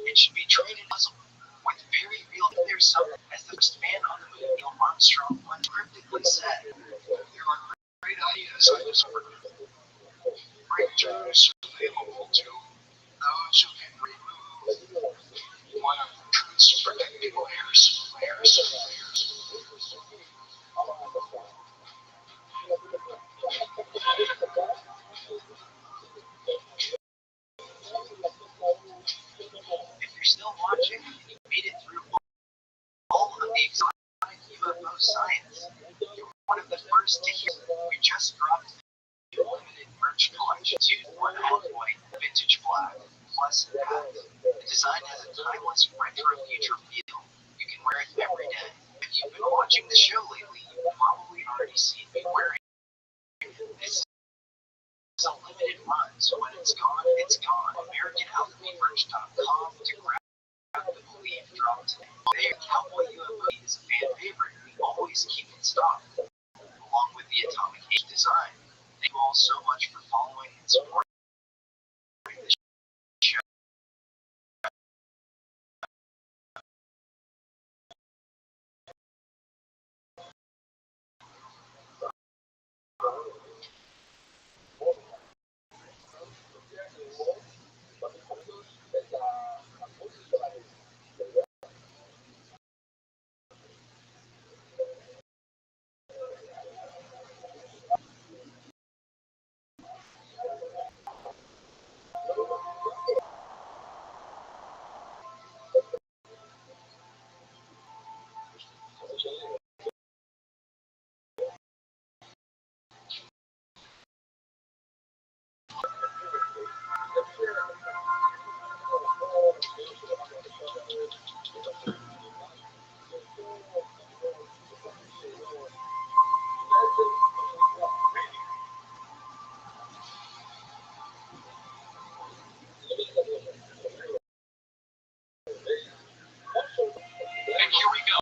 it should be treated as with very real there's some as the first man on the moon, Neil Armstrong, uncryptically said, there are great ideas I discovered. Great tools available to those who can remove one of truth's predictable layers. If you're still watching, you made it through all of the exotic UFO science. You're one of the first to hear. We just dropped the limited merch collection, 2-1 white vintage black, plus hat. The design has a timeless retro future feel. You can wear it every day. If you've been watching the show lately, you've probably already seen me wearing it. This is a limited run, so when it's gone, it's gone. AmericanAlchemyMerch.com to grab the Believe drop today. Cowboy UFO is a fan favorite. We always keep in stock, along with the Atomic Age design. Thank you all so much for following and supporting the show. And here we go.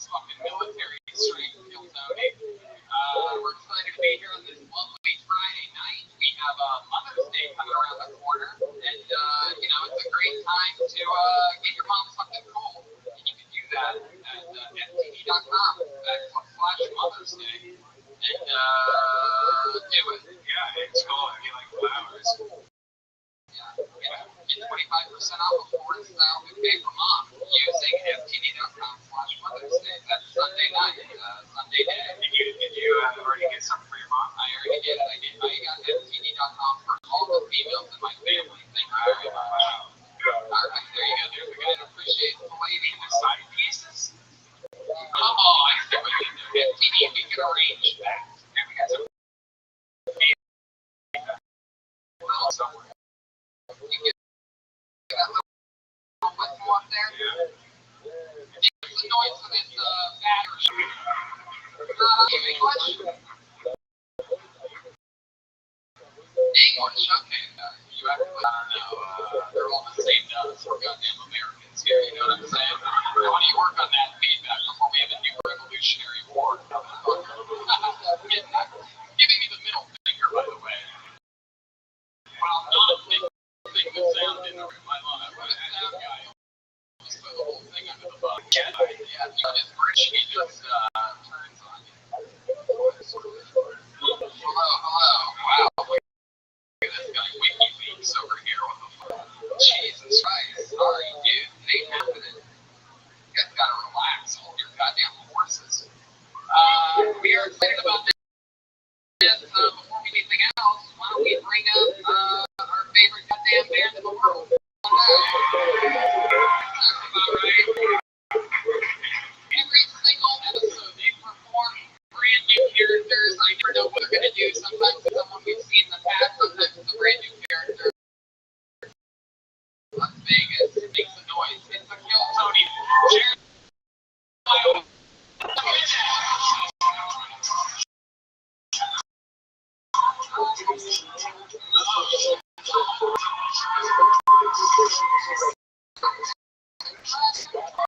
Fucking military straight Hilltony. We're excited to be here on this lovely Friday night. We have Mother's Day coming around the corner, and it's a great time to get your mom something cool. And you can do that at ftv.com/Mother's Day, and do it. Yeah, it's cool. I mean, like flowers. Yeah. Get 25% off before it's we pay for mom using ftv.com/Mother's Day. That's Sunday night, Sunday day. Did you already get something for your mom? I already did it. I got somewhere. You get that little whistle up there. It makes the noise of its battery. English? English, okay. You actually, I don't know. They're all the same to us. We're goddamn Americans here, you know what I'm saying? Why do you work on that feedback before we have a new Revolutionary War? Giving me the middle finger, by the way. Well, not a big thing with sound in my life. What a sound guy. Just put the whole thing under the bus. Yeah, his bridge, he just turns on you. Hello. Wow. Look at this guy, WikiLeaks over here. What the fuck? Jesus Christ. Sorry, dude. It ain't happening. You guys gotta relax. Hold your goddamn horses. We are excited about this. Before we do anything else, why don't we bring up our favorite goddamn band in the world? That's about right. Every single episode, they perform brand new characters. I never know what they're going to do. Sometimes it's someone we've seen in the past, sometimes it's a brand new character. Las Vegas, it makes a noise. It's a kill Tony.